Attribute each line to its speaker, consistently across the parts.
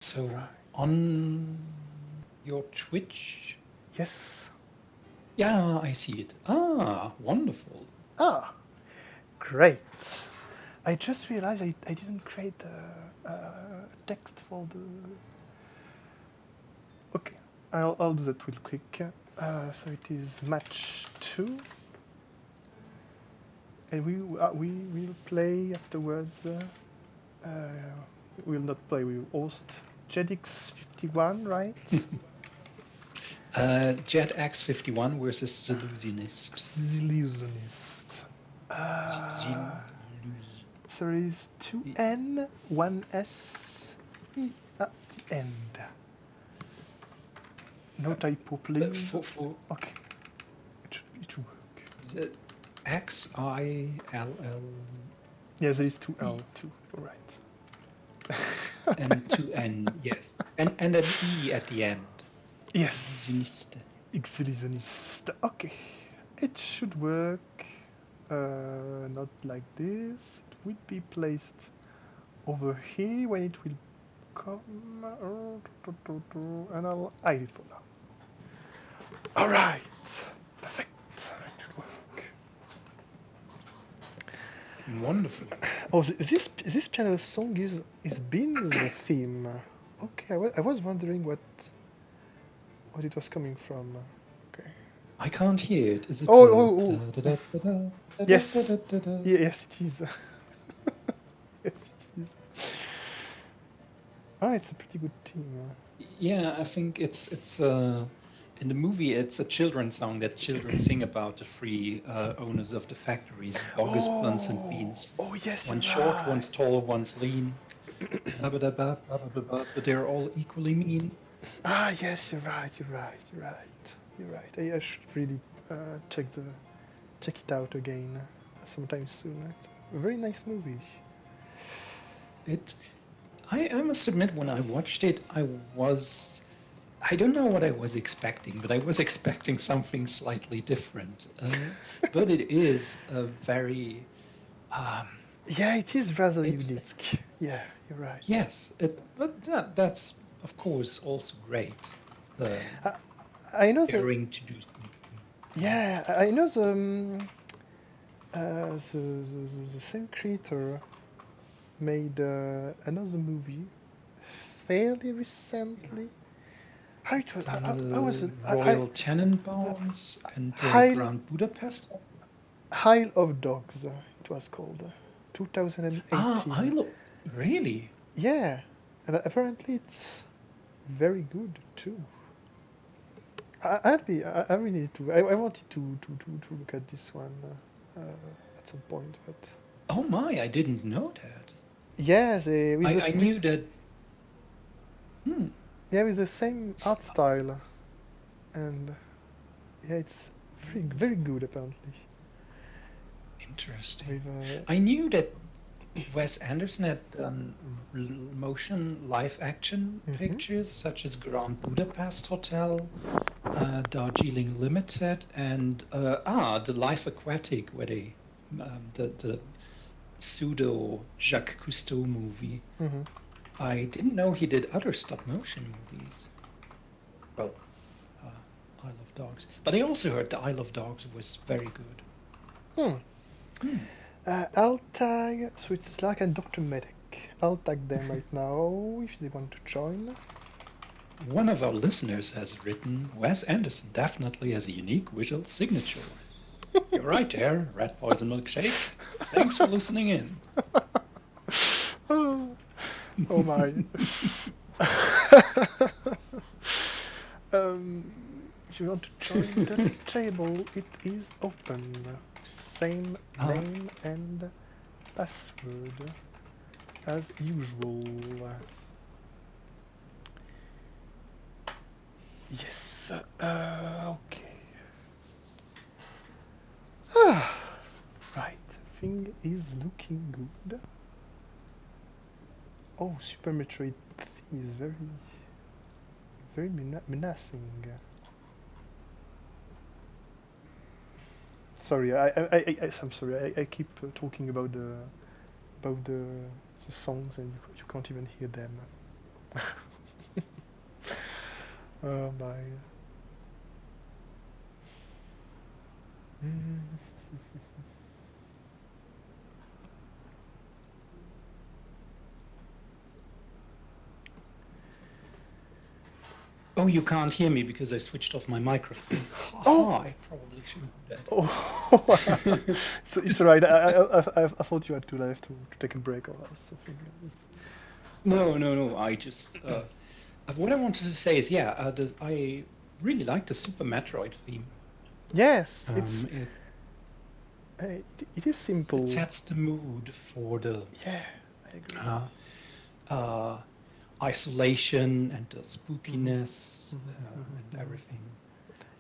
Speaker 1: So on your Twitch?
Speaker 2: Yes.
Speaker 1: Yeah, I see it. Ah, wonderful.
Speaker 2: Ah, great. I just realized I didn't create a text for the. Okay, I'll do that real quick. So it is match 2, and we will play afterwards. We will not play. We will host Jedx 51, right?
Speaker 1: Jedx 51 versus Xillusionniste.
Speaker 2: Xillusionniste. Uh,
Speaker 1: Xillus-
Speaker 2: so there is 2N, 1S, E at the end. No typo, please.
Speaker 1: For
Speaker 2: Okay, it should work.
Speaker 1: the XILL.
Speaker 2: Yes, there is 2L too. All right.
Speaker 1: And 2N, yes. And an E at the end.
Speaker 2: Yes.
Speaker 1: Xillusionniste.
Speaker 2: Exhibitionist. Okay, it should work. Not like this. It will be placed over here when it will come. And I'll hide it for now. Alright. Perfect. It should work.
Speaker 1: Wonderful.
Speaker 2: Oh, this piano song is Bean's theme. Okay, I was wondering what it was coming from. Okay.
Speaker 1: I can't hear it. Is it
Speaker 2: Oh.
Speaker 1: the
Speaker 2: Yes. Yes, it is. Yes, it is. Ah, it's a pretty good theme.
Speaker 1: Yeah, I think it's in the movie it's a children's song that children sing about the three owners of the factories, Bogus, Buns, and Beans.
Speaker 2: Oh, yes,
Speaker 1: One
Speaker 2: you're
Speaker 1: short,
Speaker 2: right.
Speaker 1: one's tall, one's lean. But they're all equally mean.
Speaker 2: Ah, yes, you're right. I should really check it out again sometime soon. It's a very nice movie.
Speaker 1: I must admit, when I watched it, I don't know what I was expecting, but I was expecting something slightly different. But it is a very
Speaker 2: Yeah, it is rather
Speaker 1: it's
Speaker 2: unique. Yeah, you're right.
Speaker 1: yes, but that's of course also great.
Speaker 2: I know the.
Speaker 1: Daring to do.
Speaker 2: Yeah, I know the same creator made another movie fairly recently. How it was? I was it?
Speaker 1: Royal Tenenbaums and
Speaker 2: Isle
Speaker 1: Grand Budapest.
Speaker 2: Isle of Dogs. It was called
Speaker 1: Ah,
Speaker 2: 2018.
Speaker 1: really?
Speaker 2: Yeah, and apparently it's very good too. I really need to. I wanted to look at this one at some point, but
Speaker 1: Oh my, I didn't know that.
Speaker 2: yes, with
Speaker 1: I knew that. Hmm,
Speaker 2: yeah, with the same art style, and yeah, it's very good apparently.
Speaker 1: interesting.
Speaker 2: With
Speaker 1: I knew that Wes Anderson had done motion live action
Speaker 2: mhm.
Speaker 1: pictures such as Grand Budapest Hotel, Darjeeling Limited, and the Life Aquatic, where they the pseudo Jacques Cousteau movie.
Speaker 2: Mhm.
Speaker 1: I didn't know he did other stop motion movies. Well, Isle of Dogs, but I also heard the Isle of Dogs was very good.
Speaker 2: Hmm.
Speaker 1: Hmm.
Speaker 2: I'll tag. So it's like a Dr. Medic. I'll tag them right now if they want to join.
Speaker 1: One of our listeners has written, Wes Anderson definitely has a unique visual signature. You're right there, Red Poison Milkshake. Thanks for listening in.
Speaker 2: Oh, oh my. um, if you want to join the table, it is open. Same name and password as usual. Yes. Okay. Right. Thing is looking good. Oh, Super Metroid theme is very menacing. Sorry, I'm sorry. I keep talking about the songs and you can't even hear them. Oh my. Mm.
Speaker 1: Oh, you can't hear me because I switched off my microphone.
Speaker 2: Oh!
Speaker 1: Haha, I probably shouldn't do
Speaker 2: Oh, so it's alright. I thought you had to have to take a break or something. It's...
Speaker 1: No. I just what I wanted to say is, yeah, I really like the Super Metroid theme.
Speaker 2: Yes,
Speaker 1: It
Speaker 2: it is simple.
Speaker 1: it sets the mood for the
Speaker 2: Yeah, I agree.
Speaker 1: uh, isolation and the spookiness and everything.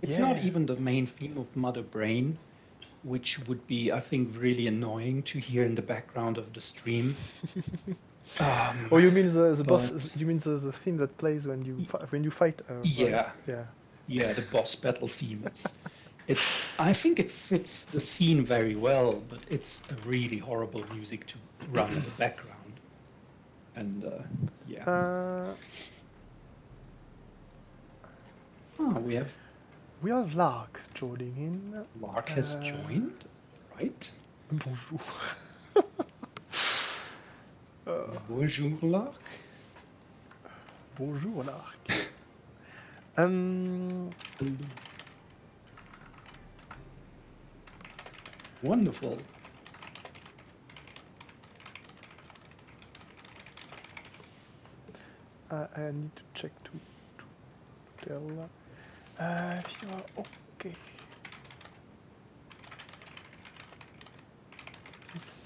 Speaker 1: It's not
Speaker 2: Yeah.
Speaker 1: even the main theme of Mother Brain, which would be, I think, really annoying to hear in the background of the stream.
Speaker 2: Oh, you mean the boss?
Speaker 1: But
Speaker 2: You mean the theme that plays when you fight? Right?
Speaker 1: yeah,
Speaker 2: Yeah.
Speaker 1: yeah, the boss battle theme. It's. I think it fits the scene very well, but it's a really horrible music to run in the background. And yeah.
Speaker 2: Uh,
Speaker 1: Oh,
Speaker 2: we have Lark joining in.
Speaker 1: Lark has joined, right?
Speaker 2: Bonjour.
Speaker 1: Bonjour, Lark.
Speaker 2: Bonjour, Lark.
Speaker 1: Hello. Wonderful.
Speaker 2: I need to check to tell if you are okay.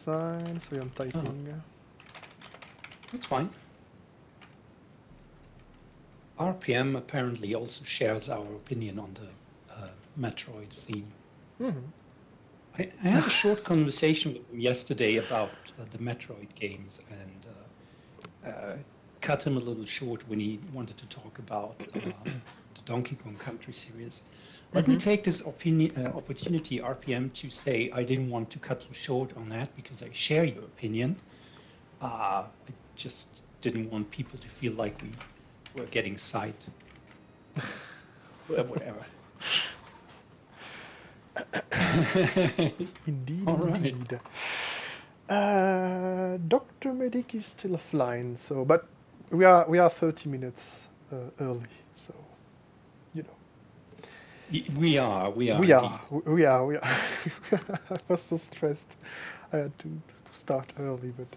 Speaker 2: Sign, so I'm typing.
Speaker 1: That's fine. RPM apparently also shares our opinion on the Metroid theme.
Speaker 2: Mm-hmm.
Speaker 1: I had a short conversation with him yesterday about the Metroid games and cut him a little short when he wanted to talk about the Donkey Kong Country series. Let me take this opportunity, RPM, to say I didn't want to cut you short on that because I share your opinion. I just didn't want people to feel like we were getting sight. Whatever.
Speaker 2: Indeed,
Speaker 1: All right.
Speaker 2: indeed. Dr. Medic is still offline, so but we are 30 minutes early, so you know.
Speaker 1: We are
Speaker 2: We
Speaker 1: indeed.
Speaker 2: are. I was so stressed. I had to start early, but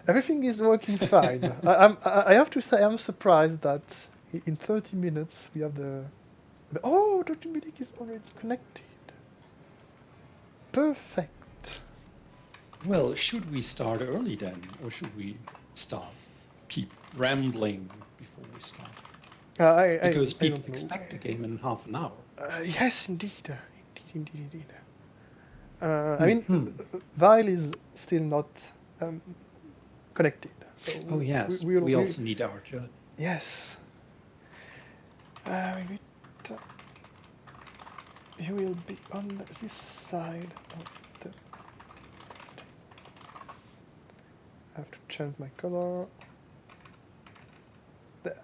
Speaker 2: everything is working fine. I have to say I'm surprised that in 30 minutes we have the oh, Dr. Medic is already connected. Perfect.
Speaker 1: Well, should we start early then, or should we keep rambling before we start? Because people expect the game in half an hour.
Speaker 2: Yes, indeed. Indeed. I mean, Vile is still not connected. So
Speaker 1: oh yes, we also need our judge.
Speaker 2: Yes. You will be on this side of the... I have to change my color. There.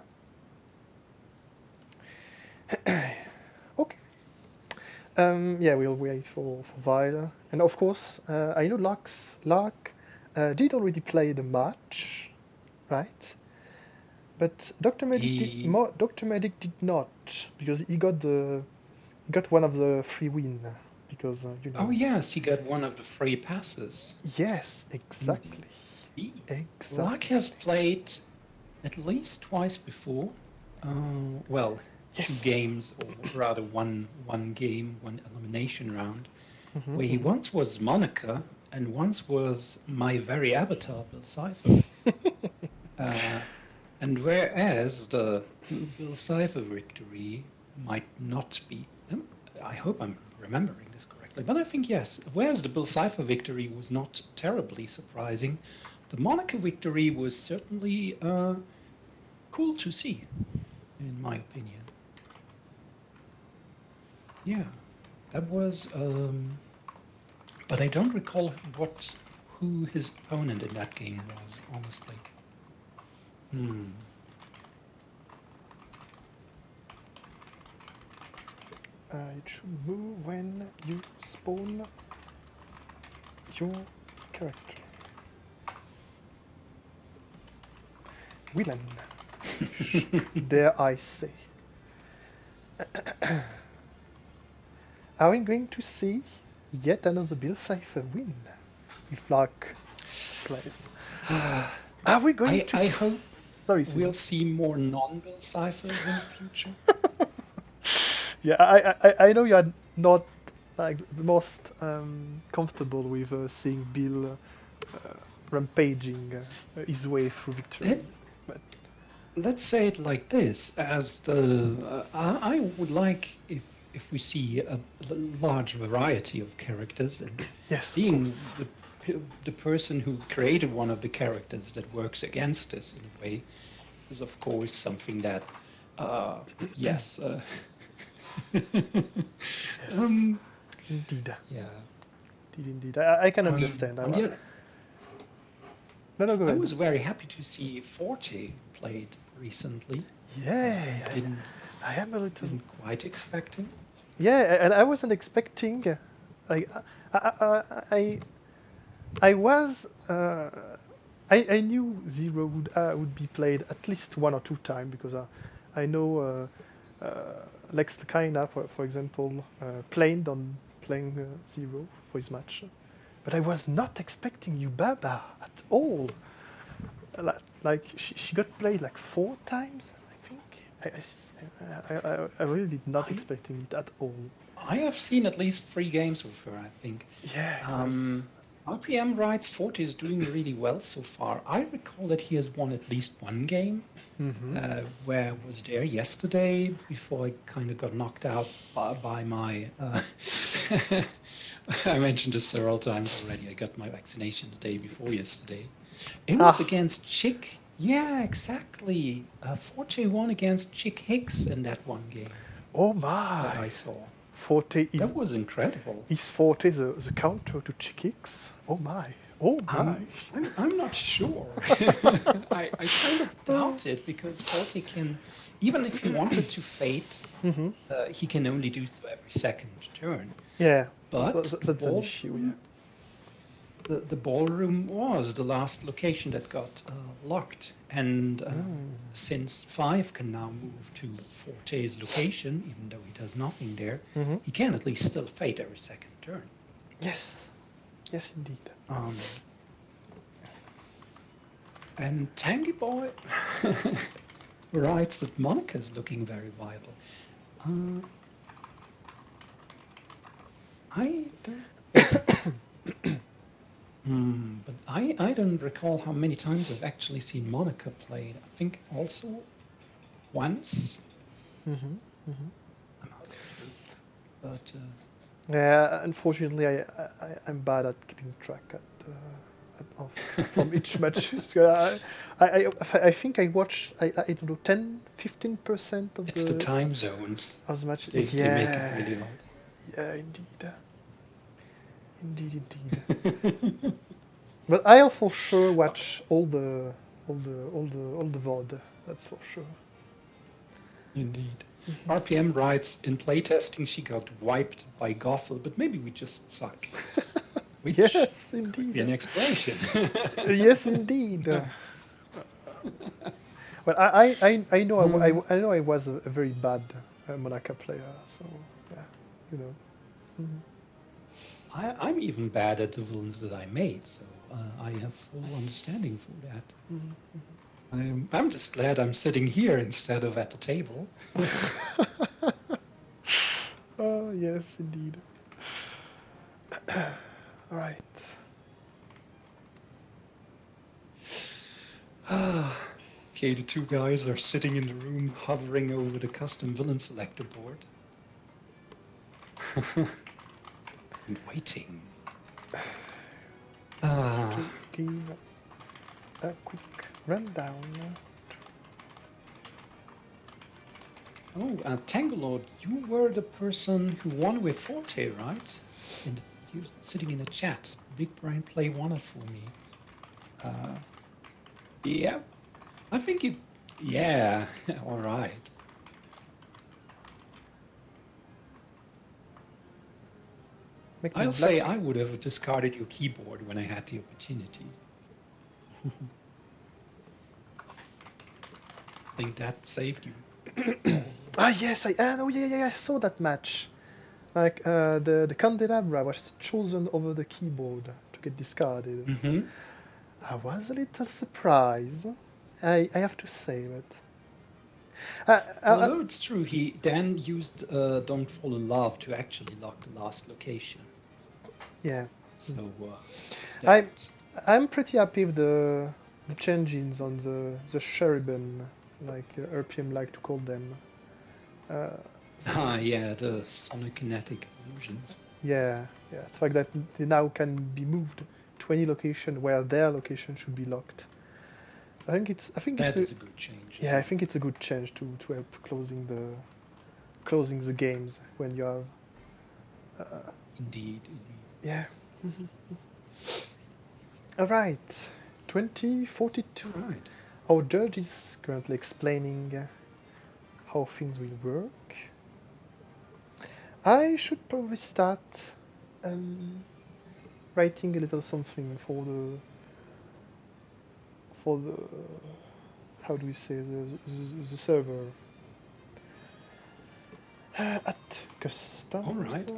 Speaker 2: Okay. Yeah, we'll wait for Vile. And of course, I know Lark did already play the match, right? But Dr. Medic did not, because he got one of the free win, because you know.
Speaker 1: Oh yes, he got one of the free passes.
Speaker 2: Yes, exactly.
Speaker 1: Exactly. Lark has played at least twice before. Well, yes. 2 games, or rather one game, 1 elimination round, where he once was Monica and once was my very avatar, Bill Cipher. And whereas the Bill Cipher victory might not be, I hope I'm remembering this correctly, but I think yes, whereas the Bill Cipher victory was not terribly surprising, the Monica victory was certainly cool to see, in my opinion. Yeah, that was, but I don't recall who his opponent in that game was, honestly.
Speaker 2: It should move when you spawn your character. Villain. Dare I say. Are we going to see yet another Bill Cipher win if Lark plays? Are we going to?
Speaker 1: I hope
Speaker 2: Sorry,
Speaker 1: we'll see more non-Bill ciphers in the future.
Speaker 2: Yeah, I know you are not like the most comfortable with seeing Bill rampaging his way through victory. But
Speaker 1: Let's say it like this: as the I would like if we see a large variety of characters, and
Speaker 2: yes,
Speaker 1: being the person who created one of the characters that works against us in a way is of course something that yes.
Speaker 2: yes. Indeed.
Speaker 1: Yeah.
Speaker 2: Indeed. I can understand.
Speaker 1: No,
Speaker 2: go ahead.
Speaker 1: I was very happy to see Forte played recently.
Speaker 2: Yeah,
Speaker 1: I
Speaker 2: am a little.
Speaker 1: Didn't quite expecting.
Speaker 2: Yeah, and I wasn't expecting. Like I was. I knew Zero would be played at least 1 or 2 times because I know Lex Kaina, for example, playing Zero for his match, but I was not expecting Yubaba at all. Like she got played like 4 times, I think. I really did not expecting it at all.
Speaker 1: I have seen at least 3 games with her, I think.
Speaker 2: Yeah.
Speaker 1: RPM writes Forte is doing really well so far. I recall that he has won at least 1 game. Where I was there yesterday before I kind of got knocked out by my. I mentioned this several times already. I got my vaccination the day before yesterday. It was against Chick. Yeah, exactly. Forte won against Chick Hicks in that 1 game.
Speaker 2: Oh my!
Speaker 1: That I saw.
Speaker 2: Forte is.
Speaker 1: That was incredible.
Speaker 2: Is Forte the counter to Chick Hicks? Oh my! Oh my!
Speaker 1: I'm not sure. I kind of doubt it because Forte can, even if he wanted to fate, he can only do so every 2nd turn.
Speaker 2: Yeah,
Speaker 1: but
Speaker 2: that's an issue. Yeah.
Speaker 1: The ballroom was the last location that got locked, and since 5 can now move to Forte's location, even though he does nothing there, he can at least still fate every 2nd turn.
Speaker 2: Yes, indeed.
Speaker 1: And Tangy Boy writes that Monica's looking very viable. I don't. But I don't recall how many times I've actually seen Monica played. I think also once. But
Speaker 2: yeah, unfortunately, I'm bad at keeping track from each match. I think I watch I don't know 10-15% of
Speaker 1: it's the time zones.
Speaker 2: Of the match.
Speaker 1: They make it really hard.
Speaker 2: Yeah, indeed. But I'll for sure watch all the VOD. That's for sure.
Speaker 1: Indeed. RPM writes, in playtesting she got wiped by Gothel, but maybe we just suck. Which
Speaker 2: yes, indeed.
Speaker 1: Could be an explanation.
Speaker 2: Yes, indeed. Well, I know I know I was a very bad Monaca player, so yeah, you know.
Speaker 1: I'm even bad at the villains that I made, so I have full understanding for that. I'm just glad I'm sitting here instead of at the table.
Speaker 2: Oh, yes, indeed. All right.
Speaker 1: Okay, the 2 guys are sitting in the room hovering over the custom villain selector board. And waiting.
Speaker 2: Give a quick rundown.
Speaker 1: Oh, Tanglelord, you were the person who won with Forte, right? And you're sitting in the chat. Big Brain Play won it for me. Yeah, I think you. Yeah, all right.
Speaker 2: Make me
Speaker 1: I'll
Speaker 2: black.
Speaker 1: say I would have discarded your keyboard when I had the opportunity. I think that saved you.
Speaker 2: Yes, oh yeah, I saw that match. Like, the candelabra was chosen over the keyboard to get discarded.
Speaker 1: Mm-hmm.
Speaker 2: I was a little surprised. I have to say that.
Speaker 1: Although it's true, he then used Don't Fall in Love to actually lock the last location.
Speaker 2: Yeah.
Speaker 1: So
Speaker 2: I'm pretty happy with the changes on the cherubim, like RPM like to call them.
Speaker 1: yeah, the sonokinetic illusions.
Speaker 2: Yeah. The fact that they now can be moved to any location where their location should be locked. I think it's
Speaker 1: That is a good change.
Speaker 2: Yeah, I think it's a good change to help closing the games when you have.
Speaker 1: Indeed.
Speaker 2: Yeah. All right. 2042.
Speaker 1: Right.
Speaker 2: Our judge is currently explaining how things will work. I should probably start writing a little something for the how do we say the server at customs.
Speaker 1: All right.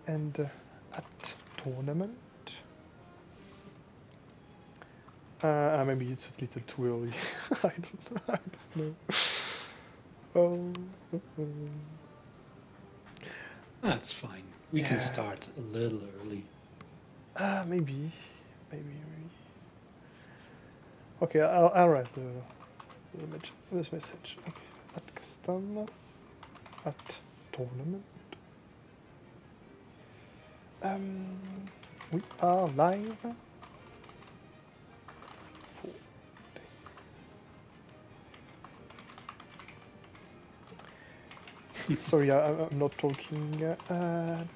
Speaker 2: And at tournament. Maybe it's a little too early. I don't know. Oh.
Speaker 1: That's fine. We can start a little early.
Speaker 2: Maybe. Okay, I'll write this message. Okay, at custom, at tournament. We are live. Sorry, I'm not talking. Tournament.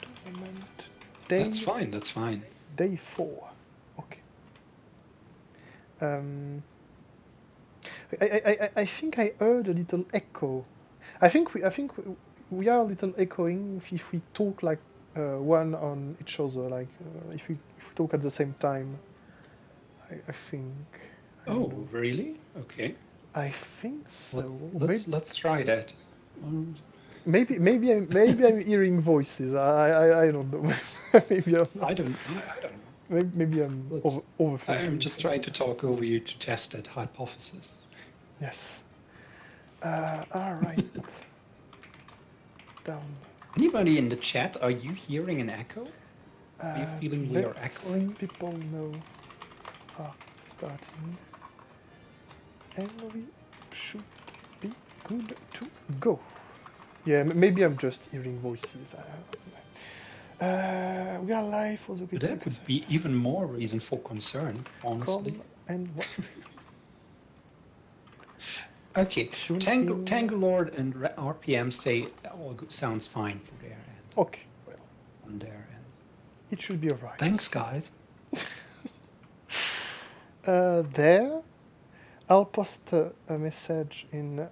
Speaker 2: Day.
Speaker 1: That's fine.
Speaker 2: Day 4. Okay. I think I heard a little echo. I think we are a little echoing if we talk like one on each other. Like if we talk at the same time. I think.
Speaker 1: Oh, really? Okay.
Speaker 2: I think so.
Speaker 1: Let's try that.
Speaker 2: Maybe I'm hearing voices. I don't know. Maybe I'm not.
Speaker 1: I don't know.
Speaker 2: Maybe I'm overthinking.
Speaker 1: I'm just trying to talk over you to test that hypothesis.
Speaker 2: Yes. All right. Down.
Speaker 1: Anybody in the chat? Are you hearing an echo? Are you feeling we are echoing?
Speaker 2: People know are starting, and we should be good to go. Yeah, maybe I'm just hearing voices. We are live for the
Speaker 1: But that would be even more reason for concern, honestly.
Speaker 2: And what?
Speaker 1: Okay, Tanglord and RPM say all sounds fine for their end.
Speaker 2: Okay, well,
Speaker 1: on their end.
Speaker 2: It should be alright.
Speaker 1: Thanks, guys.
Speaker 2: There, I'll post a message in.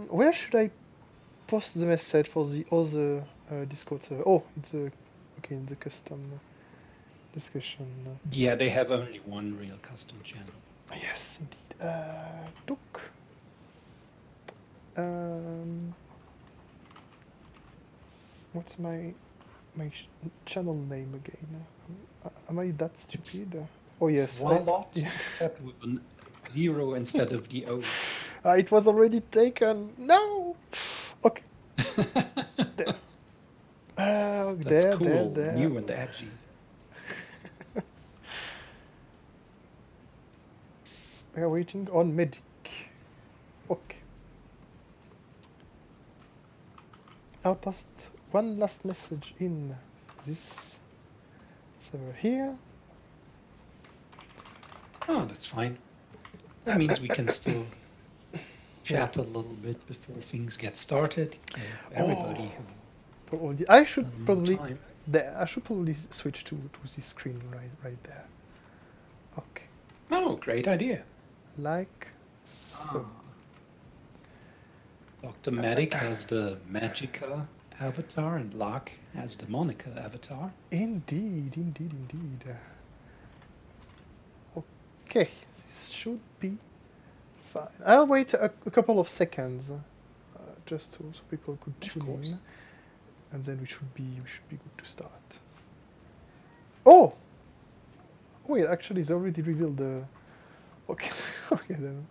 Speaker 2: Where should I post the message for the other Discord server? Oh, it's okay in the custom discussion.
Speaker 1: Yeah, they have only one real custom channel.
Speaker 2: Yes, indeed. Look. What's my channel name again? Am I that stupid? Oh yes.
Speaker 1: Swalot, except with a 0 instead of the O.
Speaker 2: It was already taken. No. Okay. There.
Speaker 1: That's cool.
Speaker 2: There.
Speaker 1: New and edgy.
Speaker 2: We are waiting on medic. Okay. I'll post one last message in this server here.
Speaker 1: Oh, that's fine. That means we can still chat a little bit before things get started. Give everybody
Speaker 2: I should probably switch to this screen right there. Okay.
Speaker 1: Oh, great idea.
Speaker 2: Like so.
Speaker 1: Dr. Medic has the Magica avatar and Lark has the Monica avatar.
Speaker 2: Indeed, indeed, indeed. Okay, this should be fine. I'll wait a couple of seconds, just so people could
Speaker 1: Of
Speaker 2: tune
Speaker 1: course.
Speaker 2: in, and then we should be good to start. Oh, wait, actually, it's already revealed the. Okay, okay then.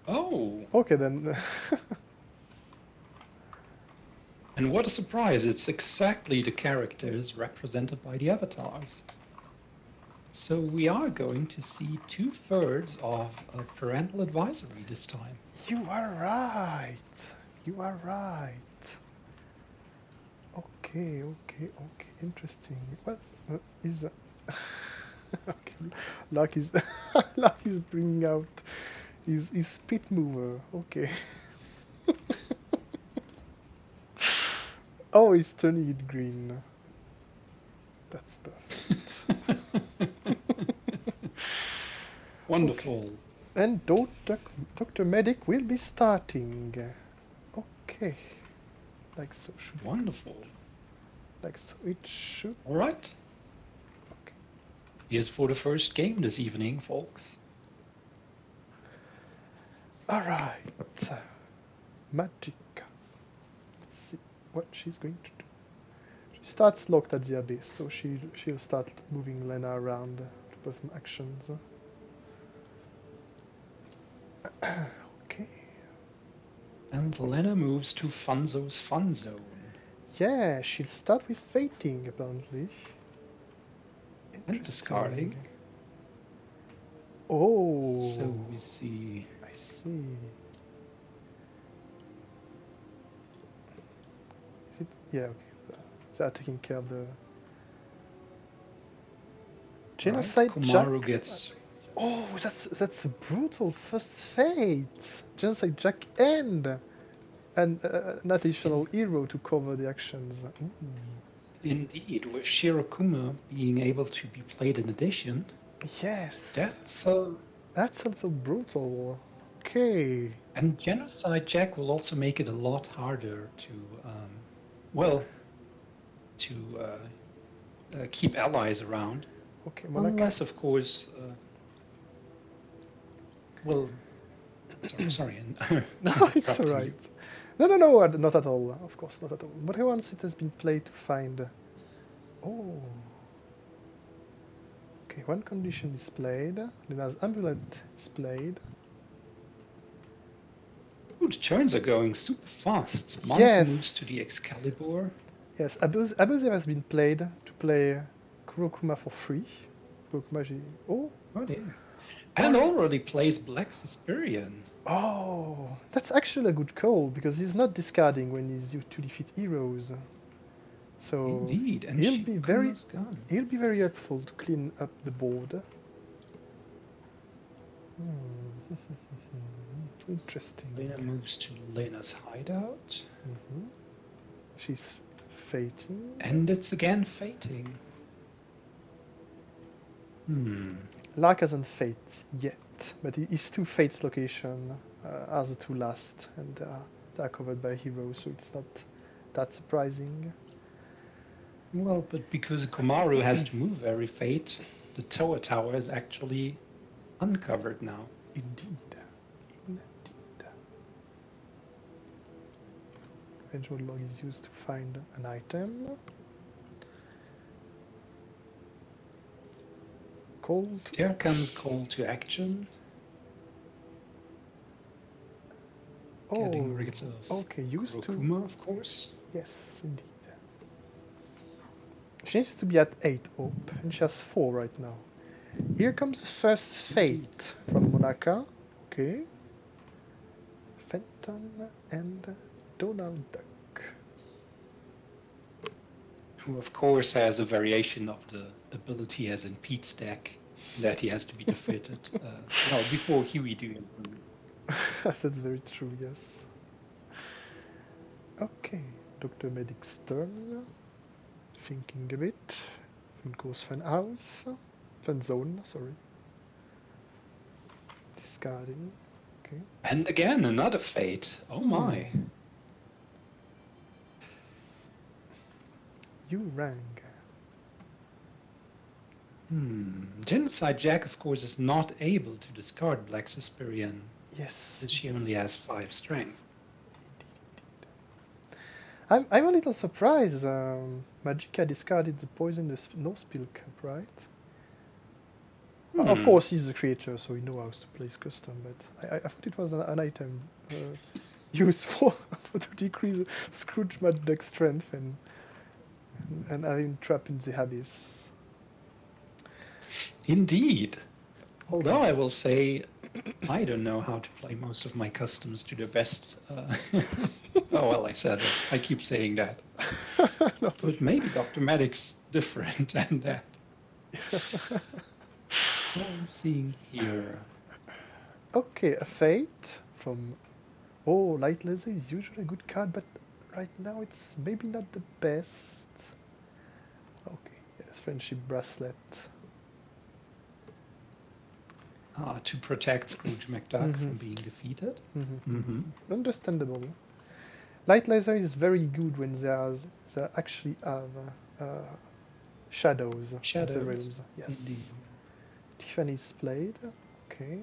Speaker 1: Oh,
Speaker 2: Okay then.
Speaker 1: and what a surprise! It's exactly the characters represented by the avatars. So we are going to see 2/3 of a parental advisory this time.
Speaker 2: You are right. You are right. Okay, okay, okay. Interesting. What is that? Okay, Lark is Lark is bringing out his spit mover. Okay. Oh, he's turning it green. That's perfect.
Speaker 1: Wonderful.
Speaker 2: Okay. And Dr. Medic will be starting. Okay. Like so should
Speaker 1: Wonderful.
Speaker 2: like so it should.
Speaker 1: All right.
Speaker 2: Okay.
Speaker 1: Here's for the first game this evening, folks.
Speaker 2: All right. Magica. Let's see what she's going to do. She starts locked at the abyss, so she'll start moving Lena around to perform actions. Okay.
Speaker 1: And Lena moves to Funzo's Fun Zone.
Speaker 2: Yeah, she'll start with fating apparently.
Speaker 1: And discarding.
Speaker 2: Oh.
Speaker 1: So we see.
Speaker 2: I see. Is it? Yeah. Okay. They are taking care of the genocide.
Speaker 1: Right. Komaru gets.
Speaker 2: Oh, that's a brutal first fate. Genocide Jack and an additional hero to cover the actions. Ooh.
Speaker 1: Indeed, with Shirokuma being able to be played in addition.
Speaker 2: Yes.
Speaker 1: That's
Speaker 2: also brutal. Okay.
Speaker 1: And Genocide Jack will also make it a lot harder to, keep allies around.
Speaker 2: Okay,
Speaker 1: Unless, of course, sorry.
Speaker 2: No, it's alright. No, not at all. Of course, not at all. But once it has been played to find. Oh. Okay, one condition is played. Lena's amulet is played.
Speaker 1: Ooh, the turns are going super fast. Monica moves to the Excalibur.
Speaker 2: Yes, Abusive has been played to play Kurokuma for free. Kurokuma, oh
Speaker 1: dear. And already plays Black Suspirian.
Speaker 2: Oh, that's actually a good call, because he's not discarding when he's used to defeat heroes. So
Speaker 1: indeed, and
Speaker 2: he'll be very helpful to clean up the board. Interesting.
Speaker 1: Lena moves to Lena's hideout.
Speaker 2: She's fating.
Speaker 1: And it's again fating.
Speaker 2: Lark hasn't fate yet, but his two fates location are the two last, and they are covered by heroes, so it's not that surprising.
Speaker 1: Well, but because Komaru has to move every fate, the Toa Tower is actually uncovered now.
Speaker 2: Indeed. Eventual log is used to find an item. Cold.
Speaker 1: Here comes Call to Action. Getting rid of
Speaker 2: okay, used
Speaker 1: Kurokuma, of course.
Speaker 2: Yes, indeed. She needs to be at 8 hope, and she has 4 right now. Here comes the first fate from Monaka. Okay. Fenton and Donald Duck.
Speaker 1: Who, of course, has a variation of the ability as in Pete's deck, that he has to be defeated before Huey do.
Speaker 2: That's very true, yes. Okay, Dr. Medic's turn. Thinking a bit. Then goes Fun Zone, sorry. Discarding. Okay.
Speaker 1: And again, another fate. Oh my.
Speaker 2: you rang.
Speaker 1: Genocide Jack, of course, is not able to discard Black Suspirian,
Speaker 2: Yes.
Speaker 1: as she only has 5 strength.
Speaker 2: I'm a little surprised Magicka discarded the poisonous no-spill cap, right? Of course, he's the creator, so he knows how to place custom, but I thought it was an item used for to decrease Scrooge Deck strength and having trap in the abyss.
Speaker 1: Indeed. Although I will say, I don't know how to play most of my customs to their best. Oh, well, I said it. I keep saying that.
Speaker 2: No,
Speaker 1: But maybe Dr. Medic's different than that. What I'm seeing here.
Speaker 2: Okay, a Fate from... Oh, Light Laser is usually a good card, but right now it's maybe not the best. Okay, yes, Friendship Bracelet.
Speaker 1: To protect Scrooge McDuck from being defeated.
Speaker 2: Understandable. Light Laser is very good when they actually have shadows in the realms. Yes.
Speaker 1: Indeed.
Speaker 2: Tiffany's played. Okay.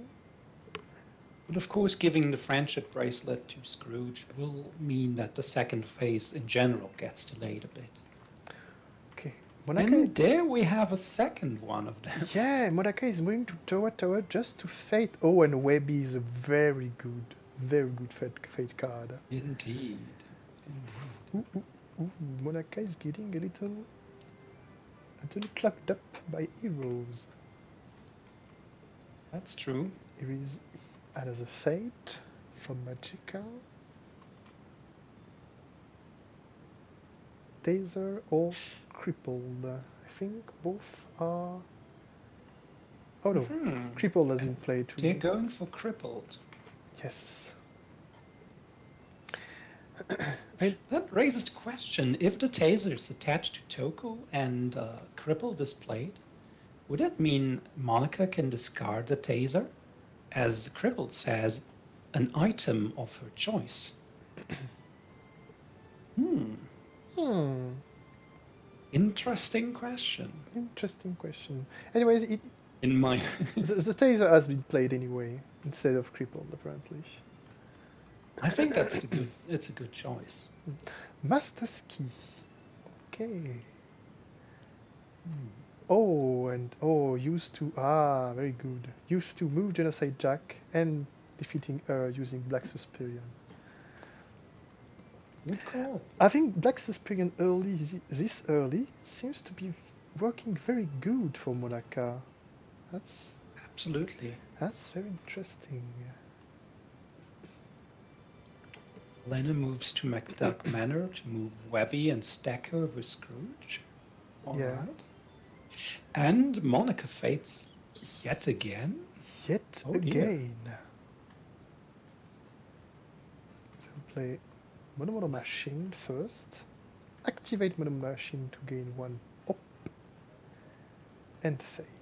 Speaker 1: But of course, giving the friendship bracelet to Scrooge will mean that the second phase in general gets delayed a bit.
Speaker 2: Okay.
Speaker 1: And there we have a second one of them.
Speaker 2: Yeah, Monaka is moving to Tower just to Fate. Oh, and Webby is a very good Fate card.
Speaker 1: Indeed.
Speaker 2: Monaka is getting a little clogged up by heroes.
Speaker 1: That's true.
Speaker 2: Here is another Fate from Magicka. Taser or Crippled. I think both are... Oh no, Crippled has been played too.
Speaker 1: They're going for Crippled.
Speaker 2: Yes.
Speaker 1: That raises the question, if the taser is attached to Toko and Crippled is played, would that mean Monica can discard the taser? As Crippled says, an item of her choice. Interesting question.
Speaker 2: Interesting question. Anyways,
Speaker 1: In my
Speaker 2: the taser has been played anyway instead of Crippled, apparently.
Speaker 1: I think it's a good choice.
Speaker 2: Master's Key. Okay. Oh, and used to very good. Used to move Genocide Jack and defeating her using Black Suspirian.
Speaker 1: Good call.
Speaker 2: I think Black Suspirian this early seems to be working very good for Monaka.
Speaker 1: Absolutely.
Speaker 2: That's very interesting.
Speaker 1: Lena moves to McDuck Manor to move Webby and stack her with Scrooge. All right. And Monica fates yet again.
Speaker 2: Yet again. So play Mono Machine first. Activate Mono Machine to gain 1 up. And Fate.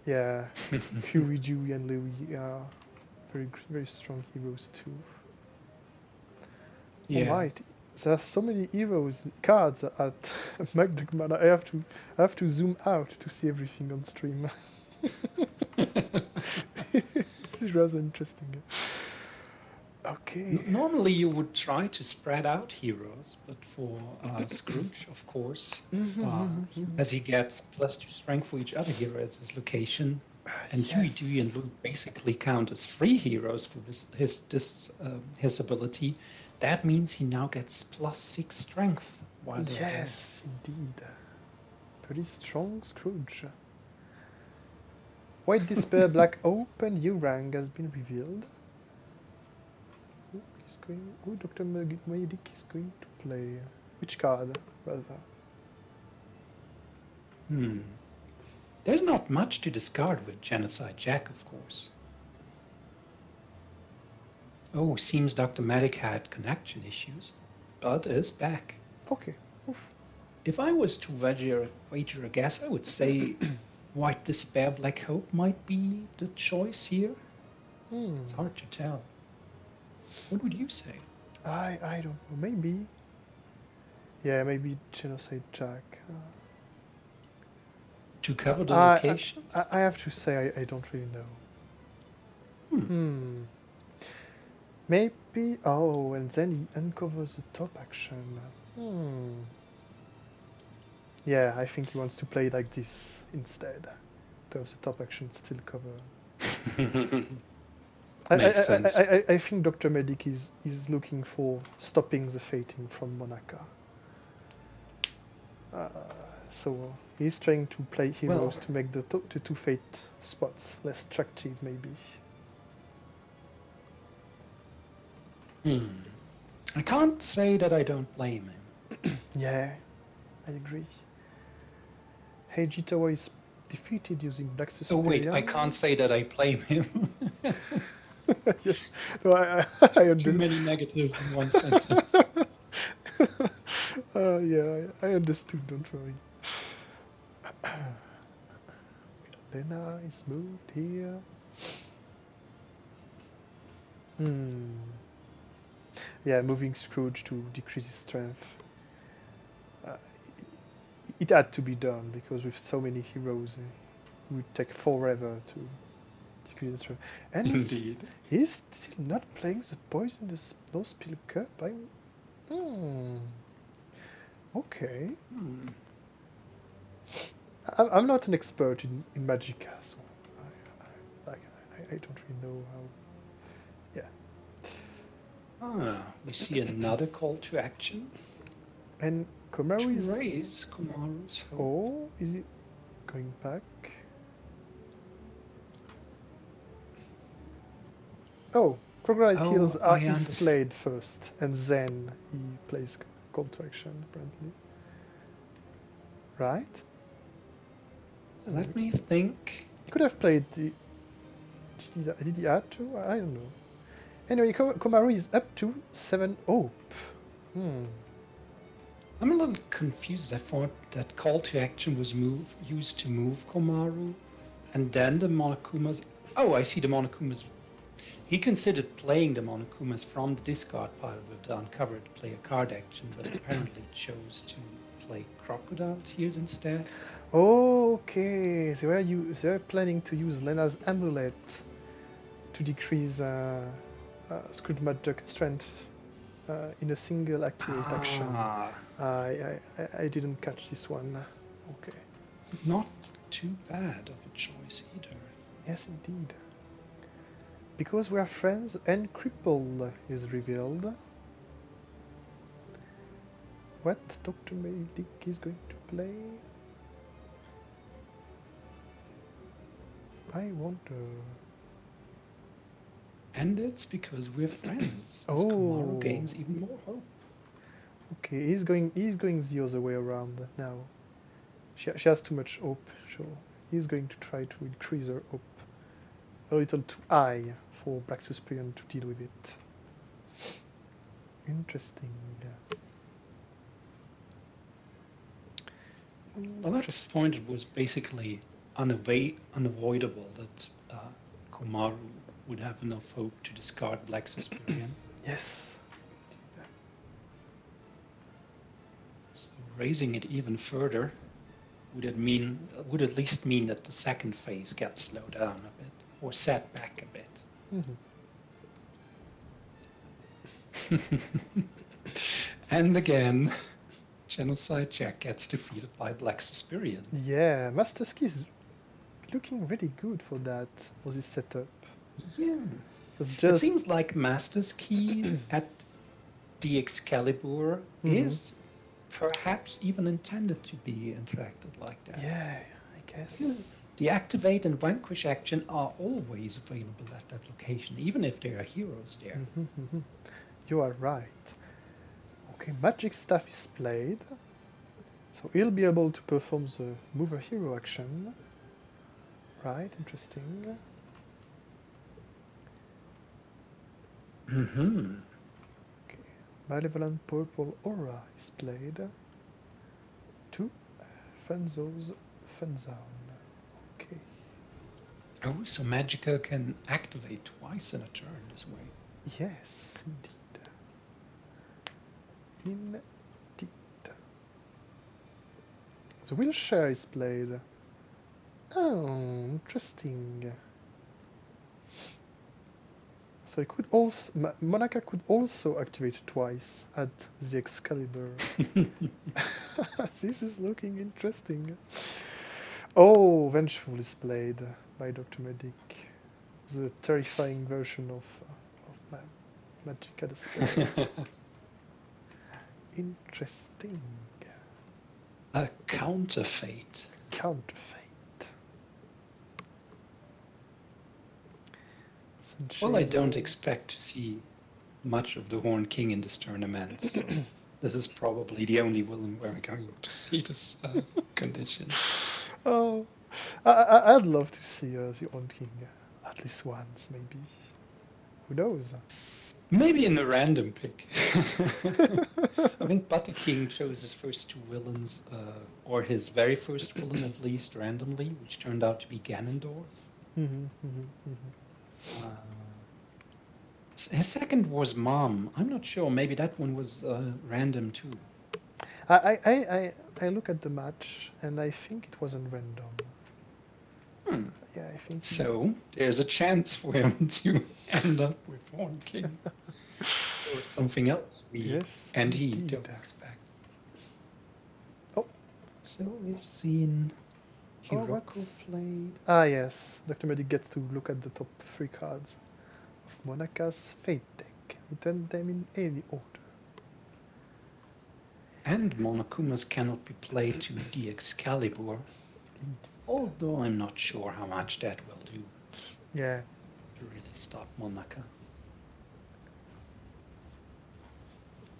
Speaker 2: Yeah, Fury, Dewey, and Louis are very strong heroes too.
Speaker 1: Yeah.
Speaker 2: Alright, there are so many heroes cards at Magduck Mana. I have to zoom out to see everything on stream. This is rather interesting. Okay.
Speaker 1: Normally you would try to spread out heroes, but for Scrooge, of course, as he gets +2 strength for each other hero at his location, and Huey, Dewey, and Luke basically count as 3 heroes for his ability, that means he now gets +6 strength. While
Speaker 2: yes, indeed. Pretty strong Scrooge. White Despair Black Open U rank has been revealed. Who Dr. Medic is going to play? Which card, rather?
Speaker 1: There's not much to discard with Genocide Jack, of course. Oh, seems Dr. Medic had connection issues, but is back.
Speaker 2: Okay. Oof.
Speaker 1: If I was to wager a guess, I would say White Despair Black Hope might be the choice here. It's hard to tell. What would you say?
Speaker 2: I don't know. Maybe. Yeah, maybe Genocide Jack.
Speaker 1: To cover the
Speaker 2: I,
Speaker 1: location?
Speaker 2: I have to say I don't really know.
Speaker 1: Hmm.
Speaker 2: Maybe. Oh, and then he uncovers the top action. Yeah, I think he wants to play like this instead. To have the top action still cover.
Speaker 1: Makes sense.
Speaker 2: I think Dr. Medic is looking for stopping the fating from Monaca. So he's trying to play heroes
Speaker 1: Well,
Speaker 2: to make the two fate spots less attractive, maybe.
Speaker 1: I can't say that I don't blame him.
Speaker 2: Yeah, I agree. Heiji Tower is defeated using Black
Speaker 1: Oh wait, I
Speaker 2: Suspirion.
Speaker 1: can't say that I blame him.
Speaker 2: Yes, no, I
Speaker 1: Too
Speaker 2: understand.
Speaker 1: many negatives in one sentence.
Speaker 2: Yeah, I understood. Don't worry. Lena is moved here. Yeah, moving Scrooge to decrease his strength. Uh, it had to be done because with so many heroes, it would take forever to decrease his strength. And
Speaker 1: Indeed.
Speaker 2: he's still not playing the poison the no spill cup. Okay. I'm not an expert in Magicka, so I don't really know how. Yeah.
Speaker 1: We see another call to action.
Speaker 2: And
Speaker 1: To
Speaker 2: Komaru is.
Speaker 1: raise Komaru's hope.
Speaker 2: Oh, is it going back? Oh, crocodile tears are displayed first, and then he plays call to action, apparently. Right?
Speaker 1: Let me think.
Speaker 2: He could have played the. Did he add to? I don't know. Anyway, Komaru is up to 7 hope.
Speaker 1: I'm a little confused. I thought that call to action was used to move Komaru, and then the Monokumas. Oh, I see the Monokumas. He considered playing the Monokumas from the discard pile with the uncovered play a card action, but apparently chose to play Crocodile Tears instead.
Speaker 2: Okay, they're planning to use Lena's amulet to decrease Scrooge Magic strength in a single activate action. I didn't catch this one. Okay.
Speaker 1: Not too bad of a choice either.
Speaker 2: Yes, indeed. Because we are friends and crippled is revealed. What Dr. Medic is going to play? I wonder.
Speaker 1: And it's because we're friends. As
Speaker 2: Oh.
Speaker 1: Komaru gains even more hope.
Speaker 2: Okay, he's going the other way around now. She has too much hope, so he's going to try to increase her hope a little too high for Black Suspirion to deal with it. Interesting.
Speaker 1: Well, at this point, it was basically unavoidable that Komaru would have enough hope to discard Black Suspirion.
Speaker 2: Yes.
Speaker 1: So raising it even further would at least mean that the second phase gets slowed down a bit or set back a bit. And again, Genocide Jack gets defeated by Black Suspirion.
Speaker 2: Yeah, Master Ski is looking really good for this setup.
Speaker 1: Yeah. It seems like Master's Key at the Excalibur is perhaps even intended to be interacted like that.
Speaker 2: Yeah, I guess.
Speaker 1: Because the Activate and Vanquish action are always available at that location, even if there are heroes there.
Speaker 2: You are right. Okay, Magic Staff is played. So he'll be able to perform the Mover Hero action. Right, interesting. Okay, Malevolent Purple Aura is played. To Funzo's Fun Zone. Okay.
Speaker 1: Oh, so Magica can activate twice in a turn this way.
Speaker 2: Yes. indeed. Indeed. The wheelchair is played. Oh, interesting. So it could also, Monaca could also activate twice at the Excalibur. This is looking interesting. Oh, Vengeful is played by Dr. Medic. The terrifying version of Magicka the Spell. Interesting.
Speaker 1: A counterfeit.
Speaker 2: Counterfeit.
Speaker 1: Well, I don't expect to see much of the Horned King in this tournament, so this is probably the only villain we're going to see this condition.
Speaker 2: Oh, I'd love to see the Horned King at least once, maybe. Who knows?
Speaker 1: Maybe in a random pick. I think Butterking chose his first two villains, or his very first villain at least, randomly, which turned out to be Ganondorf. His second was Mom. I'm not sure. Maybe that one was random too.
Speaker 2: I look at the match and I think it wasn't random. Yeah, I think
Speaker 1: so. There's a chance for him to end up with Horned King or something else. He don't expect.
Speaker 2: Oh,
Speaker 1: so we've seen Hiroko played.
Speaker 2: Ah yes, Dr. Medic gets to look at the top 3 cards of Monaka's Fate deck. Return them in any order.
Speaker 1: And Monokumas cannot be played to the Excalibur. Although I'm not sure how much that will do.
Speaker 2: Yeah.
Speaker 1: To really stop Monaka.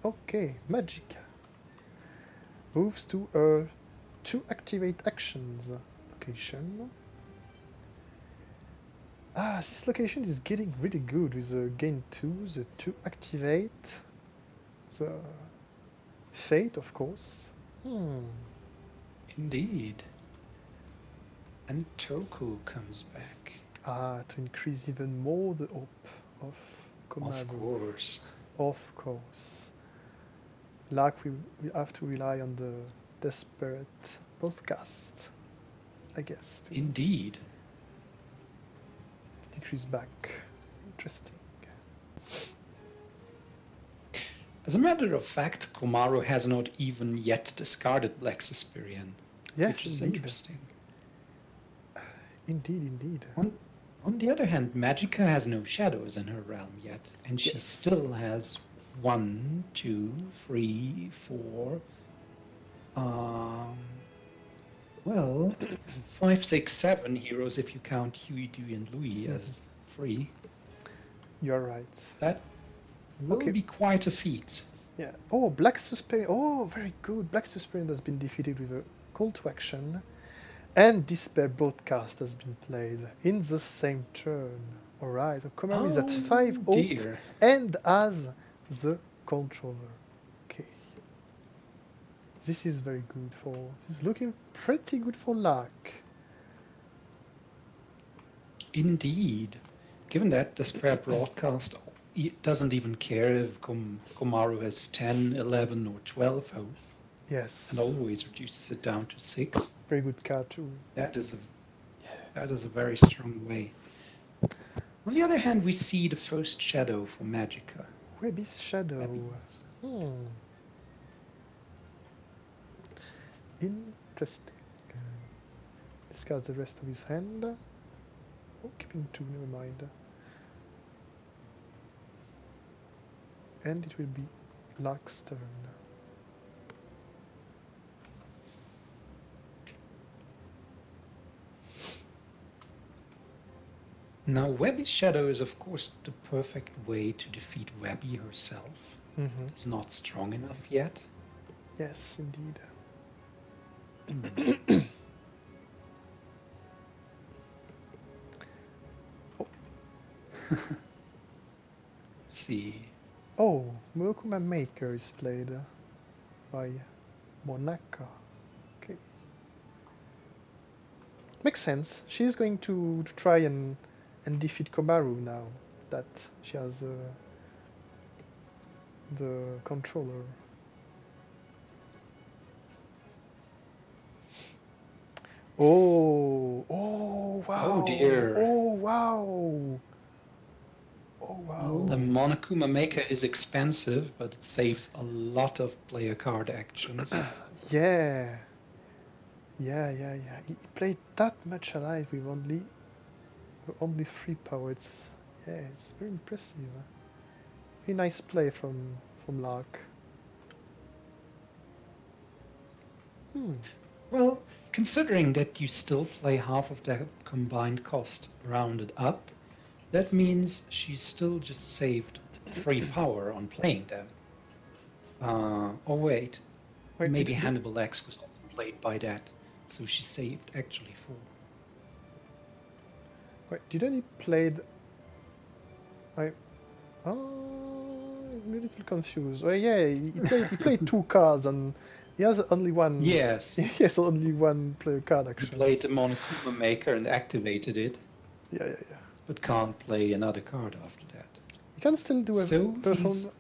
Speaker 2: Okay, Magicka moves to a 2 activate actions location. This location is getting really good with the gain 2, the 2 activate, the Fate, of course.
Speaker 1: Indeed. And Toku comes back.
Speaker 2: To increase even more the hope of Komaru.
Speaker 1: Of course.
Speaker 2: Of course. Lark will have to rely on the desperate podcast, I guess.
Speaker 1: Indeed.
Speaker 2: Decrease back. Interesting.
Speaker 1: As a matter of fact, Komaru has not even yet discarded Black Suspirian.
Speaker 2: Yes,
Speaker 1: which is interesting.
Speaker 2: Indeed.
Speaker 1: On the other hand, Magicka has no shadows in her realm yet, and she still has 1, 2, 3, 4, 5, 6, 7 heroes if you count Huey, Dewey, and Louie as 3.
Speaker 2: You're right.
Speaker 1: That will be quite a feat.
Speaker 2: Yeah. Oh, Black Suspirian. Oh, very good. Black Suspirian has been defeated with a call to action, and Despair Broadcast has been played in the same turn. Alright, so Komaru is at 5 hope and has the controller. Okay. This is very good for... This is looking pretty good for Lark.
Speaker 1: Indeed. Given that Despair Broadcast doesn't even care if Komaru has 10, 11 or 12 hope.
Speaker 2: Yes.
Speaker 1: And always reduces it down to 6.
Speaker 2: Very good card too.
Speaker 1: That is a very strong way. On the other hand, we see the first shadow for Magicka.
Speaker 2: Webby's shadow. Interesting. Discard the rest of his hand. Oh, keeping 2, never mind. And it will be Lark's turn.
Speaker 1: Now, Webby's shadow is, of course, the perfect way to defeat Webby herself. It's not strong enough yet.
Speaker 2: Yes, indeed.
Speaker 1: Let's see.
Speaker 2: Oh, Murokuma Maker is played by Monaka. Okay. Makes sense. She's going to try and defeat Komaru now that she has the controller. Oh, oh wow!
Speaker 1: Oh dear.
Speaker 2: Oh wow! Oh
Speaker 1: Well, the
Speaker 2: wow!
Speaker 1: Monokuma Maker is expensive, but it saves a lot of player card actions.
Speaker 2: Yeah, yeah. He played that much alive with only 3 power. It's very impressive. Very nice play from Lark. Hmm.
Speaker 1: Well, considering that you still play half of the combined cost rounded up, that means she still just saved 3 power on playing them. Oh wait,
Speaker 2: Wait,
Speaker 1: maybe Hannibal X was also played by that, so she saved actually 4.
Speaker 2: didn't he played? I I'm a little confused. Oh yeah, he played 2 cards and he has only one.
Speaker 1: Yes,
Speaker 2: He has only one player card
Speaker 1: he
Speaker 2: actions.
Speaker 1: played the Monokuma Maker and activated it,
Speaker 2: Yeah.
Speaker 1: but can't play another card after that.
Speaker 2: He can still do a
Speaker 1: So he's
Speaker 2: perform.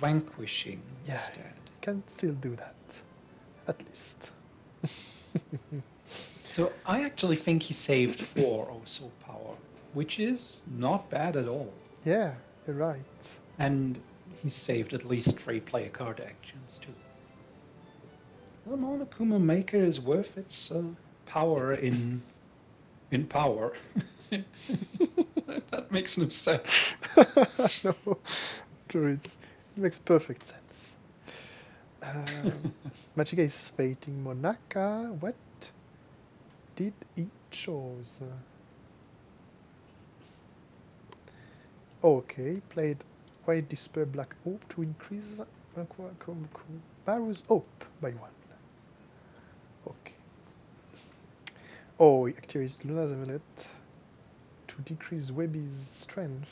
Speaker 1: vanquishing
Speaker 2: Yeah,
Speaker 1: instead.
Speaker 2: he can still do that, at least.
Speaker 1: So I actually think he saved 4 or so power, which is not bad at all.
Speaker 2: Yeah, you're right.
Speaker 1: And he saved at least 3 player card actions too. The Monokuma Maker is worth its power in power. That makes no sense.
Speaker 2: No, sure, it makes perfect sense. Magica is fating Monaka. What did he chose? Okay, played White Despair Black Hope to increase Baru's Hope by 1. Okay. Oh, he activated Luna's Amulet to decrease Webby's strength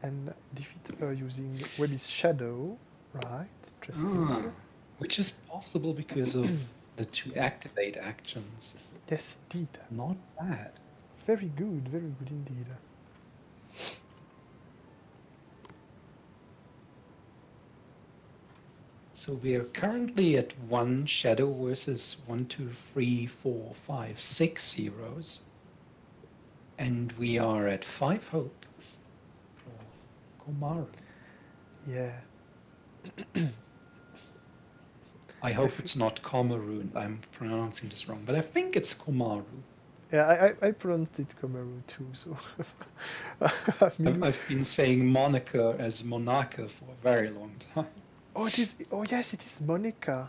Speaker 2: and defeat her using Webby's Shadow. Right, interesting.
Speaker 1: Which is possible because of the 2 activate actions.
Speaker 2: Yes, indeed.
Speaker 1: Not bad.
Speaker 2: Very good indeed.
Speaker 1: So we are currently at 1 shadow versus 1, 2, 3, 4, 5, 6 heroes. And we are at 5 hope for Komaru.
Speaker 2: Yeah.
Speaker 1: I hope it's not Komaru, I'm pronouncing this wrong, but I think it's Komaru.
Speaker 2: Yeah, I pronounced it Komaru too, so
Speaker 1: I've been saying Monica as Monaca for a very long time.
Speaker 2: Oh, it is. Oh, yes, it is Monica,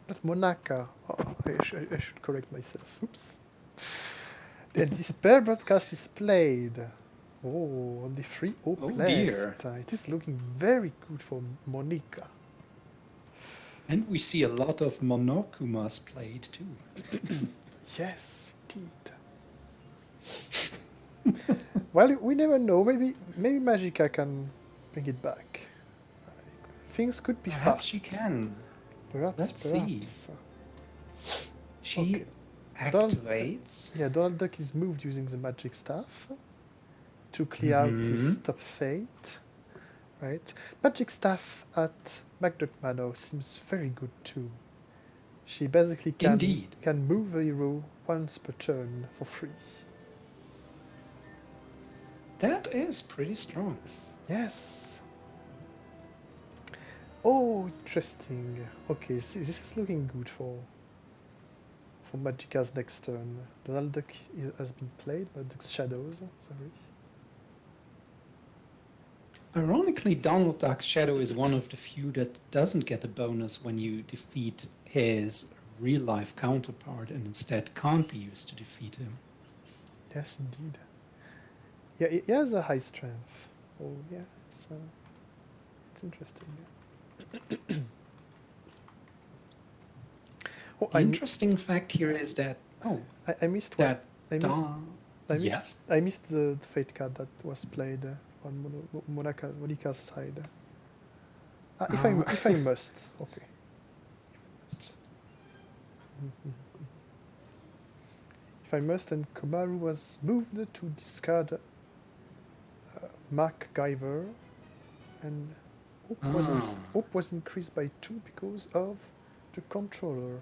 Speaker 2: not Monaca. Oh, I should correct myself. Oops. And this pair broadcast is played. Oh, only 3 hope
Speaker 1: Oh
Speaker 2: left.
Speaker 1: dear.
Speaker 2: It is looking very good for Monica.
Speaker 1: And we see a lot of Monokumas played too.
Speaker 2: Yes, indeed. Well, we never know. Maybe Magica can bring it back. Things could be
Speaker 1: Perhaps
Speaker 2: fast.
Speaker 1: she can.
Speaker 2: Perhaps.
Speaker 1: Let's see. She activates.
Speaker 2: Donald Duck is moved using the magic staff to clear out this top fate. Right? Magic staff at MacDuck Manor seems very good too. She basically can move a hero once per turn for free.
Speaker 1: That is pretty strong.
Speaker 2: Yes. Oh, interesting. Okay, see, this is looking good for Magica's next turn. Donald Duck has been played, but Duck's Shadows, sorry.
Speaker 1: Ironically, Donald Duck's Shadow is one of the few that doesn't get a bonus when you defeat his real-life counterpart and instead can't be used to defeat him.
Speaker 2: Yes, indeed. Yeah, he has a high strength. Oh, yeah, it's interesting.
Speaker 1: Oh, the interesting fact here is that
Speaker 2: I missed
Speaker 1: that
Speaker 2: I missed the fate card that was played on Monica's side. If I must, okay. If I must, and Komaru was moved to discard MacGyver and Hope was increased by 2 because of the controller.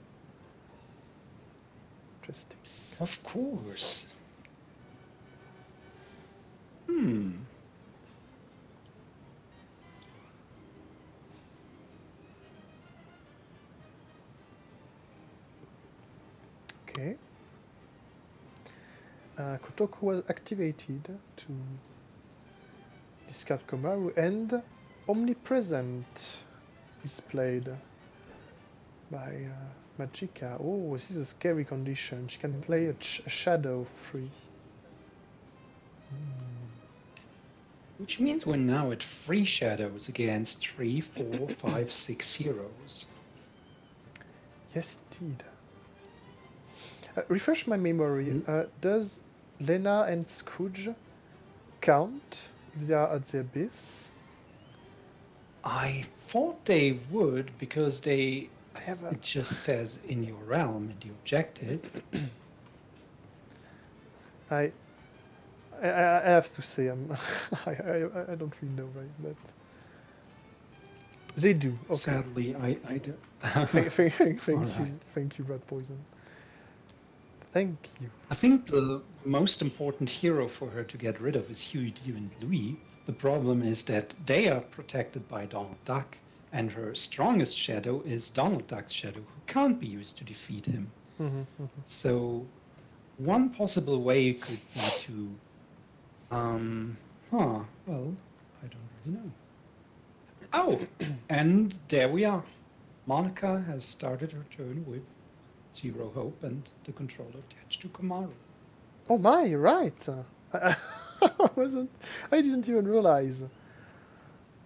Speaker 2: Interesting.
Speaker 1: Of course.
Speaker 2: Okay. Kotoku was activated to discard Komaru, and Omnipresent is played by Magicka. Oh, this is a scary condition. She can play a shadow free.
Speaker 1: Which means we're now at 3 shadows against 3, 4, 5, 6 heroes.
Speaker 2: Yes, indeed. Refresh my memory. Does Lena and Scrooge count if they are at the abyss?
Speaker 1: I thought they would because they.
Speaker 2: I have a...
Speaker 1: It just says in your realm and the objective.
Speaker 2: I have to say I don't really know, right? But they do. Okay.
Speaker 1: Sadly, I do.
Speaker 2: Thank you, Red Poison. Thank you.
Speaker 1: I think the most important hero for her to get rid of is Huey, Dew, and Louie. The problem is that they are protected by Donald Duck, and her strongest shadow is Donald Duck's shadow, who can't be used to defeat him. So, one possible way could be to... well, I don't really know. Oh, and there we are. Monica has started her turn with 0 hope and the controller attached to Komaru.
Speaker 2: Oh my, you're right. I didn't even realize.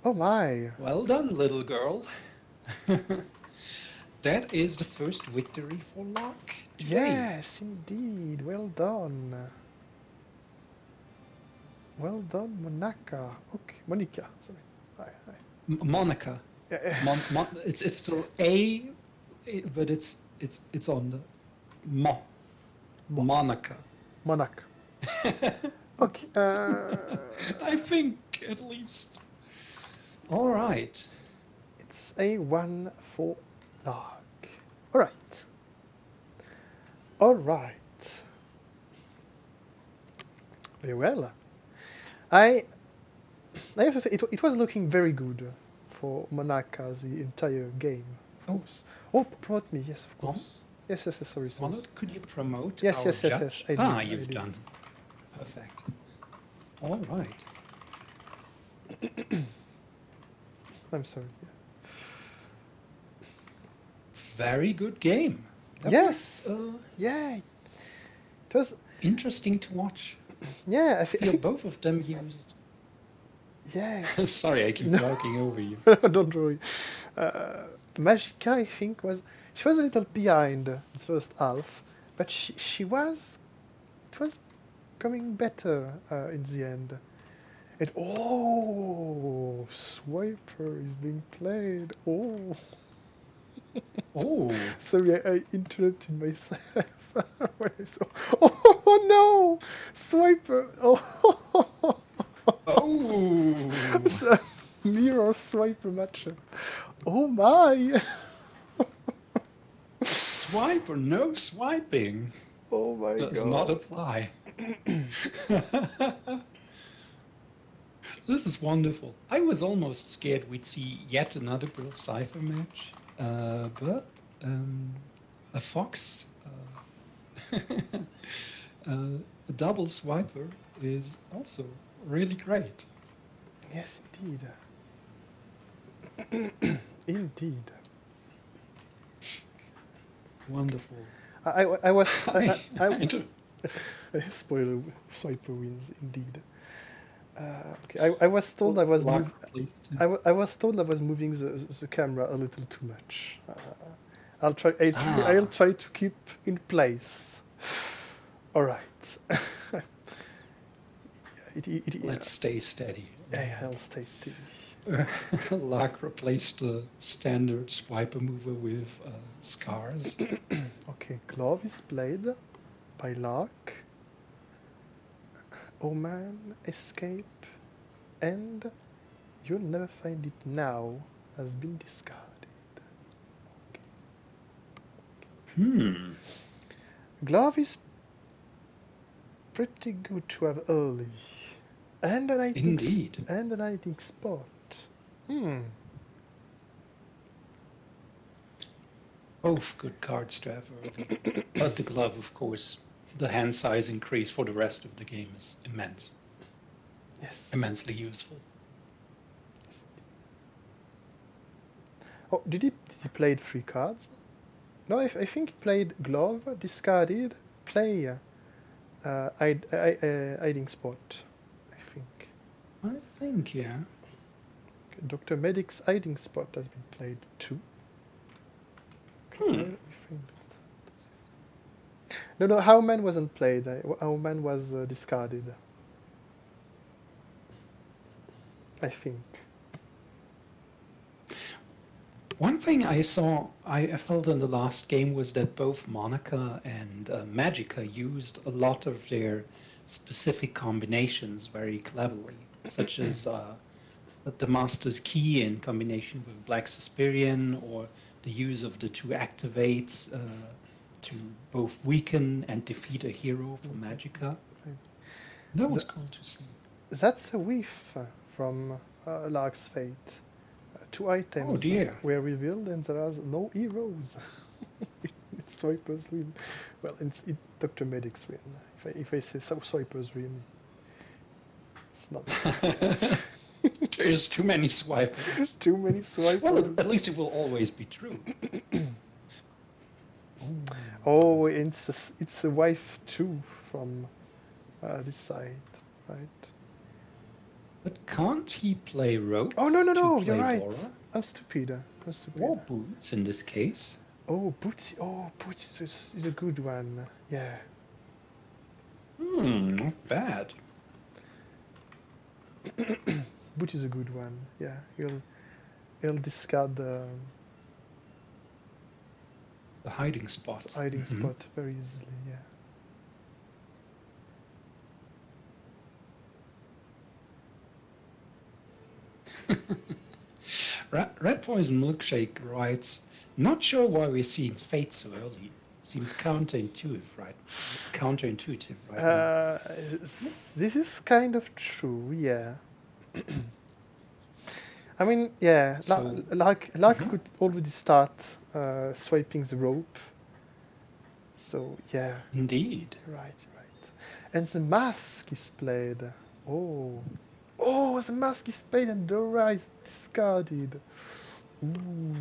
Speaker 2: Oh my.
Speaker 1: Well done, little girl. That is the first victory for Lark.
Speaker 2: Yes, indeed. Well done. Well done, Monica. Okay, Monica. Sorry. Hi.
Speaker 1: Monica. It's still A, but it's on the Monica.
Speaker 2: Monaco. Okay.
Speaker 1: I think at least. All right.
Speaker 2: It's a 1 for Lark. All right. All right. Very well. I have to say it was looking very good for Monaco the entire game. Of course. Oh, promote me. Yes, of course. Yes. Sorry.
Speaker 1: Could you promote
Speaker 2: Yes.
Speaker 1: our judge?
Speaker 2: I
Speaker 1: You've
Speaker 2: did.
Speaker 1: done. Perfect. All right.
Speaker 2: I'm sorry.
Speaker 1: Very good game.
Speaker 2: Yes. Yeah. It was
Speaker 1: interesting to watch.
Speaker 2: Yeah,
Speaker 1: I feel both of them used.
Speaker 2: Yeah.
Speaker 1: Sorry, I keep talking over you.
Speaker 2: Don't worry. Magicka, I think, she was a little behind the first half, but it was coming better in the end. And oh, Swiper is being played. Oh.
Speaker 1: Oh.
Speaker 2: Sorry, I interrupted myself when I saw. Oh no, Swiper. Oh.
Speaker 1: Oh.
Speaker 2: Mirror Swiper matchup. Oh my.
Speaker 1: Swipe or no swiping?
Speaker 2: Oh my god.
Speaker 1: Does not apply. This is wonderful. I was almost scared we'd see yet another Brill Cypher match, but a Fox, a double swiper is also really great.
Speaker 2: Yes, indeed. Indeed.
Speaker 1: Wonderful.
Speaker 2: I was. Spoiler: Swiper wins indeed. Okay, I was told I was. I was told I was moving the camera a little too much. I'll try. I'll try to keep in place. All right.
Speaker 1: Let's stay steady.
Speaker 2: Yeah, I'll stay steady.
Speaker 1: Lark replaced the standard swiper mover with scars.
Speaker 2: Okay, glove is played by Lark. Oman, escape, and You'll never find it now. Has been discarded. Glove is pretty good to have early. And an
Speaker 1: Indeed.
Speaker 2: hiding spot.
Speaker 1: Both good cards to have early. But the glove, of course, the hand size increase for the rest of the game is immense.
Speaker 2: Yes.
Speaker 1: Immensely useful.
Speaker 2: Oh, did he play 3 cards? No, I think he played glove, discarded, play hiding spot.
Speaker 1: I think, yeah.
Speaker 2: Okay, Dr. Medic's hiding spot has been played too. Okay, No, Howman wasn't played. Howman was discarded. I think.
Speaker 1: One thing I felt in the last game was that both Monica and Magica used a lot of their specific combinations very cleverly, such as the Master's Key in combination with Black Suspirion, or the use of the 2 activates to both weaken and defeat a hero for Magica. That was cool to see.
Speaker 2: That's a whiff from Lark's Fate. 2 items were revealed and there are no heroes. It's Swipers win. Well, it's Dr. Medic's win. If I say so, Swipers win. It's not.
Speaker 1: There's too many swipers.
Speaker 2: Too many swipers.
Speaker 1: Well, at least it will always be true.
Speaker 2: Oh, it's a wife too from this side, right?
Speaker 1: But can't he play rope?
Speaker 2: Oh no, you're right.
Speaker 1: Dora?
Speaker 2: I'm stupid.
Speaker 1: Or boots in this case.
Speaker 2: Oh, boots is a good one. Yeah.
Speaker 1: Not bad.
Speaker 2: Boot is a good one. Yeah, he'll discard the
Speaker 1: hiding spot.
Speaker 2: Hiding spot very easily.
Speaker 1: Yeah. Red Poison Milkshake writes, "Not sure why we're seeing Fate so early. Seems counterintuitive, right?
Speaker 2: This is kind of true, yeah. I mean, yeah,
Speaker 1: So,
Speaker 2: Lark could already start swiping the rope. So, yeah.
Speaker 1: Indeed.
Speaker 2: Right. And the mask is played. Oh, the mask is played and Dora is discarded. Ooh.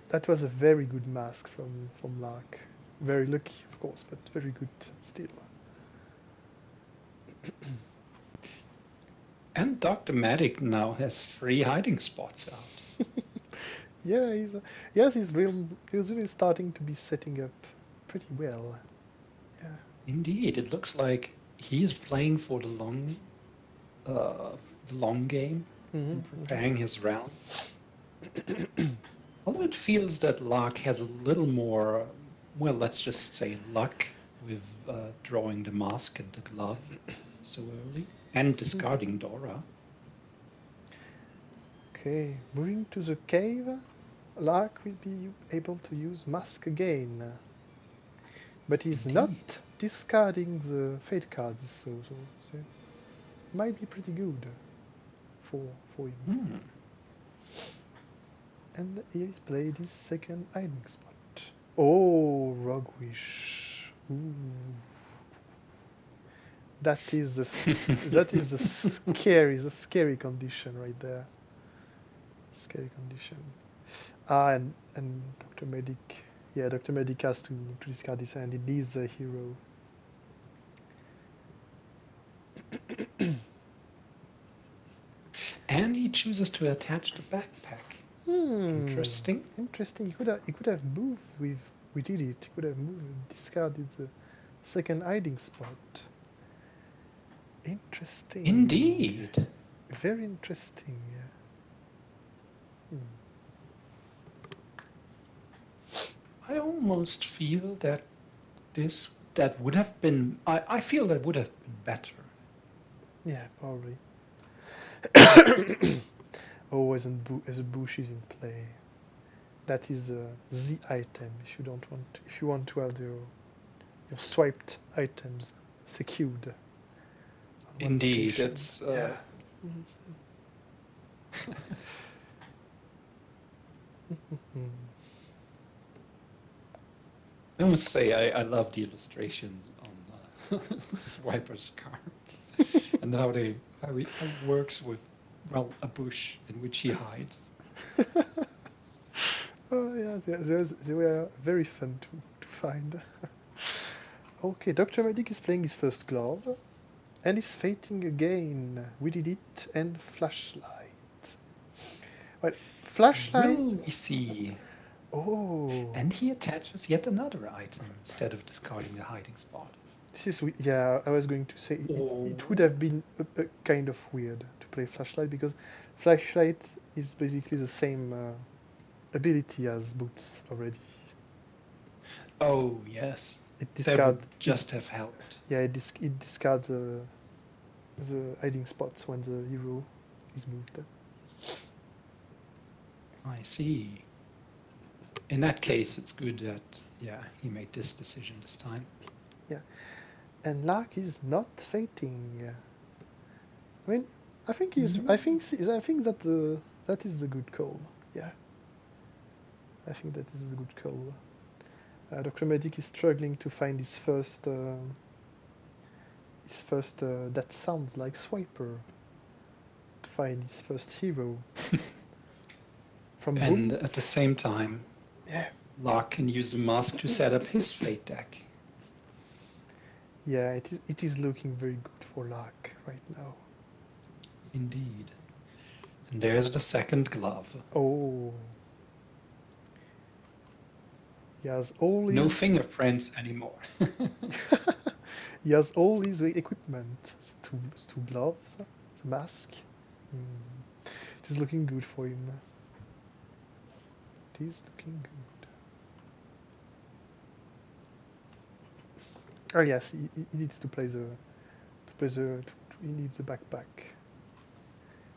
Speaker 2: That was a very good mask from Lark. Very lucky, of course, but very good still.
Speaker 1: And Dr. Medic now has 3 hiding spots out.
Speaker 2: Yeah, he's really starting to be setting up pretty well. Yeah.
Speaker 1: Indeed, it looks like he's playing for the long game, and preparing his round. Although it feels that Lark has a little more, well, let's just say luck with drawing the mask and the glove so early, and discarding Dora.
Speaker 2: Okay, moving to the cave, Lark will be able to use mask again. But he's not discarding the fate cards, so it might be pretty good for him. And he's played his second hiding spot. Oh, Rogue Wish. Ooh. That is a scary condition right there. Scary condition. And Dr. Medic. Yeah, Dr. Medic has to discard his hand. It is a hero.
Speaker 1: And he chooses to attach the backpack. Interesting.
Speaker 2: He could have moved with. We did it. He could have moved and discarded the second hiding spot. Interesting.
Speaker 1: Indeed.
Speaker 2: Very interesting.
Speaker 1: I almost feel that would have been. I feel that would have been better.
Speaker 2: Yeah, probably. Oh, as a bush is in play. That is the item if you don't want to, if you want to have your swiped items secured on one
Speaker 1: Indeed,
Speaker 2: location.
Speaker 1: it's.
Speaker 2: Yeah. Mhm.
Speaker 1: I must say, I love the illustrations on Swiper's card and how he works with, well, a bush in which he hides.
Speaker 2: Oh yeah, they were very fun to find. Okay, Dr. Medic is playing his first glove and is fating again. We did it and flashlight. Well, flashlight.
Speaker 1: Will we see?
Speaker 2: Oh,
Speaker 1: And he attaches yet another item instead of discarding the hiding spot.
Speaker 2: this is yeah. I was going to say
Speaker 1: Oh.
Speaker 2: it would have been a kind of weird to play flashlight because flashlight is basically the same ability as boots already.
Speaker 1: Oh, yes.
Speaker 2: It
Speaker 1: That
Speaker 2: discard
Speaker 1: would just have helped.
Speaker 2: yeah. It discards the hiding spots when the hero is moved.
Speaker 1: I see. In that case, it's good that, yeah, he made this decision this time.
Speaker 2: Yeah, and Lark is not fating. I mean, I think he's. I think that that is the good call. Yeah, I think that is a good call. Dr. Medic is struggling to find his first. That sounds like Swiper. To find his first hero. From
Speaker 1: And
Speaker 2: Boom.
Speaker 1: at the same time,
Speaker 2: Yeah.
Speaker 1: Lark can use the mask to set up his fate deck.
Speaker 2: Yeah, it is looking very good for Lark right now.
Speaker 1: Indeed. And there's the second glove.
Speaker 2: Oh. He has all his.
Speaker 1: No fingerprints anymore.
Speaker 2: He has all his equipment. Two gloves, the mask. It is looking good for him. It is looking good. Oh yes, he needs to play the he needs the backpack.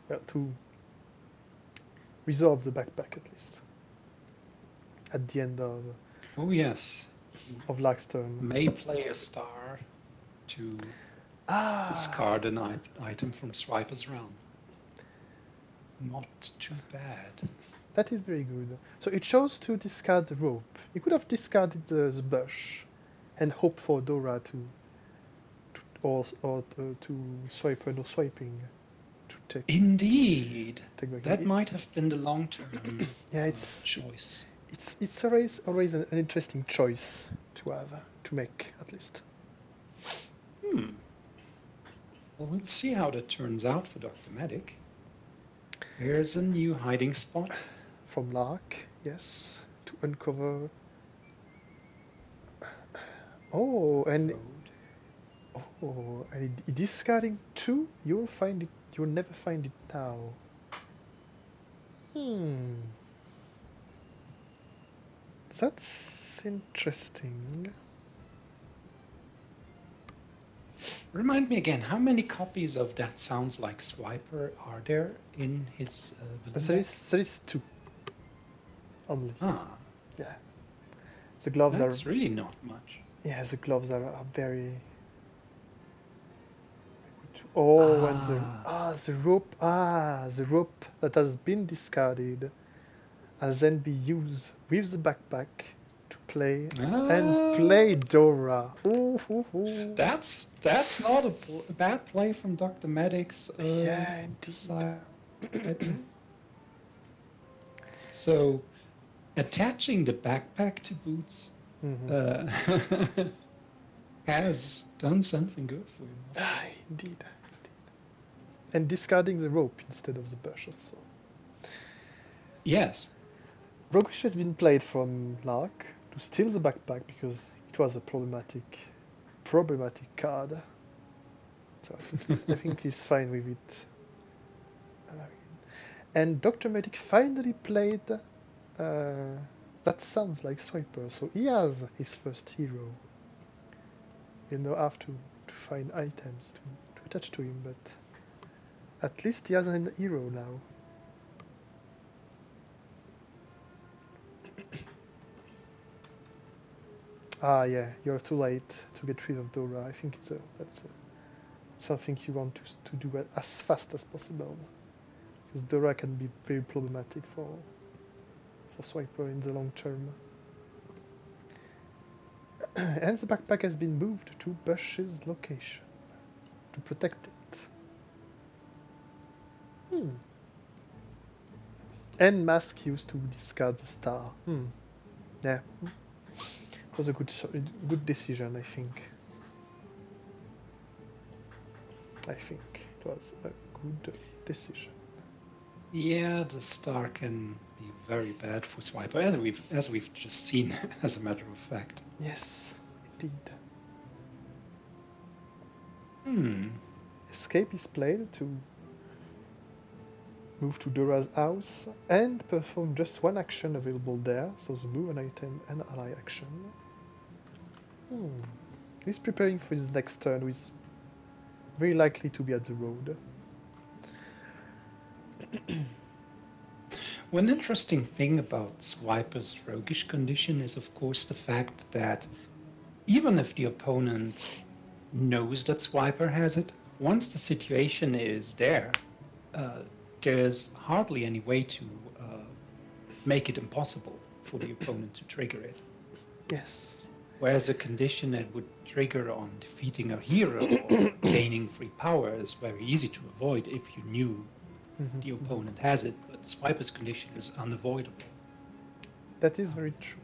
Speaker 2: Well, to resolve the backpack at least. At the end
Speaker 1: Oh, yes.
Speaker 2: of Lark's turn.
Speaker 1: May play a star to discard an item from Swiper's realm. Not too bad.
Speaker 2: That is very good. So it chose to discard the rope. He could have discarded the bush and hope for Dora or to swipe or no swiping to take.
Speaker 1: Indeed.
Speaker 2: Take back.
Speaker 1: That might have been the long-term
Speaker 2: Yeah, it's
Speaker 1: choice.
Speaker 2: it's always an interesting choice to have to make at least.
Speaker 1: Well, we'll see how that turns out for Dr. Medic. Here's a new hiding spot.
Speaker 2: From Lark, yes, to uncover. Oh, and discarding two, you'll find it. You'll never find it now. That's interesting.
Speaker 1: Remind me again, how many copies of That Sounds Like Swiper are there in his villain deck?
Speaker 2: There is two only.
Speaker 1: Ah,
Speaker 2: Yeah, the gloves
Speaker 1: that's
Speaker 2: are.
Speaker 1: really not much.
Speaker 2: Yeah, the gloves are very. Oh, and the rope that has been discarded has then been used with the backpack to play and play Dora. Ooh.
Speaker 1: That's not a bad play from Dr. Medic's
Speaker 2: Yeah, indeed.
Speaker 1: side. So, attaching the backpack to boots has done something good for him.
Speaker 2: Indeed. And discarding the rope instead of the bush also.
Speaker 1: Yes.
Speaker 2: Roguish has been played from Lark to steal the backpack because it was a problematic card. So I think he's fine with it. And Dr. Medic finally played That Sounds Like Swiper, so he has his first hero. You know, have to find items to attach to him, but At least he has an hero now. Ah, yeah, you're too late to get rid of Dora. I think that's something you want to do as fast as possible. Because Dora can be very problematic for Swiper in the long term. And the backpack has been moved to Bush's location to protect it. And Mask used to discard the star. Yeah. It was a good decision, I think. I think it was a good decision.
Speaker 1: Yeah, the star can be very bad for Swiper, as we've just seen, as a matter of fact.
Speaker 2: Yes, indeed. Escape is played to move to Dora's house and perform just one action available there, so the move an item and ally action. He's preparing for his next turn, which is very likely to be at the road.
Speaker 1: One interesting thing about Swiper's roguish condition is, of course, the fact that even if the opponent knows that Swiper has it, once the situation is there, there's hardly any way to make it impossible for the opponent to trigger it.
Speaker 2: Yes.
Speaker 1: Whereas a condition that would trigger on defeating a hero or gaining free power is very easy to avoid if you knew the opponent has it, but Swiper's condition is unavoidable.
Speaker 2: That is very true.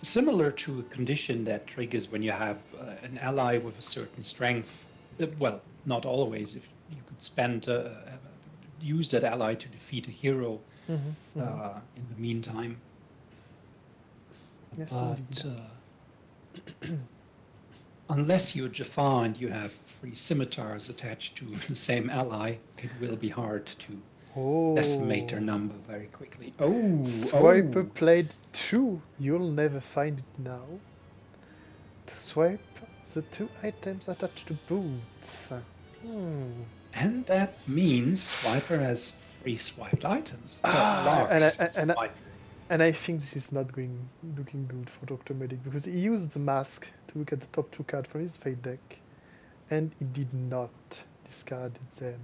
Speaker 1: Similar to a condition that triggers when you have an ally with a certain strength. Well, not always. If you could spend use that ally to defeat a hero in the meantime.
Speaker 2: Yes,
Speaker 1: but unless you're Jafar and you have 3 scimitars attached to the same ally, it will be hard to decimate their number very quickly.
Speaker 2: Swiper played 2. You'll never find it now. To swipe the 2 items attached to boots.
Speaker 1: And that means Swiper has 3 swiped items.
Speaker 2: And I think this is not looking good for Dr. Medic, because he used the mask to look at the top 2 cards from his fate deck, and he did not discard it then.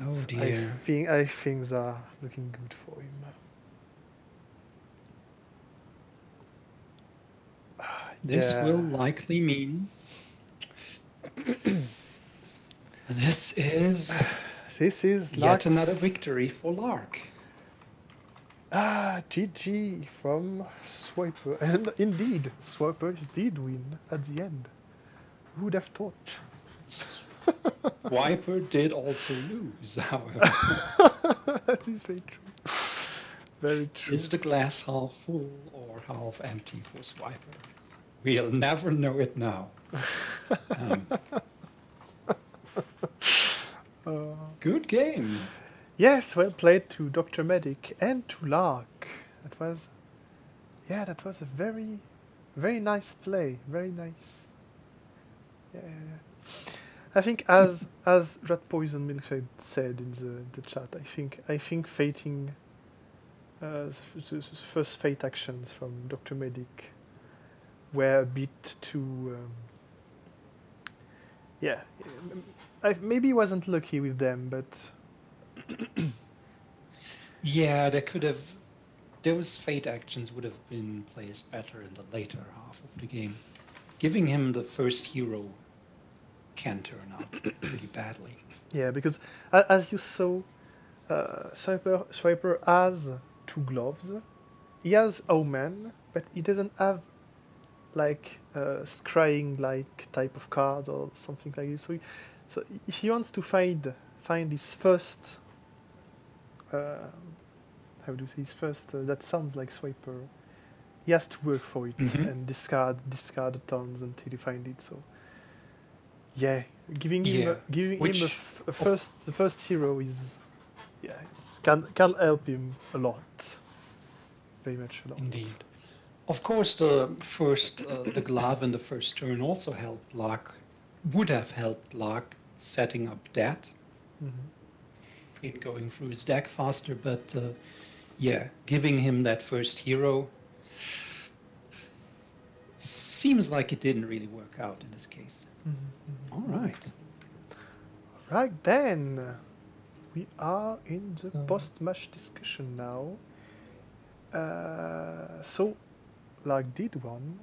Speaker 1: Oh dear.
Speaker 2: I think things are looking good for him.
Speaker 1: This will likely mean this is yet another victory for Lark.
Speaker 2: GG from Swiper. And indeed, Swiper did win at the end. Who would have thought?
Speaker 1: Swiper did also lose, however.
Speaker 2: That is very true. Very true.
Speaker 1: Is the glass half full or half empty for Swiper? We'll never know it now. Good game.
Speaker 2: Yes, well played to Dr. Medic and to Lark. That was a very, very nice play. Very nice. Yeah. I think as Rat Poison Milkshake said in the chat, I think fating the first fate actions from Dr. Medic were a bit too maybe he wasn't lucky with them, but
Speaker 1: yeah, those fate actions would have been placed better in the later half of the game. Giving him the first hero can turn out pretty badly.
Speaker 2: Yeah, because as you saw, Swiper has 2 gloves. He has Omen, but he doesn't have like scrying like type of card or something like this. So if he wants to find his first how do you say his first that sounds like Swiper, he has to work for it and discard tons until you find it. So yeah, giving him the first hero is can help him a lot, very much a lot.
Speaker 1: Indeed. Of course, the glove in the first turn also helped Lark, would have helped Lark setting up that
Speaker 2: Mm-hmm.
Speaker 1: in going through his deck faster, but yeah, giving him that first hero seems like it didn't really work out in this case.
Speaker 2: Mm-hmm.
Speaker 1: All right.
Speaker 2: Right then, we are in the
Speaker 1: So-
Speaker 2: post-match discussion now. So, Lark did one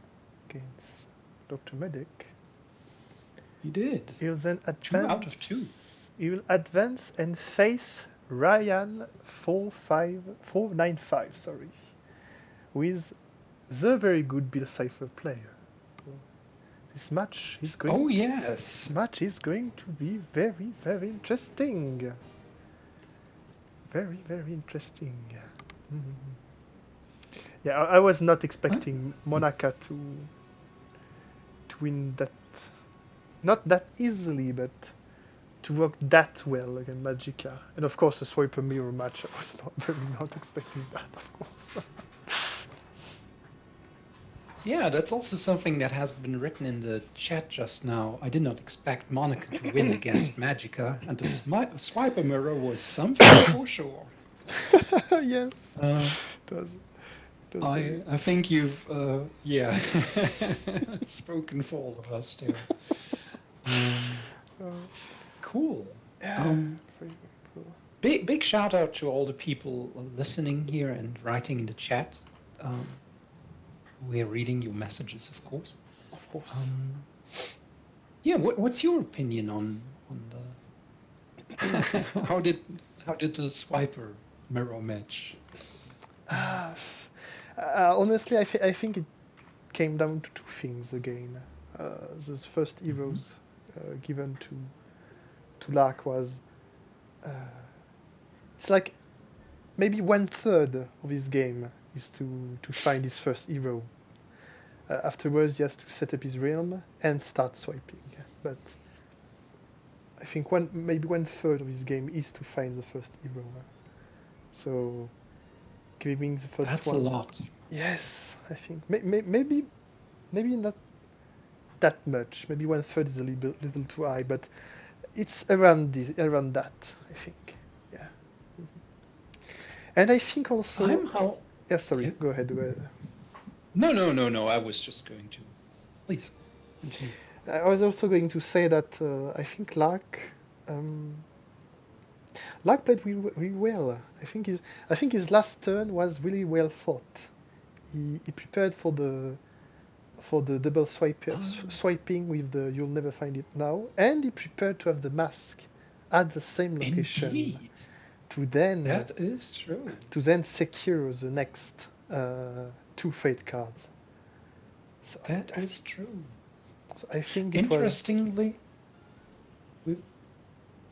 Speaker 2: against Dr. Medic.
Speaker 1: He did.
Speaker 2: He'll then
Speaker 1: 2
Speaker 2: advance.
Speaker 1: out of 2.
Speaker 2: He will advance and face Ryan 495, sorry, with the very good Bill Cipher player. This match is going.
Speaker 1: Oh yes.
Speaker 2: This match is going to be very, very interesting. Very, very interesting. Yeah, I was not expecting Monaca to win that. Not that easily, but to work that well against Magica. And of course, a Swiper Mirror match, I was not expecting that, of course.
Speaker 1: Yeah, that's also something that has been written in the chat just now. I did not expect Monica to win against Magica, and the Swiper Mirror was something for sure.
Speaker 2: Yes. Does
Speaker 1: I think you've, yeah, spoken for all of us there. Cool.
Speaker 2: Yeah, very cool.
Speaker 1: Big shout out to all the people listening here and writing in the chat. We're reading your messages, of course.
Speaker 2: Of course.
Speaker 1: Yeah, what's your opinion on the how did the Swiper Mirror match?
Speaker 2: Honestly, I think it came down to two things again. The first heroes given to Lark was it's like maybe 1/3 of his game is to find his first hero. Afterwards, he has to set up his realm and start swiping. But I think maybe 1/3 of his game is to find the first hero. So giving the first
Speaker 1: That's
Speaker 2: one.
Speaker 1: a lot.
Speaker 2: Yes, I think maybe not that much. Maybe 1/3 is a little too high, but it's around that. I think. Yeah. And I think also. Yeah, sorry.
Speaker 1: Yeah.
Speaker 2: Go ahead.
Speaker 1: No. I was just going to. Please continue.
Speaker 2: I was also going to say that I think Lark played really well. I think his last turn was really well thought. He prepared for the double swiping with the "You'll never find it now," and he prepared to have the mask at the same location.
Speaker 1: Indeed.
Speaker 2: That
Speaker 1: is true.
Speaker 2: To then secure the next 2 fate cards. So
Speaker 1: That is true.
Speaker 2: So I think
Speaker 1: interestingly,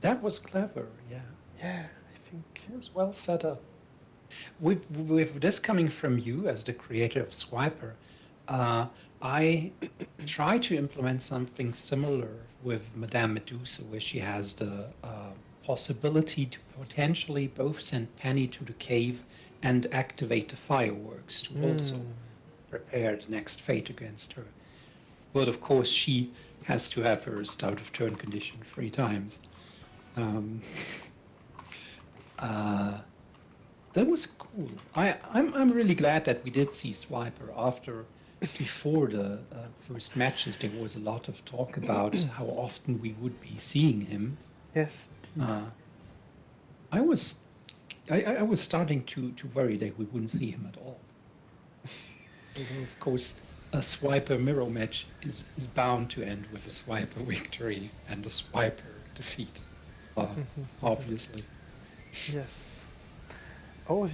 Speaker 1: that was clever. Yeah.
Speaker 2: Yeah, I think
Speaker 1: it was well set up. With this coming from you as the creator of Swiper, I try to implement something similar with Madame Medusa, where she has the possibility to potentially both send Penny to the cave and activate the fireworks to also prepare the next fate against her. But of course, she has to have her start of turn condition 3 times. That was cool. I'm really glad that we did see Swiper before the first matches. There was a lot of talk about how often we would be seeing him.
Speaker 2: Yes.
Speaker 1: I was starting to worry that we wouldn't see him at all. Although, of course, a Swiper Mirror match is bound to end with a Swiper victory and a Swiper defeat, obviously.
Speaker 2: Yes. Oh,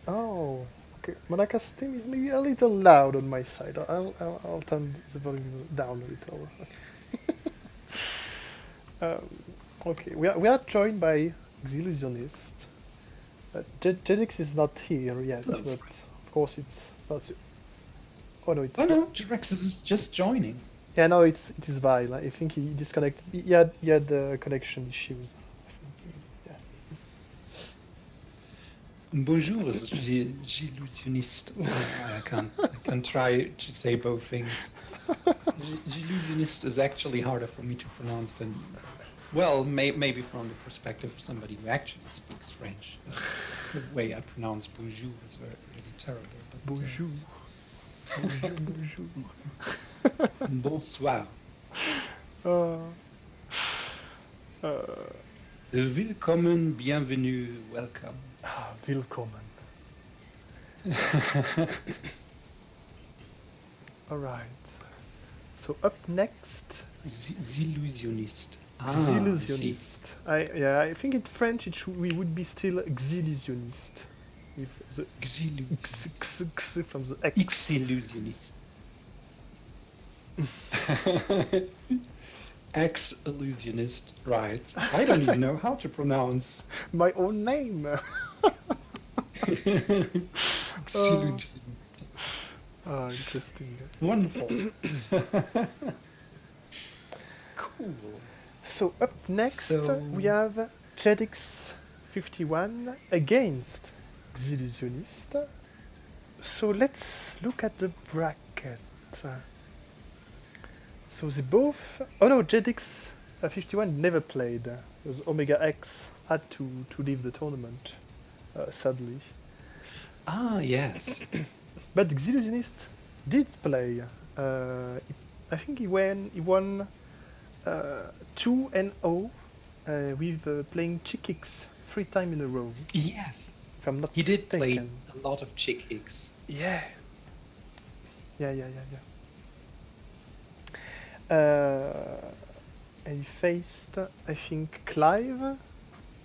Speaker 2: oh, okay. Monaka's team is maybe a little loud on my side. I'll turn the volume down a little. Okay, we are joined by Xillusionniste. Jedx is not here yet, but of course it's not. Oh no, it's.
Speaker 1: Oh no, Jedx is just joining.
Speaker 2: Yeah, no, it is Vile. I think he disconnected. He had connection issues.
Speaker 1: Bonjour, Xillusionniste. I can try to say both things. Xillusionniste is actually harder for me to pronounce than Well, maybe from the perspective of somebody who actually speaks French, the way I pronounce bonjour is really terrible. But,
Speaker 2: Bonjour. Bonjour.
Speaker 1: bonsoir.
Speaker 2: Uh,
Speaker 1: Willkommen, bienvenue, welcome.
Speaker 2: Willkommen. All right. So up next,
Speaker 1: Xillusionniste.
Speaker 2: Xillusionniste. I think in French we would be still Xillusionniste with the x from the X.
Speaker 1: Xillusionniste. Ex-illusionist writes, I don't even know how to pronounce.
Speaker 2: My own name.
Speaker 1: Xillusionniste.
Speaker 2: Interesting.
Speaker 1: Wonderful. Cool.
Speaker 2: So up next
Speaker 1: So-
Speaker 2: we have Jedx 51 against Xillusionniste. So let's look at the bracket. So they both... Oh no, Jedx 51 never played. Because Omega X had to leave the tournament, sadly.
Speaker 1: Yes.
Speaker 2: But Xillusionniste did play. I think he won 2-0 with playing Chickix 3 times in a row.
Speaker 1: Yes.
Speaker 2: If I'm not
Speaker 1: He did play
Speaker 2: mistaken.
Speaker 1: a lot of chick hicks.
Speaker 2: Yeah. And he faced, I think, Clive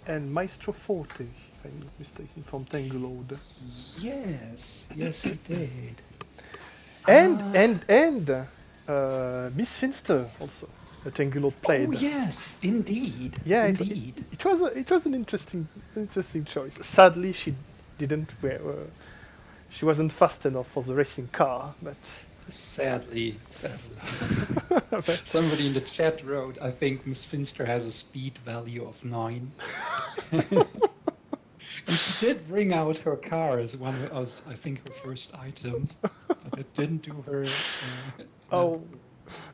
Speaker 2: and Maestro Forte, if I'm not mistaken, from Tanglewood.
Speaker 1: Yes, he did.
Speaker 2: And Miss Finster also. Tanglewood played.
Speaker 1: Oh yes, indeed.
Speaker 2: Yeah,
Speaker 1: indeed.
Speaker 2: it was an interesting choice. Sadly, she didn't wear. She wasn't fast enough for the racing car, but.
Speaker 1: Sadly. Somebody in the chat wrote, I think Miss Finster has a speed value of 9. And she did bring out her car as one of, I think, her first items, but it didn't do her.
Speaker 2: Oh,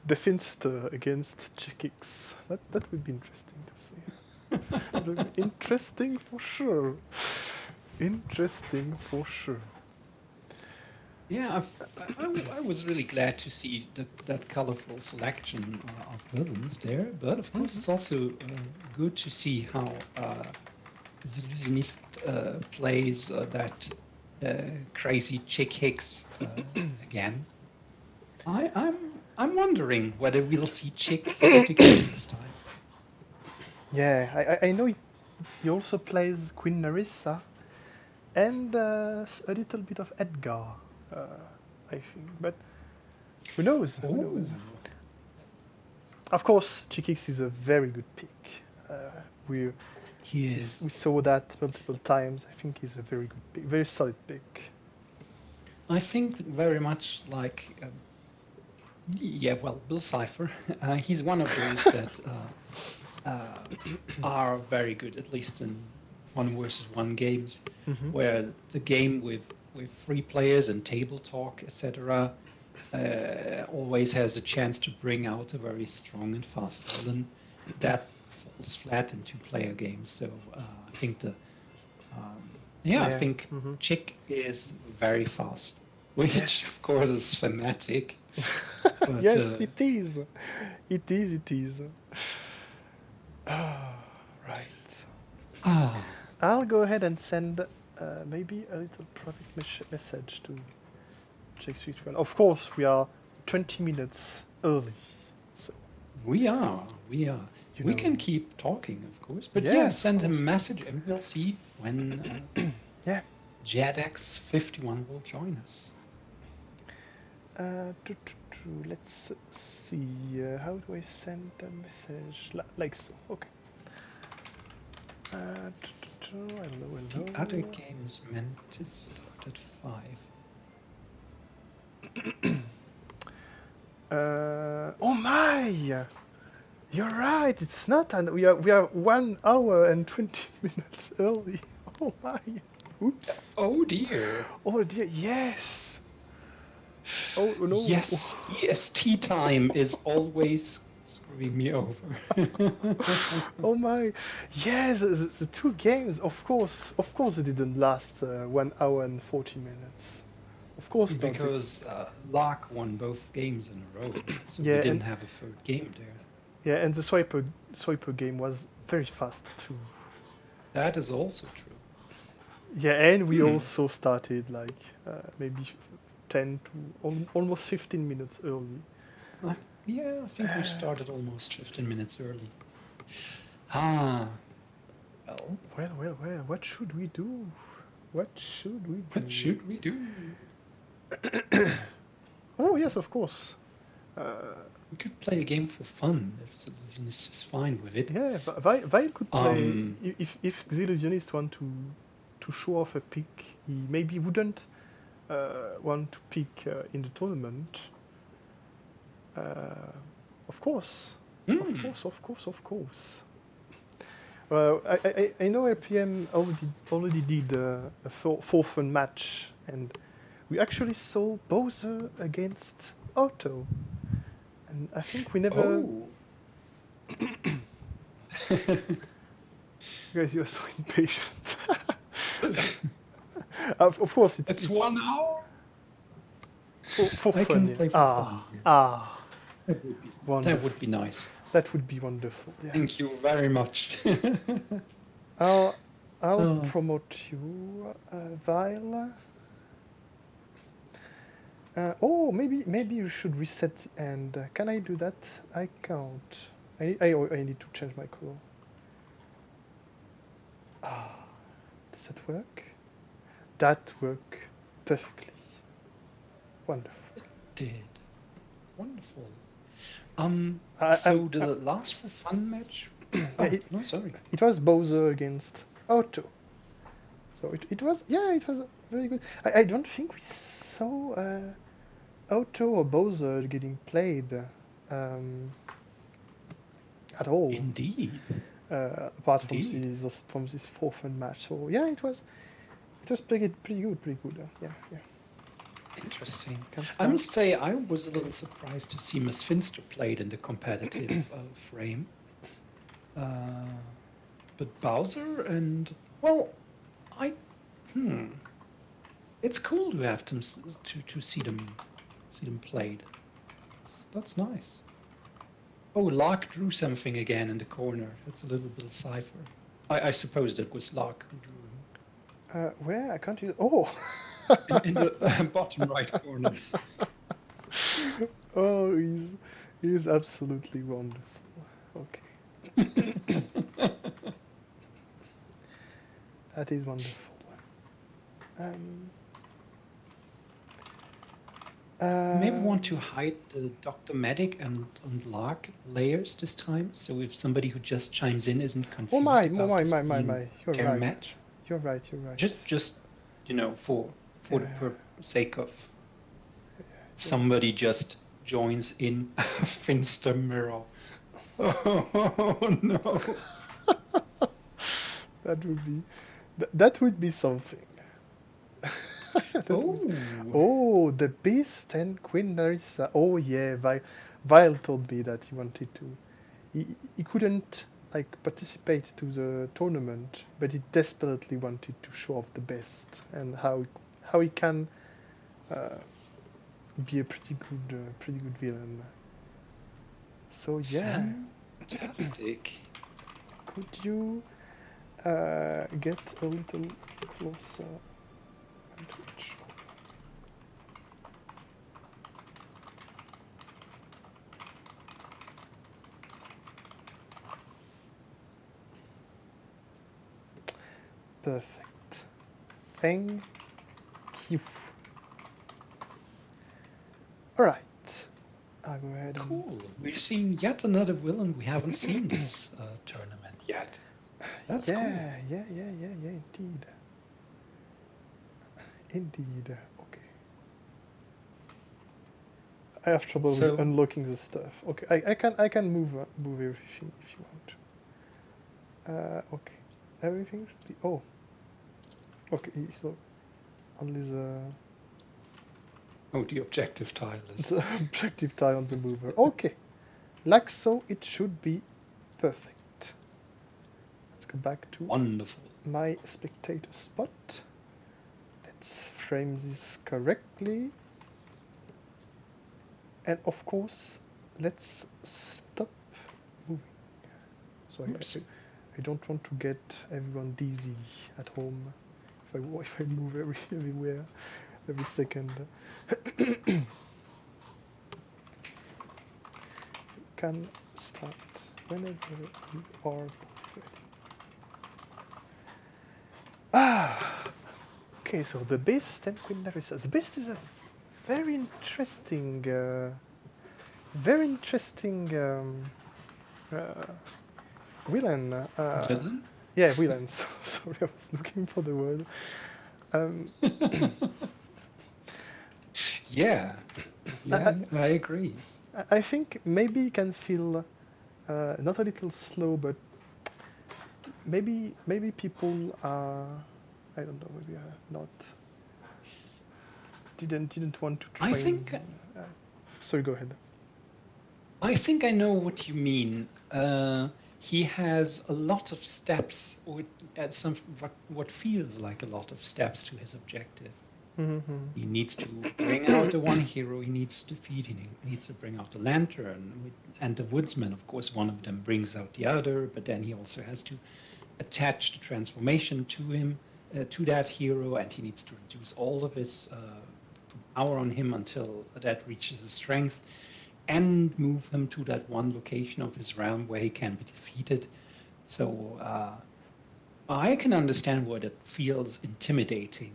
Speaker 2: the Finster against Chickix. That would be interesting to see. It would be interesting for sure. Interesting for sure.
Speaker 1: Yeah, I was really glad to see that colorful selection of villains there, but of course it's also good to see how Xillusionniste plays that crazy Chick Hicks again. I'm wondering whether we'll see Chick yet again this time.
Speaker 2: Yeah, I know he also plays Queen Narissa and a little bit of Edgar, I think. But who knows? Who knows? Of course, Chickix is a very good pick.
Speaker 1: He is.
Speaker 2: We saw that multiple times. I think he's a very good pick, very solid pick.
Speaker 1: I think very much like, Bill Cipher. He's one of those that are very good, at least in 1v1 games, where the game with 3 players and table talk, etc., always has the chance to bring out a very strong and fast villain that falls flat in 2-player games. So I think I think Chick is very fast, which of course is thematic. But,
Speaker 2: yes, it is. It is. Right. I'll go ahead and send maybe a little private message to Jedx 51. Of course, we are 20 minutes early. So
Speaker 1: we are. We can keep talking, of course. But send him a message and we'll see when Jedx 51 will join us.
Speaker 2: Let's see. How do I send a message? Like so. Okay. Hello.
Speaker 1: The other game is meant to start at 5.
Speaker 2: Oh my! You're right. It's not. We are 1 hour and 20 minutes early. Oh my! Oops.
Speaker 1: Oh dear.
Speaker 2: Oh dear. Yes. Oh no.
Speaker 1: Yes. EST time is always screwing me over.
Speaker 2: Oh my, yes, the two games. Of course, they didn't last 1 hour and 40 minutes. Of course not.
Speaker 1: Because Lark won both games in a row, so we
Speaker 2: Yeah,
Speaker 1: didn't
Speaker 2: and
Speaker 1: have a third game there.
Speaker 2: yeah, and the swiper game was very fast too.
Speaker 1: That is also true.
Speaker 2: Yeah, and we
Speaker 1: Hmm.
Speaker 2: also started like maybe 10 to almost 15 minutes early.
Speaker 1: Yeah, I think we started almost 15 minutes early. Ah, well,
Speaker 2: Well, what should we do? What should we do?
Speaker 1: what should we do?
Speaker 2: Oh, yes, of course.
Speaker 1: We could play a game for fun if Xillusionniste is fine with it.
Speaker 2: Yeah, Vile could play.
Speaker 1: Um,
Speaker 2: If Xillusionnist want to show off a pick, he maybe wouldn't want to pick in the tournament. Of course,
Speaker 1: hmm.
Speaker 2: of course. I know RPM already did a fourth match, and we actually saw Bowser against Otto, and I think we never.
Speaker 1: Oh.
Speaker 2: Guys, you're so impatient. Of course,
Speaker 1: It's 1 hour.
Speaker 2: for
Speaker 1: I
Speaker 2: fun.
Speaker 1: can play for fun. Yeah. That would be nice.
Speaker 2: That would be wonderful. Yeah.
Speaker 1: Thank you very much.
Speaker 2: I'll
Speaker 1: Oh.
Speaker 2: promote you, Vile. Oh, maybe you should reset the end. Can I do that? I can't. I need to change my color. Ah, does that work? That worked perfectly. Wonderful.
Speaker 1: Did wonderful.
Speaker 2: I-
Speaker 1: The last for fun match. Oh
Speaker 2: it,
Speaker 1: no, sorry.
Speaker 2: it was Bowser against Otto. So it was very good. I don't think we saw Otto or Bowser getting played at all.
Speaker 1: Indeed.
Speaker 2: Apart
Speaker 1: Indeed.
Speaker 2: from this fourth match. So yeah, it was pretty good. Yeah.
Speaker 1: Interesting.
Speaker 2: Can
Speaker 1: I
Speaker 2: start.
Speaker 1: must say, I was a little surprised to see Miss Finster played in the competitive frame. But Bowser and well, it's cool to have them to see them played. That's nice. Oh, Lark drew something again in the corner. That's a little bit cipher. I suppose that was Lark who drew him.
Speaker 2: Where I can't use. Oh.
Speaker 1: In the bottom right corner.
Speaker 2: Oh, he's absolutely wonderful. Okay. That is wonderful.
Speaker 1: Maybe want to hide the Dr. Medic and Lark layers this time, so if somebody who just chimes in isn't confused
Speaker 2: Oh my. You're
Speaker 1: pair
Speaker 2: right.
Speaker 1: match.
Speaker 2: You're right.
Speaker 1: Just for
Speaker 2: Yeah.
Speaker 1: the sake of somebody just joins in a Finster mirror. Oh no.
Speaker 2: That would be something.
Speaker 1: Oh.
Speaker 2: The Beast and Queen Narissa. Oh yeah, Vile told me that he wanted to. He couldn't participate to the tournament, but he desperately wanted to show off the best and how he can be a pretty good villain. So yeah.
Speaker 1: Fantastic.
Speaker 2: Could you get a little closer? Perfect. Thank you. Alright. I'll go ahead and...
Speaker 1: Cool. We've seen yet another villain we haven't seen this tournament yet. That's cool.
Speaker 2: Yeah, indeed. Okay. I have trouble with unlocking the stuff. Okay, I can move everything if you want to. Okay. Everything should be... Oh. Okay, so only the...
Speaker 1: Oh, the objective tile is...
Speaker 2: The objective tile on the mover. Okay. Like so, it should be perfect. Let's go back to
Speaker 1: Wonderful.
Speaker 2: my spectator spot. Let's frame this correctly. And of course, let's stop moving. So I don't want to get everyone dizzy at home if I move everywhere every second. You can start whenever you are ready. Okay, so the Beast and Queen Larissa. The Beast is a very interesting villain.
Speaker 1: Villain?
Speaker 2: Yeah, villain. So, sorry, I was looking for the word.
Speaker 1: Yeah. Yeah, I agree.
Speaker 2: I think maybe it can feel not a little slow, but maybe people are, I don't know, maybe are not didn't want to train.
Speaker 1: I think
Speaker 2: Sorry, go ahead.
Speaker 1: I think I know what you mean. He has a lot of steps, or at some what feels like a lot of steps to his objective.
Speaker 2: Mm-hmm.
Speaker 1: He needs to bring out the one hero he needs to defeat. He needs to bring out the lantern and the woodsman. Of course, one of them brings out the other, but then he also has to attach the transformation to him, to that hero, and he needs to reduce all of his power on him until that reaches his strength, and move him to that one location of his realm where he can be defeated. So I can understand why that feels intimidating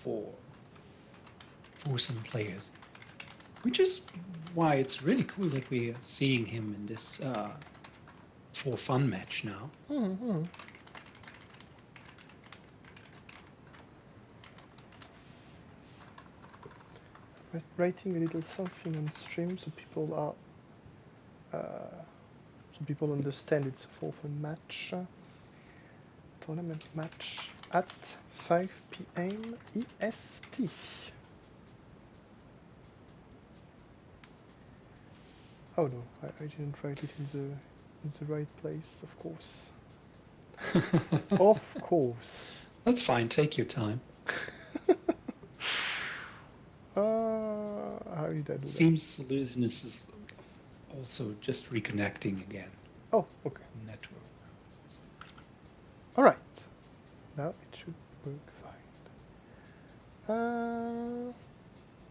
Speaker 1: for some players, which is why it's really cool that we're seeing him in this for fun match now.
Speaker 2: Mm-hmm. Writing a little something on stream so people understand it's a for fun match. Tournament match at 5 p.m. EST. Oh no, I didn't write it in the right place, of course. Of course.
Speaker 1: That's fine, take your time.
Speaker 2: How did I do that?
Speaker 1: Seems Xillusionniste is also just reconnecting again.
Speaker 2: Oh, okay.
Speaker 1: Network.
Speaker 2: Alright. Now it should work fine.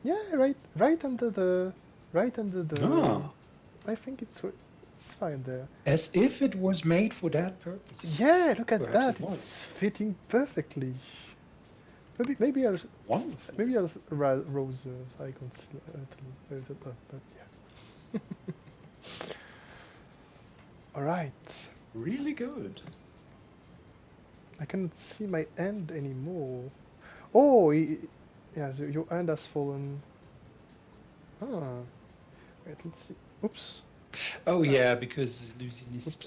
Speaker 2: Yeah, right under the
Speaker 1: Ah.
Speaker 2: I think it's fine there.
Speaker 1: As if it was made for that purpose.
Speaker 2: Yeah, look at
Speaker 1: Perhaps
Speaker 2: that.
Speaker 1: it
Speaker 2: It's fitting perfectly. Maybe I'll
Speaker 1: Wonderful.
Speaker 2: maybe I'll rose so I can see a little but yeah. All right.
Speaker 1: Really good.
Speaker 2: I cannot see my end anymore. Oh, yeah, so your end has fallen. Ah, wait, let's see. Oops.
Speaker 1: Oh yeah, because Xillusionniste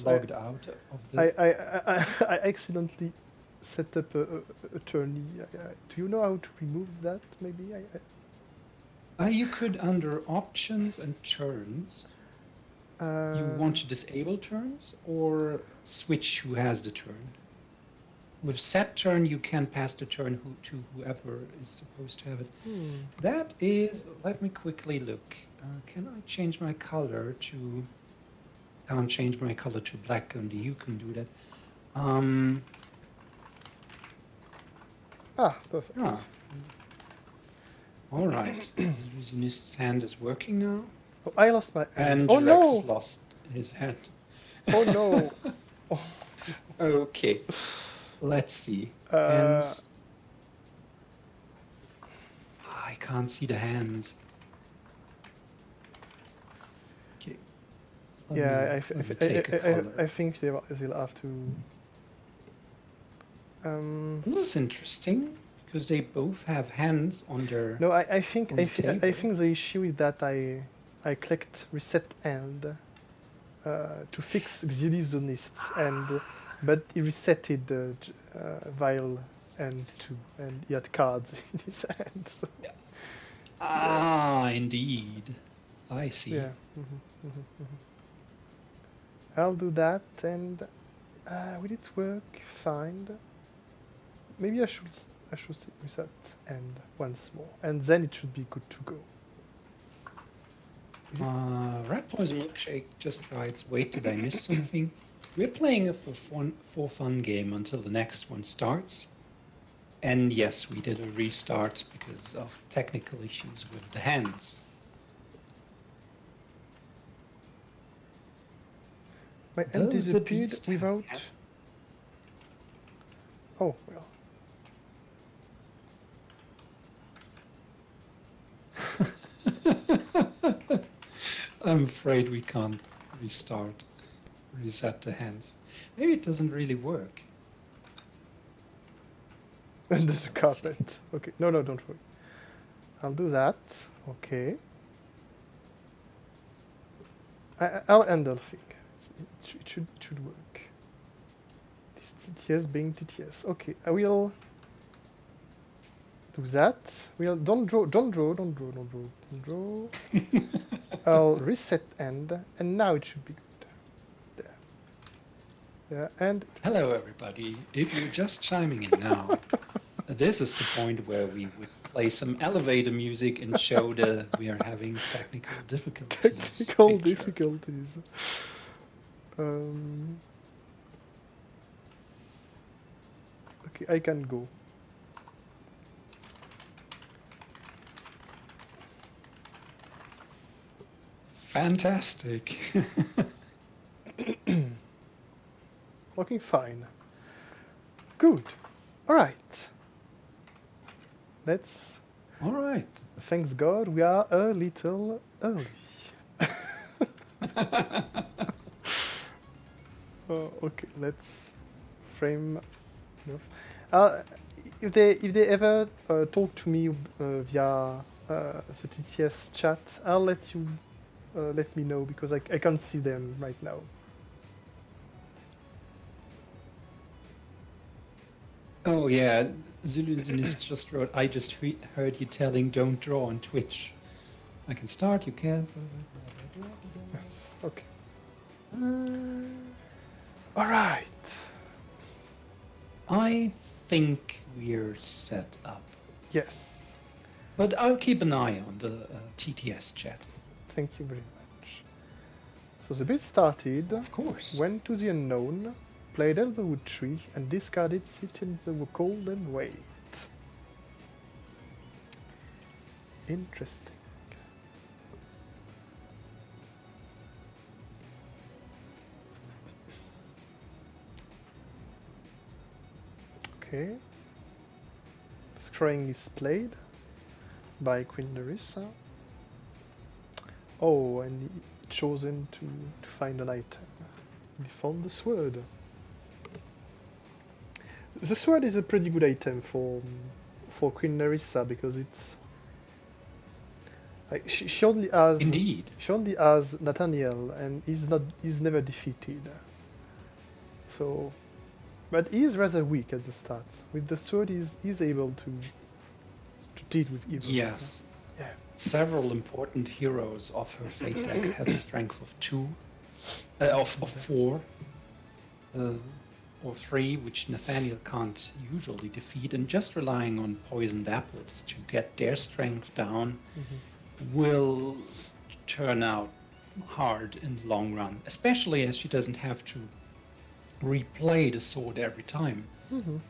Speaker 1: logged out of the.
Speaker 2: I accidentally set up a tourney. Do you know how to remove that? Maybe
Speaker 1: You could under options and turns. You want to disable turns or switch who has the turn. With set turn, you can pass the turn to whoever is supposed to have it. That is. Let me quickly look. Can I change my color to? Can't change my color to black. Only you can do that.
Speaker 2: Perfect.
Speaker 1: Ah. All right. Xillusionniste's hand is working now.
Speaker 2: Oh, I lost my hand.
Speaker 1: And
Speaker 2: Oh no!
Speaker 1: Rex lost his hand.
Speaker 2: Oh no! Oh.
Speaker 1: Okay. Let's see. Hands. I can't see the hands. Okay.
Speaker 2: Yeah, I think they'll have to.
Speaker 1: This is interesting because they both have hands on their.
Speaker 2: No, I think the issue is that I clicked reset end to fix Xillusionniste but he resetted Vile and 2 and he had cards in his hand. So.
Speaker 1: Ah, indeed. I see.
Speaker 2: Yeah. I'll do that, and will it work? Find. Maybe I should reset end once more, and then it should be good to go. Is it?
Speaker 1: Rat Poison Milkshake just writes, wait, did I miss something? We're playing a for fun game until the next one starts. And yes, we did a restart because of technical issues with the hands.
Speaker 2: My
Speaker 1: Does
Speaker 2: end
Speaker 1: the
Speaker 2: disappeared
Speaker 1: beast have
Speaker 2: without.
Speaker 1: hands?
Speaker 2: Oh well.
Speaker 1: I'm afraid we can't reset the hands. Maybe it doesn't really work.
Speaker 2: Under the
Speaker 1: See.
Speaker 2: carpet. Okay. No, don't worry. I'll do that. Okay. I'll handle thing. It should work. This TTS being TTS. Okay, I will do that. Don't draw. I'll reset end, and now it should be good. There. Yeah, and
Speaker 1: Hello, everybody. If you're just chiming in now, this is the point where we would play some elevator music and show that we are having technical difficulties.
Speaker 2: technical
Speaker 1: picture.
Speaker 2: difficulties. Okay, I can go.
Speaker 1: Fantastic.
Speaker 2: Working fine. Good. All right. Let's.
Speaker 1: All right.
Speaker 2: Thanks God, we are a little early. Okay, let's frame. If they ever talk to me via the TTS chat, I'll let you let me know because I can't see them right now.
Speaker 1: Oh yeah, Xillusionniste just wrote, I just heard you telling don't draw on Twitch. I can start, you can.
Speaker 2: Yes, okay. All right.
Speaker 1: I think we're set up.
Speaker 2: Yes.
Speaker 1: But I'll keep an eye on the TTS chat.
Speaker 2: Thank you very much. So the build started.
Speaker 1: Of course.
Speaker 2: Went to the unknown, played the wood tree, and discarded sit in the cold and wait. Interesting. Okay. Scrying is played by Queen Nerissa. Oh, and he chosen to find an item. He found the sword. The sword is a pretty good item for Queen Nerissa because it's like she only has
Speaker 1: Indeed.
Speaker 2: She only has Nathaniel and he's never defeated. So, but he's rather weak at the start. With the sword, he's able to deal with evil.
Speaker 1: Yes.
Speaker 2: Yeah.
Speaker 1: Several important heroes of her fate deck have a strength of 4, or 3, which Nathaniel can't usually defeat, and just relying on poisoned apples to get their strength down will turn out hard in the long run, especially as she doesn't have to replay the sword every time.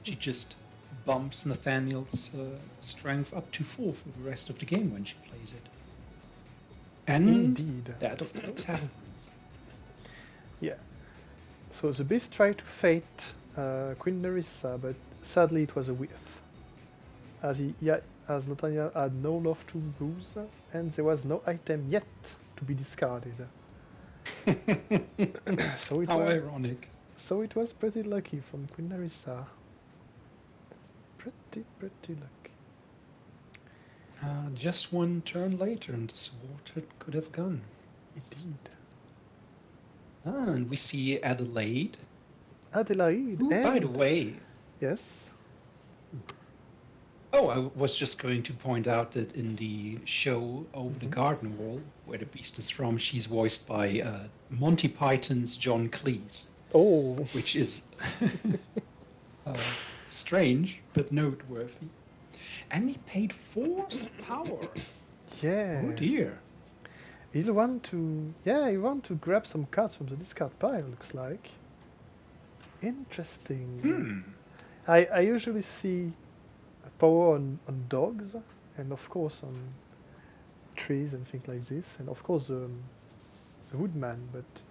Speaker 1: She just bumps Nathaniel's strength up to 4 for the rest of the game when she plays it. And
Speaker 2: Indeed.
Speaker 1: that of course happens.
Speaker 2: Yeah. So the beast tried to fate Queen Nerissa, but sadly it was a whiff. As Nathaniel had no love to lose, and there was no item yet to be discarded. So
Speaker 1: How ironic.
Speaker 2: So it was pretty lucky from Queen Nerissa. Pretty lucky.
Speaker 1: Just one turn later and the sword could have gone.
Speaker 2: Indeed.
Speaker 1: And we see Adelaide.
Speaker 2: Adelaide.
Speaker 1: Who,
Speaker 2: and
Speaker 1: by the way,
Speaker 2: yes.
Speaker 1: Oh, I was just going to point out that in the show Over the
Speaker 2: Mhm.
Speaker 1: Garden Wall, where the beast is from, she's voiced by Monty Python's John Cleese,
Speaker 2: Oh,
Speaker 1: which is uh, strange but noteworthy. And he paid 4 power. Oh
Speaker 2: yeah.
Speaker 1: dear.
Speaker 2: He'll want to grab some cards from the discard pile, looks like. Interesting.
Speaker 1: Hmm.
Speaker 2: I usually see power on dogs, and of course on trees and things like this, and of course the woodman, but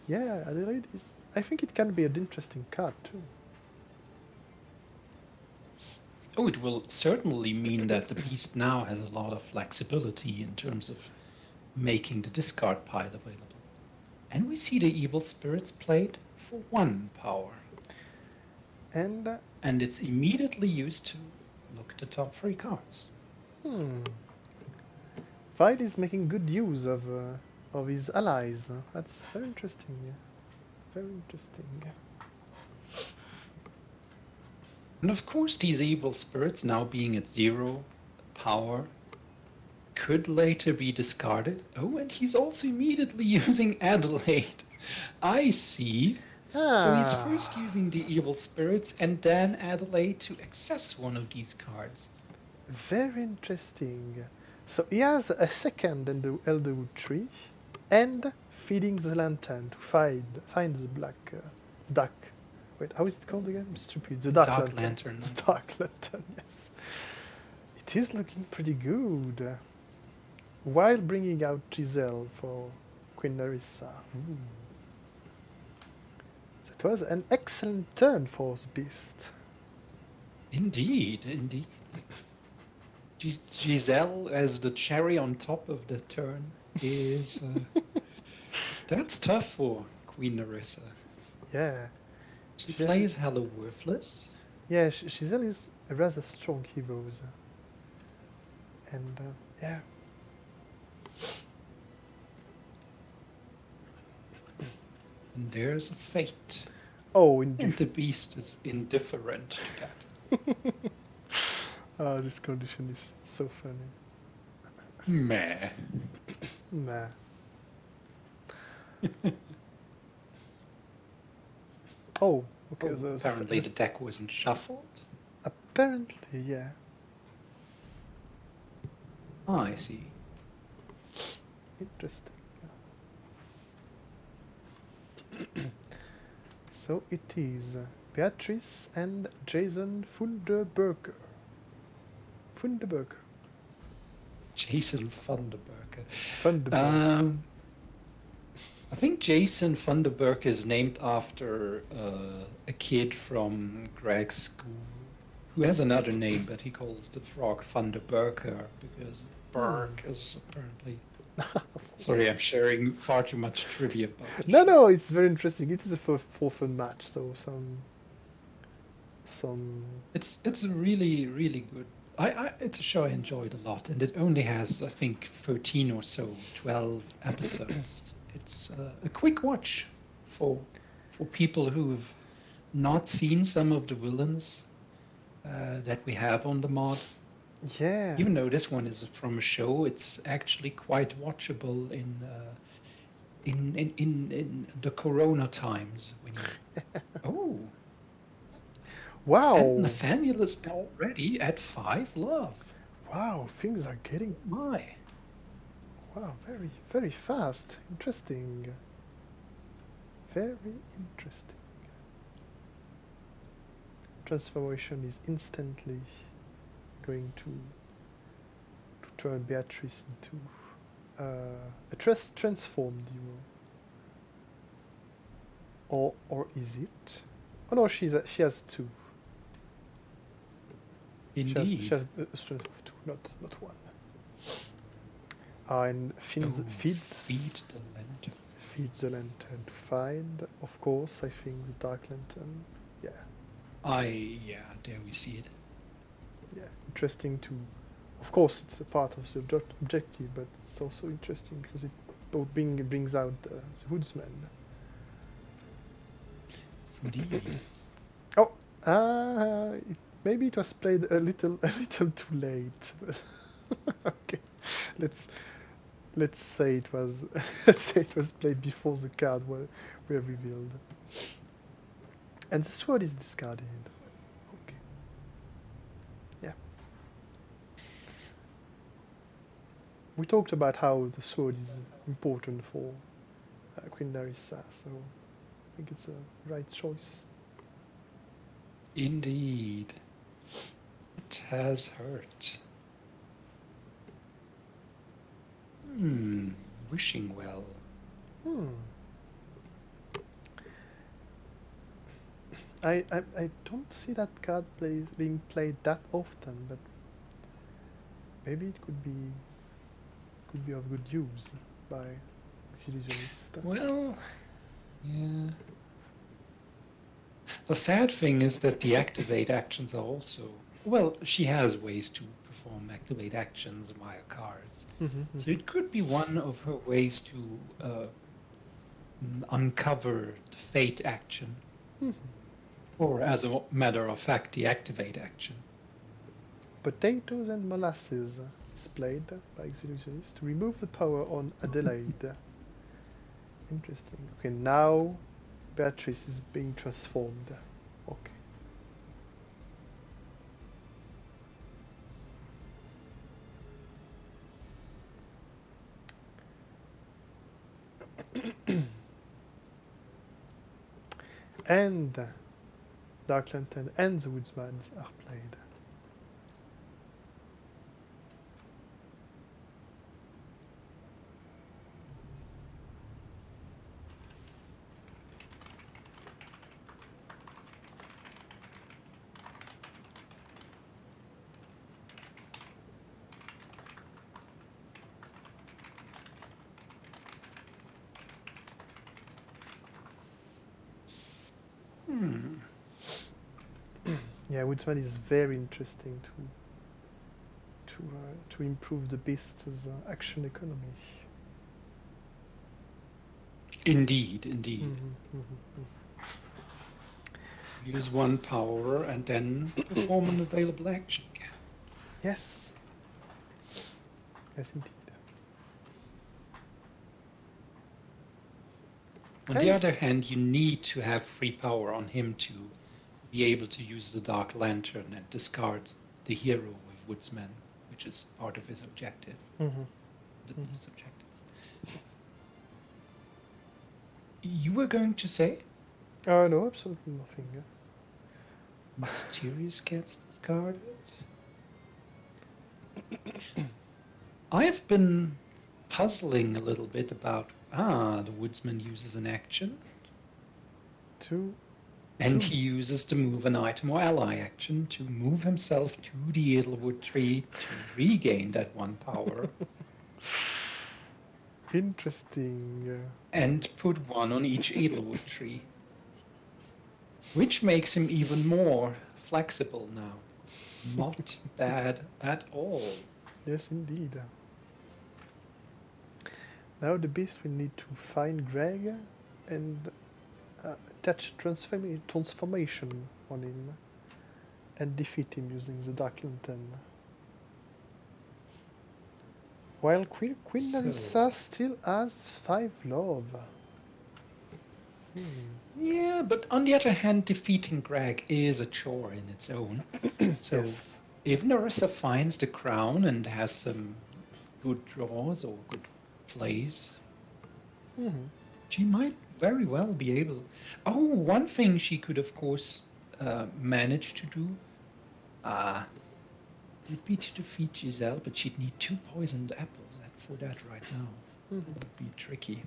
Speaker 2: yeah, Adelaide is. I think it can be an interesting card too.
Speaker 1: Oh, it will certainly mean that the beast now has a lot of flexibility in terms of making the discard pile available. And we see the evil spirits played for 1 power.
Speaker 2: And
Speaker 1: And it's immediately used to look at the top 3 cards.
Speaker 2: hmm, Vile is making good use of his allies. That's very interesting. Very interesting.
Speaker 1: And of course, these evil spirits, now being at 0 power, could later be discarded. Oh, and he's also immediately using Adelaide. I see. So he's first
Speaker 2: Ah,
Speaker 1: using the evil spirits and then Adelaide to access one of these cards.
Speaker 2: very interesting. So he has a second in the Elderwood tree, and feeding the lantern to find the black duck. Wait, how is it called again? I'm stupid. The dark
Speaker 1: Dark
Speaker 2: lantern.
Speaker 1: Lantern.
Speaker 2: The dark lantern. Yes. It is looking pretty good. While bringing out Giselle for Queen Narissa. Ooh. That was an excellent turn for the beast.
Speaker 1: Indeed, indeed. Giselle as the cherry on top of the turn is that's tough for Queen Narissa.
Speaker 2: Yeah.
Speaker 1: She
Speaker 2: Giselle,
Speaker 1: plays Hello Worthless.
Speaker 2: yeah, Giselle is a rather strong hero. And yeah.
Speaker 1: And there's a fate.
Speaker 2: Oh,
Speaker 1: And the
Speaker 2: indeed.
Speaker 1: beast is indifferent to that.
Speaker 2: Ah, this condition is so funny.
Speaker 1: Meh.
Speaker 2: Nah. Oh, okay.
Speaker 1: Oh, apparently the deck wasn't shuffled.
Speaker 2: Apparently, yeah.
Speaker 1: Ah, I see.
Speaker 2: Interesting. So it is Beatrice and Jason Funderburger. Funderburger.
Speaker 1: Jason Funderburker.
Speaker 2: Funderburger.
Speaker 1: I think Jason Funderburker is named after a kid from Greg's school who has another name, but he calls the frog Funderburker because Burke is apparently. Sorry, I'm sharing far too much trivia about the
Speaker 2: No,
Speaker 1: show.
Speaker 2: no, it's very interesting. It is a for fun match, so some.
Speaker 1: It's a really good. It's a show I enjoyed a lot, and it only has I think 13 or so 12 episodes. It's a quick watch for people who've not seen some of the villains that we have on the mod.
Speaker 2: Yeah.
Speaker 1: Even though this one is from a show, it's actually quite watchable in the Corona times when you. Oh,
Speaker 2: Wow.
Speaker 1: and Nathaniel is already at 5 love.
Speaker 2: Wow, things are getting.
Speaker 1: My.
Speaker 2: Wow, very, very fast. Interesting. Very interesting. Transformation is instantly going to turn Beatrice into a transformed hero. Or is it? Oh no, she has two.
Speaker 1: Indeed.
Speaker 2: She has a strength of two, not one. And feeds
Speaker 1: Feed the lantern.
Speaker 2: feeds the lantern to find. Of course, I think the dark lantern. Yeah,
Speaker 1: Yeah, there we see it.
Speaker 2: yeah. Interesting to. Of course, it's a part of the objective, but it's also interesting because it brings out the woodsman.
Speaker 1: Indeed.
Speaker 2: Oh, Maybe it was played a little too late. Okay, let's let's say it was let's say it was played before the card were revealed. And the sword is discarded. Okay. Yeah. We talked about how the sword is important for Queen Narissa, so I think it's a right choice.
Speaker 1: Indeed. It has hurt. Wishing well.
Speaker 2: I don't see that card being played that often, but maybe it could be of good use by Xillusionniste.
Speaker 1: Well, yeah. The sad thing is that the activate actions are also... Well, she has ways to perform activate actions via cards. So it could be one of her ways to uncover the fate action. Or, as a matter of fact, the activate action.
Speaker 2: Potatoes and molasses is played by Xillusionniste to remove the power on Adelaide. Interesting. Okay, now Beatrice is being transformed. Okay. And Dark Lantern and the Woodsman are played. Yeah, Woodsman is very interesting to improve the beast's action economy.
Speaker 1: Indeed. Use one power and then perform an available action.
Speaker 2: Yes. Yes, indeed.
Speaker 1: On the other hand, you need to have free power on him to be able to use the Dark Lantern and discard the hero with Woodsman, which is part of his objective. The beast's objective. You were going to say?
Speaker 2: No, absolutely nothing. Yeah.
Speaker 1: Mysterious gets discarded? I've been puzzling a little bit about, the Woodsman uses an action. And he uses the move an item or ally action to move himself to the Edelwood tree to regain that one power.
Speaker 2: Interesting.
Speaker 1: And put one on each Edelwood tree. Which makes him even more flexible now. Not bad at all.
Speaker 2: Yes, indeed. Now the beast will need to find Greg and attach transformation on him and defeat him using the Dark Lantern. While Queen Narissa still has 5 love.
Speaker 1: Yeah, but on the other hand, defeating Greg is a chore in its own. So
Speaker 2: Yes.
Speaker 1: if Narissa finds the crown and has some good draws or good plays, she might very well be able... Oh, one thing she could, of course, manage to do would be to defeat Giselle, but she'd need 2 poisoned apples for that right now. It would be tricky.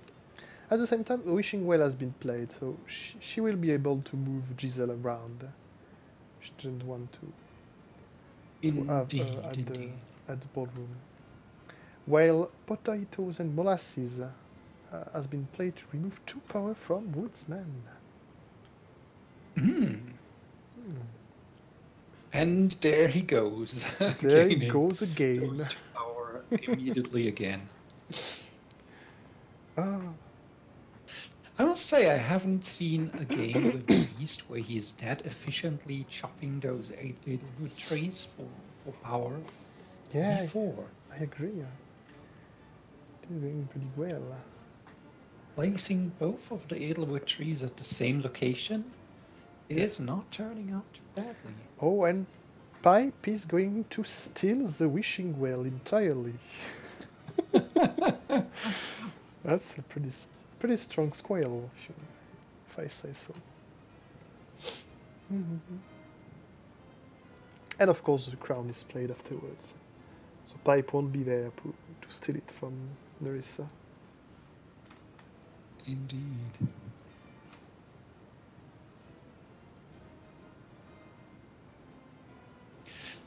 Speaker 2: At the same time, Wishing Well has been played, so she will be able to move Giselle around. She doesn't want to have at the boardroom. While Potatoes and Molasses has been played to remove 2 power from Woodsman.
Speaker 1: And there he goes.
Speaker 2: There he goes again.
Speaker 1: Those 2 power immediately again. I must say I haven't seen a game with the Beast where he's that efficiently chopping those 8 Edelwood trees for power
Speaker 2: Yeah,
Speaker 1: before.
Speaker 2: I agree. They're doing pretty well.
Speaker 1: Placing both of the Edelwood trees at the same location is not turning out too badly.
Speaker 2: Oh, and Pipe is going to steal the wishing well entirely. That's a pretty strong squirrel, if I say so. And of course the crown is played afterwards. So Pipe won't be there to steal it from Nerissa.
Speaker 1: Indeed.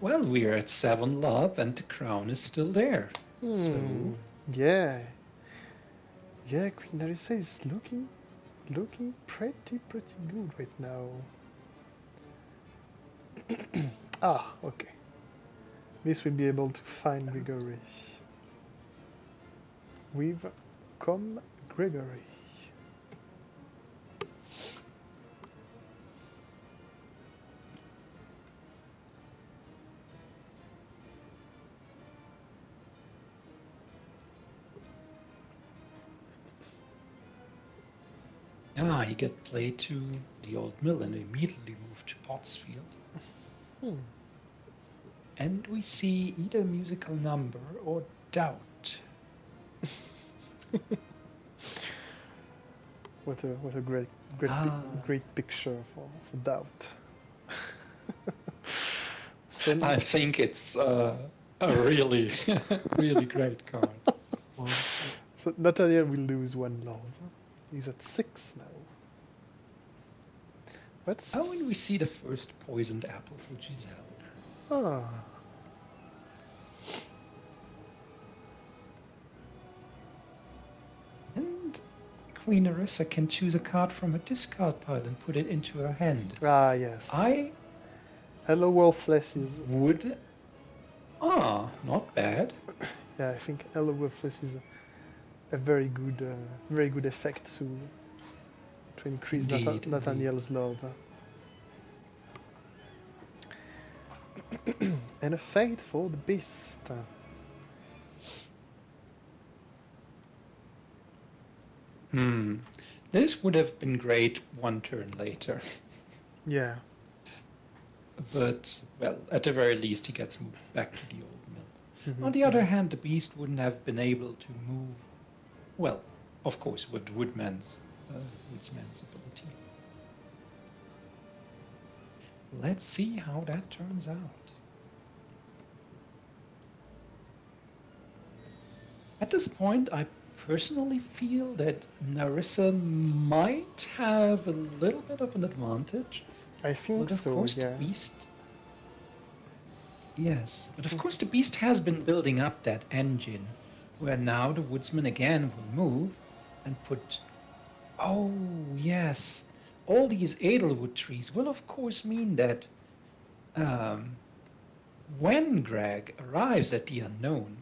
Speaker 1: Well, we're at 7 love and the crown is still there. So
Speaker 2: Yeah. Yeah, Queen Nerissa is looking pretty good right now. Ah, okay. This will be able to find Gregory. We've come Gregory.
Speaker 1: he get played to the old mill and immediately moved to Pottsfield. And we see either musical number or doubt.
Speaker 2: What a great picture for doubt. So,
Speaker 1: I think it's a really really great card. Honestly.
Speaker 2: So Nathaniel will lose 1 love. He's at 6 now. What's...
Speaker 1: Oh, and we see the first poisoned apple for Giselle.
Speaker 2: Ah.
Speaker 1: And Queen Nerissa can choose a card from her discard pile and put it into her hand.
Speaker 2: Ah, yes. Hello Worthless is...
Speaker 1: would... not bad.
Speaker 2: Yeah, I think Hello Worthless is a very good effect to increase Nathaniel's love. And a fate for the beast.
Speaker 1: This would have been great 1 turn later.
Speaker 2: Yeah.
Speaker 1: But, well, at the very least he gets moved back to the old mill. On the other hand, the beast wouldn't have been able to move, well, of course, with the woodsman's ability. Let's see how that turns out. At this point, I personally feel that Nerissa might have a little bit of an advantage.
Speaker 2: I think
Speaker 1: But of
Speaker 2: so,
Speaker 1: course
Speaker 2: yeah.
Speaker 1: the beast... Yes, but of course the beast has been building up that engine, where now the woodsman again will move and put... Oh, yes. All these Edelwood trees will of course mean that when Greg arrives at the unknown,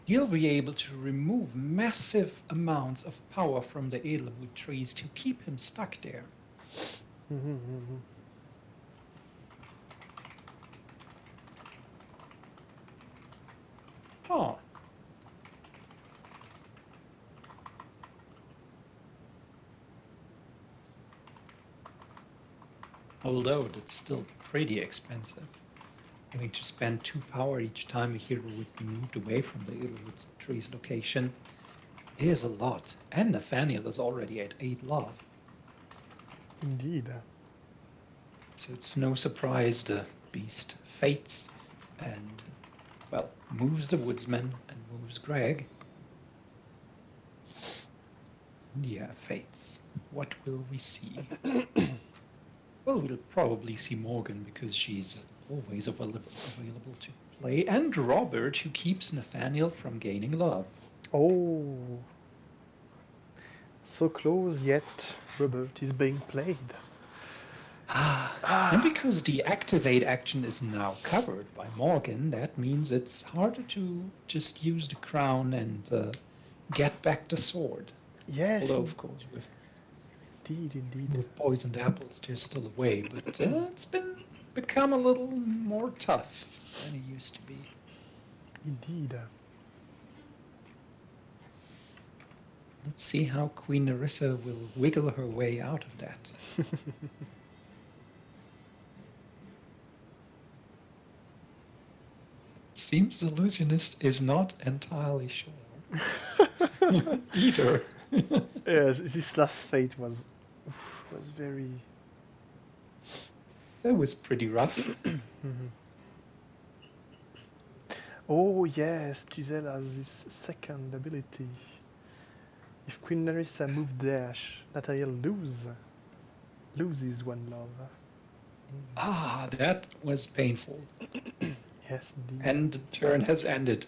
Speaker 1: he'll be able to remove massive amounts of power from the Edelwood trees to keep him stuck there. Huh. Although that's still pretty expensive. Having to spend 2 power each time a hero would be moved away from the Edelwood tree's location is a lot. And Nathaniel is already at 8 love.
Speaker 2: Indeed.
Speaker 1: So it's no surprise the beast fates and, well, moves the woodsman and moves Greg. Yeah, fates. What will we see? Well, we'll probably see Morgan because she's always available to play, and Robert, who keeps Nathaniel from gaining love.
Speaker 2: Oh. So close, yet Robert is being played.
Speaker 1: And because the activate action is now covered by Morgan, that means it's harder to just use the crown and get back the sword.
Speaker 2: Yes.
Speaker 1: Although, of course, with
Speaker 2: Indeed.
Speaker 1: With poisoned apples, they're still away, but it's become a little more tough than it used to be.
Speaker 2: Indeed.
Speaker 1: Let's see how Queen Nerissa will wiggle her way out of that. Seems the illusionist is not entirely sure. Either.
Speaker 2: Yes, this last fate was very.
Speaker 1: That was pretty rough.
Speaker 2: Oh yes, Giselle has this second ability. If Queen Nerissa moved there, Nathaniel loses one love.
Speaker 1: Ah, that was painful.
Speaker 2: Yes, indeed.
Speaker 1: And the turn has ended.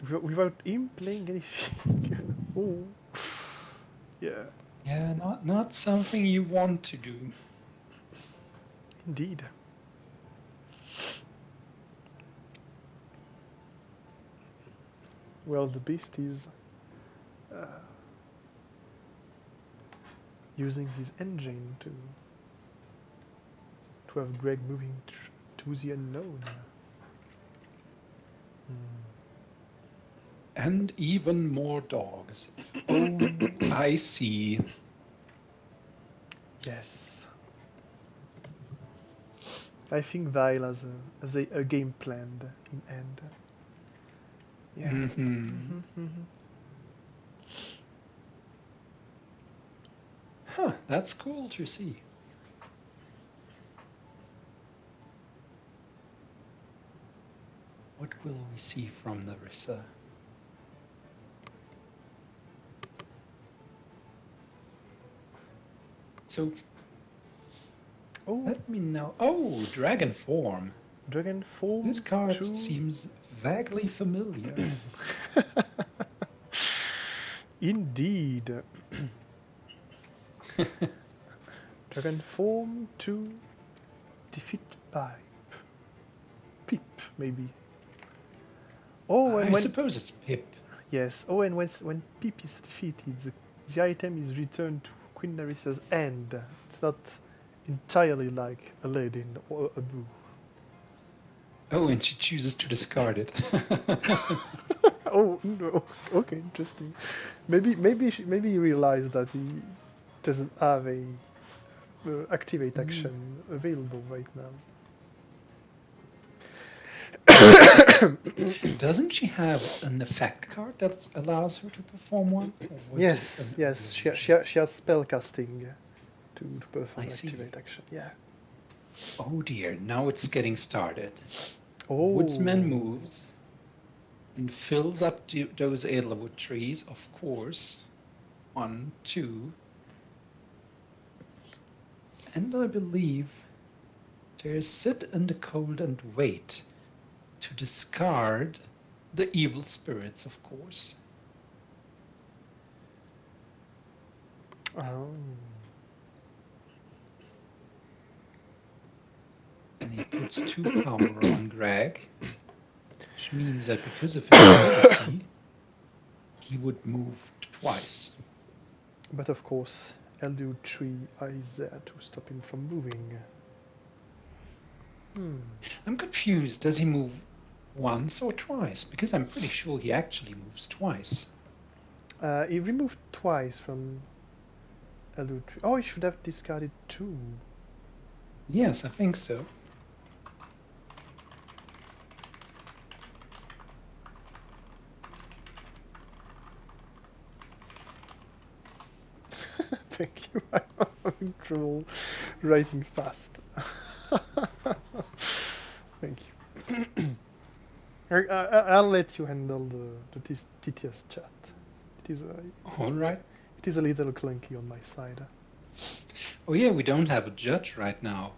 Speaker 2: Without him playing anything. Oh. Yeah.
Speaker 1: Yeah, not something you want to do.
Speaker 2: Indeed. Well, the beast is using his engine to have Greg moving to the unknown.
Speaker 1: And even more dogs. Oh, I see.
Speaker 2: Yes. I think Vile has a game planned in end. Yeah.
Speaker 1: Mm-hmm. Huh, that's cool to see. What will we see from Nerissa? So, let me know. Oh, Dragon Form.
Speaker 2: Dragon Form.
Speaker 1: This card seems vaguely familiar.
Speaker 2: Indeed. Dragon Form to defeat Pip, maybe. Oh, and
Speaker 1: I suppose it's Pip.
Speaker 2: Yes. Oh, and when Pip is defeated, the item is returned to Queen Nerissa's hand. It's not entirely like Aladdin or Abu.
Speaker 1: Oh, and she chooses to discard it.
Speaker 2: Oh no. Okay, interesting. Maybe he realized that he doesn't have a activate action available right now.
Speaker 1: Doesn't she have an effect card that allows her to perform one?
Speaker 2: Yes. She has spell casting to perform activate action. Yeah.
Speaker 1: Oh dear, now it's getting started.
Speaker 2: Oh.
Speaker 1: Woodsman moves and fills up those Edelwood trees, of course. 1, 2. And I believe there's sit in the cold and wait to discard the evil spirits, of course.
Speaker 2: Oh.
Speaker 1: And he puts 2 power on Greg, which means that because of his ability, he would move twice.
Speaker 2: But of course, Eldwood Tree is there to stop him from moving.
Speaker 1: I'm confused. Does he move once or twice? Because I'm pretty sure he actually moves twice.
Speaker 2: He removed twice from Eldwood Tree. Oh, he should have discarded 2.
Speaker 1: Yes, I think so.
Speaker 2: Thank you. I'm having trouble writing fast. Thank you. I'll let you handle the TTS chat.
Speaker 1: All right.
Speaker 2: It is a little clunky on my side.
Speaker 1: Oh yeah, we don't have a judge right now.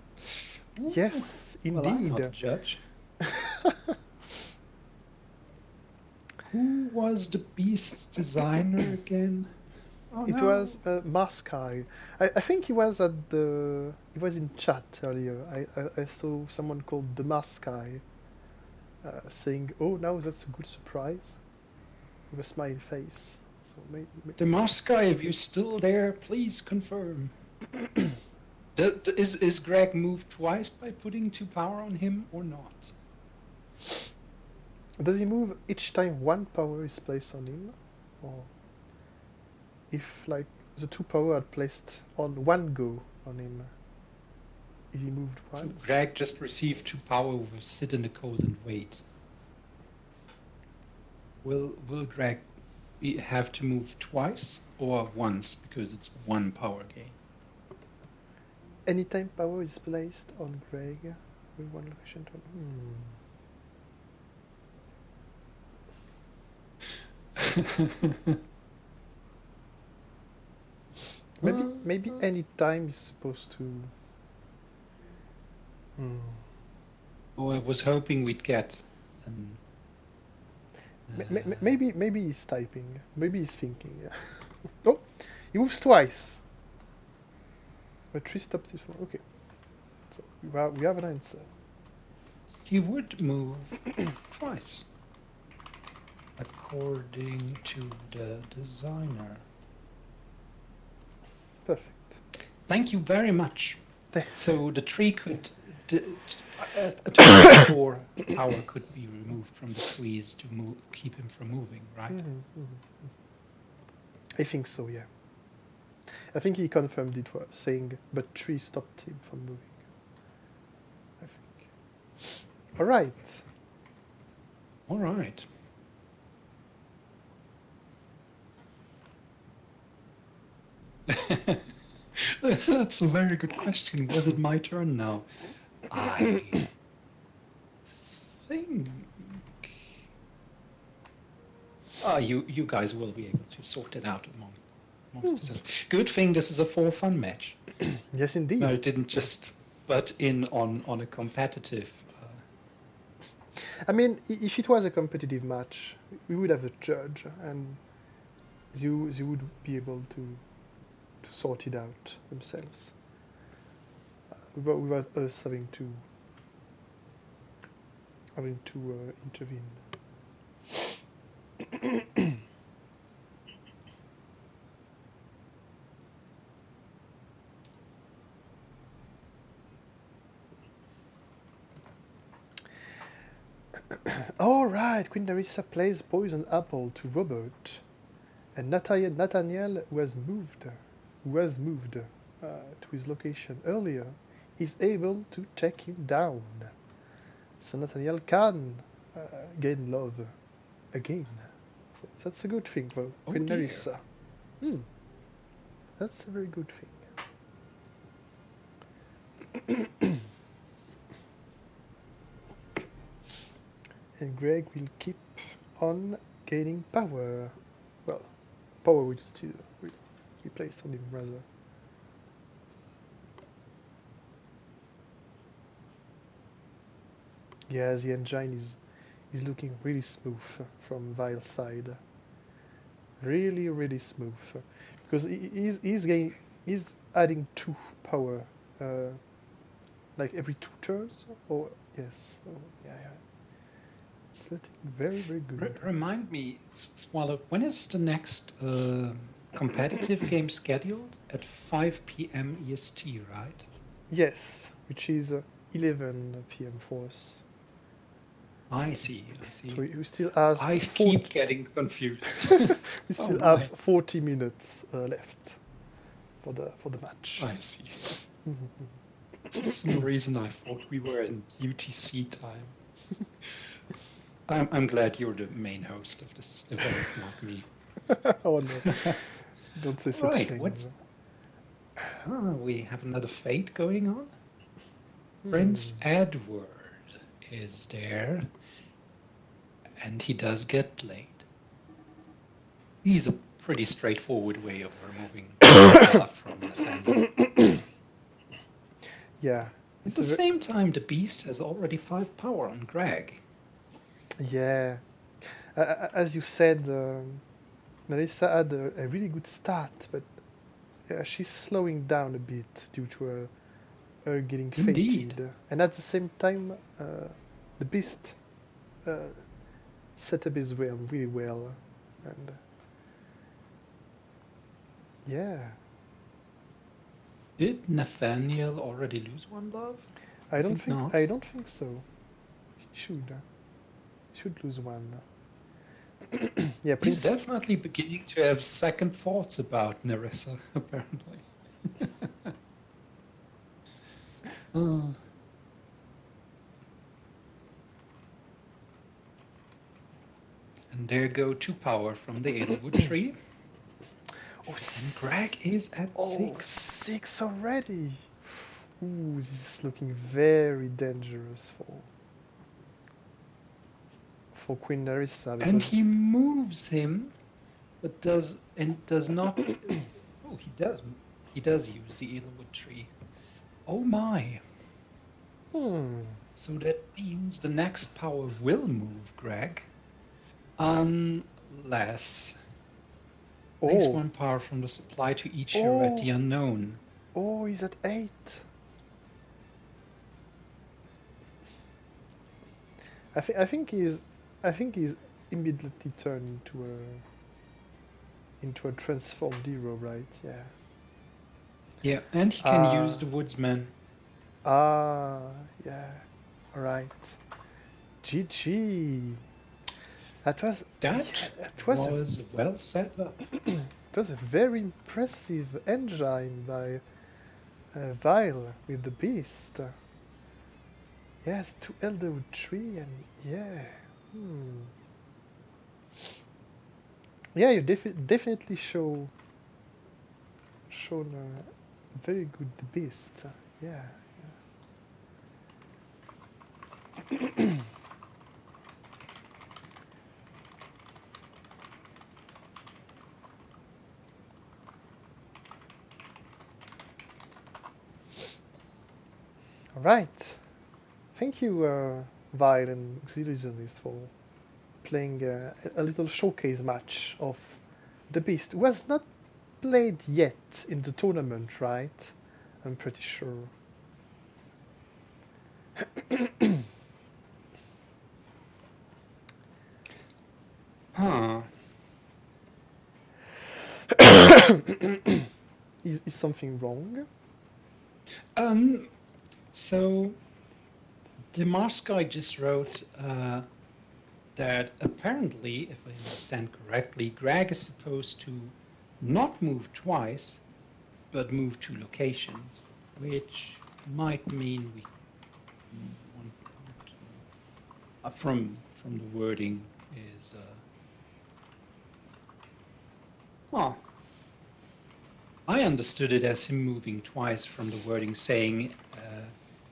Speaker 1: Ooh,
Speaker 2: yes, indeed.
Speaker 1: Well, I'm not a judge. Who was the beast's designer again? Oh,
Speaker 2: it was Maskai. I think he was he was in chat earlier. I saw someone called the Maskai saying, "Oh, now that's a good surprise," with a smiley face. So maybe.
Speaker 1: Demarsky, if you're still there, please confirm. Is Greg moved twice by putting 2 power on him or not?
Speaker 2: Does he move each time 1 power is placed on him, or if like the 2 power are placed on 1 go on him, is he moved
Speaker 1: So
Speaker 2: once?
Speaker 1: Greg just received 2 power with sit in the cold and wait. Will Greg have to move twice or once because it's 1 power gain?
Speaker 2: Anytime power is placed on Greg with 1 location to maybe any time is supposed to.
Speaker 1: Oh, I was hoping we'd get.
Speaker 2: Maybe he's typing. Maybe he's thinking. Oh, he moves twice. But 3 stops is 4. Okay. So we have an answer.
Speaker 1: He would move twice, according to the designer.
Speaker 2: Perfect.
Speaker 1: Thank you very much. So the tree could, a total of 4 power could be removed from the trees to keep him from moving, right?
Speaker 2: I think so, yeah. I think he confirmed it was saying, but 3 stopped him from moving. I think. All right.
Speaker 1: All right. That's a very good question. Was it my turn now? I think you guys will be able to sort it out amongst yourselves. Good thing this is a for fun match.
Speaker 2: Yes, indeed.
Speaker 1: No, it didn't just butt in on a competitive.
Speaker 2: I mean, if it was a competitive match, we would have a judge, and they would be able to sort it out themselves. Without us having to intervene. All right, Queen Nerissa plays Poison Apple to Robert, and Nathaniel, who was moved to his location earlier, is able to take him down. So Nathaniel can gain love again. So that's a good thing for Queen Nerissa. That's a very good thing. And Greg will keep on gaining power. Well, power will still be placed on him, rather. Yeah, the engine is looking really smooth from Vile's side. Really, really smooth. Because he's adding 2 power, like every 2 turns. Or yes, oh, yeah. It's looking very, very good.
Speaker 1: Remind me, Swallow, when is the next competitive game scheduled? At 5 p.m. EST, right?
Speaker 2: Yes, which is 11 p.m. for us.
Speaker 1: I see.
Speaker 2: So we still have.
Speaker 1: I keep getting confused.
Speaker 2: We still have 40 minutes left for the match.
Speaker 1: I see. For some reason, I thought we were in UTC time. I'm glad you're the main host of this event, not me.
Speaker 2: Oh no! Don't say such things.
Speaker 1: We have another fate going on. Prince Edward is there, and he does get played. He's a pretty straightforward way of removing from Nathaniel.
Speaker 2: Yeah.
Speaker 1: At the same time, the beast has already 5 power on Greg.
Speaker 2: Yeah. As you said, Nerissa had a really good start, but she's slowing down a bit due to her getting fated. And at the same time, the beast set up his realm really well, and Yeah.
Speaker 1: Did Nathaniel already lose one love?
Speaker 2: I don't
Speaker 1: think
Speaker 2: think
Speaker 1: not.
Speaker 2: I don't think so. He should lose one. Yeah,
Speaker 1: He's
Speaker 2: Prince.
Speaker 1: definitely beginning to have second thoughts about Nerissa, apparently. Oh. And there go 2 power from the Edelwood tree.
Speaker 2: Oh,
Speaker 1: And Greg is at
Speaker 2: oh,
Speaker 1: 6.
Speaker 2: 6 already. Ooh, this is looking very dangerous for Queen Nerissa
Speaker 1: And
Speaker 2: because
Speaker 1: he moves him, but does not. Oh, he does. He does use the Edelwood tree. Oh my!
Speaker 2: hmm.
Speaker 1: So that means the next power will move Greg, unless place
Speaker 2: Oh,
Speaker 1: 1 power from the supply to each hero at
Speaker 2: oh,
Speaker 1: the unknown.
Speaker 2: oh, he's at 8. I think he's immediately turned into a transformed hero, right? Yeah.
Speaker 1: Yeah, and he can
Speaker 2: Ah,
Speaker 1: use the Woodsman.
Speaker 2: yeah. All right. GG. That was
Speaker 1: That
Speaker 2: that
Speaker 1: was well set up.
Speaker 2: it was a very impressive engine by Vile with the beast. Yes, 2 Elderwood tree and yeah. Hmm. Yeah, you definitely shown very good the beast. Yeah. All right. Thank you, Vile and Xillusionniste, for playing a little showcase match of the beast. It was not played yet in the tournament, right? I'm pretty sure.
Speaker 1: Huh.
Speaker 2: Is something wrong?
Speaker 1: So the Mars guy just wrote that apparently, if I understand correctly, Greg is supposed to not move twice, but move 2 locations, which might mean we want from the wording is well, I understood it as him moving twice from the wording saying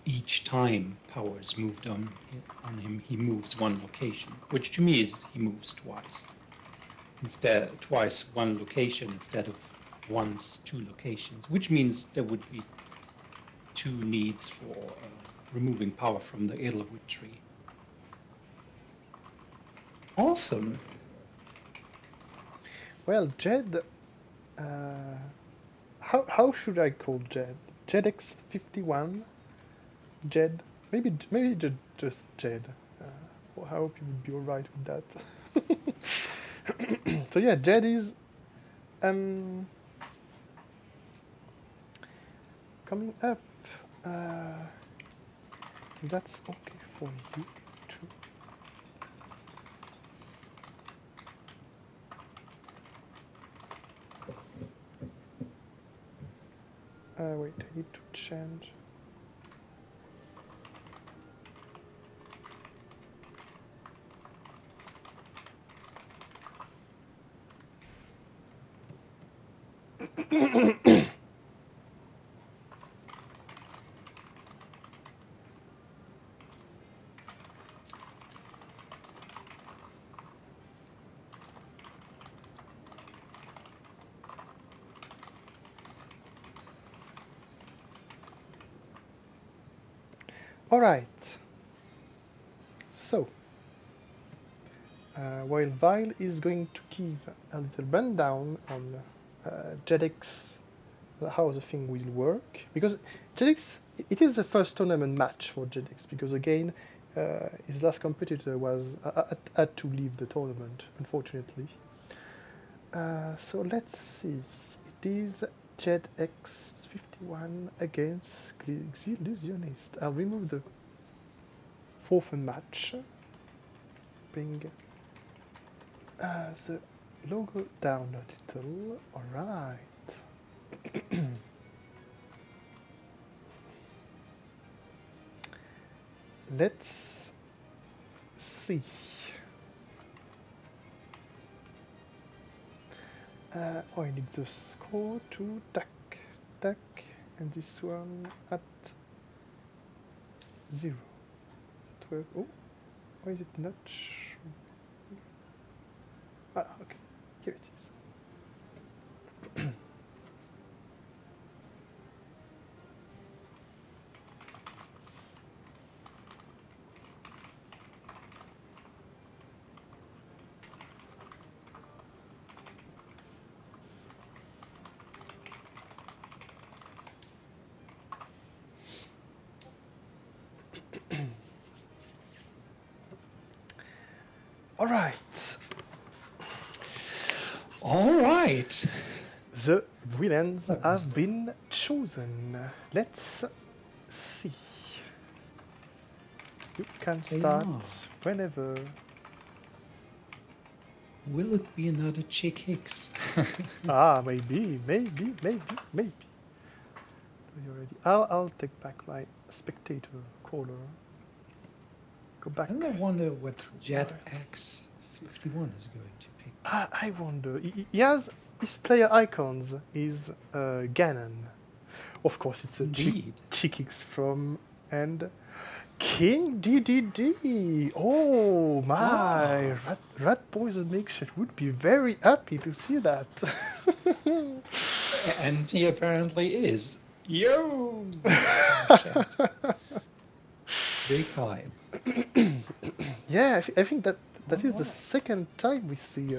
Speaker 1: each time power is moved on him, he moves 1 location, which to me is he moves twice. Twice 1 location instead of once 2 locations, which means there would be 2 needs for removing power from the Edelwood tree. Awesome.
Speaker 2: Well, Jed, how should I call Jed? Jedx 51? Jed? Maybe just Jed. I hope you would be alright with that. So yeah, Jed is coming up. That's okay for you too. Wait, I need to change. Alright, so while Vile is going to give a little rundown on Jedx, how the thing will work, because Jedx, it is the first tournament match for Jedx, because again, his last competitor had to leave the tournament, unfortunately. So let's see. it is Jedx 51 against Xillusionniste. I'll remove the forfeit match. Bring the logo down a little. Alright. Let's see. I need the score to duck, and this one at 0. Oh, why is it not? Okay, here it is. All right.
Speaker 1: All right.
Speaker 2: The villains have been chosen. Let's see. You can start whenever.
Speaker 1: Will it be another Chick Hicks?
Speaker 2: Maybe. I'll take back my spectator caller. Go back.
Speaker 1: And I wonder what Jedx 51 is going to pick.
Speaker 2: I wonder. He has his player icons is Ganon. Of course, it's a Chickix from and King DDD. Oh my! Rat Boys and Makeshift would be very happy to see that.
Speaker 1: And he apparently is. Yo! Big hype.
Speaker 2: Yeah, I think that is the second time we see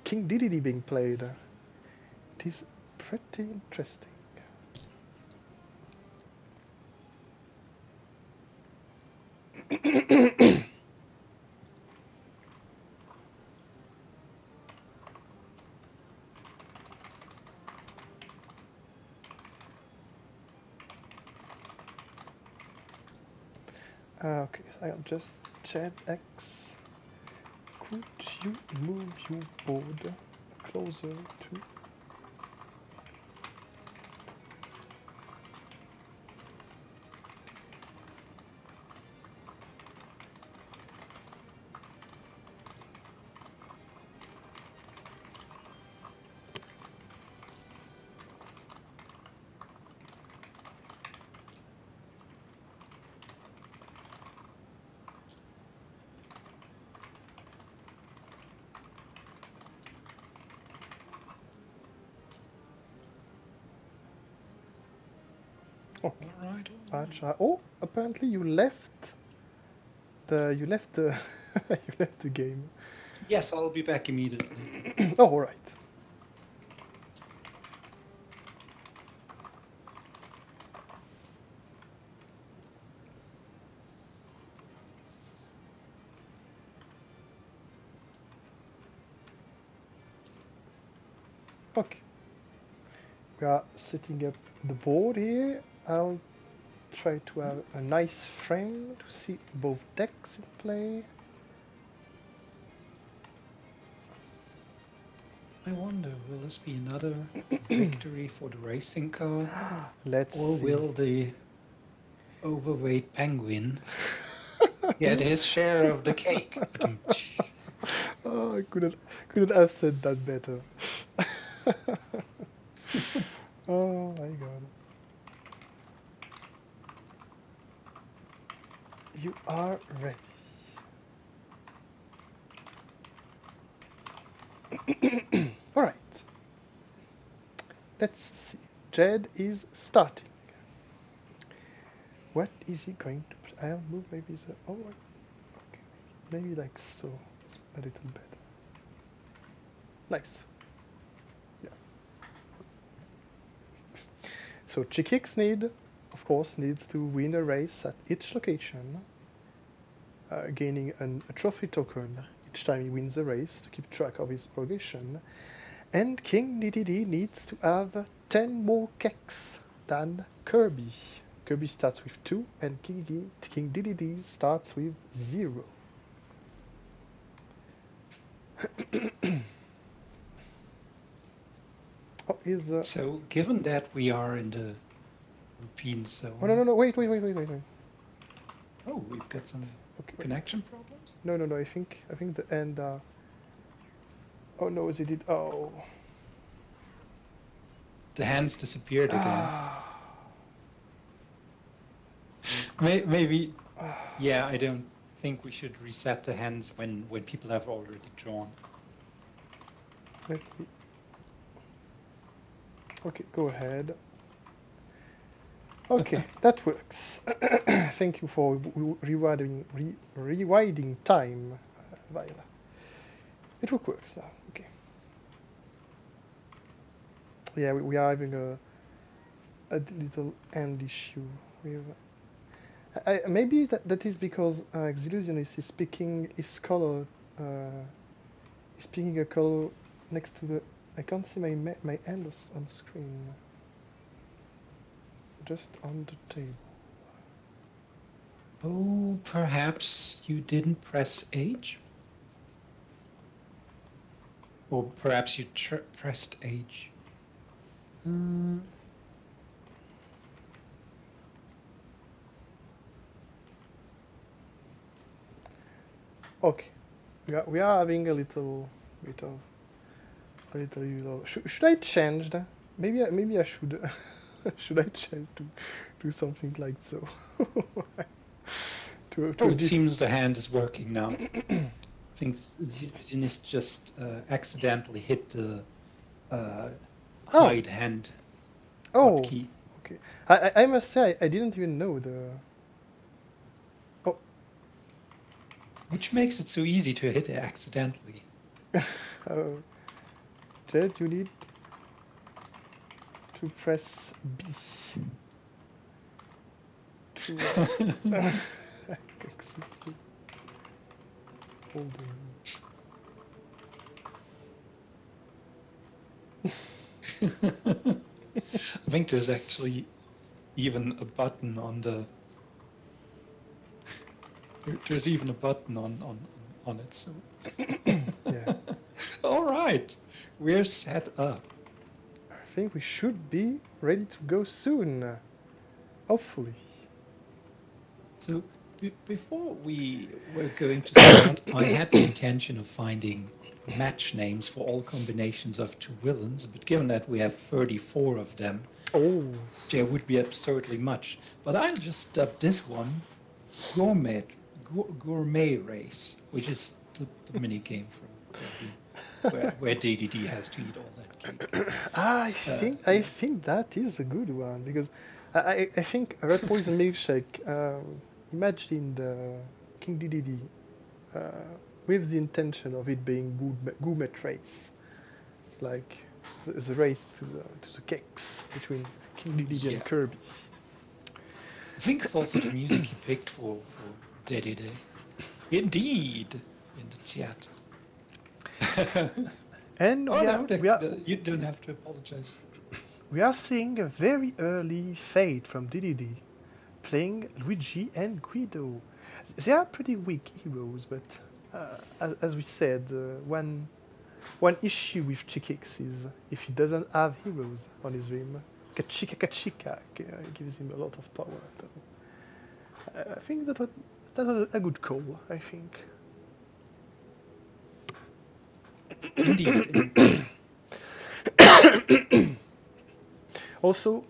Speaker 2: King DDD being played. It is pretty interesting. Okay, so I'll just Jedx. Could you move your board closer to? Okay.
Speaker 1: All right.
Speaker 2: Oh, apparently you left the you left the game.
Speaker 1: Yes, I'll be back immediately.
Speaker 2: Oh, all right. Okay. We are setting up the board here. I'll try to have a nice frame to see both decks in play.
Speaker 1: I wonder, will this be another victory for the racing car?
Speaker 2: Let's
Speaker 1: or
Speaker 2: see.
Speaker 1: will the overweight penguin get his share of the cake?
Speaker 2: Oh, I couldn't have said that better. Oh my god. You are ready. Alright. Let's see. Jed is starting. What is he going to play? I'll move maybe the... Oh, okay. Maybe like so. It's a little better. Nice. Yeah. So Chickix of course, needs to win a race at each location, gaining a trophy token each time he wins a race to keep track of his progression. And King Dedede needs to have 10 more keks than Kirby. Kirby starts with 2 and King Dedede starts with 0. Oh, is
Speaker 1: So, given that we are in the European zone.
Speaker 2: Oh, no, wait.
Speaker 1: Oh, we've got some connection problems?
Speaker 2: No, I think the end Oh no, they did. Oh.
Speaker 1: The hands disappeared again. Maybe. Yeah, I don't think we should reset the hands when people have already drawn.
Speaker 2: Let me... Okay, go ahead. Okay, that works. Thank you for rewinding time, Viola. It works now. Okay. Yeah, we are having a little end issue with. Maybe that is because Xillusionniste is picking his color. Is picking a color next to the. I can't see my hand on screen. Just on the table.
Speaker 1: Oh, perhaps you didn't press H? Or perhaps you pressed H.
Speaker 2: Okay, we are having a little bit of Should I change that? Maybe I should. Should I change to do something like so?
Speaker 1: It seems the hand is working now. I think Xillusionniste just accidentally hit the hide hand hotkey.
Speaker 2: Okay. I must say I didn't even know the. Oh.
Speaker 1: Which makes it so easy to hit it accidentally.
Speaker 2: Jed, you need to press B. To exit the folder.
Speaker 1: I think there's actually even a button on the. There's even a button on it. So.
Speaker 2: Yeah.
Speaker 1: All right, we're set up.
Speaker 2: I think we should be ready to go soon. Hopefully.
Speaker 1: So before we were going to start, I had the intention of finding match names for all combinations of two villains, but given that we have 34 of them, there would be absurdly much. But I'll just dub this one Gourmet Race, which is the mini game from Kirby, where DDD has to eat all that cake.
Speaker 2: I think that is a good one because I think Red Poison Milkshake imagined King DDD with the intention of it being gourmet race, like the race to the cakes between King DDD and Kirby.
Speaker 1: I think it's also the music he picked for DDD. Indeed, in the chat.
Speaker 2: And
Speaker 1: you don't have to apologize.
Speaker 2: We are seeing a very early fade from DDD, playing Luigi and Guido. They are pretty weak heroes, but as we said, one issue with Chikix is if he doesn't have heroes on his rim, Kachika gives him a lot of power. I think that was a good call, I think.
Speaker 1: Indeed.
Speaker 2: Also,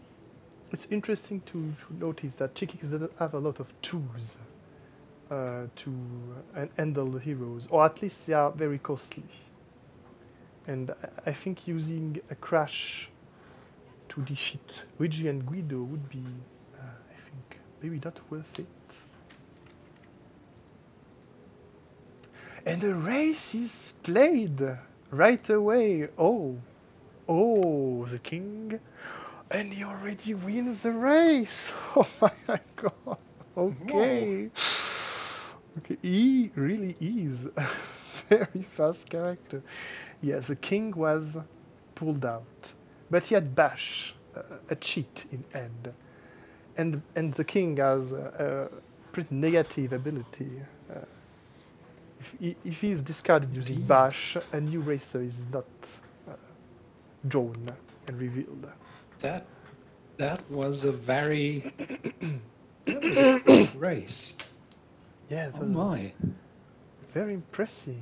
Speaker 2: it's interesting to notice that Chikix doesn't have a lot of tools to handle the heroes, or at least they are very costly. And I think using a crash to defeat Luigi and Guido would be, I think, maybe not worth it. And the race is played right away. Oh, the king. And he already wins the race. Oh my god. Okay. Whoa. Okay, he really is a very fast character. Yes, the king was pulled out, but he had bash, a cheat in hand, and the king has a pretty negative ability. If he's discarded using
Speaker 1: Indeed.
Speaker 2: bash, a new racer is not drawn and revealed.
Speaker 1: That was a very that was a quick race.
Speaker 2: Yeah, it
Speaker 1: Oh
Speaker 2: was
Speaker 1: my.
Speaker 2: very impressive.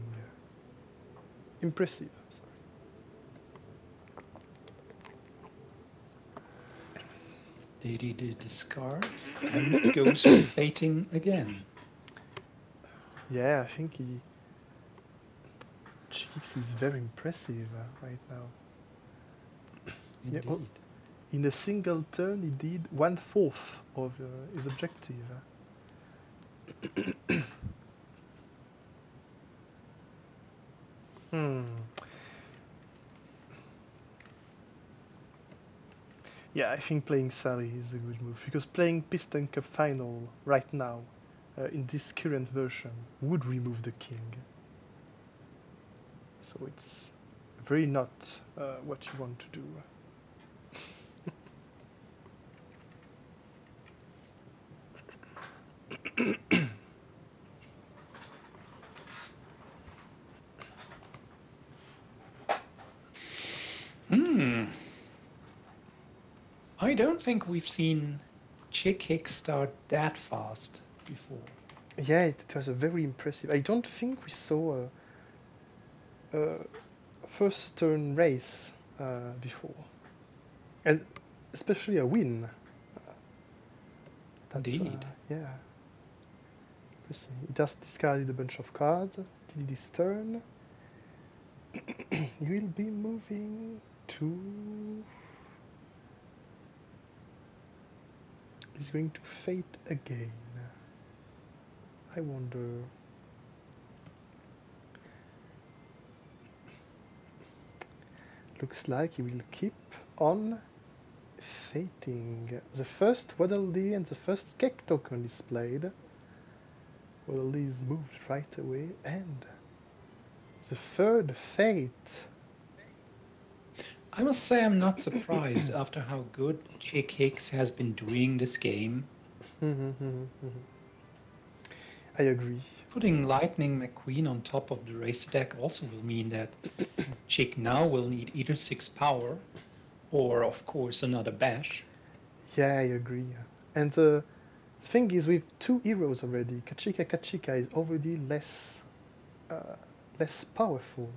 Speaker 2: Impressive. Sorry.
Speaker 1: DDD discards and goes for fating again.
Speaker 2: Yeah, I think Cheeks is very impressive right now. Yeah,
Speaker 1: Indeed.
Speaker 2: in a single turn, he did 1/4 of his objective. Hmm. Yeah, I think playing Sally is a good move because playing Piston Cup Final right now, in this current version, would remove the king. So it's very not what you want to do.
Speaker 1: I don't think we've seen Chick Hicks start that fast before.
Speaker 2: Yeah, it was a very impressive. I don't think we saw a first turn race before, and especially a win. That's
Speaker 1: Indeed.
Speaker 2: yeah. Impressive. It has discarded a bunch of cards till this turn. He will be moving to. He's going to fate again. I wonder. Looks like he will keep on fating. The first Waddle Dee and the first Cake token displayed. Waddle Dee is moved right away, and the third fate.
Speaker 1: I must say I'm not surprised after how good Chick Hicks has been doing this game.
Speaker 2: I agree.
Speaker 1: Putting Lightning McQueen on top of the racer deck also will mean that Chick now will need either 6 power or, of course, another bash.
Speaker 2: Yeah, I agree. And the thing is, with 2 heroes already, Kachika is already less powerful.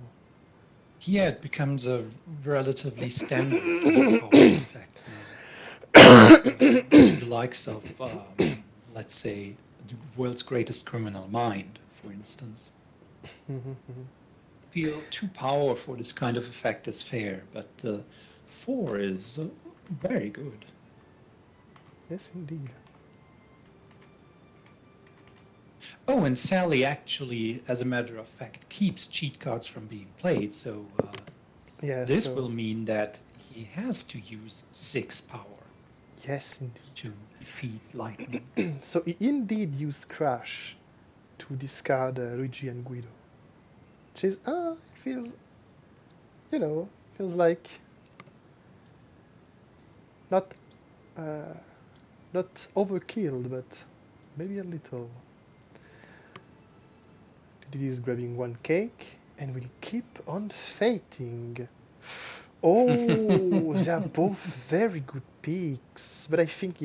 Speaker 1: Yeah, it becomes a relatively standard kind of power effect now. To the likes of, let's say, the world's greatest criminal mind, for instance. Feel 2 power for this kind of effect is fair, but 4 is very good.
Speaker 2: Yes, indeed.
Speaker 1: Oh, and Sally actually, as a matter of fact, keeps cheat cards from being played, so
Speaker 2: Yeah,
Speaker 1: this
Speaker 2: so,
Speaker 1: will mean that he has to use 6 power
Speaker 2: yes, indeed.
Speaker 1: to defeat Lightning.
Speaker 2: So he indeed used Crash to discard Luigi and Guido. Which is, it feels, feels like not, not overkill, but maybe a little. Diddy is grabbing 1 cake and will keep on fating. Oh, they are both very good picks, but I think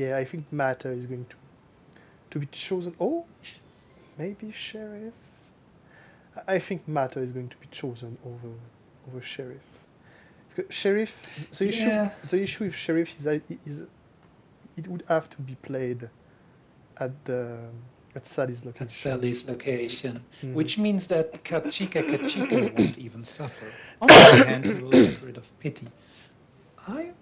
Speaker 2: Matter is going to be chosen. Oh, maybe Sheriff. I think Matter is going to be chosen over Sheriff. Sheriff.
Speaker 1: Yeah.
Speaker 2: The issue with Sheriff is it would have to be played at Sally's location.
Speaker 1: At Sally's location, which means that Kachika won't even suffer. On the other hand, he will get rid of Pity. I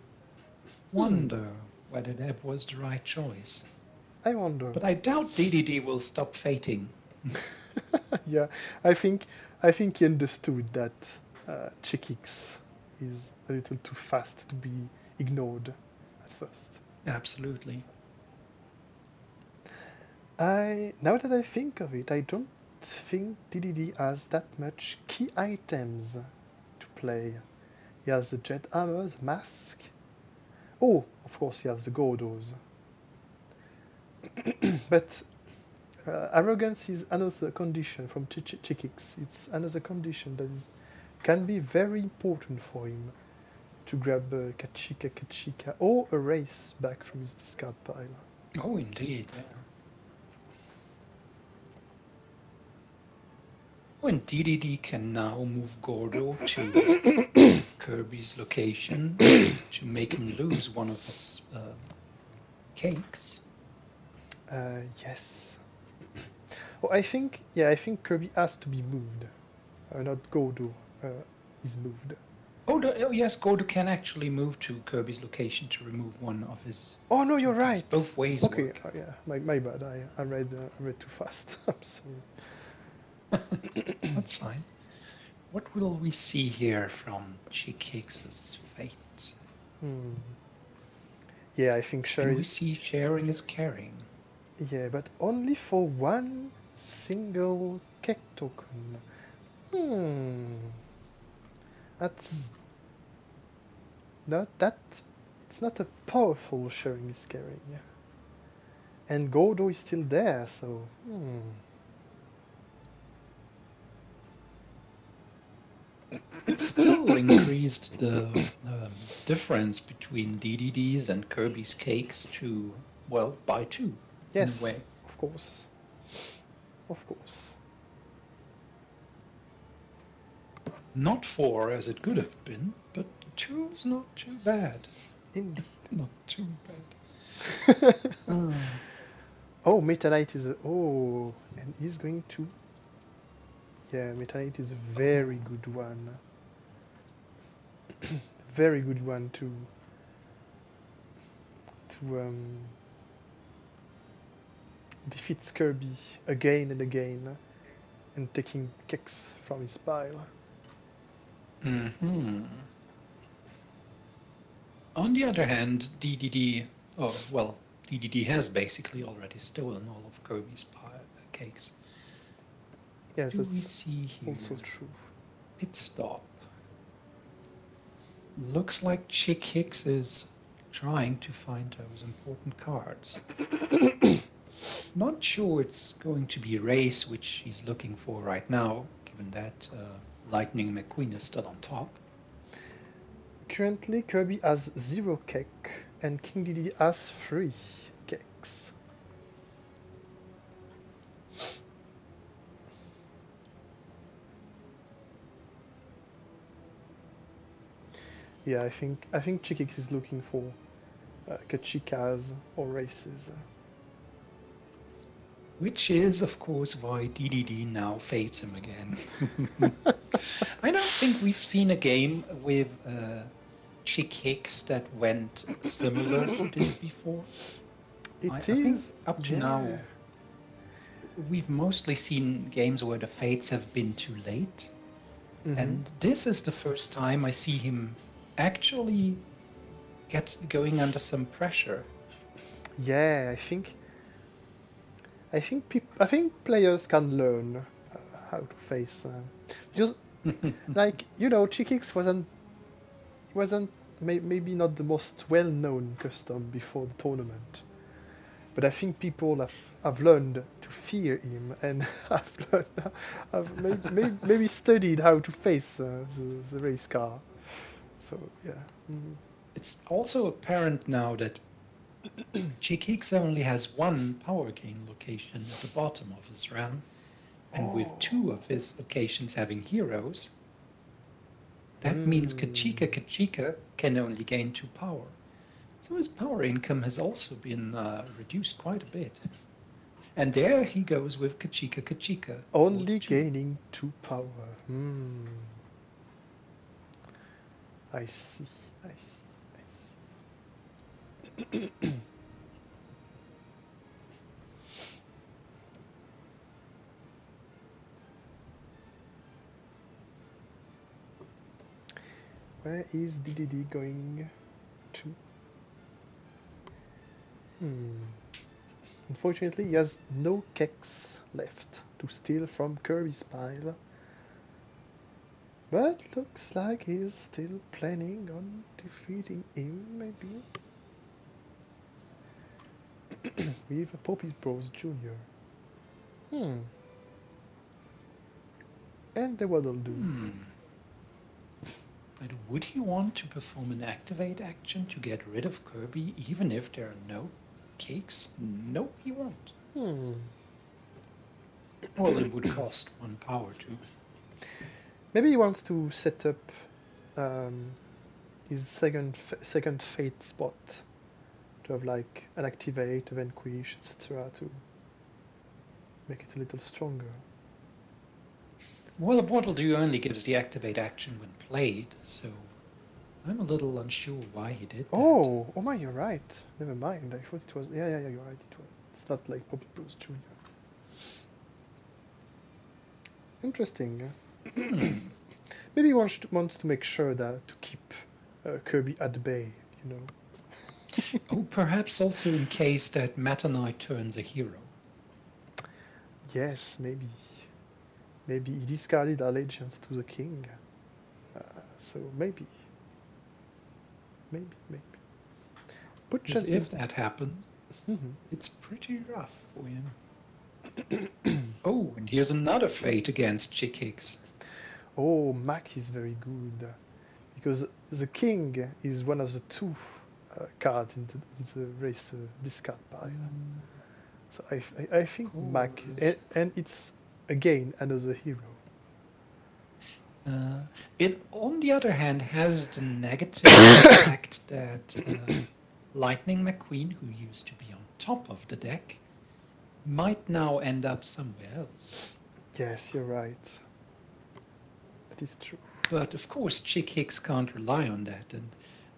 Speaker 1: wonder whether that was the right choice.
Speaker 2: I wonder.
Speaker 1: But I doubt DDD will stop fating.
Speaker 2: Yeah, I think he understood that Chikix is a little too fast to be ignored at first.
Speaker 1: Absolutely.
Speaker 2: Now that I think of it, I don't think DDD has that much key items to play. He has the jet hammer, the mask. Oh, of course he has the Gordos. But arrogance is another condition from Chikix. It's another condition that can be very important for him to grab Kachika or erase back from his discard pile.
Speaker 1: Oh, indeed, yeah. Oh, and DDD can now move Gordo to Kirby's location to make him lose one of his cakes.
Speaker 2: Yes. Oh, I think Kirby has to be moved. Not Gordo is moved.
Speaker 1: Oh, yes, Gordo can actually move to Kirby's location to remove one of his.
Speaker 2: Oh no, you're
Speaker 1: tokens.
Speaker 2: right.
Speaker 1: Both ways
Speaker 2: Okay,
Speaker 1: work.
Speaker 2: yeah, my bad. I read too fast. I'm sorry.
Speaker 1: That's fine. What will we see here from Chikix's fate?
Speaker 2: Yeah, I think
Speaker 1: Can we see sharing is caring?
Speaker 2: Yeah, but only for one single cake token. That's not that. It's not a powerful sharing is caring. And Gordo is still there, so.
Speaker 1: It still increased the difference between DDD's and Kirby's cakes to, well, by 2.
Speaker 2: Yes,
Speaker 1: in a way.
Speaker 2: of course. Of course.
Speaker 1: Not 4 as it could have been, but 2's not too bad.
Speaker 2: Indeed.
Speaker 1: Not too bad.
Speaker 2: Oh, Meta Knight is and he's going to. Yeah, Meta Knight is a very good one. Very good one to defeat Kirby again and again, and taking kicks from his pile.
Speaker 1: On the other hand, DDD has basically already stolen all of Kirby's cakes.
Speaker 2: Yes,
Speaker 1: Do
Speaker 2: that's
Speaker 1: we see here?
Speaker 2: also true.
Speaker 1: Pit stop. Looks like Chick Hicks is trying to find those important cards. Not sure it's going to be Race, which he's looking for right now, given that Lightning McQueen is still on top.
Speaker 2: Currently, Kirby has 0 cake, and King Dedede has 3 cakes. Yeah, I think Chikix is looking for Kachikas or Races.
Speaker 1: Which is, of course, why DDD now fades him again. I don't think we've seen a game with Chick Hicks that went similar to this before. I think up to now, we've mostly seen games where the fates have been too late. And this is the first time I see him actually going under some pressure.
Speaker 2: Yeah, I think players can learn how to face because, like, Chikix wasn't maybe not the most well-known custom before the tournament, but I think people have learned to fear him and have maybe studied how to face the race car. So yeah.
Speaker 1: It's also apparent now that Chikix only has 1 power gain location at the bottom of his RAM, and with 2 of his locations having heroes, that means Kachika can only gain 2 power. So his power income has also been reduced quite a bit. And there he goes with Kachika.
Speaker 2: Only gaining 2 power. I see. Where is DDD going to? Unfortunately, he has no keks left to steal from Kirby's pile. But looks like he's still planning on defeating him, maybe. With a Poppy Bros Jr. And the Waddle Doo.
Speaker 1: But would he want to perform an activate action to get rid of Kirby even if there are no cakes? No, he won't. Well, it would cost 1 power too.
Speaker 2: Maybe he wants to set up his second fate spot to have like an activate, a vanquish, etc. to make it a little stronger.
Speaker 1: Well, Waddle Doo only gives the activate action when played, so I'm a little unsure why he did that.
Speaker 2: Oh my, you're right. Never mind. I thought it was. Yeah, you're right. It's not like Poppy Bros Jr. Interesting. Maybe he wants to make sure that to keep Kirby at bay, you know.
Speaker 1: Oh, perhaps also in case that Meta Knight turns a hero.
Speaker 2: Yes, maybe. Maybe he discarded allegiance to the king. So maybe. But
Speaker 1: Because if that happens, it's pretty rough for him. Oh, and here's another fate against Chick-Hicks.
Speaker 2: Oh, Mac is very good. Because the king is one of the 2 cards in the race discard pile. So I think Mac, and it's again another hero.
Speaker 1: It, on the other hand, has the negative fact that Lightning McQueen, who used to be on top of the deck, might now end up somewhere else.
Speaker 2: Yes, you're right. That is true.
Speaker 1: But of course, Chick-Hicks can't rely on that.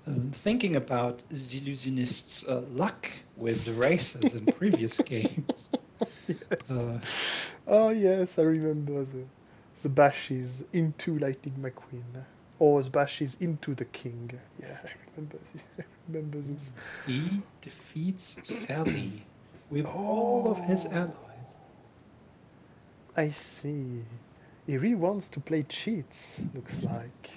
Speaker 1: And thinking about Xillusionnist's luck with the races in previous games.
Speaker 2: Yes. Oh yes, I remember the bashes into Lightning McQueen, or the bashes into the king. Yeah, I remember those.
Speaker 1: He defeats Sally with all of his allies.
Speaker 2: I see. He really wants to play cheats, looks like.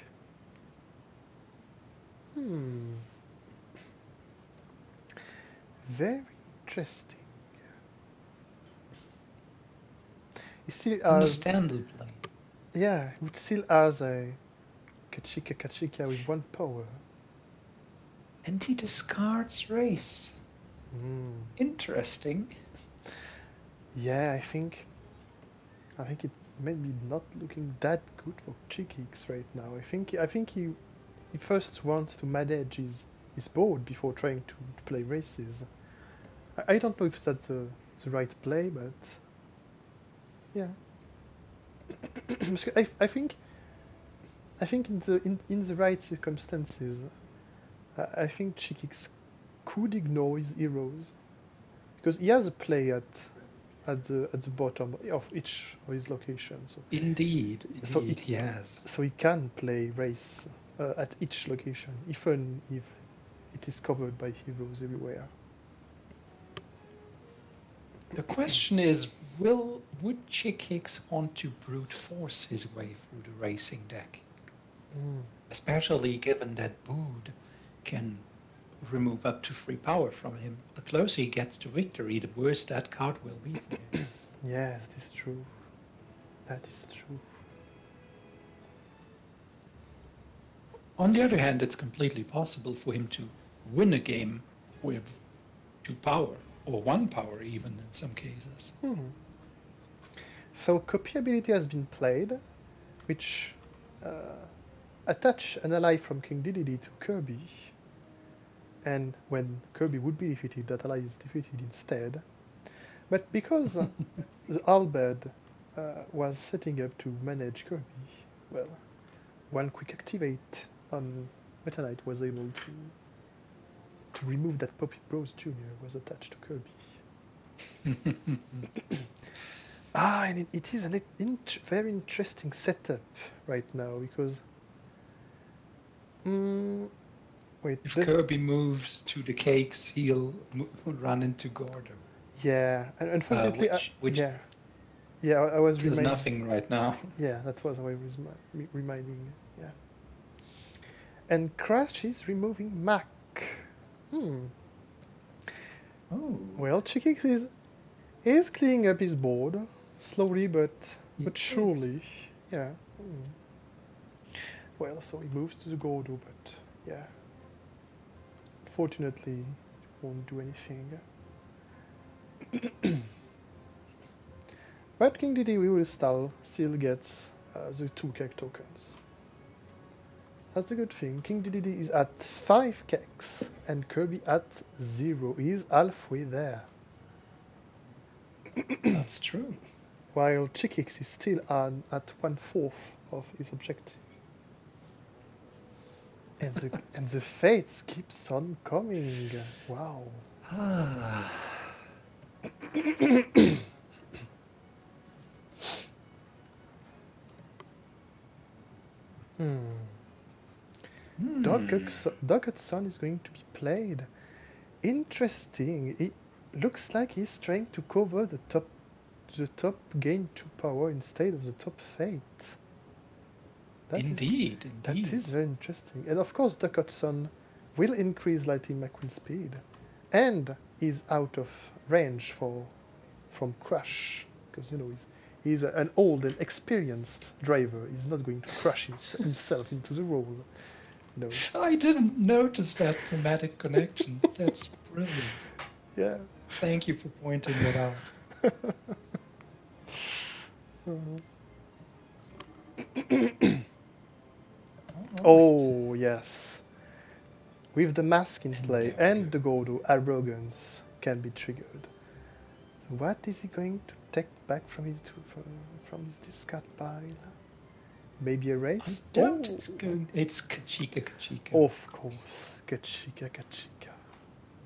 Speaker 2: Very interesting. He still has...
Speaker 1: Understandably.
Speaker 2: Yeah, he still has a Kachika with 1 power.
Speaker 1: And he discards race. Interesting.
Speaker 2: Yeah, I think it may be not looking that good for Chick-Hicks right now. I think he first wants to manage his board before trying to play races. I don't know if that's the right play, but yeah. I think in the right circumstances, I think Chick-Hicks could ignore his heroes because he has a play at the bottom of each of his locations. So
Speaker 1: Indeed, he has.
Speaker 2: So he can play race at each location, even if it is covered by heroes everywhere.
Speaker 1: The question is, would Chick-Hicks want to brute force his way through the racing deck? Especially given that Bood can remove up to 3 power from him. The closer he gets to victory, the worse that card will be for him.
Speaker 2: Yeah, that is true. That is true.
Speaker 1: On the other hand, it's completely possible for him to win a game with 2 power, or 1 power even in some cases.
Speaker 2: So copy ability has been played, which attach an ally from King Dedede to Kirby, and when Kirby would be defeated, that ally is defeated instead. But because the Albed was setting up to manage Kirby, well, 1 quick activate on Meta Knight was able to remove that Poppy Bros Jr. was attached to Kirby. And it is a very interesting setup right now because
Speaker 1: if Kirby moves to the cakes, he'll run into Gordo.
Speaker 2: Yeah, and unfortunately, Yeah, I was
Speaker 1: There's nothing right now.
Speaker 2: Yeah, that was how I was reminding. Yeah. And Crash is removing Mac. Hmm.
Speaker 1: Oh,
Speaker 2: Well, Chickix is cleaning up his board slowly
Speaker 1: it
Speaker 2: but
Speaker 1: is.
Speaker 2: surely. Yeah. Hmm. Well, so he moves to the Gordo, but yeah, fortunately, it won't do anything. But King Didi will still gets the 2 cake tokens. That's a good thing. King Didi is at 5 cakes and Kirby at 0. He's halfway there.
Speaker 1: That's true.
Speaker 2: While Chickix is still at 1/4 of his objective. And the fates keeps on coming. Wow.
Speaker 1: Ah.
Speaker 2: Hmm.
Speaker 1: Hmm.
Speaker 2: Dogged's son is going to be played. Interesting. It looks like he's trying to cover the top gain 2 power instead of the top fate.
Speaker 1: Indeed,
Speaker 2: That
Speaker 1: indeed.
Speaker 2: is very interesting. And of course, Duckotson will increase Lightning McQueen speed, and is out of range from Crash, because he's an old and experienced driver. He's not going to crash himself into the roll. No.
Speaker 1: I didn't notice that thematic connection. That's brilliant.
Speaker 2: Yeah.
Speaker 1: Thank you for pointing that out. All right.
Speaker 2: Oh yes. With the mask in
Speaker 1: And
Speaker 2: play
Speaker 1: there we
Speaker 2: and
Speaker 1: go.
Speaker 2: the Gordo, arrogance can be triggered. So what is he going to take back from his discard pile? Maybe a
Speaker 1: I
Speaker 2: race?
Speaker 1: doubt
Speaker 2: Oh,
Speaker 1: it's going. It's Kachika Kachika,
Speaker 2: of
Speaker 1: of course.
Speaker 2: course. Gachika, Gachika.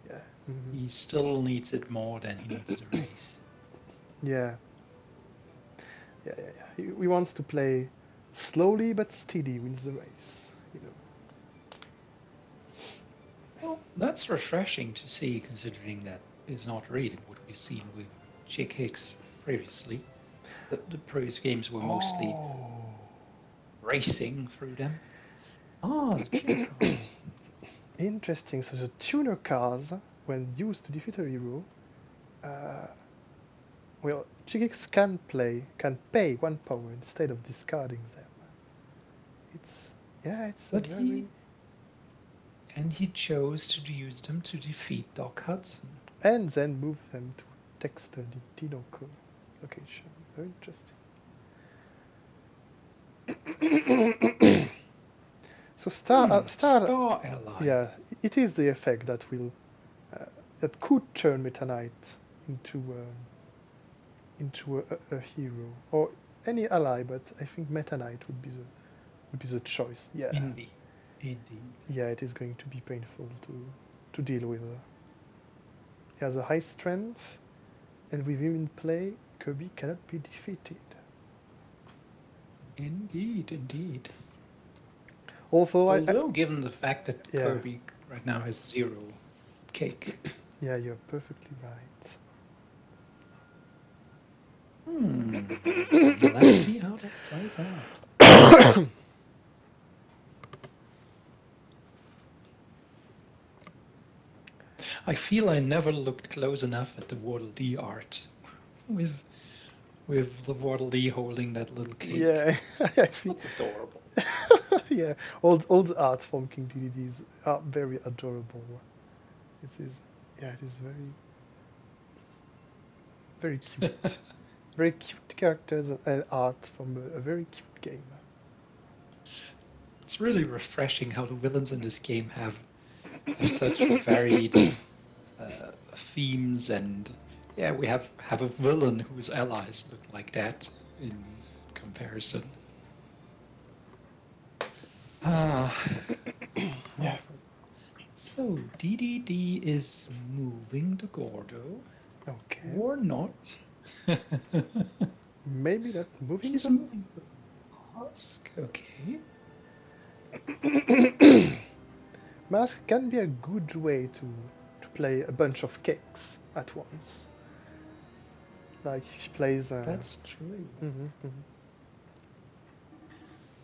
Speaker 2: Yeah. Mhm.
Speaker 1: He still needs it more than he needs the race.
Speaker 2: Yeah. Yeah. He wants to play slowly but steady wins the race.
Speaker 1: Well, that's refreshing to see, considering that is not really what we've seen with Chick Hicks previously. The previous games were mostly
Speaker 2: Oh.
Speaker 1: racing through them. Ah, the tuner cards.
Speaker 2: Interesting. So the tuner cards, when used to defeat a hero, uh, well, Chigix can pay 1 power instead of discarding them. It's it's a
Speaker 1: But
Speaker 2: very
Speaker 1: he chose to use them to defeat Doc Hudson.
Speaker 2: and then move them to Dexter the Dinoco location. Very interesting. So
Speaker 1: Star Ally.
Speaker 2: yeah, it is the effect uh, that could turn Meta Knight into a hero or any ally, but I think Meta Knight would be the choice. Yeah,
Speaker 1: Indeed. Indeed.
Speaker 2: yeah, it is going to be painful to deal with. He has a high strength, and with him in play, Kirby cannot be defeated.
Speaker 1: Indeed, indeed.
Speaker 2: Although
Speaker 1: Although, given the fact that
Speaker 2: yeah,
Speaker 1: Kirby right now has 0 cake.
Speaker 2: yeah, you're perfectly right.
Speaker 1: Let's see how that plays out. I feel I never looked close enough at the Waddle Dee art with the Waddle Dee holding that little cake.
Speaker 2: Yeah, I think
Speaker 1: That's adorable.
Speaker 2: yeah, all the art from King DDDs are very adorable. It is, yeah, it is very cute. Very cute characters and art from a very cute game.
Speaker 1: It's really refreshing how the villains in this game have such varied themes, and yeah, we have a villain whose allies look like that in comparison. Ah,
Speaker 2: Yeah.
Speaker 1: so DDD is moving the Gordo,
Speaker 2: Okay.
Speaker 1: or not?
Speaker 2: Maybe that moving
Speaker 1: He's
Speaker 2: them.
Speaker 1: moving the Husk. Okay.
Speaker 2: Mask can be a good way to play a bunch of cakes at once. Like he plays.
Speaker 1: That's true.
Speaker 2: Mhm, mhm.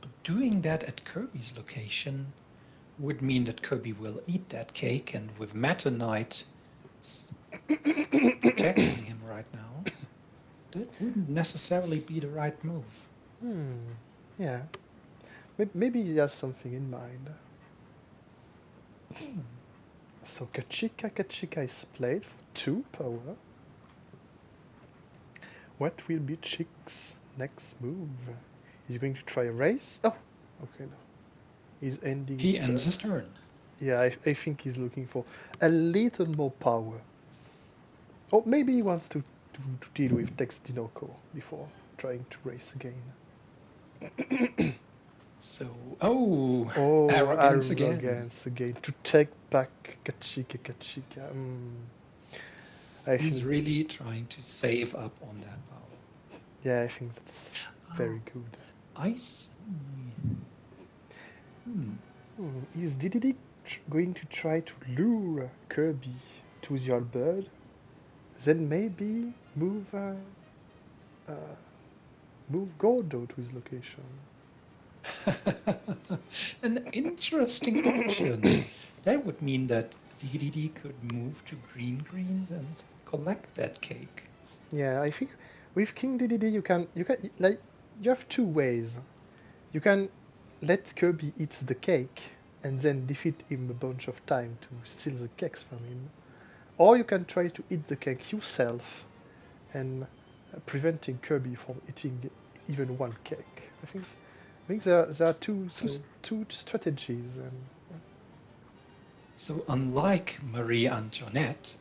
Speaker 1: But doing that at Kirby's location would mean that Kirby will eat that cake, and with Meta Knight protecting him right now, that wouldn't necessarily be the right move.
Speaker 2: Yeah. Maybe he has something in mind.
Speaker 1: Hmm.
Speaker 2: So Kachika is played for 2 power. What will be Chick's next move? He's going to try a race? Oh, okay, no. He's ending
Speaker 1: He
Speaker 2: his
Speaker 1: ends
Speaker 2: turn.
Speaker 1: his turn.
Speaker 2: Yeah, I think he's looking for a little more power. Or maybe he wants to deal with Tex Dinoco before trying to race again.
Speaker 1: So,
Speaker 2: Oh,
Speaker 1: arrogance again.
Speaker 2: arrogance again. To take back Kachika. I
Speaker 1: He's
Speaker 2: think,
Speaker 1: really trying to save up on that power.
Speaker 2: yeah, I think that's
Speaker 1: Oh,
Speaker 2: very good.
Speaker 1: I see.
Speaker 2: Is DDD going to try to lure Kirby to the old bird? Then maybe uh, move Gordo to his location.
Speaker 1: An interesting option. That would mean that DDD could move to Green Greens and collect that cake.
Speaker 2: Yeah, I think with King DDD you can like you have 2 ways. You can let Kirby eat the cake and then defeat him a bunch of time to steal the cakes from him, or you can try to eat the cake yourself and preventing Kirby from eating even one cake. I think there are two strategies.
Speaker 1: So unlike Marie Antoinette,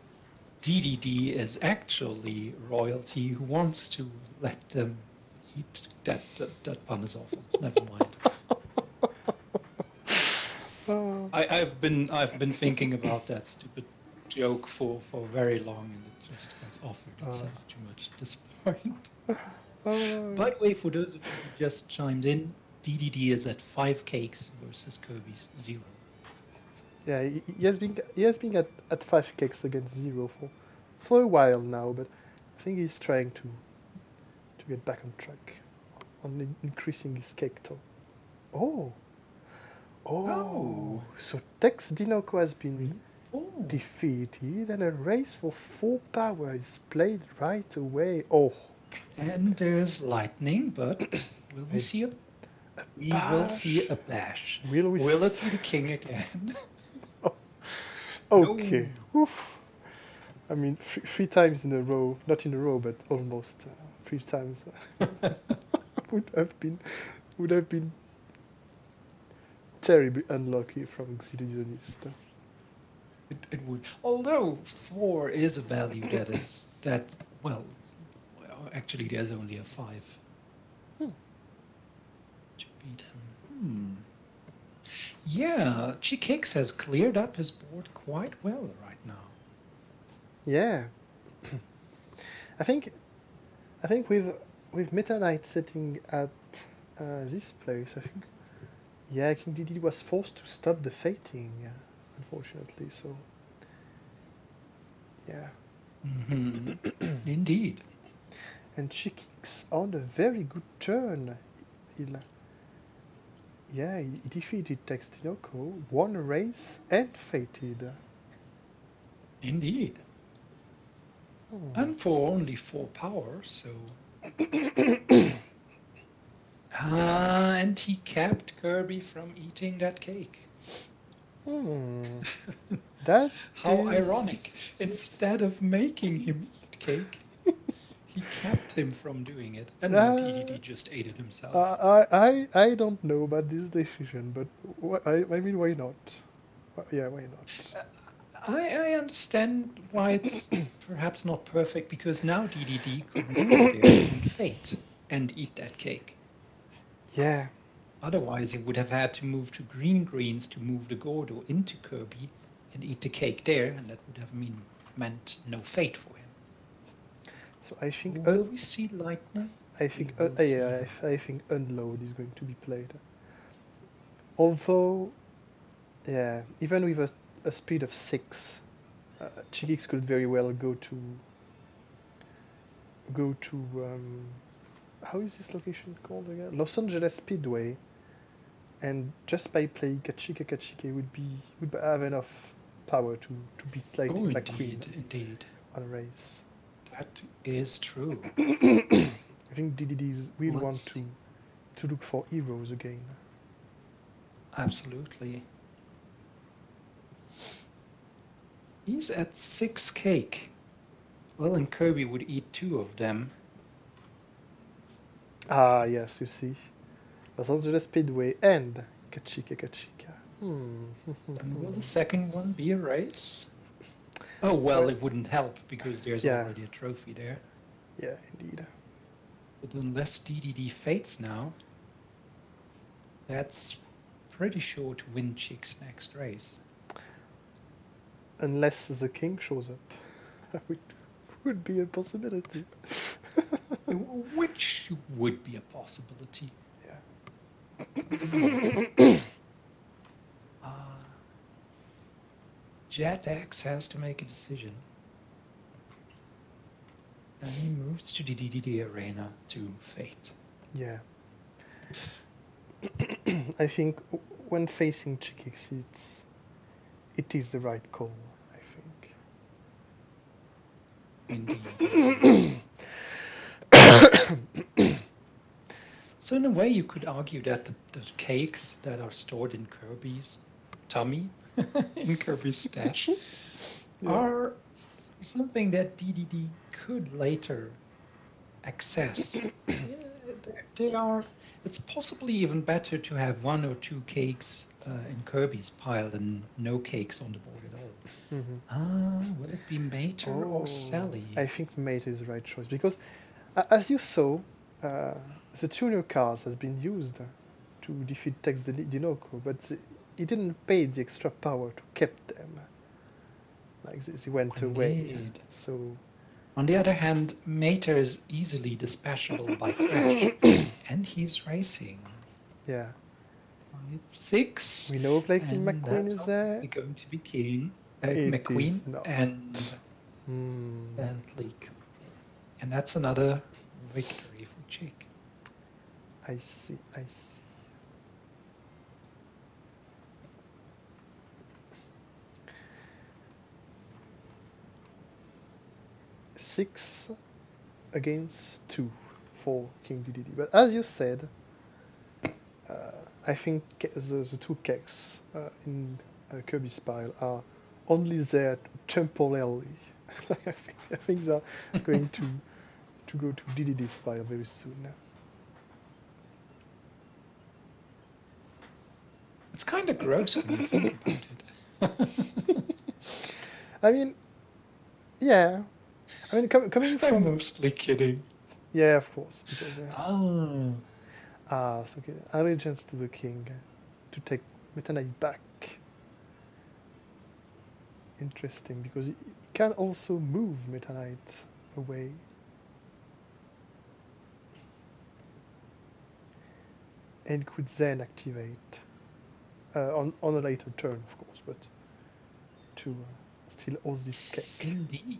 Speaker 1: DDD is actually royalty who wants to let them eat. That pun is awful. Never mind. I've been thinking about that stupid joke for very long, and it just has offered itself too much at this point. By the way, for those of you who just chimed in, DDD is at 5 cakes versus Kirby's 0.
Speaker 2: Yeah, he has been at 5 cakes against 0 for a while now, but I think he's trying to get back on track on increasing his cake total. Oh, so Tex Dinoco has been defeated, and a race for 4 power is played right away. Oh,
Speaker 1: And there's lightning, but will we see a we will see a bash. Will it be the king again?
Speaker 2: Okay.
Speaker 1: No.
Speaker 2: Oof. I mean, 3 times in a row, not in a row, but almost 3 times would have been terribly unlucky from Xillusionniste.
Speaker 1: It would. Although 4 is a value that well, actually there's only a 5 to beat him. Yeah, Chikix has cleared up his board quite well right now.
Speaker 2: Yeah. I think with Meta Knight sitting at this place, I think King Didi was forced to stop the fating, unfortunately. So yeah.
Speaker 1: Indeed.
Speaker 2: And Chikix on a very good turn. He defeated Textinoco, won a race, and fated.
Speaker 1: Indeed. And for only 4 power, so. And he kept Kirby from eating that cake.
Speaker 2: That
Speaker 1: How ironic. Instead of making him eat cake, he kept him from doing it. And now DDD just ate it himself.
Speaker 2: I don't know about this decision, but I mean, why not? Yeah, why not?
Speaker 1: I understand why it's perhaps not perfect, because now DDD could move there and fate and eat that cake.
Speaker 2: Yeah.
Speaker 1: Otherwise, he would have had to move to Green Greens to move the Gordo into Kirby and eat the cake there, and that would have meant no fate for him.
Speaker 2: So I think.
Speaker 1: Will we see lightning?
Speaker 2: I think. I think unload is going to be played. Although, yeah, even with a speed of 6, Chigix could very well go to go to how is this location called again? Los Angeles Speedway, and just by playing Kachika Kachike would have enough power to beat
Speaker 1: Oh,
Speaker 2: Lightning McQueen
Speaker 1: indeed.
Speaker 2: on a race.
Speaker 1: That is true.
Speaker 2: I think DDDs will
Speaker 1: Let's
Speaker 2: want
Speaker 1: see.
Speaker 2: to look for heroes again.
Speaker 1: Absolutely. He's at 6 cake. Well, and Kirby would eat 2 of them.
Speaker 2: Ah, yes, you see. Los Angeles Speedway and Kachika Kachika.
Speaker 1: And will the second one be a race? Oh, well, it wouldn't help because there's
Speaker 2: Yeah.
Speaker 1: already a trophy there.
Speaker 2: Yeah, indeed.
Speaker 1: But unless DDD fates now, that's pretty sure to win Chick's next race.
Speaker 2: Unless the king shows up. That would be a possibility.
Speaker 1: Which would be a possibility.
Speaker 2: Yeah.
Speaker 1: Jedx has to make a decision. And he moves to the DDD arena to fate.
Speaker 2: Yeah. I think when facing Chickix, it is the right call, I think.
Speaker 1: Indeed. So in a way, you could argue that the cakes that are stored in Kirby's tummy, in Kirby's stash, are something that DDD could later access. They are. It's possibly even better to have 1 or 2 cakes in Kirby's pile than no cakes on the board at all. Will it be Mater or Sally?
Speaker 2: I think Mater is the right choice because, as you saw, the tuner cards has been used to defeat Tex Dinoco, but he didn't pay the extra power to keep them. Like they went away. So.
Speaker 1: On the other hand, Mater is easily dispatchable by Crash, and he's racing.
Speaker 2: Yeah.
Speaker 1: 5, 6.
Speaker 2: We know Lightning McQueen is there.
Speaker 1: It's going to be King, McQueen, and Leak. And that's another victory for Chick.
Speaker 2: I see. 6 against 2 for King DDD. But as you said, I think the 2 cakes in Kirby's pile are only there temporarily. I think they're going to go to DDD's pile very soon.
Speaker 1: It's kind of gross when you think about it.
Speaker 2: I mean, yeah. I mean, coming from...
Speaker 1: I'm mostly kidding.
Speaker 2: Yeah, of course. Because, so okay. Allegiance to the king to take Meta Knight back. Interesting, because he can also move Meta Knight away. And could then activate on a later turn, of course, but to still hold this cake.
Speaker 1: Indeed.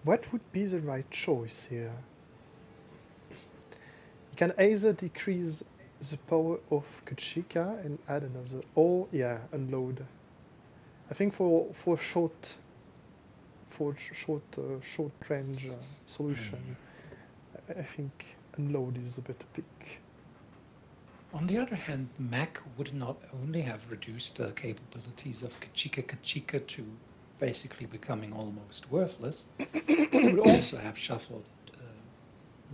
Speaker 2: What would be the right choice here? You can either decrease the power of Kachika and add another, or unload. I think for short range solution, I think unload is a better pick.
Speaker 1: On the other hand, Mac would not only have reduced the capabilities of Kachika to basically becoming almost worthless, he would also have shuffled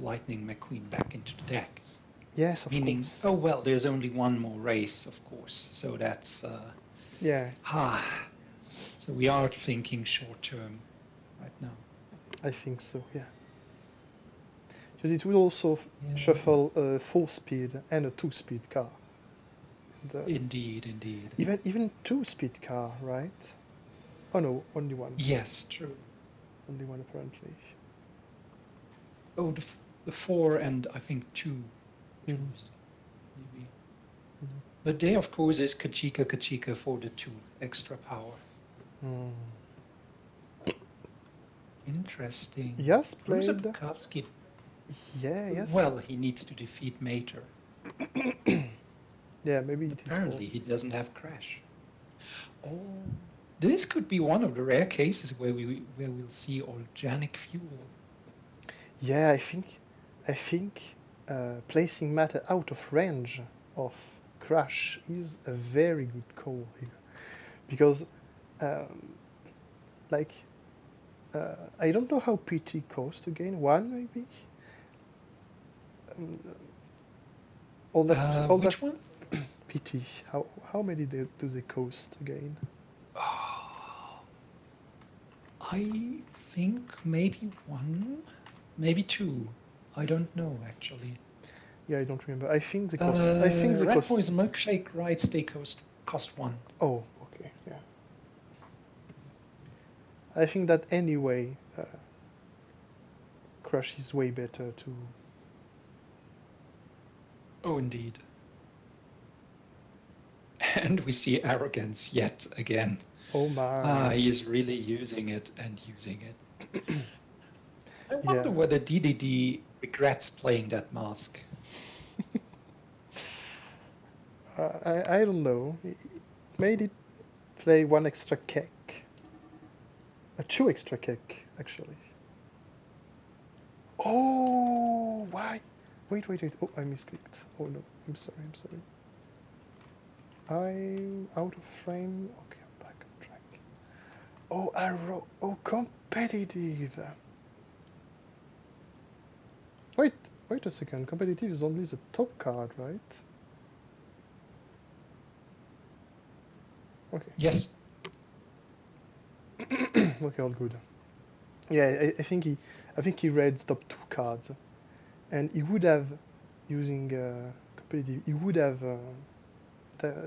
Speaker 1: Lightning McQueen back into the deck.
Speaker 2: Yes, of
Speaker 1: Meaning,
Speaker 2: course.
Speaker 1: oh well, there's only one more race, of course, so that's... So we are thinking short term right now.
Speaker 2: I think so, yeah. Because it will also shuffle a 4-speed and a 2-speed car.
Speaker 1: Indeed.
Speaker 2: Even 2-speed car, right? Oh no, only one.
Speaker 1: Yes, true.
Speaker 2: Only one apparently.
Speaker 1: Oh, the 4 and I think 2. Maybe. But there, of course, is Kachika for the 2 extra power.
Speaker 2: Hmm.
Speaker 1: Interesting.
Speaker 2: Yes,
Speaker 1: Bruiser
Speaker 2: played.
Speaker 1: Bukowski.
Speaker 2: Yeah, yes.
Speaker 1: Well, he needs to defeat Mater.
Speaker 2: Yeah, maybe it is for.
Speaker 1: Apparently, he doesn't have Crash. Oh, this could be one of the rare cases where we'll see organic fuel.
Speaker 2: Yeah, I think placing matter out of range of Crash is a very good call here, because, um, like, I don't know how PT cost again. One maybe. Um, all that
Speaker 1: Which one?
Speaker 2: PT. How many do they cost again?
Speaker 1: Oh, I think maybe one, maybe two. I don't know actually.
Speaker 2: Yeah, I don't remember. I think they cost. I think they
Speaker 1: Red
Speaker 2: cost.
Speaker 1: Poison Milkshake rights they cost one.
Speaker 2: Oh, okay. Yeah. I think that anyway, Crush is way better to.
Speaker 1: Oh, indeed. And we see arrogance yet again.
Speaker 2: Oh my.
Speaker 1: He is really using it and using it. I wonder
Speaker 2: Yeah.
Speaker 1: whether DDD regrets playing that mask.
Speaker 2: I don't know. It made it play one extra kick. Two extra kick, actually. Oh, why? Wait. Oh, I misclicked. Oh no, I'm sorry. I'm out of frame. Okay, I'm back on track. Oh, arrow. Oh, competitive. Wait, wait a second. Competitive is only the top card, right? Okay.
Speaker 1: Yes.
Speaker 2: Okay, all good. Yeah, I think he read the top two cards, and he would have, using competitive, he would have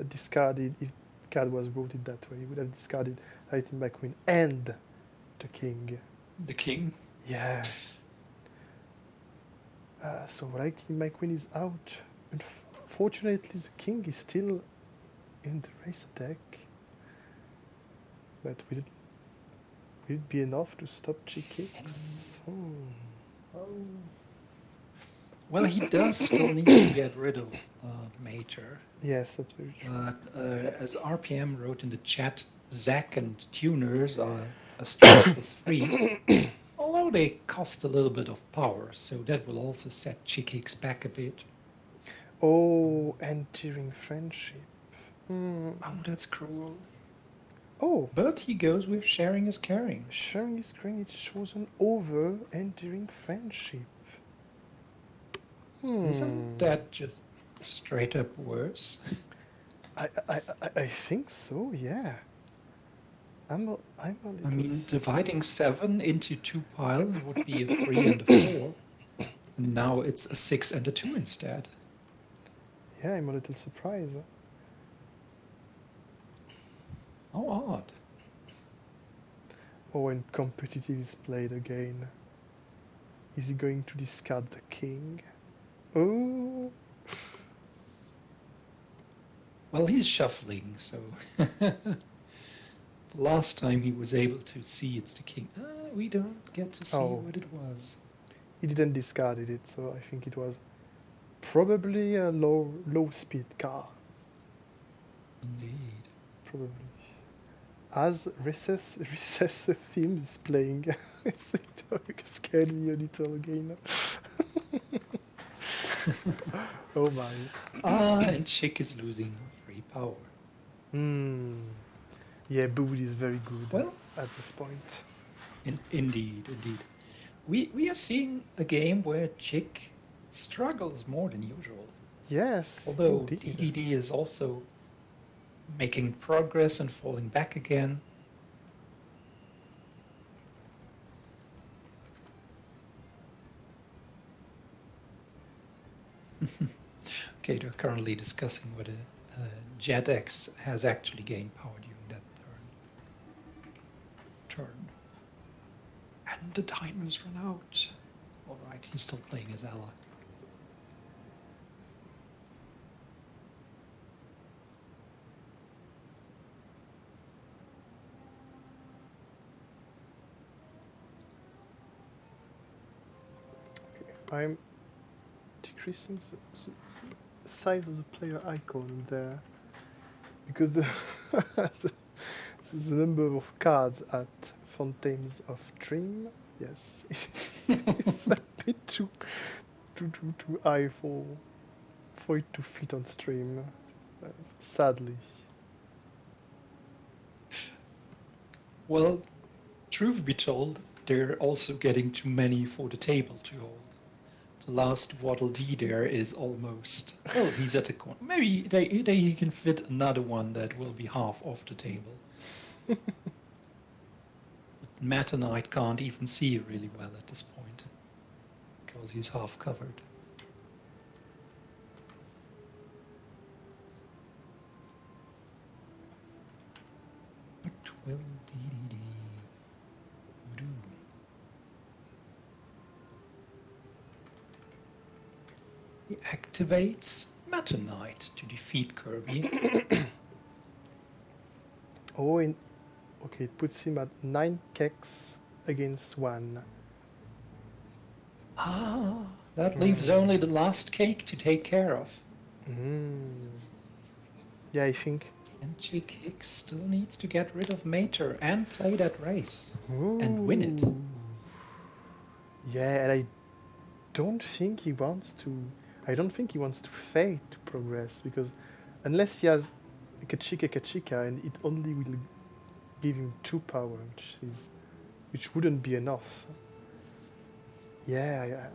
Speaker 2: discarded if card was voted that way. He would have discarded Lightning McQueen and the king.
Speaker 1: The king.
Speaker 2: Yeah. So Lightning McQueen is out. Unfortunately, the king is still in the racer deck, but will it be enough to stop G-Kicks?
Speaker 1: Oh. Well, he does still need to get rid of Mater.
Speaker 2: Yes, that's very true.
Speaker 1: But as RPM wrote in the chat, Zack and Tuners are a strike for 3. Although they cost a little bit of power, so that will also set Chickix back a bit.
Speaker 2: Oh, enduring friendship. Hmm.
Speaker 1: Oh, that's cruel.
Speaker 2: Oh,
Speaker 1: But he goes with sharing is caring.
Speaker 2: sharing his screen is chosen over enduring friendship.
Speaker 1: Isn't
Speaker 2: Hmm.
Speaker 1: that just straight up worse?
Speaker 2: I think so. Yeah. I'm a
Speaker 1: I
Speaker 2: little.
Speaker 1: mean, dividing 7 into 2 piles would be a 3 and a 4. And now it's a 6 and a 2 instead.
Speaker 2: Yeah, I'm a little surprised.
Speaker 1: How odd.
Speaker 2: Oh, and competitive is played again. Is he going to discard the king? Oh.
Speaker 1: Well, he's shuffling, so. Last time he was able to see it's the king. We don't get to see
Speaker 2: Oh.
Speaker 1: what it was.
Speaker 2: He didn't discard it, so I think it was probably a low speed car.
Speaker 1: Indeed.
Speaker 2: Probably. As recess theme is playing, it scared me a little again. Oh my.
Speaker 1: And Chick is losing 3 power.
Speaker 2: Yeah, Boot is very good
Speaker 1: Well,
Speaker 2: at this point.
Speaker 1: indeed. We are seeing a game where Chick struggles more than usual.
Speaker 2: Yes,
Speaker 1: Although
Speaker 2: indeed.
Speaker 1: DDD is also making progress and falling back again. Okay, they're currently discussing whether Jedx has actually gained power during that turn. And the timer's run out. All right, he's still playing his ally.
Speaker 2: I'm decreasing the size of the player icon there because the number of cards at Fountains of Dream, yes, it's a bit too high for it to fit on stream, sadly.
Speaker 1: Well, truth be told, they're also getting too many for the table to hold. The last Waddle Dee there is almost... Well, he's at the corner. Maybe he can fit another one that will be half off the table. But Matt and I can't even see really well at this point, because he's half covered. What will Dee do? He activates Meta Knight to defeat Kirby.
Speaker 2: Oh, okay, it puts him at 9 keks against 1.
Speaker 1: Ah, that leaves only the last cake to take care of.
Speaker 2: Yeah, I think.
Speaker 1: And G-Kick still needs to get rid of Mater and play that race and win it.
Speaker 2: Yeah, and I don't think he wants to. I don't think he wants to fade to progress because unless he has Kachika, and it only will give him 2 power, which wouldn't be enough. Yeah.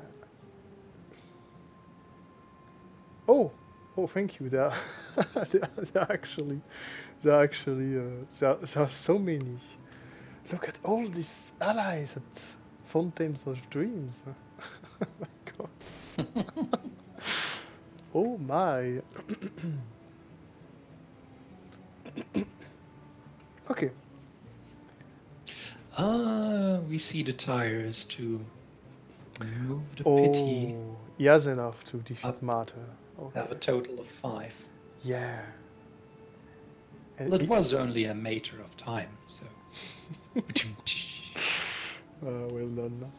Speaker 2: Oh, thank you. There are actually there are so many. Look at all these allies at Fountains of Dreams. Oh my god. Oh my. Okay.
Speaker 1: We see the tires to move the pity.
Speaker 2: Oh, he has enough to defeat Martyr. Okay.
Speaker 1: Have a total of 5.
Speaker 2: Yeah. And
Speaker 1: Well, it was only a matter of time, so.
Speaker 2: Well done.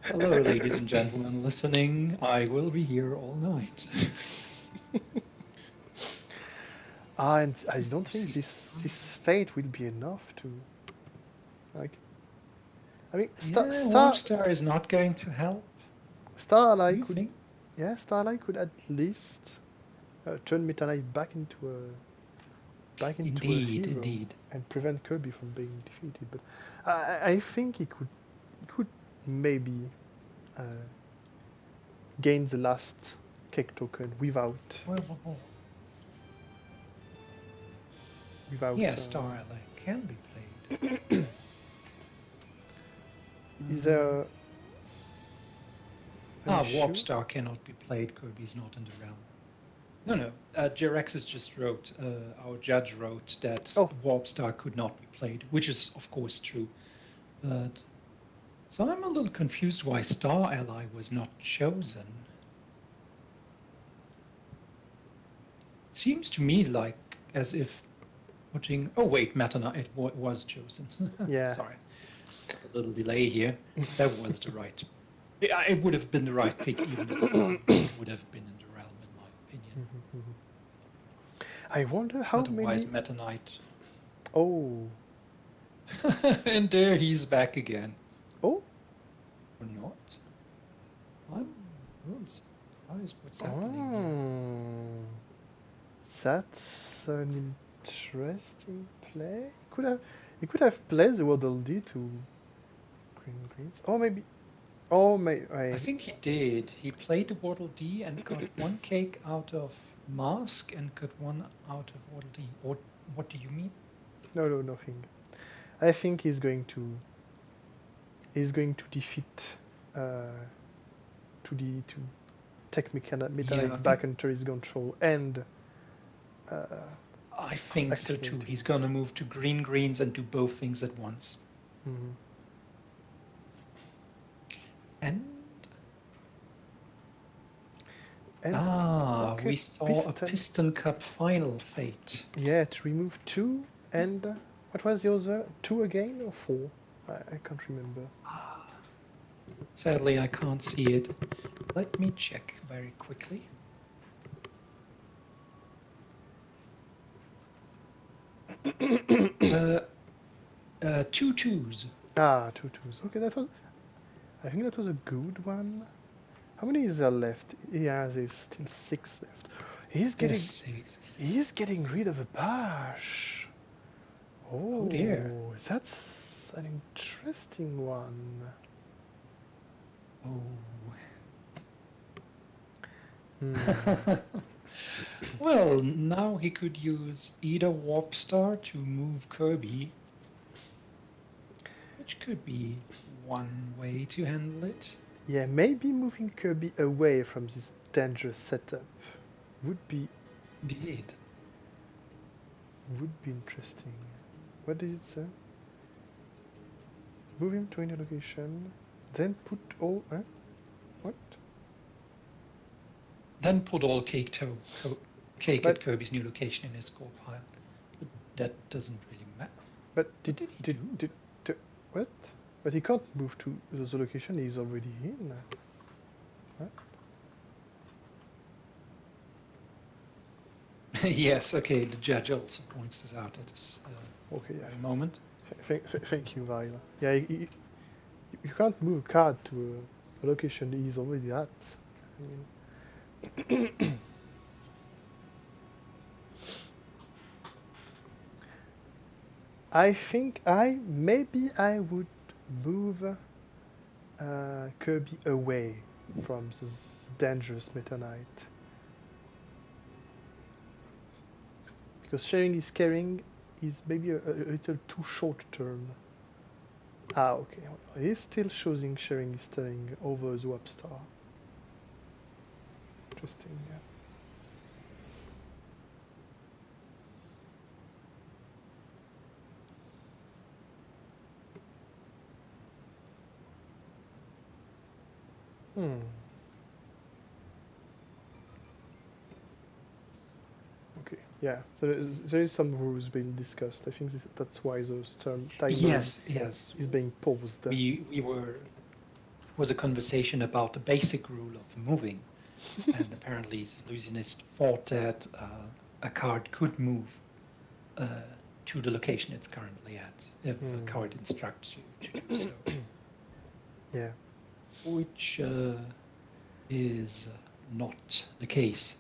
Speaker 1: Hello, ladies and gentlemen listening. I will be here all night.
Speaker 2: And I don't think this fate will be enough to, like. I mean,
Speaker 1: Star is not going to help.
Speaker 2: Starlight could, yeah, Starlight could at least turn Meta Knight back into a hero
Speaker 1: Indeed.
Speaker 2: and prevent Kirby from being defeated. But I think he could maybe gain the last cake token without.
Speaker 1: Yeah, Starlight can be played.
Speaker 2: Is there?
Speaker 1: Warp Star cannot be played. Kirby's not in the realm. No. Jedx just wrote, our judge wrote that Warp Star could not be played, which is of course true. But so I'm a little confused why Star Ally was not chosen. It seems to me like as if putting. Oh wait, Meta Knight was chosen.
Speaker 2: Yeah.
Speaker 1: Sorry, a little delay here. That was the right. It would have been the right pick, even if it would have been in the realm, in my opinion.
Speaker 2: I wonder how
Speaker 1: Otherwise,
Speaker 2: many.
Speaker 1: Meta Knight.
Speaker 2: Oh.
Speaker 1: And there he's back again.
Speaker 2: Oh.
Speaker 1: Or not? I'm a little surprised what's happening.
Speaker 2: That's an interesting play. He could have played the Waddle Dee to greens. Or maybe. I
Speaker 1: think he did. He played the Waddle Dee and got 1 cake out of Mask and got 1 out of Waddle Dee. Or what do you mean?
Speaker 2: No, nothing. I think he's going to defeat to take Meta Knight back under his control and.
Speaker 1: I think so too. He's gonna move to greens and do both things at once. And we saw a Piston Cup final fate.
Speaker 2: Yeah, to remove 2 and what was the other? 2 again or 4? I can't remember.
Speaker 1: Sadly, I can't see it. Let me check very quickly. Two twos.
Speaker 2: Ah, 2 2s. Okay, that was. I think that was a good one. How many is there left? Yeah, there's still 6 left. He's
Speaker 1: There's
Speaker 2: getting.
Speaker 1: 6.
Speaker 2: He's getting rid of a bash.
Speaker 1: Oh dear.
Speaker 2: Oh, that's an interesting one.
Speaker 1: Oh.
Speaker 2: Hmm.
Speaker 1: Well, now he could use either Warp Star to move Kirby, which could be one way to handle it.
Speaker 2: Yeah, maybe moving Kirby away from this dangerous setup would be
Speaker 1: Indeed.
Speaker 2: interesting. What does it say? Move him to any location, then put all. What?
Speaker 1: Then put all cake at
Speaker 2: But
Speaker 1: Kirby's new location in his score pile. But that doesn't really matter.
Speaker 2: but
Speaker 1: What
Speaker 2: did
Speaker 1: did he do?
Speaker 2: what? But he can't move to the location he's already in. What?
Speaker 1: Yes, okay, the judge also points this out at this
Speaker 2: Okay, yeah.
Speaker 1: very moment.
Speaker 2: Thank you, Vile. Yeah, you can't move a card to a location he's already at. I mean, I think maybe I would move Kirby away from this dangerous Meta Knight. Because sharing is caring is maybe a little too short term. Ah, okay. Well, he's still choosing sharing is caring over the Warp Star. Interesting. Yeah. Hmm. Okay. Yeah. So there is some rules being discussed. I think that's why the timer
Speaker 1: Yes,
Speaker 2: is being paused.
Speaker 1: we were was a conversation about the basic rule of moving, and apparently Xillusionnist thought that a card could move to the location it's currently at if a card instructs you to do so.
Speaker 2: Yeah.
Speaker 1: Which is not the case.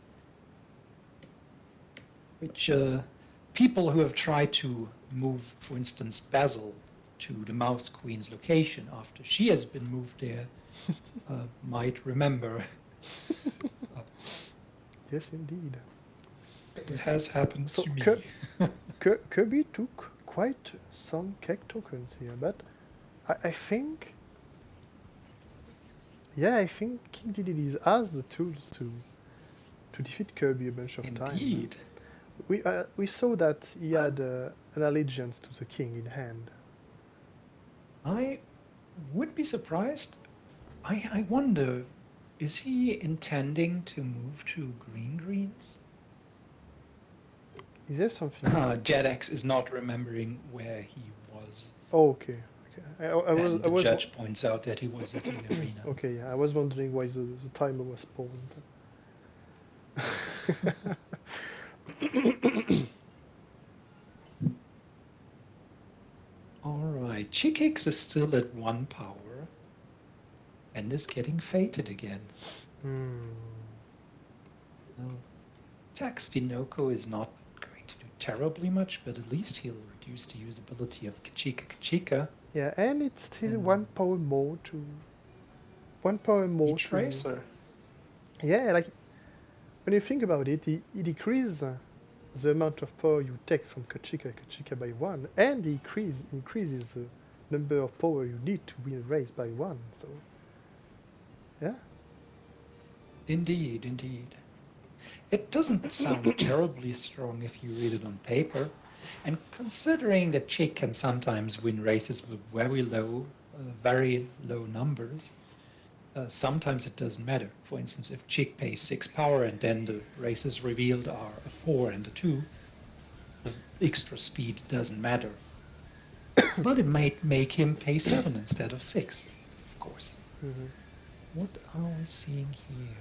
Speaker 1: Which people who have tried to move, for instance, Basil to the Mouse Queen's location after she has been moved there might remember.
Speaker 2: Yes, indeed.
Speaker 1: It has happened
Speaker 2: So
Speaker 1: to me.
Speaker 2: Kirby took quite some cake tokens here, but I think, yeah, I think King Dedede has the tools to defeat Kirby a bunch of time.
Speaker 1: Indeed.
Speaker 2: We saw that he had an allegiance to the king in hand.
Speaker 1: I would be surprised. I wonder, is he intending to move to greens?
Speaker 2: Is there something?
Speaker 1: Jedx is not remembering where he was.
Speaker 2: Oh, okay. Okay.
Speaker 1: The judge points out that he was at the arena.
Speaker 2: Okay, yeah, I was wondering why the timer was paused.
Speaker 1: Alright, Chikix is still at 1 power and is getting fated again. Well, Taxtinoko is not going to do terribly much, but at least he'll reduce the usability of Kachika.
Speaker 2: Yeah, and it's still 1 power more to... 1 power more
Speaker 1: each
Speaker 2: to...
Speaker 1: racer.
Speaker 2: Yeah, like, when you think about it, he decreases the amount of power you take from Kachika by 1, and he increases the number of power you need to win a race by 1, so... Yeah.
Speaker 1: Indeed, indeed. It doesn't sound terribly strong if you read it on paper, and considering that Chick can sometimes win races with very low numbers, sometimes it doesn't matter. For instance, if Chick pays 6 power and then the races revealed are a 4 and a 2, the extra speed doesn't matter. But it might make him pay 7 instead of 6, of course.
Speaker 2: Mm-hmm.
Speaker 1: What are we seeing here?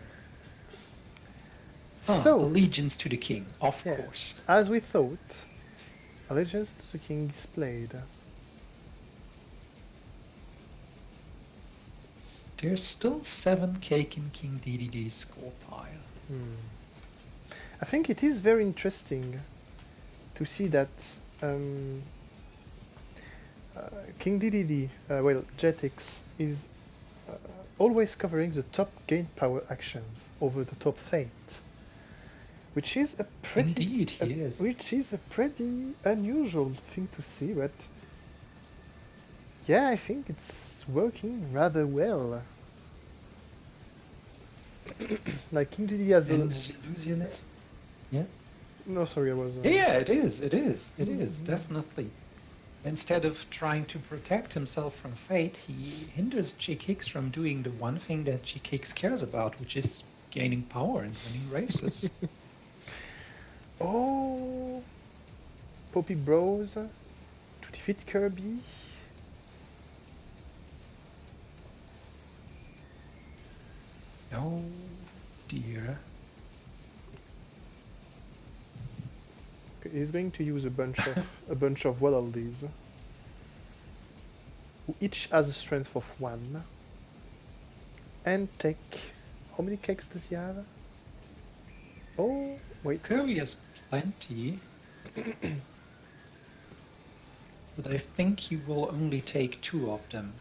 Speaker 1: Ah,
Speaker 2: So,
Speaker 1: allegiance to the king, of
Speaker 2: yes,
Speaker 1: course.
Speaker 2: as we thought, allegiance to the king is played.
Speaker 1: There's still 7 cake in King DDD's score pile.
Speaker 2: Hmm. I think it is very interesting to see that um, King DDD, well, Jetix, is always covering the top gain power actions over the top fate, which is a pretty,
Speaker 1: Indeed, he is.
Speaker 2: which is a pretty unusual thing to see, but yeah, I think it's working rather well. Like King DDD has a
Speaker 1: And Xillusionniste? Yeah?
Speaker 2: no, sorry, I was
Speaker 1: Yeah, it is, it is, it is,
Speaker 2: Mhm.
Speaker 1: definitely. Instead of trying to protect himself from fate, he hinders Chick Hicks from doing the one thing that Chick Hicks cares about, which is gaining power and winning races.
Speaker 2: Oh, Poppy Bros to defeat Kirby.
Speaker 1: Oh dear.
Speaker 2: Okay, he's going to use a bunch of waddles, who each has a strength of 1, and take. How many cakes does he have? Oh, wait.
Speaker 1: Kirby has plenty, but I think he will only take 2 of them.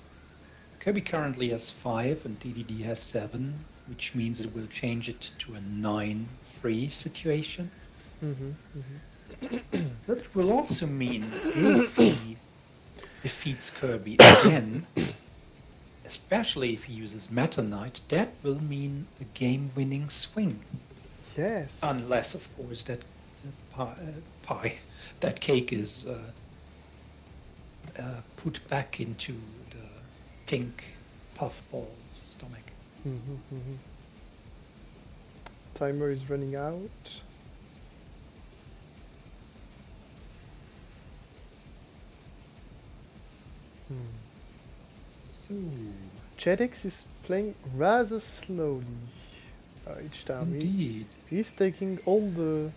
Speaker 1: Kirby currently has 5 and DDD has 7, which means it will change it to a 9-3 situation.
Speaker 2: Mm-hmm,
Speaker 1: But it will also mean if he defeats Kirby again, especially if he uses Meta Knight, that will mean a game-winning swing.
Speaker 2: Yes.
Speaker 1: Unless, of course, that that cake is put back into the pink puffball's stomach.
Speaker 2: Mm-hmm, mm-hmm. Timer is running out.
Speaker 1: So,
Speaker 2: Jedx is playing rather slowly each time.
Speaker 1: indeed.
Speaker 2: He's taking all the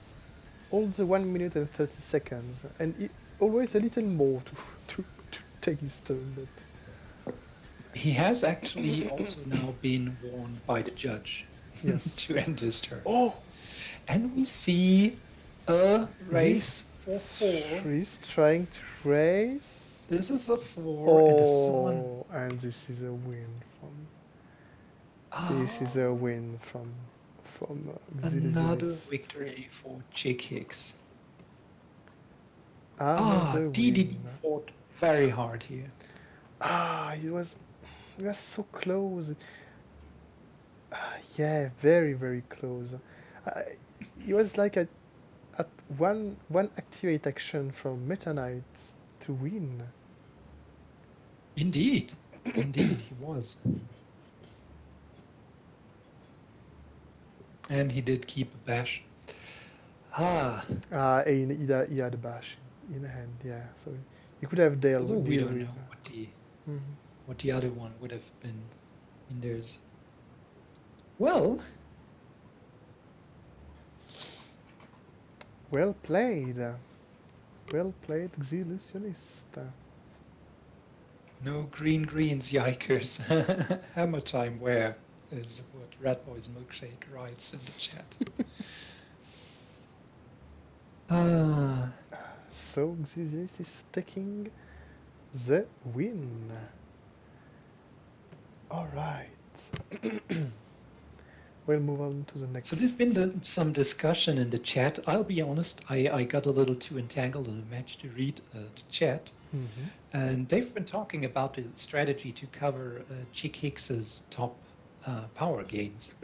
Speaker 2: 1 minute and 30 seconds, and always a little more to take his turn. But
Speaker 1: He has actually also now been warned by the judge
Speaker 2: yes.
Speaker 1: to end his turn.
Speaker 2: Oh,
Speaker 1: And we see a race for 4.
Speaker 2: He's trying to race.
Speaker 1: This is a 4, and this is a 1.
Speaker 2: Oh, and this is a win from.
Speaker 1: Ah,
Speaker 2: This is a win from
Speaker 1: another
Speaker 2: Xillusionniste.
Speaker 1: victory for Chick Hicks.
Speaker 2: Another
Speaker 1: DDD
Speaker 2: win.
Speaker 1: fought very hard here.
Speaker 2: He was so close. Yeah, very very close. He was like at one activate action from Meta Knight to win.
Speaker 1: Indeed, indeed, he was. And he did keep a bash.
Speaker 2: He had a bash in hand, yeah. So he could have dealt
Speaker 1: Although we don't
Speaker 2: with.
Speaker 1: know what the other one would have been in theirs. Well
Speaker 2: played. Well played, Xillusionniste.
Speaker 1: no greens, yikers. Hammer time where is what Rat Boy's Milkshake writes in the chat.
Speaker 2: So Xillusionniste is taking the win. Alright. We'll move on to the next.
Speaker 1: So there's been some discussion in the chat. I'll be honest, I got a little too entangled in the match to read the chat.
Speaker 2: Mm-hmm.
Speaker 1: And they've been talking about the strategy to cover Chick Hicks's top power gains.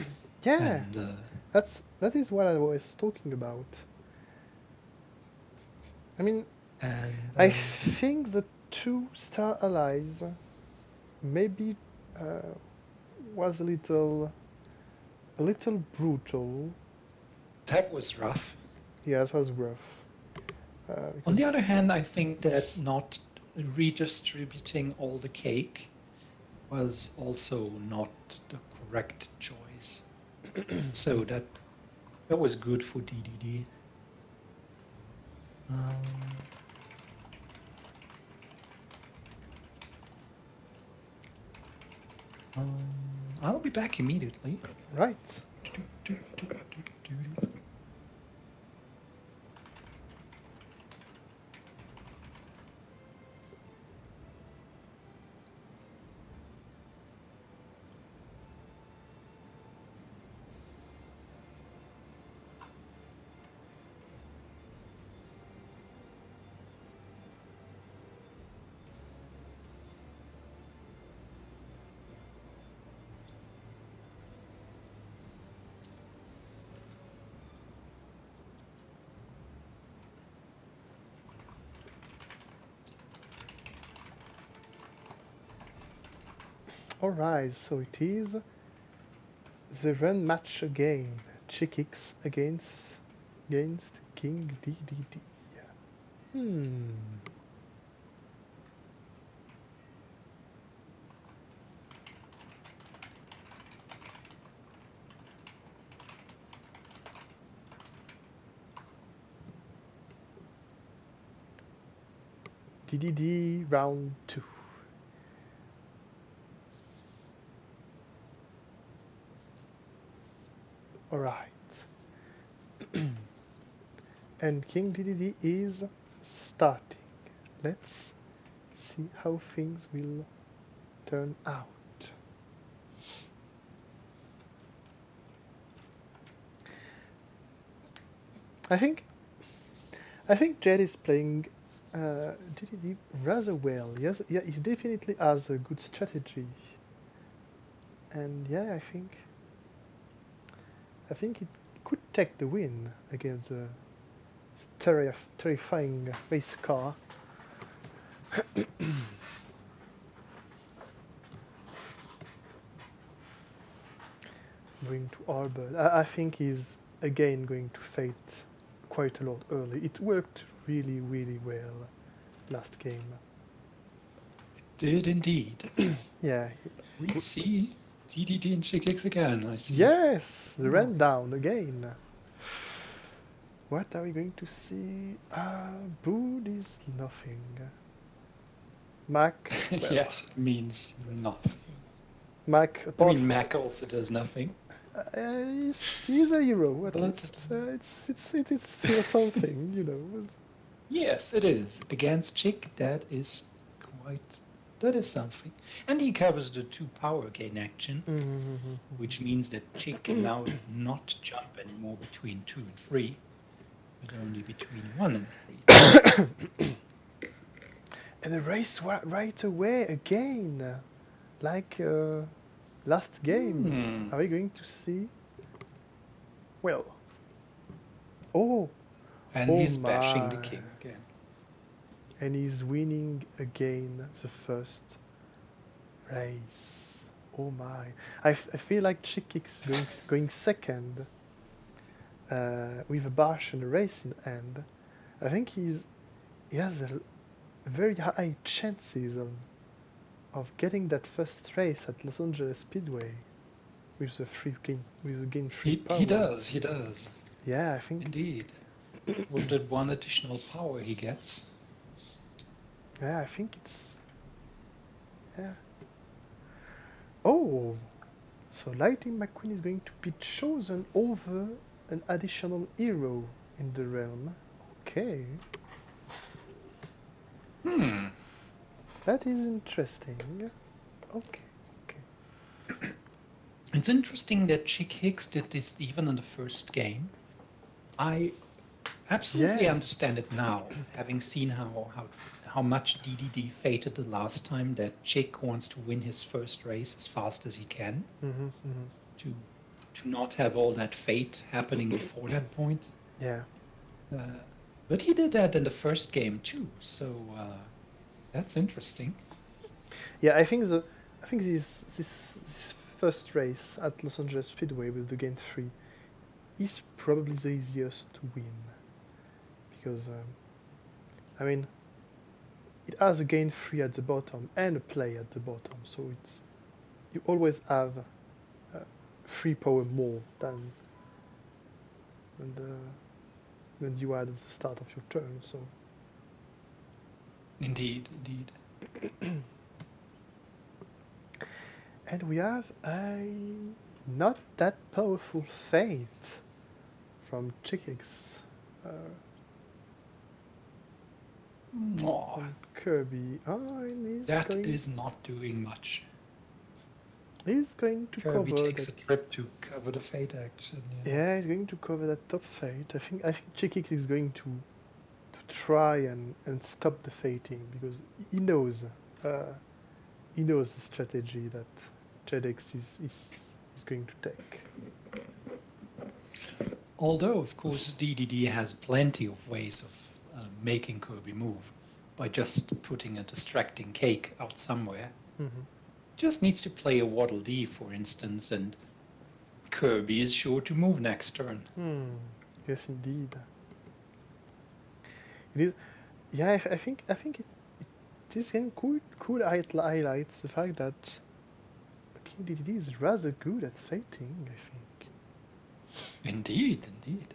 Speaker 2: Yeah,
Speaker 1: and,
Speaker 2: that is what I was talking about. I mean, I think the 2-star allies maybe was a little brutal.
Speaker 1: That was rough.
Speaker 2: Yeah, it was rough.
Speaker 1: On the other hand, I think that not redistributing all the cake was also not the correct choice. So that was good for DDD. I'll be back immediately.
Speaker 2: Right. Alright, so it is the run match again. Chickix against King DDD. DDD round 2. Alright. And King DDD is starting. Let's see how things will turn out. I think Jed is playing DDD rather well. Yes, yeah, he definitely has a good strategy. And yeah, I think it could take the win against a terrifying race car. Going to Albert. I think he's again going to fade quite a lot early. It worked really, really well last game.
Speaker 1: It did indeed.
Speaker 2: Yeah.
Speaker 1: We see DDD and Chickix again, I see.
Speaker 2: Yes, the ran down again. What are we going to see? Bood is nothing. Mac. Well,
Speaker 1: Yes, it means nothing.
Speaker 2: Mac.
Speaker 1: I
Speaker 2: Apart
Speaker 1: mean,
Speaker 2: from,
Speaker 1: Mac also does nothing.
Speaker 2: he's a hero at
Speaker 1: But
Speaker 2: least. It's still something, you know.
Speaker 1: yes, it is. Against Chick, that is something. And he covers the 2 power gain action, which means that Chick can now not jump anymore between 2 and 3, but only between 1 and 3.
Speaker 2: And a race right away again, like last game. Are we going to see? Well. Oh.
Speaker 1: And
Speaker 2: Oh
Speaker 1: he's bashing the
Speaker 2: my.
Speaker 1: king again.
Speaker 2: And he's winning again the first race. Oh my. I feel like Chickix going second with a bash and a race in hand. I think he has a very high chances of getting that first race at Los Angeles Speedway with the gain free power.
Speaker 1: He does.
Speaker 2: Yeah, I think.
Speaker 1: Indeed. With that 1 additional power he gets.
Speaker 2: Yeah, I think it's. Yeah. Oh, so Lightning McQueen is going to be chosen over an additional hero in the realm. Okay. That is interesting. Okay.
Speaker 1: It's interesting that Chick Hicks did this even in the first game. I absolutely understand it now, having seen how much DDD fated the last time, that Chick wants to win his first race as fast as he can, to not have all that fate happening before that point.
Speaker 2: Yeah.
Speaker 1: But he did that in the first game too, so that's interesting.
Speaker 2: Yeah, I think this first race at Los Angeles Speedway with the gain 3 is probably the easiest to win, because I mean, it has a gain 3 at the bottom and a play at the bottom, so you always have 3 power more than you had at the start of your turn. So
Speaker 1: Indeed, indeed.
Speaker 2: and we have a not that powerful fate from Jedx
Speaker 1: Aw,
Speaker 2: on Kirby. Oh, and
Speaker 1: that is not doing much.
Speaker 2: he's going to
Speaker 1: Kirby
Speaker 2: cover
Speaker 1: takes
Speaker 2: that.
Speaker 1: a trip to cover the fate action. Yeah.
Speaker 2: Yeah, he's going to cover that top fate. I think Jedx is going to try and stop the fating because he knows the strategy that Jedx is going to take.
Speaker 1: Although, of course, DDD has plenty of ways of making Kirby move by just putting a distracting cake out somewhere.
Speaker 2: Mm-hmm.
Speaker 1: Just needs to play a Waddle Dee, for instance, and Kirby is sure to move next turn.
Speaker 2: Yes, indeed. It is. Yeah, I think this game could highlights the fact that King DDD is rather good at fating. I think.
Speaker 1: Indeed, indeed.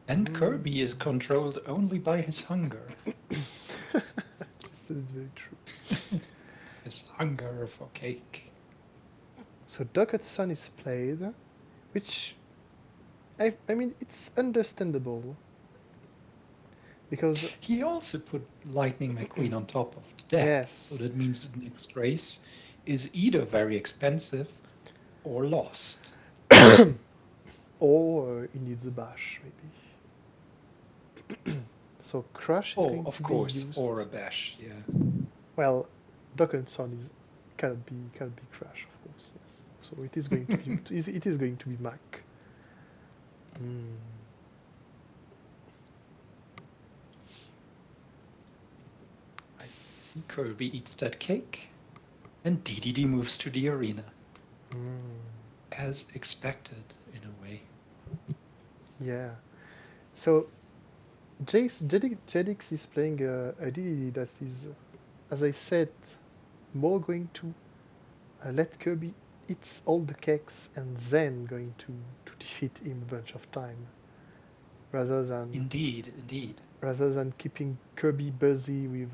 Speaker 1: And Kirby is controlled only by his hunger.
Speaker 2: This is very true.
Speaker 1: His hunger for cake.
Speaker 2: So Dogged Sun is played, which I mean it's understandable because
Speaker 1: He also put Lightning McQueen on top of the deck.
Speaker 2: Yes.
Speaker 1: So that means the next race is either very expensive or lost.
Speaker 2: or he needs a bash maybe. So Crush is going
Speaker 1: of
Speaker 2: to
Speaker 1: course,
Speaker 2: be used.
Speaker 1: or a bash, yeah.
Speaker 2: Well, Dogged Sun cannot be Crush, of course. Yes. So it is going to be it is going to be Mac. I see.
Speaker 1: Kirby eats that cake, and DDD moves to the arena. As expected, in a way.
Speaker 2: Yeah. So Jedx is playing a DDD that is, as I said, more going to let Kirby eat all the cakes and then going to defeat him a bunch of time, rather than
Speaker 1: Indeed.
Speaker 2: keeping Kirby busy with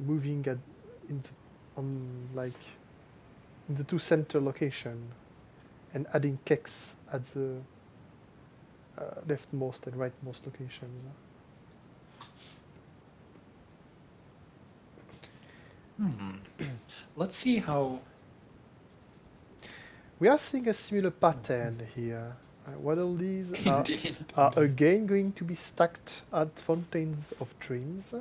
Speaker 2: moving in the 2 center location and adding cakes at the leftmost and rightmost locations.
Speaker 1: Let's see how...
Speaker 2: We are seeing a similar pattern here. Waddle Dees are
Speaker 1: Indeed.
Speaker 2: again going to be stacked at Fountains of Dreams.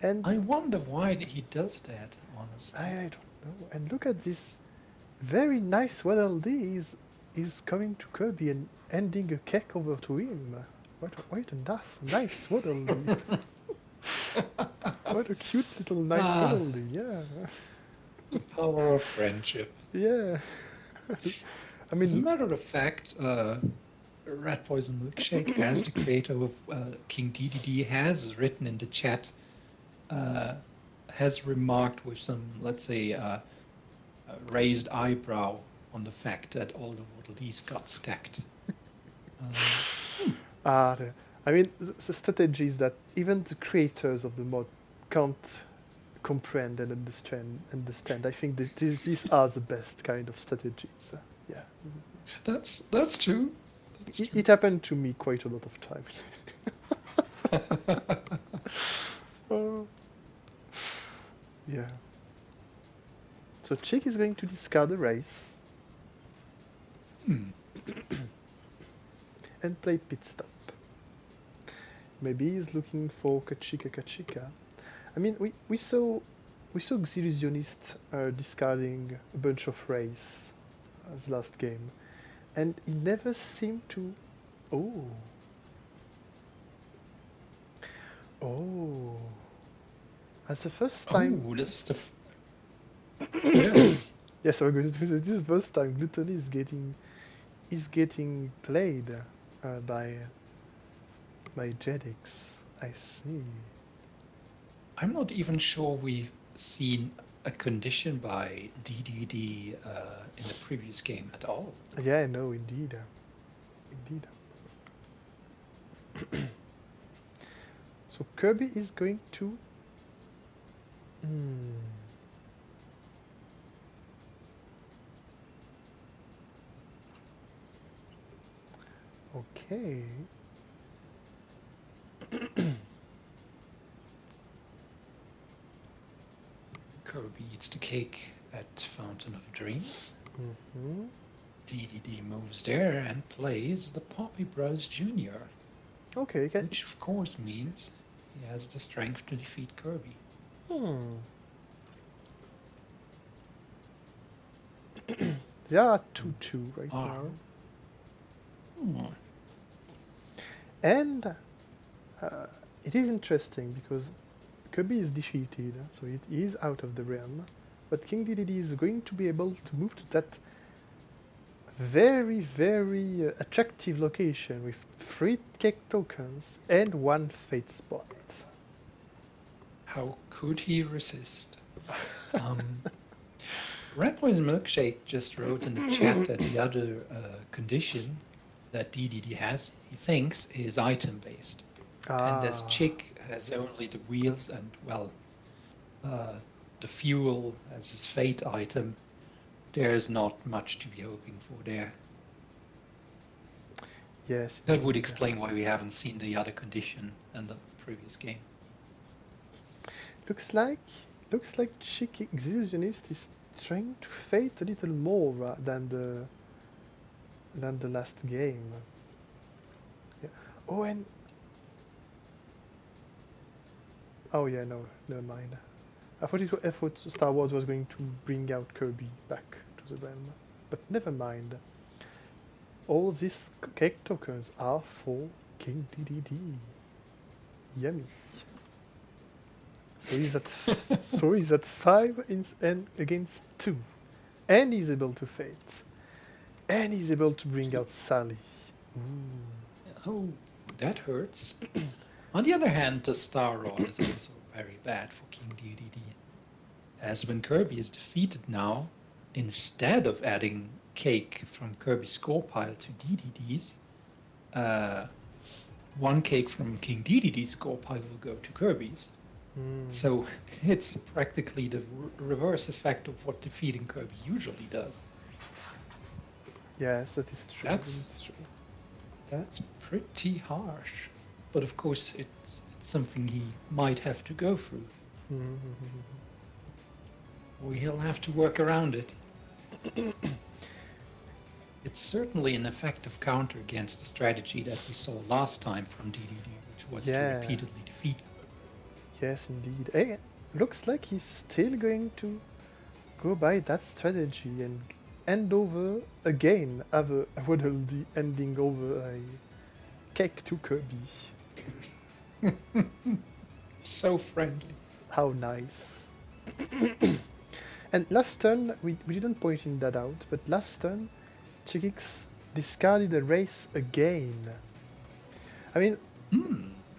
Speaker 2: And
Speaker 1: I wonder why he does that, honestly.
Speaker 2: I don't know. And look at this very nice Waddle Dee is coming to Kirby and handing a cake over to him. What a nice Waddle Dee. What a cute little nice Waddle Dee, yeah.
Speaker 1: The power of friendship.
Speaker 2: Yeah. I mean,
Speaker 1: as a matter of fact, Red Poison Milkshake, as the creator of King DDD, has written in the chat, has remarked with some, let's say, raised eyebrow on the fact that all the Waddle Dees got stacked.
Speaker 2: I mean, the strategy is that even the creators of the mod can't comprehend and understand. I think that these are the best kind of strategies. Yeah.
Speaker 1: That's true.
Speaker 2: It happened to me quite a lot of times. Yeah. So Chick is going to discard the race and play pit stop. Maybe he's looking for Kachika. I mean, we saw Xillusionniste discarding a bunch of race as last game, and he never seemed to. Oh, as the first time.
Speaker 1: Oh, this is the. Yes.
Speaker 2: Yes, I'm going to say this first time Gluttony is getting played by Jedx. I see.
Speaker 1: I'm not even sure we've seen a condition by DDD in the previous game at all.
Speaker 2: Yeah, no, indeed. Indeed. So Kirby is going to... Hmm. Okay.
Speaker 1: Kirby eats the cake at Fountain of Dreams.
Speaker 2: Mm-hmm.
Speaker 1: DDD moves there and plays the Poppy Bros Jr.,
Speaker 2: Okay,
Speaker 1: which of course means he has the strength to defeat Kirby.
Speaker 2: They are 2-2 right now. And it is interesting because Kirby is defeated, so it is out of the realm. But King Dedede is going to be able to move to that very, very attractive location with 3 cake tokens and 1 fate spot.
Speaker 1: How could he resist? Red Boy's Milkshake just wrote in the chat that the other condition that DDD has, he thinks, is item-based. And as Chick has only the wheels and, well, the fuel as his fate item, there's not much to be hoping for there.
Speaker 2: Yes.
Speaker 1: That would explain why we haven't seen the other condition in the previous game.
Speaker 2: Looks like Jedx Xillusionniste is trying to fate a little more than the last game. Yeah. Oh, and oh yeah, no, never mind. I thought Star Wars was going to bring out Kirby back to the realm, but never mind. All these cake tokens are for King Dedede. Yummy. So he's at 5 and against 2, and he's able to fate, and he's able to bring out Sally. Ooh.
Speaker 1: Oh, that hurts. On the other hand, the Star Rod is also very bad for King Dedede, as when Kirby is defeated now, instead of adding cake from Kirby's score pile to DDD's, 1 cake from King Dedede's score pile will go to Kirby's. So it's practically the reverse effect of what defeating Kirby usually does.
Speaker 2: Yes, that is true.
Speaker 1: That's pretty harsh. But of course, it's something he might have to go through. Or he'll have to work around it. It's certainly an effective counter against the strategy that we saw last time from DDD, which was to repeatedly defeat.
Speaker 2: Yes, indeed. Hey, looks like he's still going to go by that strategy and end over again, have a Waddle-Dee ending over a cake to Kirby.
Speaker 1: So friendly.
Speaker 2: How nice. And last turn, we didn't point that out, but last turn, Jedx discarded a race again. I mean,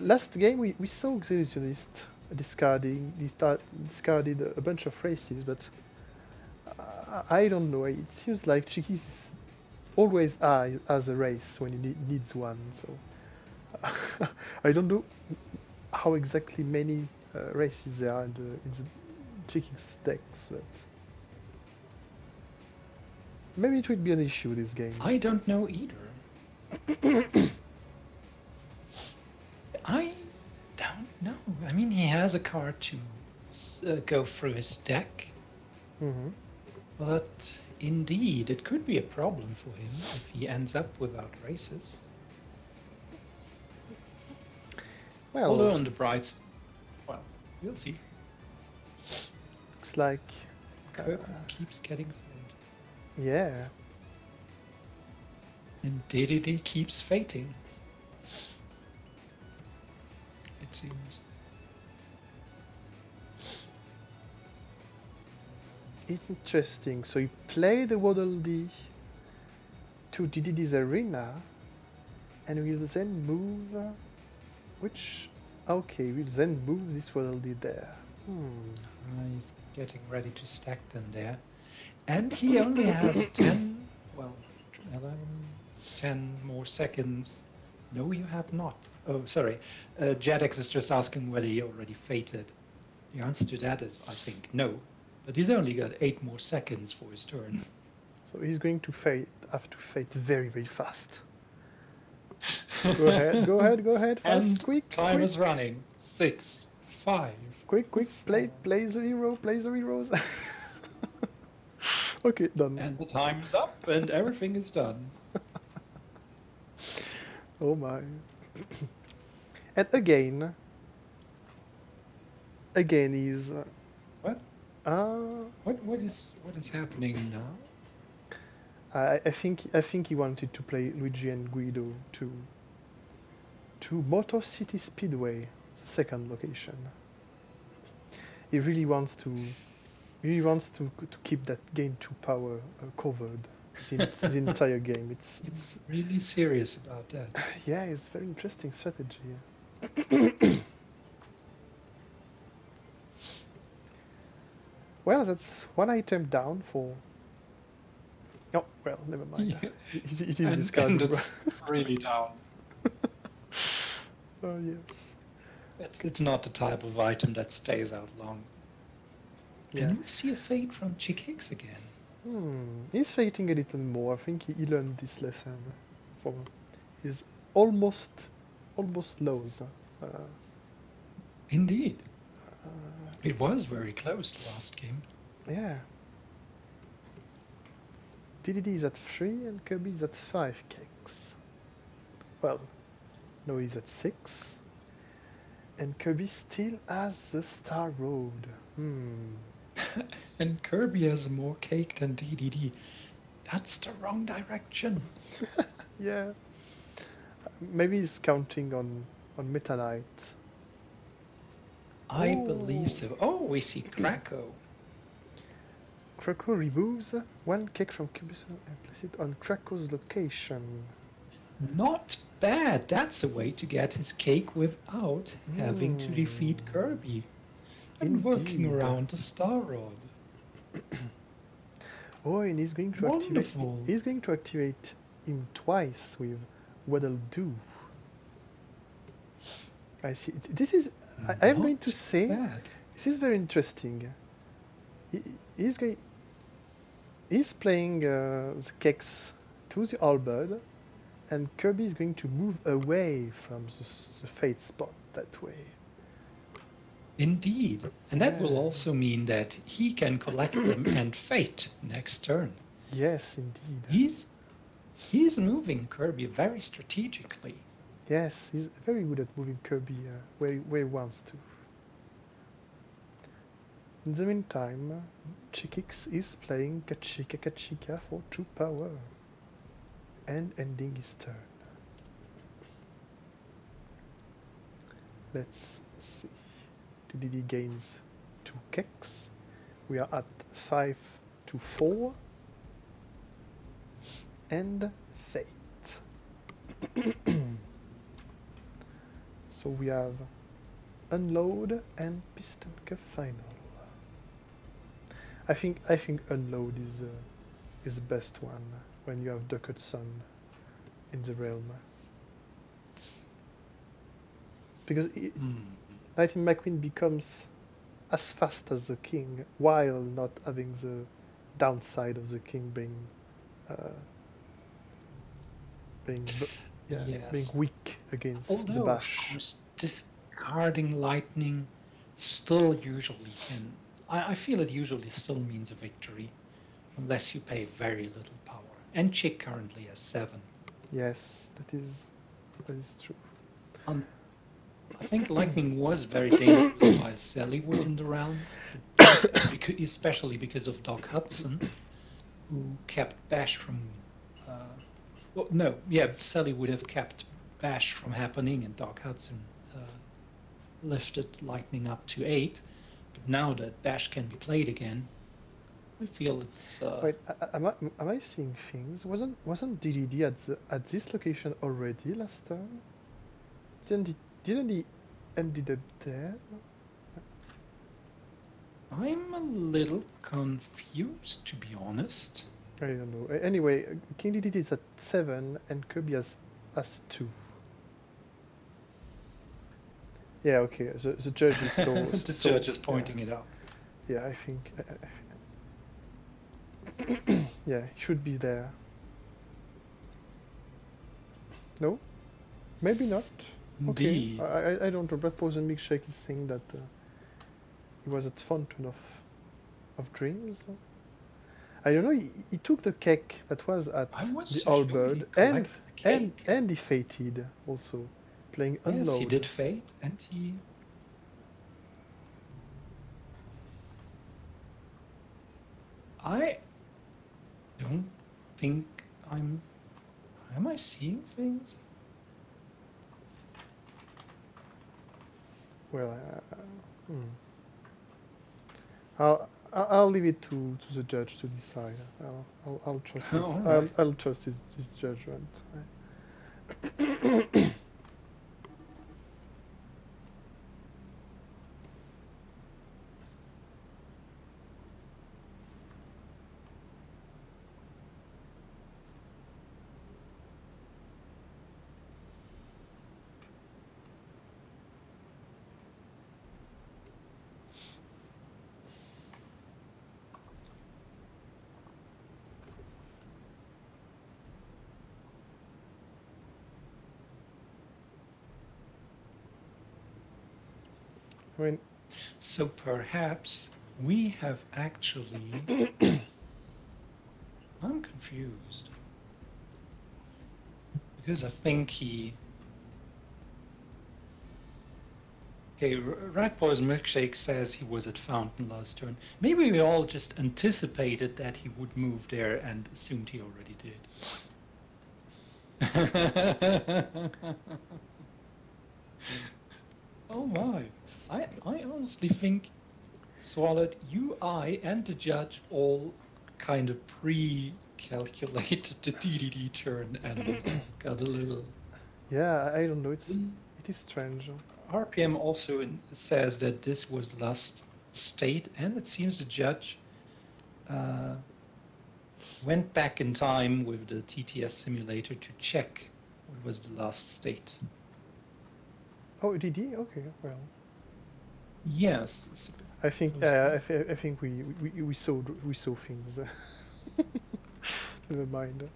Speaker 2: last game we saw Xillusionniste discarded a bunch of races, but I don't know. It seems like Jedx always has a race when he needs one. So I don't know how exactly many races there are in the Jedx decks, but maybe it would be an issue this game.
Speaker 1: I don't know either. I don't know. I mean, he has a card to go through his deck. But indeed, it could be a problem for him if he ends up without races.
Speaker 2: Well,
Speaker 1: although on the bright, well, we'll see.
Speaker 2: Looks like
Speaker 1: Kirby keeps getting fed.
Speaker 2: Yeah.
Speaker 1: And Dedede keeps fating. It seems.
Speaker 2: Interesting. So you play the Waddle-Dee to Dedede's arena, and we'll then move. Okay, we'll then move this Waddle-Dee there.
Speaker 1: He's getting ready to stack them there. And he only has 10, well, 11, 10 more seconds. No, you have not. Oh, sorry. Jedx is just asking whether he already fated. The answer to that is, I think, no. But he's only got 8 more seconds for his turn.
Speaker 2: So he's going to have to fate very, very fast. Go ahead, go ahead, go ahead, fast,
Speaker 1: And
Speaker 2: quick,
Speaker 1: time
Speaker 2: quick.
Speaker 1: is running. 6, 5.
Speaker 2: Quick, quick, play
Speaker 1: 4.
Speaker 2: the hero, play the heroes. Okay, done.
Speaker 1: And the time is up and everything is done.
Speaker 2: Oh my. And again he's
Speaker 1: What?
Speaker 2: uh
Speaker 1: What is happening now?
Speaker 2: I think he wanted to play Luigi and Guido to Motor City Speedway, the second location. He really wants to keep that game 2 power covered the entire game. It's
Speaker 1: Really serious about that.
Speaker 2: yeah, it's very interesting strategy. Well, that's one item down for. Oh, well, never mind.
Speaker 1: Yeah.
Speaker 2: It is
Speaker 1: And
Speaker 2: discarded.
Speaker 1: it's really down.
Speaker 2: Oh yes.
Speaker 1: It's not the type of item that stays out long.
Speaker 2: Yeah.
Speaker 1: Can we see a fade from Chickix again?
Speaker 2: He's fighting a little more. I think he learned this lesson from his almost lows.
Speaker 1: Indeed. It was very close the last game.
Speaker 2: Yeah. DDD is at 3 and Kirby is at 5 kicks. Well, no, he's at 6. And Kirby still has the Star Road.
Speaker 1: And Kirby has more cake than DDD. That's the wrong direction.
Speaker 2: Yeah. Maybe he's counting on Meta Knight.
Speaker 1: I believe so. Oh, we see Krakow.
Speaker 2: Krakow removes 1 cake from Kirby's and place it on Krakow's location.
Speaker 1: Not bad. That's a way to get his cake without having to defeat Kirby. And working
Speaker 2: Indeed.
Speaker 1: around the Star Rod.
Speaker 2: Oh, and he's going to
Speaker 1: Wonderful.
Speaker 2: activate. He's going to activate him twice with What'll Do. I see. This is. I'm going to
Speaker 1: Not
Speaker 2: say
Speaker 1: bad.
Speaker 2: this is very interesting. He's playing the Kex to the Albert, and Kirby is going to move away from the Fate spot that way.
Speaker 1: Indeed. And that will also mean that he can collect them and fate next turn.
Speaker 2: Yes, indeed.
Speaker 1: He's moving Kirby very strategically.
Speaker 2: Yes, he's very good at moving Kirby where he wants to. In the meantime, Chickix is playing Kachika Kachika for 2 power and ending his turn. Let's see. DDD gains 2 kicks. We are at 5 to 4 and Fate. So we have Unload and Piston Cup final. I think Unload is the best one when you have Ducked Sun in the realm, because Lightning McQueen becomes as fast as the king while not having the downside of the king being weak against the
Speaker 1: Although,
Speaker 2: bash.
Speaker 1: of course, discarding lightning still usually can. I feel it usually still means a victory, unless you pay very little power. And Chick currently has 7.
Speaker 2: Yes, that is true.
Speaker 1: I think lightning was very dangerous while Sally was in the round, especially because of Doc Hudson, who kept Bash from. Sally would have kept Bash from happening, and Doc Hudson lifted lightning up to 8. But now that Bash can be played again, I feel it's.
Speaker 2: Wait, am I seeing things? Wasn't DDD at this location already last turn? Didn't he ended up there?
Speaker 1: I'm a little confused, to be honest.
Speaker 2: I don't know. Anyway, King DDD is at 7 and Kirby has 2. Yeah, okay. The judge is so
Speaker 1: The
Speaker 2: so.
Speaker 1: judge is pointing it out.
Speaker 2: Yeah, I think. Yeah, he should be there. No, maybe not. Okay,
Speaker 1: Indeed.
Speaker 2: I don't know. Brad Posen Milkshake is saying that he was at Fountain of Dreams. I don't know. He took the cake that was at
Speaker 1: I was
Speaker 2: the
Speaker 1: so sure
Speaker 2: Allbird
Speaker 1: he collected the cake.
Speaker 2: and he fated also playing
Speaker 1: Yes, he
Speaker 2: Unload.
Speaker 1: did fate, and he. I don't think I'm. Am I seeing things?
Speaker 2: Well, hmm. I'll leave it to the judge to decide. I'll trust his
Speaker 1: All right.
Speaker 2: I'll trust his judgment. I mean,
Speaker 1: So perhaps we have actually. I'm confused. Because I think he. Okay, Rat Boy's Milkshake says he was at Fountain last turn. Maybe we all just anticipated that he would move there and assumed he already did. Oh my. I honestly think, Swallowed, you, I, and the judge all kind of pre-calculated the DDD turn and got a little...
Speaker 2: yeah, I don't know. It is strange.
Speaker 1: RPM also says that this was last state, and it seems the judge went back in time with the TTS simulator to check what was the last state.
Speaker 2: Oh, did he? Okay, well.
Speaker 1: Yes.
Speaker 2: I think I think we saw things. Never mind.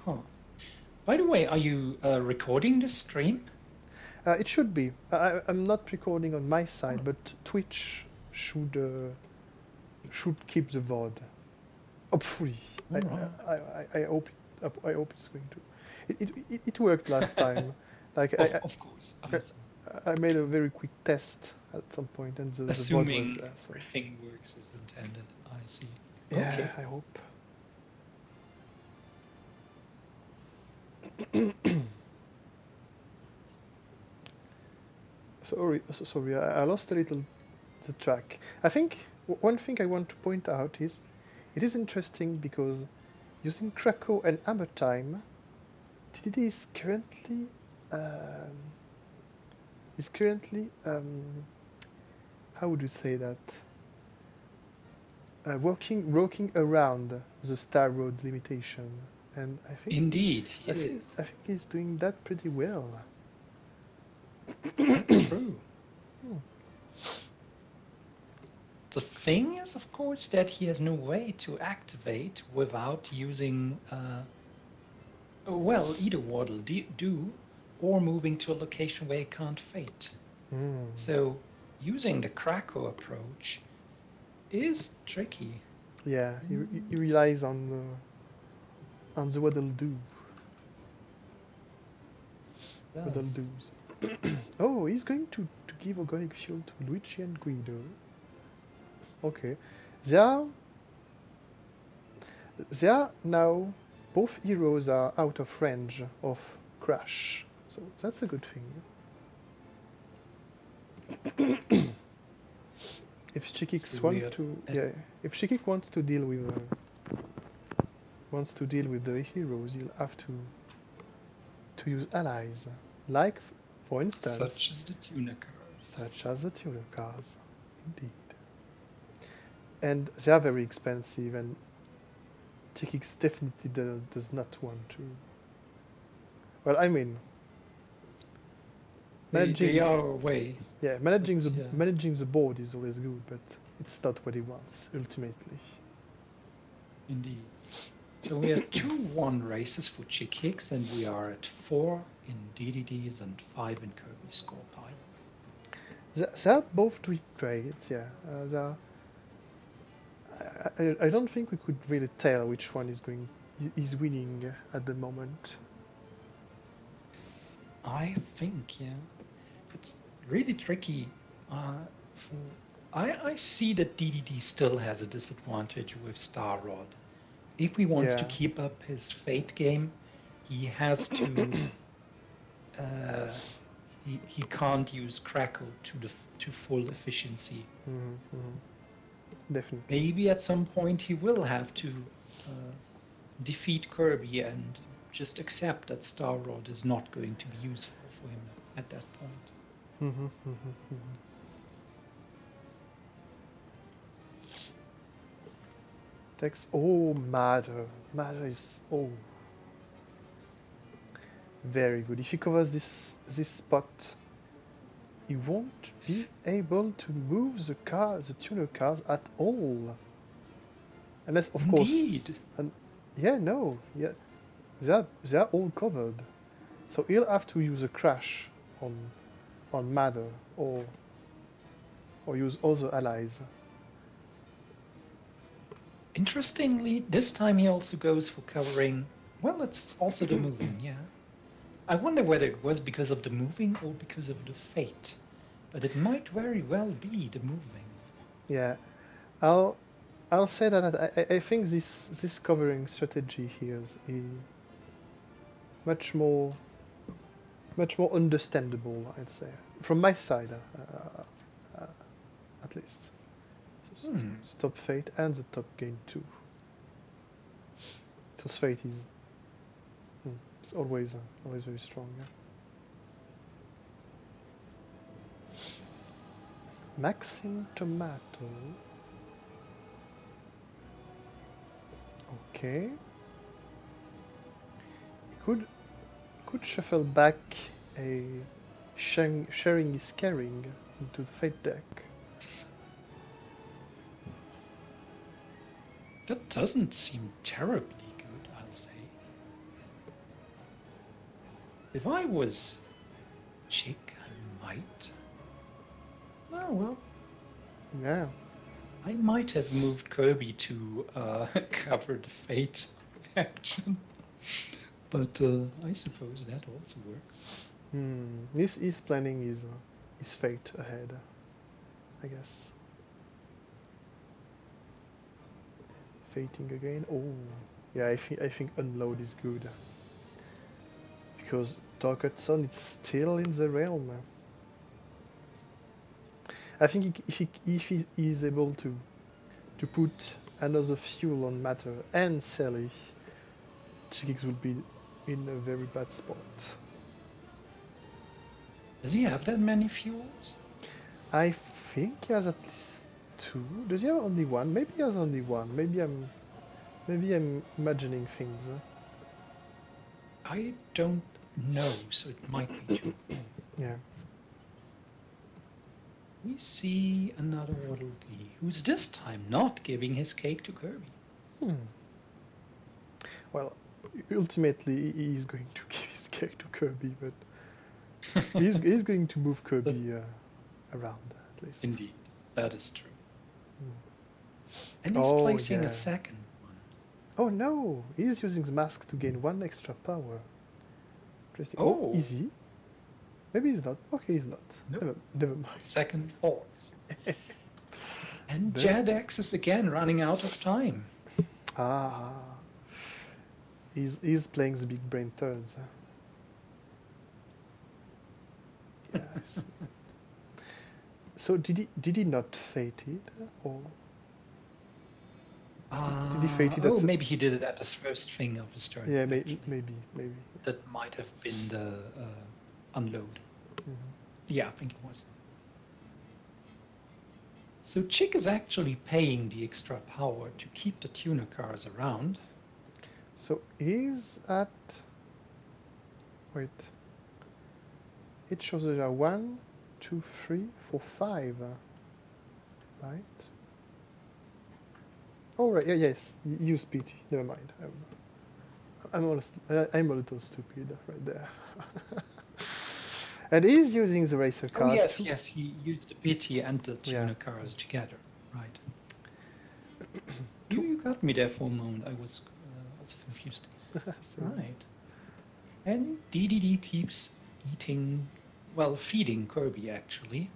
Speaker 1: Huh. By the way, are you recording this stream?
Speaker 2: It should be. I'm not recording on my side, but Twitch should keep the VOD. Hopefully,
Speaker 1: All right.
Speaker 2: I hope it's going to. It worked last time. Like
Speaker 1: Of course.
Speaker 2: I made a very quick test at some point, and the VOD
Speaker 1: Assuming
Speaker 2: was so.
Speaker 1: everything works as intended. I see.
Speaker 2: Yeah,
Speaker 1: Okay.
Speaker 2: I hope. Sorry, I lost a little the track. I think one thing I want to point out is it is interesting because using Krakow and Hammer Time, TDD is currently how would you say that? Working around the Star Road limitation, and I think
Speaker 1: Indeed, he
Speaker 2: I think
Speaker 1: is.
Speaker 2: I think he's doing that pretty well.
Speaker 1: That's true.
Speaker 2: Hmm.
Speaker 1: The thing is, of course, that he has no way to activate without using, well, either Waddle Do or moving to a location where he can't fate.
Speaker 2: Mm.
Speaker 1: So using the Krakow approach is tricky.
Speaker 2: Yeah, he relies on the Waddle Do. Waddle Do's. Oh, he's going to give organic fuel to Luigi and Guido. Okay. They are now, both heroes are out of range of Crash. So that's a good thing. If Chikik if Chikik wants to deal with the heroes, you'll have to use allies, like for instance,
Speaker 1: such as the tuner cars.
Speaker 2: Such as the tuner cars, indeed. And they are very expensive, and Jedx definitely does not want to. Well, I mean,
Speaker 1: They are away.
Speaker 2: managing
Speaker 1: But,
Speaker 2: the
Speaker 1: yeah.
Speaker 2: managing the board is always good, but it's not what he wants ultimately.
Speaker 1: Indeed. So we are 2-1 races for Jedx, and we are at 4 in DDDs and 5 in Kirby score pile.
Speaker 2: They are both doing great, yeah. I don't think we could really tell which one is winning at the moment.
Speaker 1: I think, yeah, it's really tricky. For I see that DDD still has a disadvantage with Star Rod. If he wants to
Speaker 2: Yeah.
Speaker 1: keep up his Fate game, he has to. He can't use Crackle to full efficiency.
Speaker 2: Definitely.
Speaker 1: Maybe at some point he will have to defeat Kirby and just accept that Star Rod is not going to be useful for him at that point.
Speaker 2: Text. Matter is very good. If he covers this spot, he won't be able to move the tuner cars at all. Unless, of
Speaker 1: Indeed.
Speaker 2: course, and they are all covered. So he'll have to use a crash on Matter or use other allies.
Speaker 1: Interestingly, this time he also goes for covering. Well, it's also the moving, yeah. I wonder whether it was because of the moving or because of the Fate, but it might very well be the moving.
Speaker 2: Yeah, I'll say that I think this covering strategy here is much more understandable, I'd say, from my side, at least. So top Fate and the top gain too. So Fate is it's always very strong. Yeah. Maxing Tomato. Okay. Could shuffle back a sharing is caring into the Fate deck.
Speaker 1: That doesn't seem terribly good, I'll say. If I was Chick, I might. Oh well.
Speaker 2: Yeah.
Speaker 1: I might have moved Kirby to cover the Fate action. But I suppose that also works.
Speaker 2: His planning is Fate ahead, I guess. Fating again. Oh, yeah. I think unload is good because Dark Hudson is still in the realm. I think if he is able to put another fuel on Matter and Sally, Jedx will be in a very bad spot.
Speaker 1: Does he have that many fuels?
Speaker 2: I think he has at least 2. Does he have only 1? Maybe he has only 1. Maybe I'm imagining things.
Speaker 1: I don't know, so it might be 2.
Speaker 2: Yeah.
Speaker 1: We see another Waddle Dee, who's this time not giving his cake to Kirby.
Speaker 2: Well, ultimately he's going to give his cake to Kirby, but he's going to move Kirby around at least.
Speaker 1: Indeed, that is true. And he's placing a second one.
Speaker 2: Oh no! He's using the mask to gain 1 extra power. Interesting.
Speaker 1: Oh,
Speaker 2: is he? Maybe he's not. Okay, he's not.
Speaker 1: Nope.
Speaker 2: Never mind.
Speaker 1: Second thoughts. And Jedx is again running out of time.
Speaker 2: He's playing the big brain turns. Yeah. So did he not fate it, or did he fate it?
Speaker 1: Oh, maybe he did it at the first thing of his turn.
Speaker 2: Yeah, maybe.
Speaker 1: That might have been the unload. Yeah, I think it was. So Chick is actually paying the extra power to keep the tuner cars around.
Speaker 2: So he's at... Wait. It shows there are 1, 2, 3, 4, 5. Right? Oh, right. Yeah, yes. Use PT. Never mind. I'm a little stupid right there. And he's using the racer
Speaker 1: Oh
Speaker 2: card
Speaker 1: yes,
Speaker 2: too.
Speaker 1: yes, he used the PT and the
Speaker 2: Yeah.
Speaker 1: tuner cars together. Right. You got me there for a moment. I was also confused. Right. And DDD keeps eating, well, feeding Kirby actually.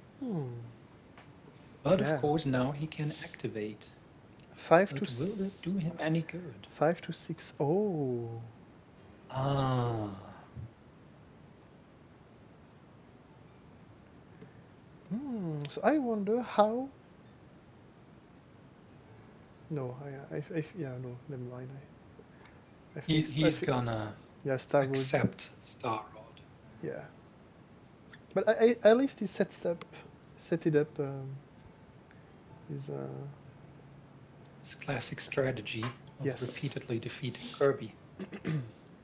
Speaker 1: But
Speaker 2: Yeah.
Speaker 1: of course now he can activate.
Speaker 2: 5
Speaker 1: But
Speaker 2: to
Speaker 1: will it do him any good?
Speaker 2: 5 to 6. Oh.
Speaker 1: Ah.
Speaker 2: So I wonder how. No, yeah, no, never mind. I think
Speaker 1: He's gonna
Speaker 2: yeah, Star Wars.
Speaker 1: accept Star Rod.
Speaker 2: Yeah, but at least he set it up. His
Speaker 1: His classic strategy of
Speaker 2: yes,
Speaker 1: repeatedly defeating Kirby.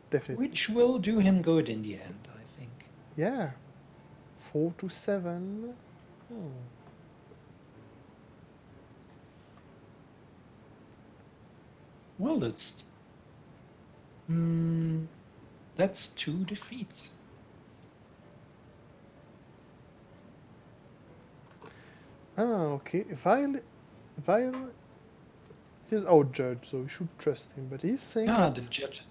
Speaker 2: definitely.
Speaker 1: Which will do him good in the end, I think.
Speaker 2: Yeah, 4 to 7.
Speaker 1: Well, that's 2 defeats.
Speaker 2: Okay. Vile is our judge, so we should trust him. But he's saying
Speaker 1: The judge.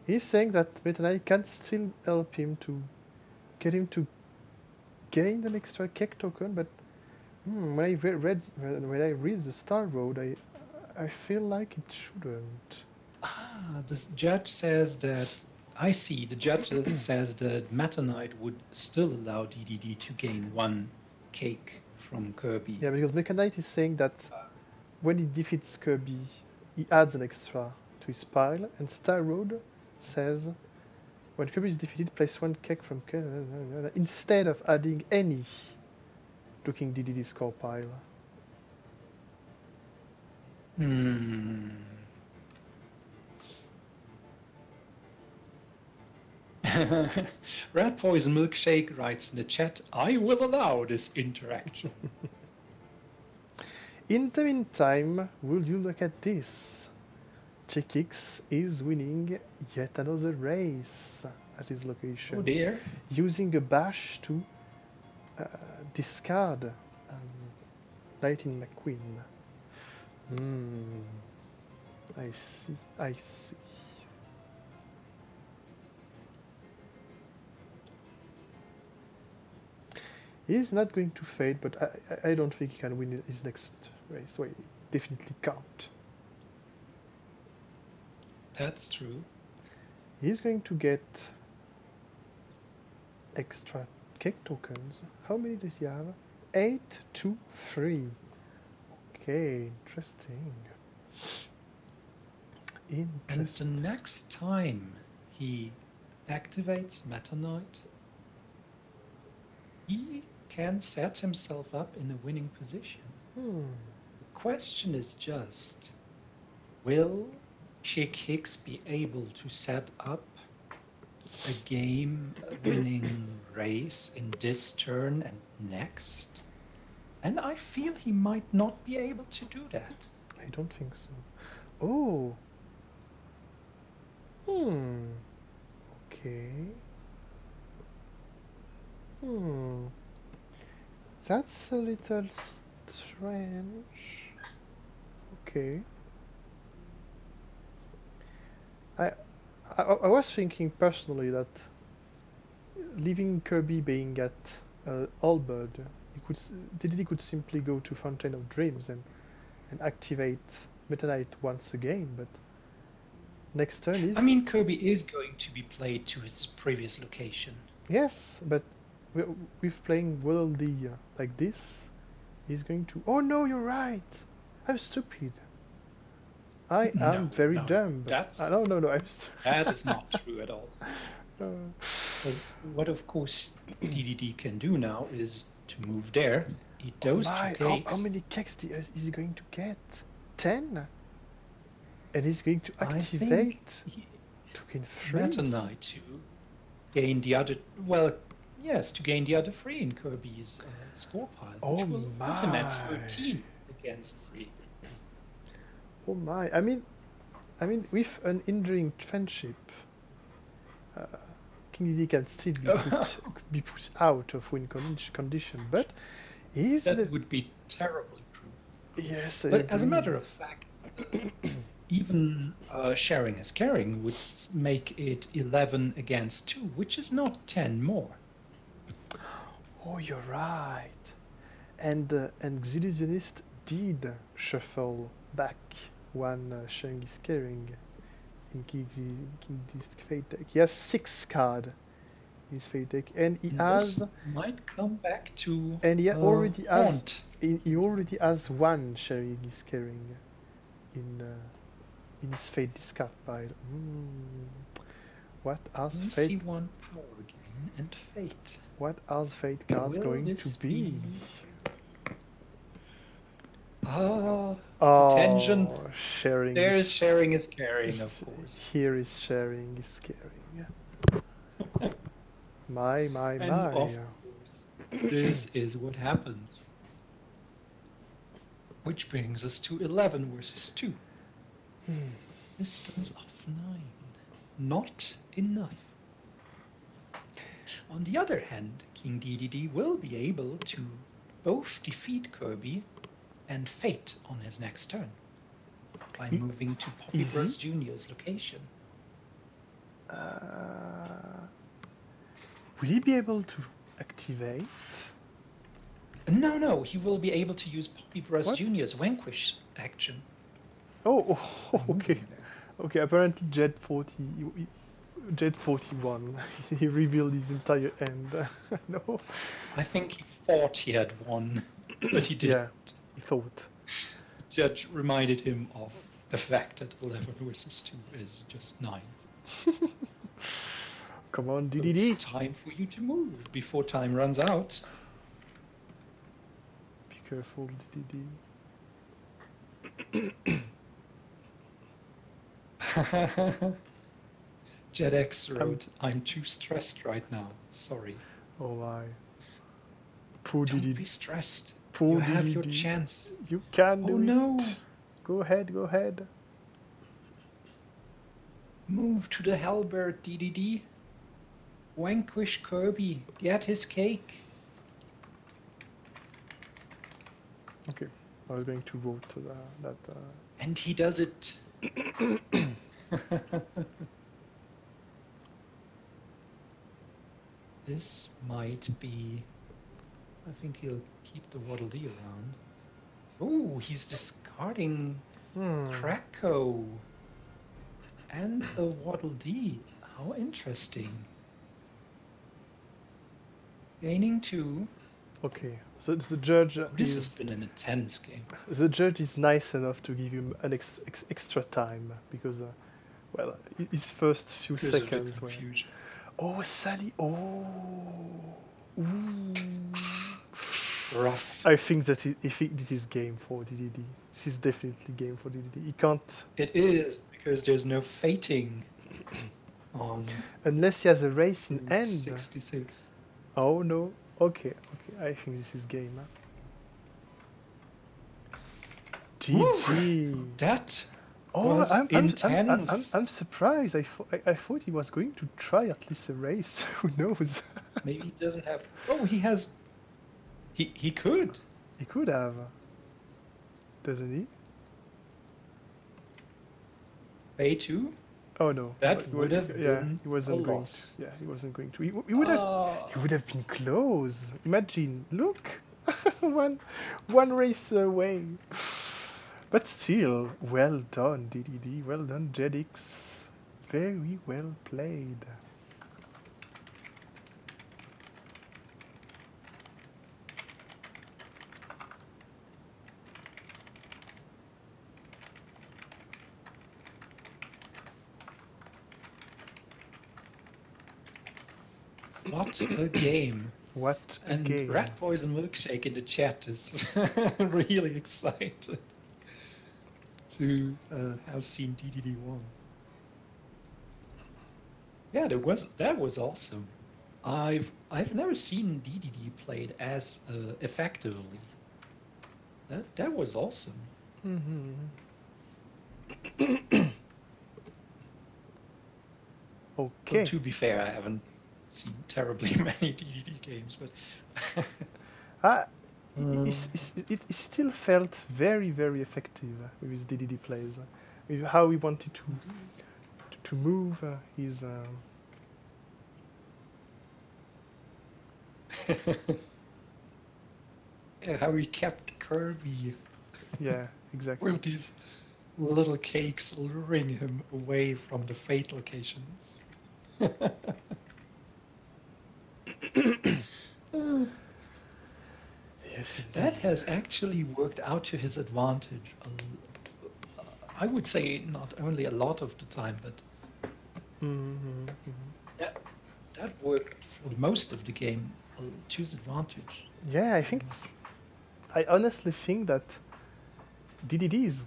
Speaker 2: he's saying that Meta Knight can still help him to get him to gain an extra cake token. But when I read the Star Road, I feel like it shouldn't.
Speaker 1: This judge says that. I see. The judge says that Meta Knight would still allow DDD to gain 1 cake from Kirby.
Speaker 2: Yeah, because Meta Knight is saying that when he defeats Kirby, he adds an extra to his pile, and Star Road says when Kirby is defeated, place 1 cake from Kirby instead of adding any to King DDD's score pile.
Speaker 1: Red Poison Milkshake writes in the chat, I will allow this interaction.
Speaker 2: In the meantime, will you look at this? Chikix is winning yet another race at his location.
Speaker 1: Oh dear.
Speaker 2: Using a bash to discard Lightning McQueen. I see. He's not going to fade, but I don't think he can win his next race, so he definitely can't.
Speaker 1: That's true.
Speaker 2: He's going to get extra cake tokens. How many does he have? 8, 2, 3. Okay, interesting.
Speaker 1: And the next time he activates Meta Knight, he can set himself up in a winning position. The question is just, will Chick Hicks be able to set up a game-winning race in this turn and next? And I feel he might not be able to do that.
Speaker 2: I don't think so. Oh. Okay. That's a little strange. Okay. I was thinking personally that leaving Kirby being at Allbird, he could simply go to Fountain of Dreams and activate Meta Knight once again, but next turn is...
Speaker 1: I mean, Kirby is going to be played to its previous location.
Speaker 2: Yes, but with playing Worldy like this, he's going to... Oh no, you're right! I'm stupid. I am very dumb. No,
Speaker 1: that is not true at all. But what of course DDD can do now is to move there,
Speaker 2: Oh
Speaker 1: those two
Speaker 2: my, how
Speaker 1: cakes.
Speaker 2: many cakes is he going to get? 10? And he's going to
Speaker 1: I think
Speaker 2: activate
Speaker 1: he,
Speaker 2: to gain 3?
Speaker 1: Meta Knight to gain the other. Well, yes, to gain the other 3 in Kirby's score pile,
Speaker 2: Oh
Speaker 1: which will put him at
Speaker 2: my.
Speaker 1: 13 against 3.
Speaker 2: Oh my. I mean, with an enduring friendship, uh, King Dedede can still be put out of win condition, but is
Speaker 1: That
Speaker 2: the
Speaker 1: would be terribly cruel.
Speaker 2: yes, I
Speaker 1: But as a
Speaker 2: agree.
Speaker 1: matter of fact, even sharing is caring would make it 11 against 2, which is not 10 more.
Speaker 2: Oh, you're right. And Xillusionniste did shuffle back one sharing is caring in King Dedede's fate deck. He has 6 cards in his fate deck, and he
Speaker 1: And
Speaker 2: has
Speaker 1: this might come back to
Speaker 2: and he already has
Speaker 1: haunt.
Speaker 2: he already has one sharing is caring in his fate discard pile. What are
Speaker 1: Let's
Speaker 2: fate?
Speaker 1: see one power gain and fate.
Speaker 2: What are fate cards
Speaker 1: Will
Speaker 2: going to
Speaker 1: this
Speaker 2: be?
Speaker 1: The
Speaker 2: Oh,
Speaker 1: tension.
Speaker 2: sharing.
Speaker 1: There's sharing is caring, of course.
Speaker 2: Here is sharing is caring. My.
Speaker 1: And of course, this is what happens. Which brings us to 11 versus 2. Distance of 9. Not enough. On the other hand, King Dedede will be able to both defeat Kirby and Fate on his next turn by moving to Poppy Bros Jr.'s location.
Speaker 2: Will he be able to activate?
Speaker 1: No, he will be able to use Poppy Bros
Speaker 2: What?
Speaker 1: Jr.'s Vanquish action.
Speaker 2: Oh,
Speaker 1: by
Speaker 2: okay.
Speaker 1: moving there.
Speaker 2: Okay, apparently Jet 41, he revealed his entire end. No.
Speaker 1: I think he thought he had won, but he didn't.
Speaker 2: Yeah, he thought.
Speaker 1: Judge reminded him of the fact that 11 versus 2 is just 9.
Speaker 2: Come on,
Speaker 1: So
Speaker 2: DDD.
Speaker 1: it's time for you to move before time runs out.
Speaker 2: Be careful, DDD.
Speaker 1: Jedx wrote, I'm too stressed right now. Sorry.
Speaker 2: Oh my. Poor
Speaker 1: Don't
Speaker 2: DDD.
Speaker 1: be stressed.
Speaker 2: Poor
Speaker 1: You have your
Speaker 2: DDD.
Speaker 1: chance.
Speaker 2: You can do
Speaker 1: Oh no.
Speaker 2: it. Go ahead.
Speaker 1: Move to the Hellbird, DDD. Vanquish Kirby. Get his cake.
Speaker 2: Okay, I was going to vote that.
Speaker 1: And he does it. This might be... I think he'll keep the Waddle Dee around. Oh, he's discarding Krako and a Waddle Dee. How interesting. Gaining 2.
Speaker 2: Okay, so the judge
Speaker 1: This has been an intense game.
Speaker 2: The judge is nice enough to give him an extra time because, well, his first few seconds were. Oh, Sally! Oh, ooh.
Speaker 1: Rough.
Speaker 2: I think that this is game for DDD. This is definitely game for DDD. He can't.
Speaker 1: It is because there's no fating on.
Speaker 2: Unless he has a race in end.
Speaker 1: 66.
Speaker 2: Oh no. Okay. I think this is game. GG.
Speaker 1: That
Speaker 2: Oh,
Speaker 1: was intense.
Speaker 2: I'm surprised. I thought he was going to try at least a race. Who knows?
Speaker 1: Maybe he doesn't have. Oh, he has. He could.
Speaker 2: He could have. Doesn't he?
Speaker 1: A2?
Speaker 2: Oh no.
Speaker 1: That would have been
Speaker 2: he wasn't
Speaker 1: a
Speaker 2: going
Speaker 1: loss.
Speaker 2: to. Yeah, he wasn't going to. He would have been close. Imagine. Look. one race away. But still, well done, DDD. Well done, Jedx. Very well played.
Speaker 1: What a game.
Speaker 2: What a
Speaker 1: And
Speaker 2: game.
Speaker 1: Rat Poison Milkshake in the chat is really excited to have seen DDD1. Yeah, that was awesome. I've never seen DDD played as effectively. That was awesome.
Speaker 2: Mm-hmm.
Speaker 1: Well,
Speaker 2: Okay.
Speaker 1: to be fair, I haven't seen terribly many DDD games, but
Speaker 2: It still felt very, very effective with his DDD plays, with how he wanted to move his.
Speaker 1: Yeah, how he kept Kirby
Speaker 2: Yeah, exactly.
Speaker 1: with these little cakes luring him away from the fate locations.
Speaker 2: Yes,
Speaker 1: That
Speaker 2: indeed.
Speaker 1: has actually worked out to his advantage. I would say not only a lot of the time, but
Speaker 2: Mm-hmm, mm-hmm.
Speaker 1: that worked for most of the game to his advantage.
Speaker 2: Yeah,
Speaker 1: Very much.
Speaker 2: I honestly think that DDD is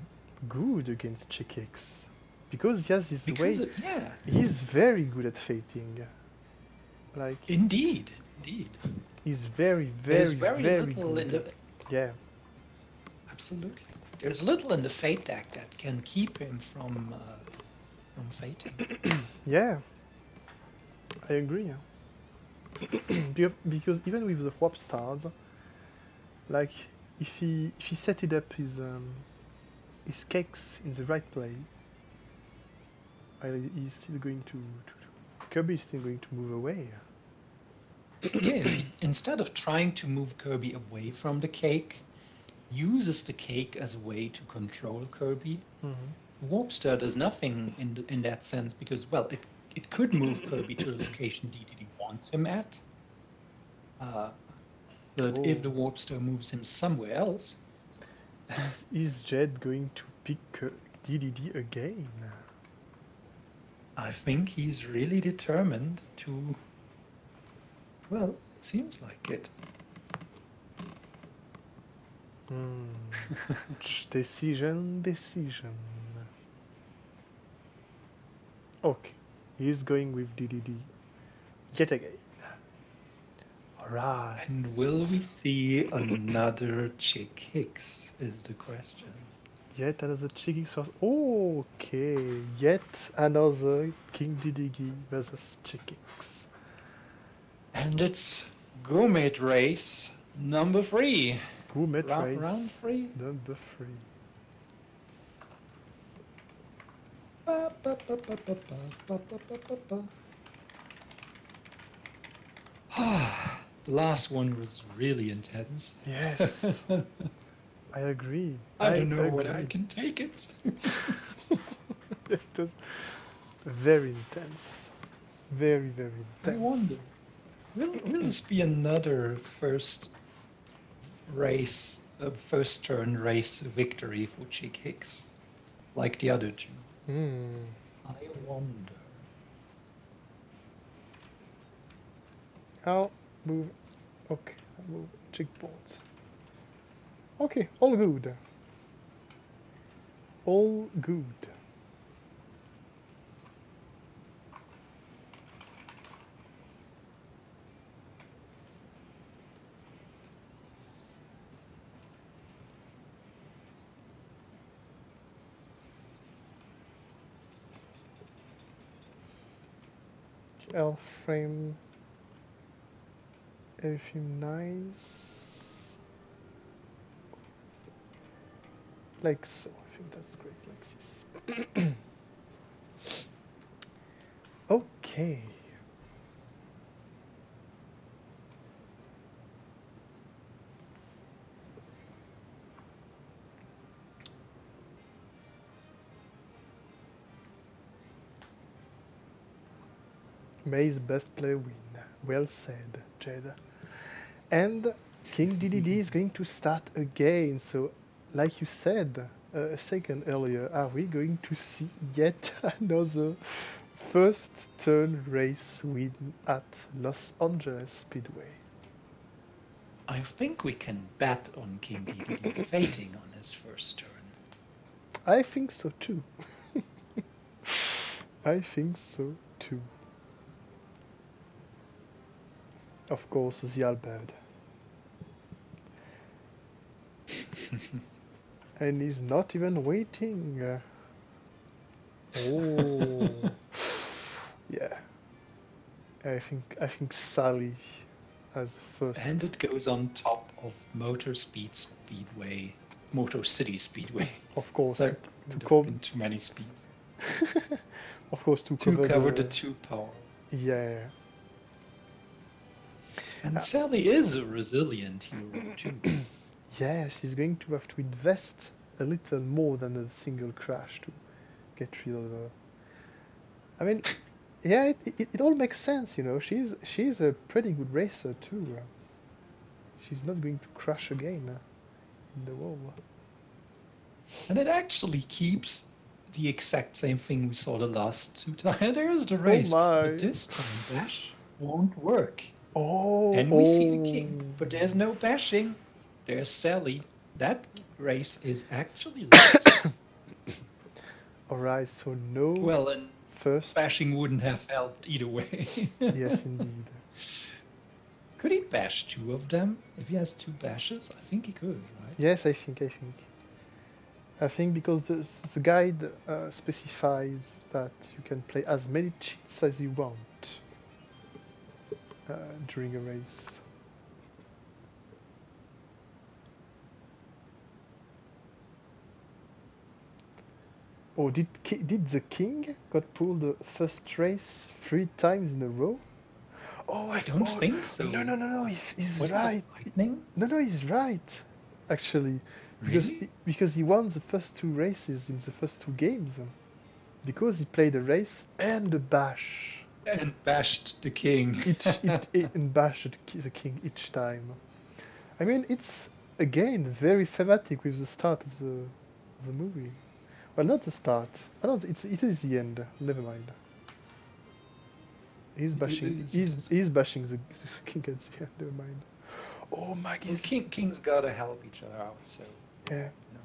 Speaker 2: good against Chikix because he has his way.
Speaker 1: Yeah,
Speaker 2: He's very good at fating. Like
Speaker 1: indeed.
Speaker 2: he's very,
Speaker 1: There's
Speaker 2: very,
Speaker 1: very
Speaker 2: very
Speaker 1: little in
Speaker 2: good.
Speaker 1: the
Speaker 2: Yeah.
Speaker 1: absolutely. There's little in the fate deck that can keep him from fating.
Speaker 2: Yeah, I agree. Because even with the Warp Stars, like if he set it up his cakes in the right place, he's still going to Kirby is still going to move away.
Speaker 1: Yeah, if he, instead of trying to move Kirby away from the cake, uses the cake as a way to control Kirby.
Speaker 2: Mm-hmm.
Speaker 1: Warpster does nothing in that sense because, well, it could move Kirby to the location DDD wants him at. But if the Warpster moves him somewhere else,
Speaker 2: is Jed going to pick DDD again?
Speaker 1: I think he's really determined to. Well, it seems like it.
Speaker 2: Decision. Okay, he's going with DDD yet again. Alright.
Speaker 1: And will we see another Chick Hicks is the question.
Speaker 2: Yet another Chiggy source. Okay, yet another King Didigi versus Chickix.
Speaker 1: And it's Gourmet Race number 3.
Speaker 2: Gourmet Race
Speaker 1: Round 3?
Speaker 2: number 3.
Speaker 1: The last one was really intense.
Speaker 2: Yes, I agree.
Speaker 1: I don't know whether I can take it.
Speaker 2: It was very intense. Very, very intense.
Speaker 1: I wonder, will this be another first turn race victory for Chick Hicks, like the other two? I wonder.
Speaker 2: I'll move. Okay, I'll move checkpoints. Okay, all good. All good. I'll frame everything nice. Like so. I think that's great, like this. Okay. May's best player win. Well said, Jed. And King DDD is going to start again. So, like you said a second earlier, are we going to see yet another first turn race win at Los Angeles Speedway?
Speaker 1: I think we can bet on King DDD fating on his first turn.
Speaker 2: I think so too. I think so too. Of course, the Albert. And he's not even waiting. Oh, yeah. I think Sally has first.
Speaker 1: And it goes on top of Motor Speedway, Motor City Speedway.
Speaker 2: Of course,
Speaker 1: There
Speaker 2: to
Speaker 1: would have
Speaker 2: cover.
Speaker 1: been too many speeds.
Speaker 2: Of course, to
Speaker 1: To
Speaker 2: cover
Speaker 1: cover
Speaker 2: the.
Speaker 1: the 2 power.
Speaker 2: Yeah.
Speaker 1: And Sally is a resilient hero too.
Speaker 2: Yes, he's going to have to invest a little more than a single crash to get rid of her. I mean, yeah, it all makes sense, you know. She's a pretty good racer too. She's not going to crash again in the wall.
Speaker 1: And it actually keeps the exact same thing we saw the last 2 times. There's the race,
Speaker 2: my.
Speaker 1: but this time bash won't work.
Speaker 2: Oh,
Speaker 1: And we see the king, but there's no bashing. There's Sally. That race is actually lost.
Speaker 2: Alright, so no
Speaker 1: Well, and
Speaker 2: first.
Speaker 1: bashing wouldn't have helped either way.
Speaker 2: Yes, indeed.
Speaker 1: Could he bash 2 of them? If he has 2 bashes, I think he could, right?
Speaker 2: Yes, I think. I think because the guide specifies that you can play as many cheats as you want during a race. Oh, did the king got pulled the first race 3 times in a row? Oh,
Speaker 1: I don't think so.
Speaker 2: No, he's
Speaker 1: Was
Speaker 2: right.
Speaker 1: it lightning?
Speaker 2: No, he's right. Actually,
Speaker 1: Really?
Speaker 2: because he won the first 2 races in the first 2 games. Because he played a race and a bash.
Speaker 1: And bashed the king.
Speaker 2: And bashed the king each time. I mean, it's again very thematic with the start of the movie. Well, not the start. I don't. It is the end. Never mind. He's bashing. He's bashing the king at the end. Never mind. Oh, Maggie's.
Speaker 1: Kings gotta help each other out, so.
Speaker 2: Yeah.
Speaker 1: You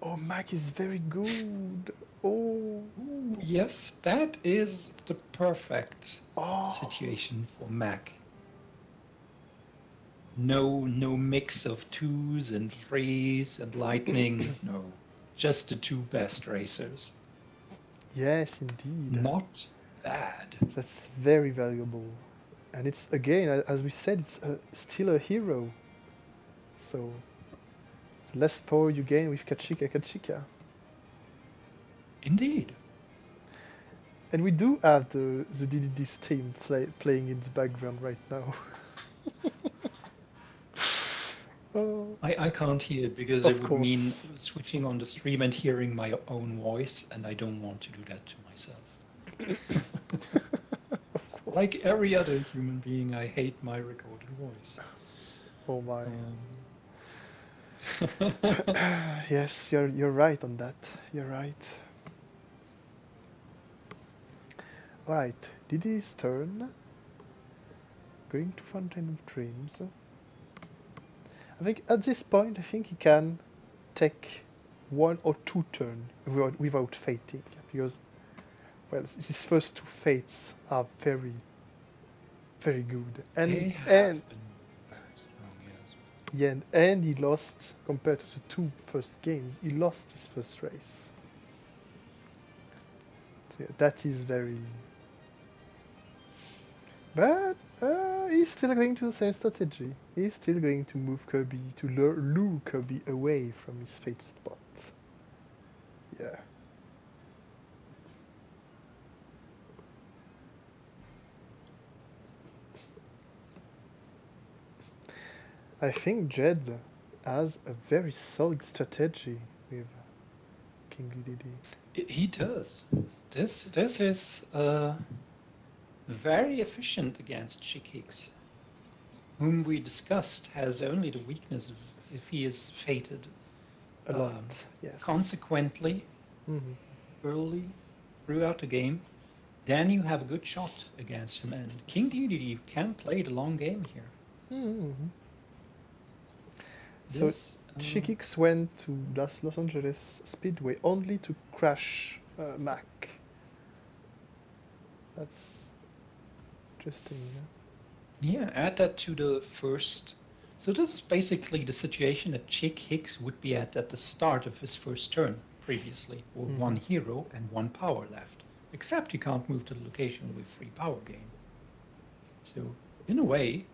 Speaker 2: Oh, Mag is very good. Oh.
Speaker 1: know. Ooh, yes, that is the perfect
Speaker 2: Oh.
Speaker 1: situation for Mac. No mix of 2s and 3s and lightning. No, just the 2 best racers.
Speaker 2: Yes, indeed.
Speaker 1: Not bad.
Speaker 2: That's very valuable. And it's, again, as we said, it's still a hero. So, the less power you gain with Kachika.
Speaker 1: Indeed.
Speaker 2: And we do have the DDD's team playing in the background right now. Oh,
Speaker 1: I can't hear it because
Speaker 2: Of
Speaker 1: it would mean switching on the stream and hearing my own voice, and I don't want to do that to myself.
Speaker 2: of course.
Speaker 1: Like every other human being, I hate my recorded voice.
Speaker 2: Oh my.
Speaker 1: Um,
Speaker 2: Yes, you're right on that. You're right. Alright, Didi's turn. Going to Fountain of Dreams. I think at this point, I think he can take 1 or 2 turns without fating, because, well, his first 2 fates are very, very good.
Speaker 1: they have
Speaker 2: And
Speaker 1: been strong, yes.
Speaker 2: yeah, and he lost compared to the 2 first games. He lost his first race. So yeah, that is very. But he's still going to the same strategy. He's still going to move Kirby to lure Kirby away from his fate spot. Yeah. I think Jed has a very solid strategy with King DDD.
Speaker 1: He does. This is very efficient against Chickix, whom we discussed has only the weakness of if he is fated
Speaker 2: A lot, yes.
Speaker 1: consequently
Speaker 2: Mhm.
Speaker 1: early throughout the game, then you have a good shot against him. And King DDD can play the long game here.
Speaker 2: Mhm. So
Speaker 1: This,
Speaker 2: Chikix went to Los Angeles Speedway only to crash Mac. That's interesting.
Speaker 1: yeah, add that to the first. So this is basically the situation that Chick Hicks would be at the start of his first turn previously, with one
Speaker 2: Mhm.
Speaker 1: hero and one power left. Except you can't move to the location with free power gain. So in a way,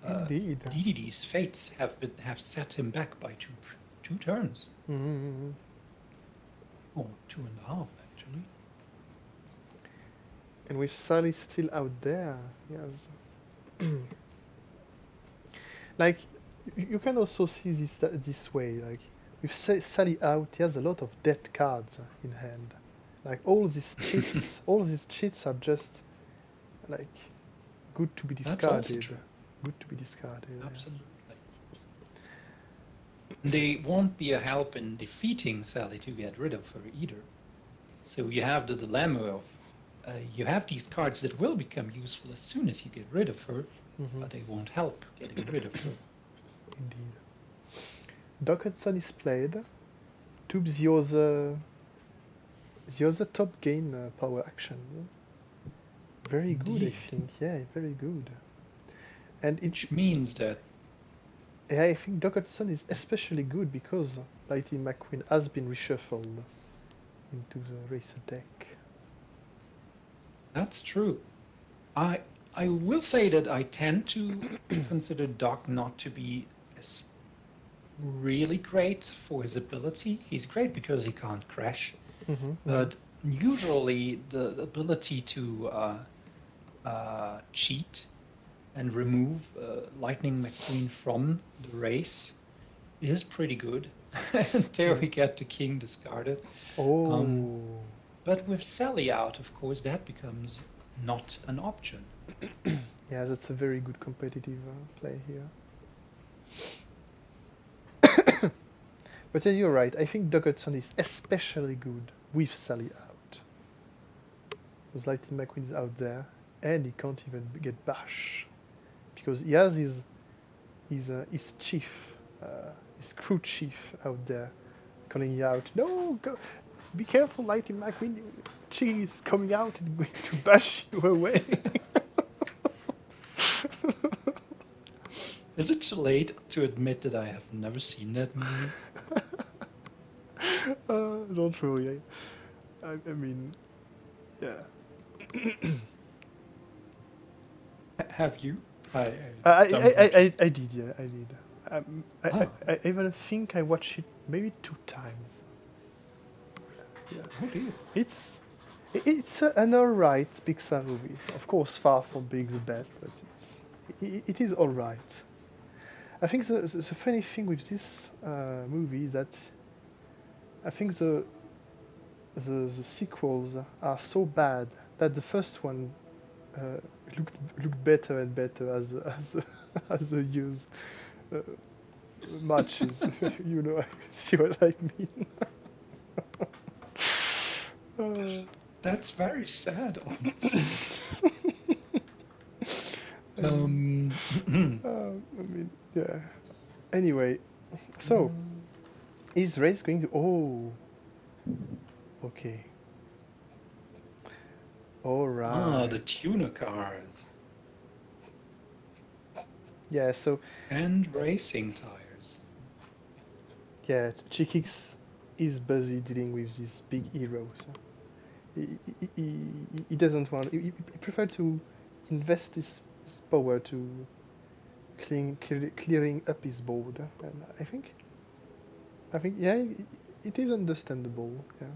Speaker 2: Indeed.
Speaker 1: DDD's fates have set him back by two turns.
Speaker 2: Mhm.
Speaker 1: Or 2.5 actually.
Speaker 2: And with Sally still out there, yes. Like you can also see this way. Like with Sally out, he has a lot of dead cards in hand. Like all these cheats, all these cheats are just like good to be
Speaker 1: That's also
Speaker 2: discarded.
Speaker 1: true.
Speaker 2: Good to be discarded. Yeah.
Speaker 1: Absolutely. They won't be a help in defeating Sally to get rid of her either. So you have the dilemma of you have these cards that will become useful as soon as you get rid of her,
Speaker 2: Mhm.
Speaker 1: but they won't help getting rid of her.
Speaker 2: Indeed. Doc Hudson is played. Tubes the other top gain power action. Very good, I
Speaker 1: Indeed.
Speaker 2: think. Yeah, very good. And
Speaker 1: Which means that
Speaker 2: I think Doc Hudson is especially good because Lightning McQueen has been reshuffled into the racer deck.
Speaker 1: that's true. I I will say that I tend to consider Doc not to be as really great for his ability. He's great because he can't crash,
Speaker 2: Mm-hmm.
Speaker 1: but usually the ability to cheat and remove Lightning McQueen from the race is pretty good. And there
Speaker 2: Yeah.
Speaker 1: we get the king discarded. Um,
Speaker 2: Oh.
Speaker 1: but with Sally out, of course, that becomes not an option.
Speaker 2: Yeah, that's a very good competitive play here. But yeah, you're right. I think Doc Hudson is especially good with Sally out. Because Lightning McQueen is out there, and he can't even get bash. Because he has his chief, his crew chief out there, calling you out. No, go, be careful, Lightning McQueen. She is coming out and going to bash you away.
Speaker 1: Is it too late to admit that I have never seen that movie?
Speaker 2: Don't worry. I mean, yeah.
Speaker 1: Have you? I
Speaker 2: I, I,
Speaker 1: don't
Speaker 2: I,
Speaker 1: recall.
Speaker 2: I did, yeah, I did.
Speaker 1: Ah,
Speaker 2: I even think I watched it maybe 2 times. Yeah,
Speaker 1: oh dear.
Speaker 2: it's an alright Pixar movie. Of course, far from being the best, but it is alright. I think the funny thing with this movie is that I think the sequels are so bad that the first one uh, looked better and better as the years uh, matches. You know, I see what I mean. Uh,
Speaker 1: That's very sad, honestly.
Speaker 2: I mean,
Speaker 1: Um,
Speaker 2: I mean, yeah. Anyway, so is Race going to? Oh, okay, all
Speaker 1: the
Speaker 2: right.
Speaker 1: tuner cars
Speaker 2: Yeah. So
Speaker 1: and racing tires.
Speaker 2: yeah, Chikix is busy dealing with these big heroes. He doesn't want. He prefer to invest his power to clearing up his board, and I think yeah, it is understandable. Yeah.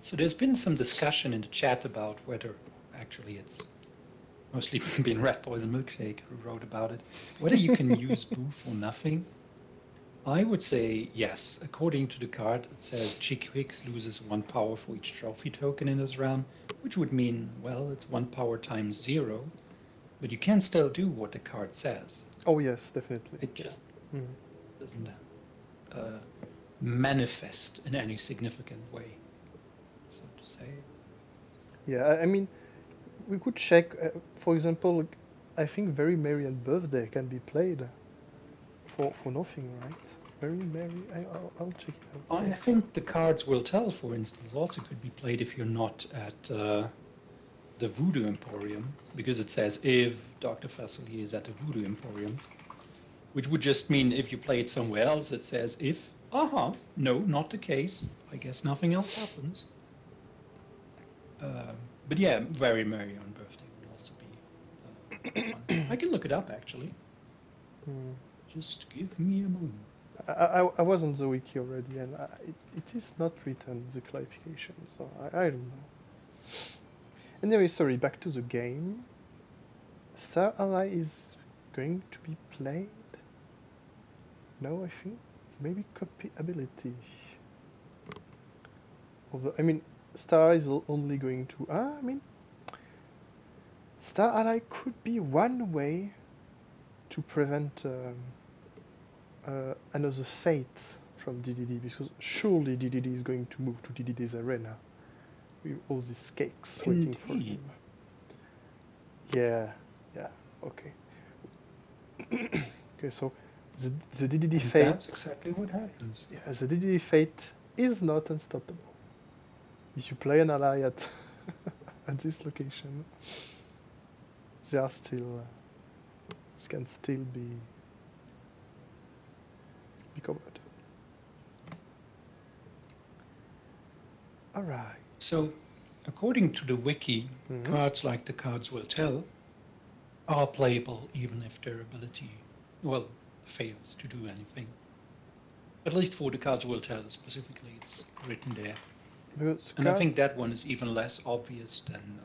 Speaker 1: So there's been some discussion in the chat about whether actually it's mostly been Red Boys and Milkshake who wrote about it, whether you can use Boo for nothing. I would say yes. According to the card, it says Chick Hicks loses 1 power for each trophy token in this round, which would mean, well, it's 1 power times 0. But you can still do what the card says.
Speaker 2: Oh yes, definitely.
Speaker 1: It just
Speaker 2: Mhm.
Speaker 1: doesn't manifest in any significant way, so to say.
Speaker 2: Yeah, I mean, we could check. For example, like, I think Very Merry and Birthday can be played for nothing, right? Very Merry. I'll check it out.
Speaker 1: I think the cards will tell, for instance, also could be played if you're not at the Voodoo Emporium, because it says if Dr. Facilier is at the Voodoo Emporium, which would just mean if you play it somewhere else, it says if. No, not the case. I guess nothing else happens. But yeah, Very Merry on Birthday would also be fun. I can look it up, actually.
Speaker 2: Hmm.
Speaker 1: Just give me a moment.
Speaker 2: I was on the wiki already, and it is not written, the clarification, so I don't know. Anyway, sorry, back to the game. Star Ally is going to be played? No, I think maybe copy ability. Although, I mean, Star Ally is only going to... I mean, Star Ally could be one way to prevent another fate from DDD, because surely DDD is going to move to DDD's arena with all these cakes waiting for
Speaker 1: Indeed.
Speaker 2: him. Yeah, okay. Okay, so the DDD
Speaker 1: And
Speaker 2: fate...
Speaker 1: that's exactly what happens.
Speaker 2: Yeah, the DDD fate is not unstoppable. If you play an ally at at this location, they are still can still be covered. All right.
Speaker 1: So, according to the wiki,
Speaker 2: Mhm.
Speaker 1: cards like the cards will tell are playable even if their ability, well, fails to do anything. At least for the cards will tell specifically, it's written there.
Speaker 2: Because
Speaker 1: And I think that one is even less obvious than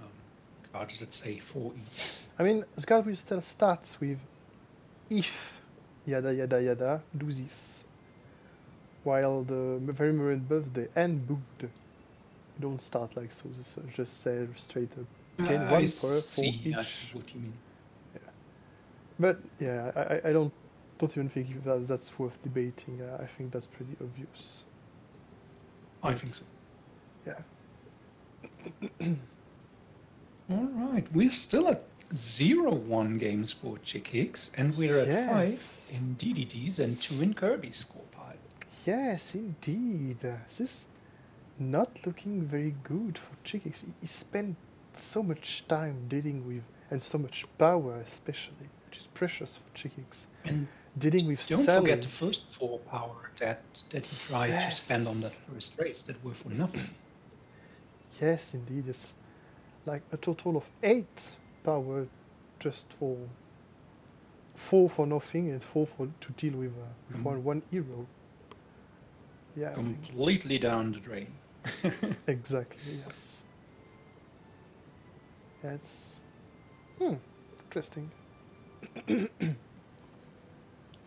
Speaker 1: cards that say for each.
Speaker 2: I mean, the card will still starts with if yada yada yada do this, while the Very Merry Birthday and Boot don't start like so. This just say straight up gain
Speaker 1: I
Speaker 2: one power for
Speaker 1: see
Speaker 2: each.
Speaker 1: what you mean.
Speaker 2: But yeah, I don't even think that's worth debating. I think that's pretty obvious.
Speaker 1: I think so.
Speaker 2: Yeah.
Speaker 1: All right, we're still at 0-1 games for Chick Hicks, and we're at 5
Speaker 2: Yes.
Speaker 1: in DDD's and 2 in Kirby's score pile.
Speaker 2: Yes, indeed. This is not looking very good for Chickix. He spent so much time dealing with, and so much power especially, which is precious for Chickix.
Speaker 1: And
Speaker 2: Dealing with
Speaker 1: don't
Speaker 2: Sally.
Speaker 1: forget the first 4 power that he tried to spend on that first race that were for nothing.
Speaker 2: Yes, indeed. It's like a total of 8 power just for 4 for nothing and 4 for to deal with one hero. Yeah.
Speaker 1: Completely down the drain.
Speaker 2: Exactly, yes. That's interesting.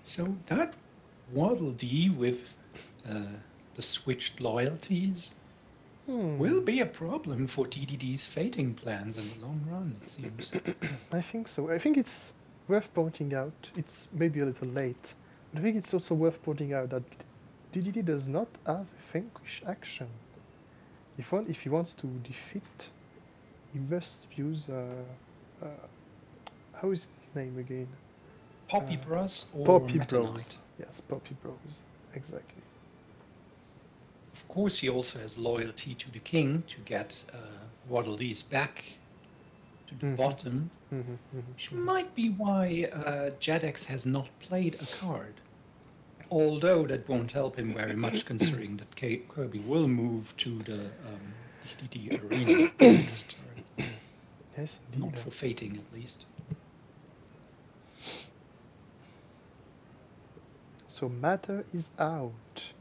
Speaker 1: So that Waddle Dee with the switched loyalties will be a problem for DDD's fating plans in the long run, it seems.
Speaker 2: I think so. I think it's worth pointing out, it's maybe a little late, but I think it's also worth pointing out that DDD does not have vanquish action. If he wants to defeat, he must use how is his name again?
Speaker 1: Poppy Bros or
Speaker 2: Poppy
Speaker 1: Meta
Speaker 2: Bros.
Speaker 1: Knight.
Speaker 2: Yes, Poppy Bros. Exactly.
Speaker 1: Of course, he also has loyalty to the king to get Waddle Dees back to the bottom, which might be why Jedx has not played a card. Although that won't help him very much, considering that Kirby will move to the DDD arena next turn.
Speaker 2: Yes, indeed.
Speaker 1: Not for fating, at least.
Speaker 2: So Matter is out.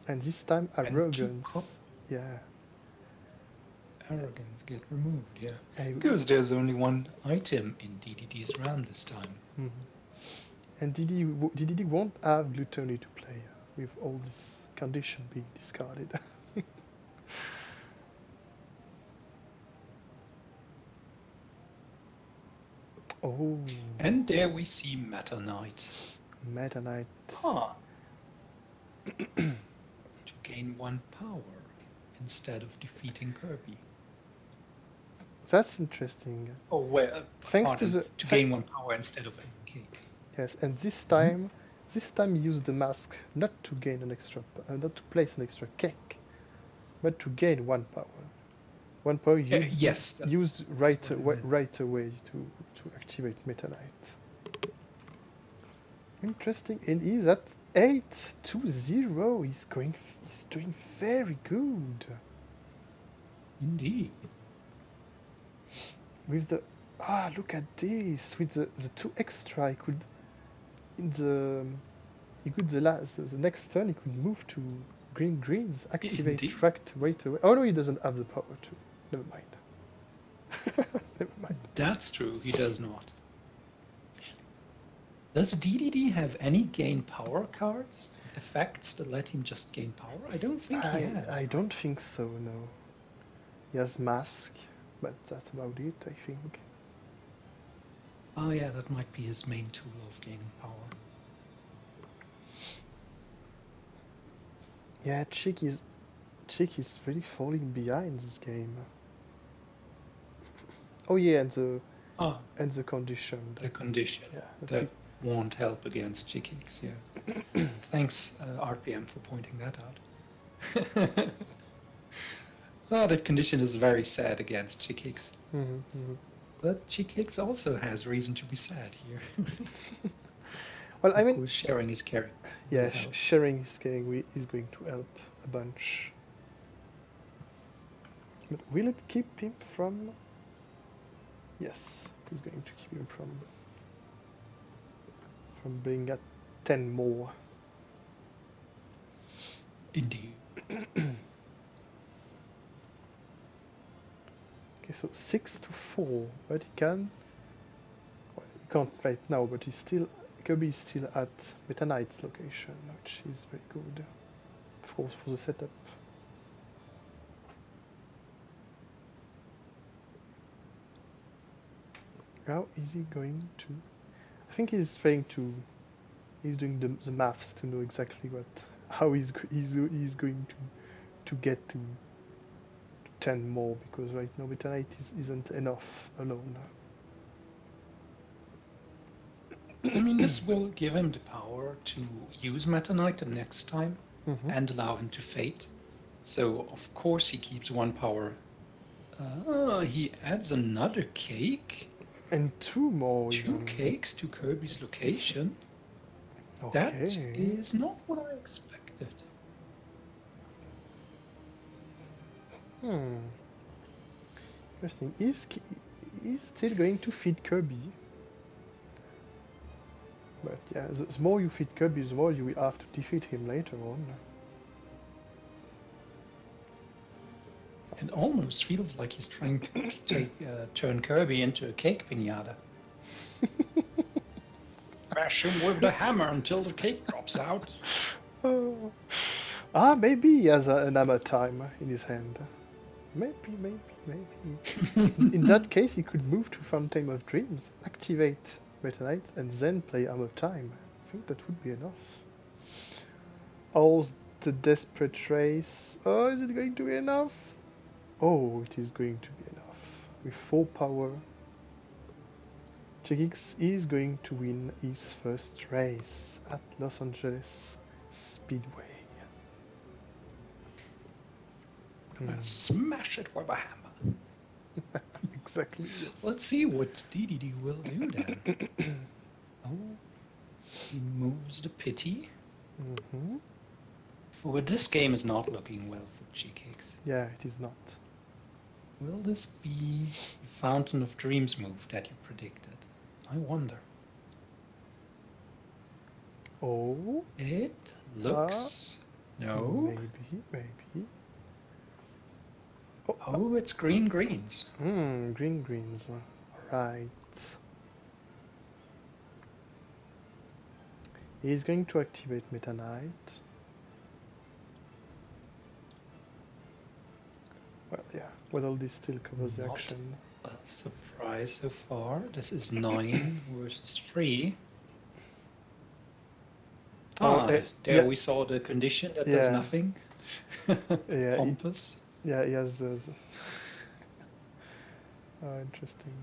Speaker 2: And this time Arrogance. Yeah.
Speaker 1: Arrogance get removed, yeah.
Speaker 2: And
Speaker 1: Because there's only one item in DDD's round this time.
Speaker 2: And DDD won't have Gluttony to play with all this condition being discarded. Oh,
Speaker 1: And there we see Meta Knight.
Speaker 2: Meta Knight.
Speaker 1: Huh. To gain 1 power instead of defeating Kirby.
Speaker 2: That's interesting.
Speaker 1: Oh, well,
Speaker 2: Thanks
Speaker 1: pardon.
Speaker 2: to the
Speaker 1: To gain 1 power instead of a cake.
Speaker 2: yes, and this time use the mask not to gain an extra, not to place an extra cake, but to gain 1 power. 1 power you
Speaker 1: Yes,
Speaker 2: use
Speaker 1: that's what I meant.
Speaker 2: right away to activate Meta Knight. Interesting. And he's at 8-0. He's doing very good.
Speaker 1: Indeed.
Speaker 2: With the look at this. With the 2 extra, he could the next turn he could move to greens, activate
Speaker 1: Indeed.
Speaker 2: tracked right away. Oh no, he doesn't have the power to. Never mind. Never mind.
Speaker 1: That's true, he does not. Does DDD have any gain power cards? Effects that let him just gain power? I don't think he has.
Speaker 2: I don't think so, no. He has mask, but that's about it, I think.
Speaker 1: Oh yeah, that might be his main tool of gaining power.
Speaker 2: Yeah, Chick is really falling behind this game. Oh yeah, and the condition.
Speaker 1: The condition.
Speaker 2: Yeah,
Speaker 1: that won't help against Chickix, yeah. Thanks, RPM, for pointing that out. Oh, that condition is very sad against Chickix. But Chickix also has reason to be sad here.
Speaker 2: Well, I mean,
Speaker 1: of course, sharing his carry.
Speaker 2: Yeah, sharing his carry is going to help a bunch. But will it keep him from? Yes, it is going to keep him from being at 10 more.
Speaker 1: Indeed.
Speaker 2: Okay, so 6-4, but he can. Well, he can't right now, but he's still. Kirby is still at Meta Knight's location, which is very good. Of course, for the setup. How is he going to? I think he's trying to. He's doing the maths to know exactly how he's going to get to 10 more, because right now Meta Knight isn't enough alone.
Speaker 1: I mean, this will give him the power to use Meta Knight the next time and allow him to fate. So, of course, he keeps 1 power. He adds another cake.
Speaker 2: And 2 more.
Speaker 1: 2 cakes to Kirby's location.
Speaker 2: Okay.
Speaker 1: That is not what I expected.
Speaker 2: Interesting. He's still going to feed Kirby. But yeah, the more you feed Kirby, the more you will have to defeat him later on.
Speaker 1: It almost feels like he's trying to turn Kirby into a cake piñata. Bash him with the hammer until the cake drops out.
Speaker 2: Maybe he has an hammer time in his hand. Maybe. In that case, he could move to Fountain of Dreams, activate Meta Knight, and then play Hammer Time. I think that would be enough. Oh, the Desperate Race. Oh, is it going to be enough? Oh, it is going to be enough. With 4 power, Jedx is going to win his first race at Los Angeles Speedway.
Speaker 1: Smash it with a hammer.
Speaker 2: Exactly, yes.
Speaker 1: Let's see what DDD will do then. Oh, he moves the pity. But this game is not looking well for Cheekcakes.
Speaker 2: Yeah, it is not.
Speaker 1: Will this be the Fountain of Dreams move that you predicted? I wonder.
Speaker 2: Oh?
Speaker 1: It looks... no?
Speaker 2: Maybe.
Speaker 1: Oh, it's greens.
Speaker 2: Greens. Right. He's going to activate Meta Knight. Well, yeah. Well, this still covers the
Speaker 1: Not
Speaker 2: action.
Speaker 1: a surprise so far. This is 9 versus 3. There
Speaker 2: yeah,
Speaker 1: we saw the condition that does
Speaker 2: yeah,
Speaker 1: nothing.
Speaker 2: yeah,
Speaker 1: Pompous.
Speaker 2: yeah. He has those. Interesting.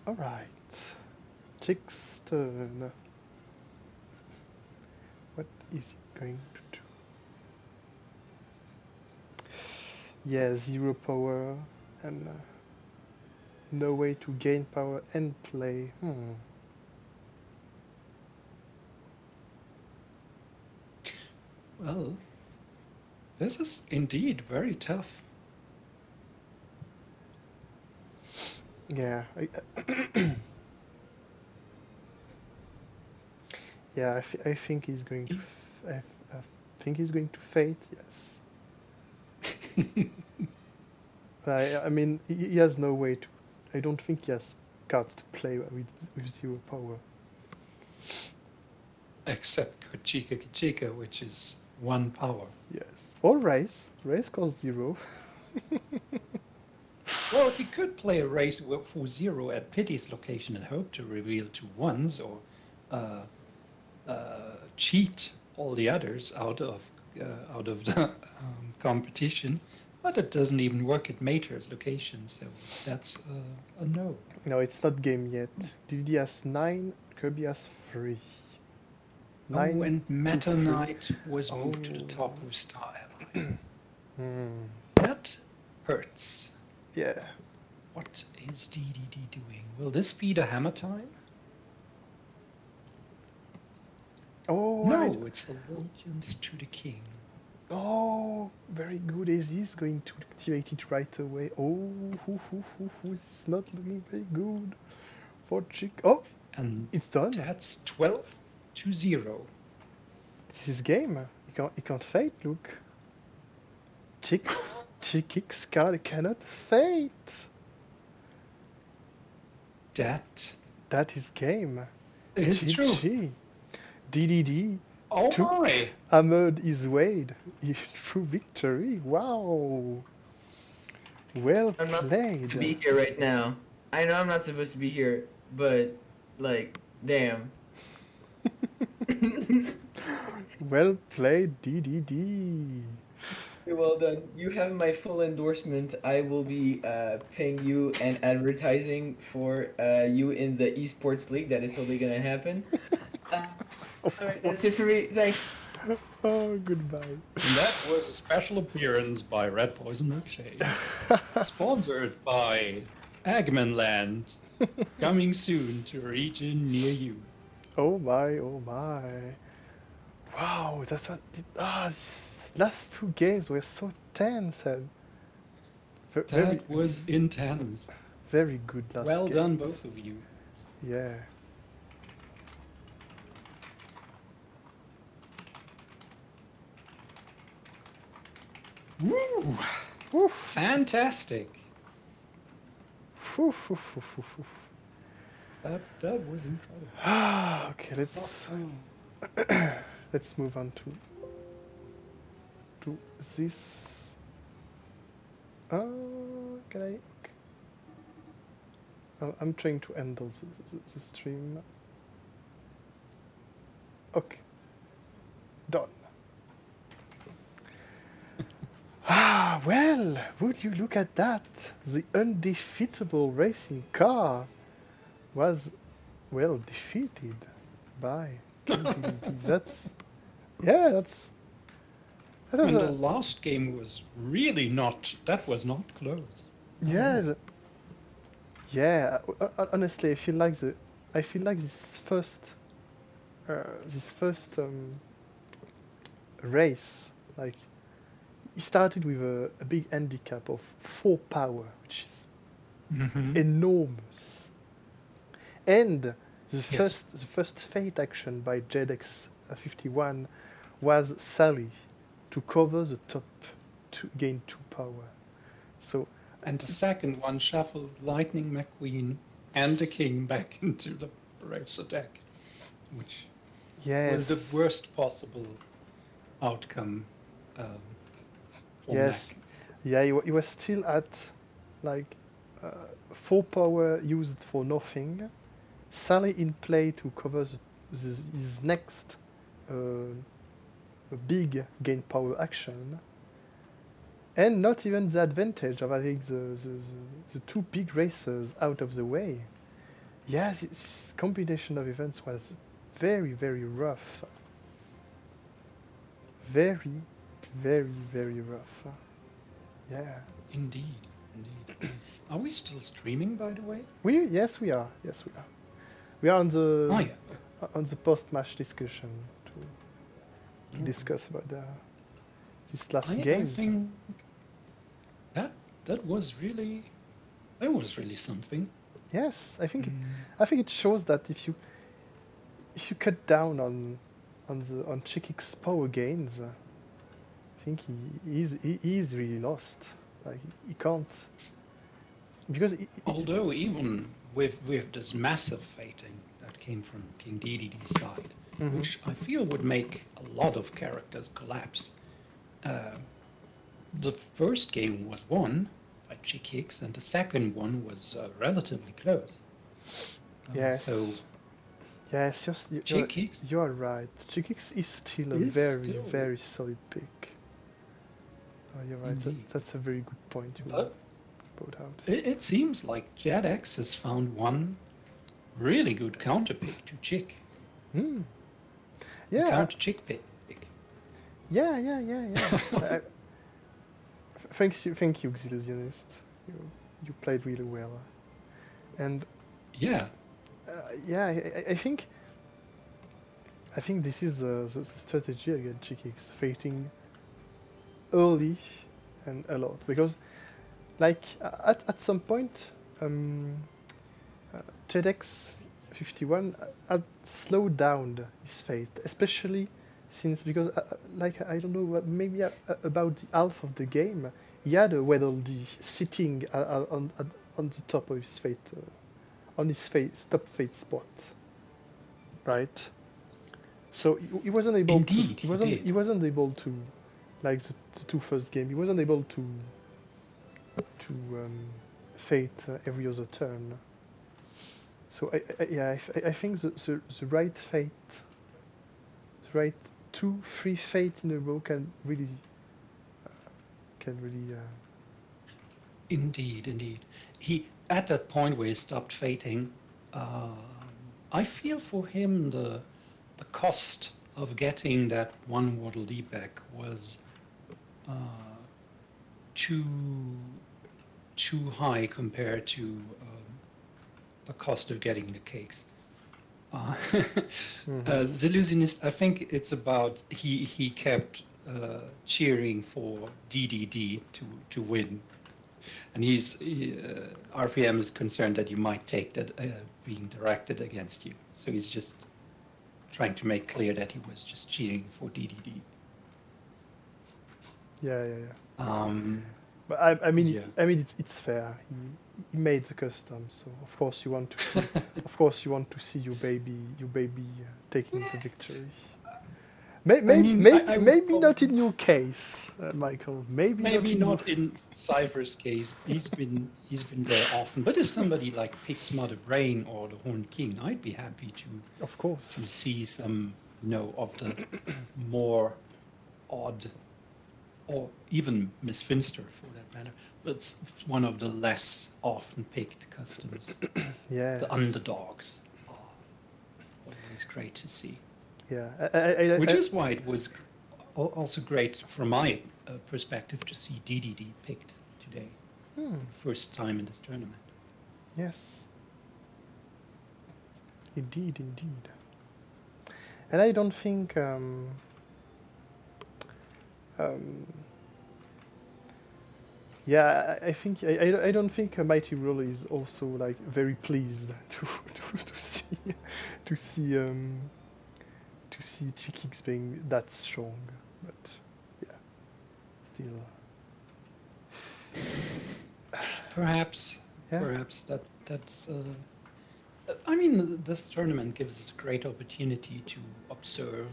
Speaker 2: All right, Jedx's turn. What is he going to do? Yeah, 0 power and no way to gain power and play.
Speaker 1: Well, this is indeed very tough.
Speaker 2: Yeah, yeah. I think he's going to. I think he's going to fate. Yes. I mean, he has no way to. I don't think he has cards to play with 0 power.
Speaker 1: Except Kuchika Kuchika, which is 1 power.
Speaker 2: Yes. Or race. Race costs 0.
Speaker 1: Well, he could play a race for 0 at Pity's location and hope to reveal 2 1s, or cheat all the others out of the competition. But it doesn't even work at Mater's location, so that's a no.
Speaker 2: No, it's not game yet. Didi has 9, Kirby has 3. 9
Speaker 1: and
Speaker 2: to
Speaker 1: Meta
Speaker 2: 3.
Speaker 1: Knight was moved to the top with Star Ally. That hurts.
Speaker 2: Yeah.
Speaker 1: What is DDD doing? Will this be the hammer time?
Speaker 2: Oh,
Speaker 1: No, it's Allegiance to the King.
Speaker 2: Oh, very good. Is he's going to activate it right away? Oh, it's not looking very good for Chick. Oh,
Speaker 1: And
Speaker 2: it's done.
Speaker 1: That's 12-0.
Speaker 2: This is game. He can't fate. Look, Chick's card cannot fate. That is game.
Speaker 1: Is true.
Speaker 2: GG. DDD.
Speaker 1: Oh my!
Speaker 2: Hammered his way through victory. Wow. Well
Speaker 3: I'm not
Speaker 2: played.
Speaker 3: to be here right now. I know I'm not supposed to be here, but like, damn.
Speaker 2: Well played, DDD.
Speaker 3: Well done. You have my full endorsement. I will be paying you and advertising for you in the esports league. That is totally gonna happen. Alright, that's it for me. Thanks.
Speaker 2: Oh, goodbye.
Speaker 1: And that was a special appearance by Red Poison Milkshake. Sponsored by Eggman Land. Coming soon to a region near you.
Speaker 2: Oh my, oh my. Wow, that's what. These last 2 games were so tense. And
Speaker 1: That was intense.
Speaker 2: very good last
Speaker 1: Well done,
Speaker 2: games.
Speaker 1: both of you.
Speaker 2: Yeah.
Speaker 1: Woo!
Speaker 2: Woo.
Speaker 1: Fantastic.
Speaker 2: Whew, whew, whew, whew, whew.
Speaker 1: That was incredible.
Speaker 2: Okay, let's move on to this. Can I? Okay. I'm trying to handle the stream. Okay. Done. Well, would you look at that? The undefeatable racing car was, well, defeated by KDB. That's
Speaker 1: And the last game was really that was not close.
Speaker 2: yeah, yeah. Honestly, I feel like this first race, like, he started with a big handicap of 4 power, which is enormous. And the first fate action by Jedx 51 was Sally to cover the top to gain 2 power. So,
Speaker 1: and the second one shuffled Lightning McQueen and the King back into the racer deck. which
Speaker 2: Yes.
Speaker 1: was the worst possible outcome for
Speaker 2: Yes.
Speaker 1: Mac.
Speaker 2: Yeah, he was still at like 4 power used for nothing. Sally in play to cover his next big gain power action. And not even the advantage of having the two big racers out of the way. Yeah, this combination of events was very, very rough. Very, very, very rough. Yeah.
Speaker 1: Indeed, indeed. Are we still streaming, by the way?
Speaker 2: Yes, we are. Yes, we are. We are
Speaker 1: Oh yeah.
Speaker 2: on the post-match discussion to
Speaker 1: Okay.
Speaker 2: discuss about this last
Speaker 1: I
Speaker 2: games.
Speaker 1: think that was really something.
Speaker 2: Yes, I think it shows that if you cut down on Chikik's power gains, I think he is really lost. Like he can't because
Speaker 1: Although even with this massive fating that came from King Dedede's side, which I feel would make a lot of characters collapse. The first game was won by Chikix, and the second one was relatively close.
Speaker 2: yes.
Speaker 1: So
Speaker 2: Yes,
Speaker 1: Chikix
Speaker 2: you are right. Chikix is still a
Speaker 1: is
Speaker 2: very,
Speaker 1: still,
Speaker 2: very solid pick. Oh, you're right.
Speaker 1: Indeed.
Speaker 2: That's a very good point you
Speaker 1: But
Speaker 2: brought out.
Speaker 1: it seems like Jedx has found one really good counter pick to Chick.
Speaker 2: Hmm.
Speaker 1: The
Speaker 2: Yeah.
Speaker 1: counter Chick pick.
Speaker 2: Yeah. Thank you, Xillusionniste. You played really well. And
Speaker 1: Yeah,
Speaker 2: yeah, I think this is the strategy against Chikix, fating early and a lot because like at some point Jedx 51 had slowed down his fate, especially since because like I don't know maybe about the half of the game he had a Weddle-Dee sitting on the top of his fate on his top fate spot, right? So he wasn't able
Speaker 1: indeed,
Speaker 2: to
Speaker 1: he did.
Speaker 2: he wasn't able to like the two first game he wasn't able to fate every other turn. So I think the right fate, the right 2-3 fate in a row can really
Speaker 1: Indeed. He at that point where he stopped fating, I feel for him the cost of getting that one Waddle Dee back was too high compared to the cost of getting the cakes. Xillusionniste, I think it's about he kept cheering for DDD to win, and RPM is concerned that you might take that being directed against you, so he's just trying to make clear that he was just cheering for DDD.
Speaker 2: Yeah. But
Speaker 1: Yeah.
Speaker 2: it's fair. He made the custom, so of course you want to see, your baby taking the victory. Maybe not in your case, Michael. Maybe
Speaker 1: not in Cypher's case. He's been there often. But if somebody like picks Mother Brain or the Horned King, I'd be happy
Speaker 2: of course
Speaker 1: to see some of the more odd, or even Miss Finster for that matter. But it's one of the less often picked customs.
Speaker 2: Yeah.
Speaker 1: The underdogs are always great to see.
Speaker 2: Yeah.
Speaker 1: Which is why it was also great from my perspective to see DDD picked today for the first time in this tournament.
Speaker 2: Yes. Indeed. And I don't think yeah, I think I don't think Mighty Ruler is also like very pleased to see Chikix being that strong, but yeah, still.
Speaker 1: Perhaps
Speaker 2: Yeah.
Speaker 1: that's I mean, this tournament gives us a great opportunity to observe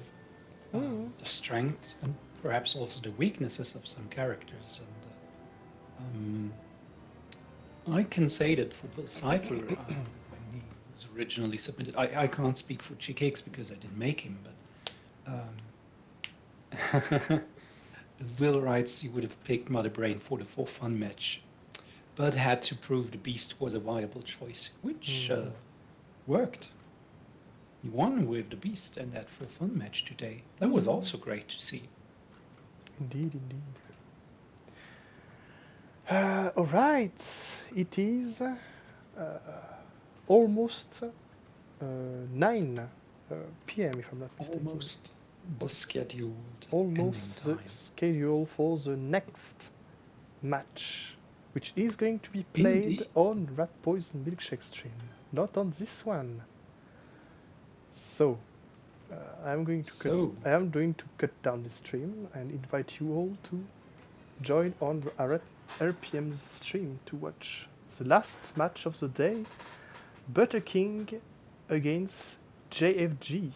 Speaker 2: Mm.
Speaker 1: the strengths and perhaps also the weaknesses of some characters. And I can say that for Bill Cipher, when he was originally submitted, I can't speak for Chickix because I didn't make him, but Will writes he would have picked Mother Brain for the for fun match, but had to prove the Beast was a viable choice, which worked. He won with the Beast and that for fun match today. That was also great to see.
Speaker 2: Indeed, indeed. All right, it is almost 9 p.m. if I'm not mistaken.
Speaker 1: Almost the scheduled
Speaker 2: Almost the
Speaker 1: ending time.
Speaker 2: schedule for the next match, which is going to be played
Speaker 1: Indeed.
Speaker 2: on Rat Poison Milkshake stream, not on this one. So, I am going to cut down the stream and invite you all to join on RPM's stream to watch the last match of the day, Butterking against JFG.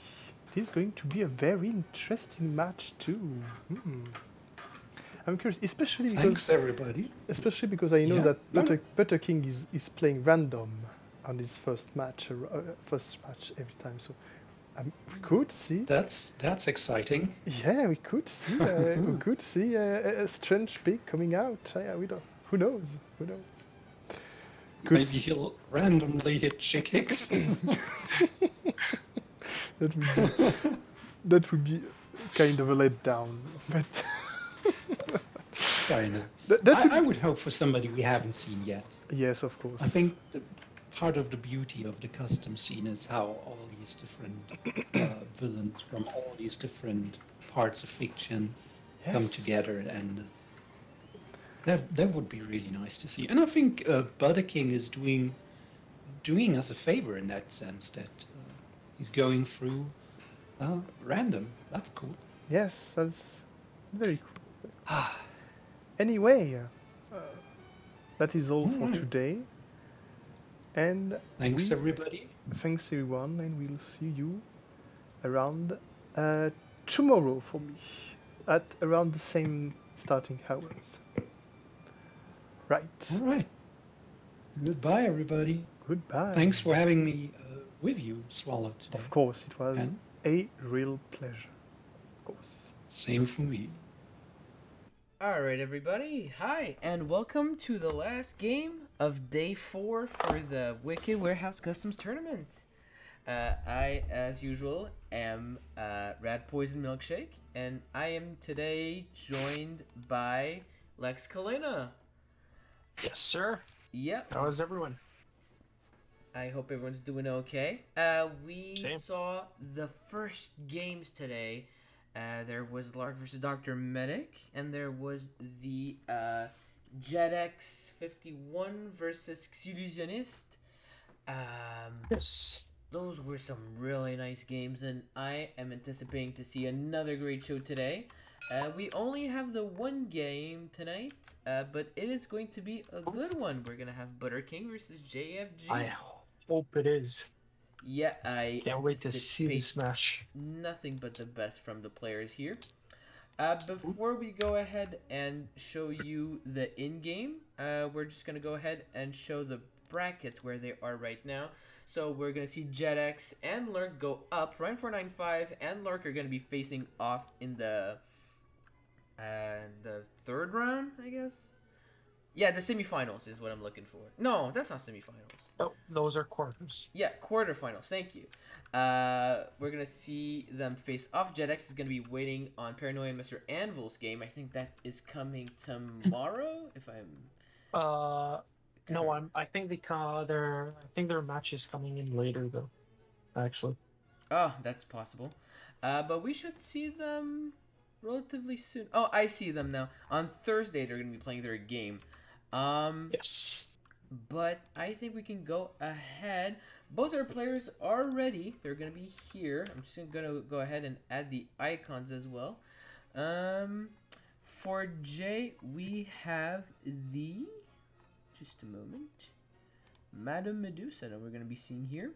Speaker 2: It is going to be a very interesting match too. I'm curious, especially because
Speaker 1: Thanks, everybody.
Speaker 2: I know
Speaker 1: Yeah.
Speaker 2: that Butterking is playing random on his first match every time. So we could see.
Speaker 1: That's exciting.
Speaker 2: Yeah, we could see. A strange pick coming out. We don't. Who knows? Who knows?
Speaker 1: Maybe he'll randomly hit Chickix.
Speaker 2: That would be kind of a letdown, but
Speaker 1: Kind of. I would hope for somebody we haven't seen yet.
Speaker 2: Yes, of course.
Speaker 1: I think part of the beauty of the custom scene is how all these different villains from all these different parts of fiction come together, and that would be really nice to see. And I think Butterking is doing us a favor in that sense, that he's going through random. That's cool.
Speaker 2: Yes, that's very cool. Anyway, that is all for today. And
Speaker 1: thanks everybody.
Speaker 2: Thanks everyone, and we'll see you around tomorrow for me at around the same starting hours. Right.
Speaker 1: All right. Goodbye, everybody.
Speaker 2: Goodbye.
Speaker 1: Thanks for having me with you, Swallow, today.
Speaker 2: Of course, it was a real pleasure. Of course.
Speaker 1: Same for me.
Speaker 3: Alright, everybody. Hi, and welcome to the last game of day 4 for the Wicked Warehouse Customs Tournament. I, as usual, am Rat Poison Milkshake, and I am today joined by Lex Kalina.
Speaker 4: Yes, sir.
Speaker 3: Yep.
Speaker 4: How is everyone?
Speaker 3: I hope everyone's doing okay. We saw the first games today. There was Lark versus Dr. Medic, and there was the Jedx 51 versus Xillusionniste.
Speaker 4: Yes.
Speaker 3: Those were some really nice games, and I am anticipating to see another great show today. We only have the one game tonight, but it is going to be a good one. We're going to have Butterking versus JFG.
Speaker 4: I hope it is.
Speaker 3: Yeah, I
Speaker 4: can't wait to see this match.
Speaker 3: Nothing but the best from the players here. Before we go ahead and show you the in-game, we're just going to go ahead and show the brackets where they are right now. So we're going to see Jedx and Lark go up. Ryan 495 and Lark are going to be facing off in the third round, I guess. Yeah, the semifinals is what I'm looking for. No, that's not semifinals.
Speaker 4: Oh, those are quarters.
Speaker 3: Yeah, quarterfinals. Thank you. We're going to see them face off. Jedx is going to be waiting on Paranoia and Mr. Anvil's game. I think that is coming tomorrow, if I'm...
Speaker 4: No, I think their match is coming in later, though, actually.
Speaker 3: Oh, that's possible. But we should see them relatively soon. Oh, I see them now. On Thursday, they're going to be playing their game.
Speaker 4: Yes.
Speaker 3: But I think we can go ahead. Both our players are ready. They're going to be here. I'm just going to go ahead and add the icons as well. For Jay, we have the... Just a moment. Madame Medusa that we're going to be seeing here.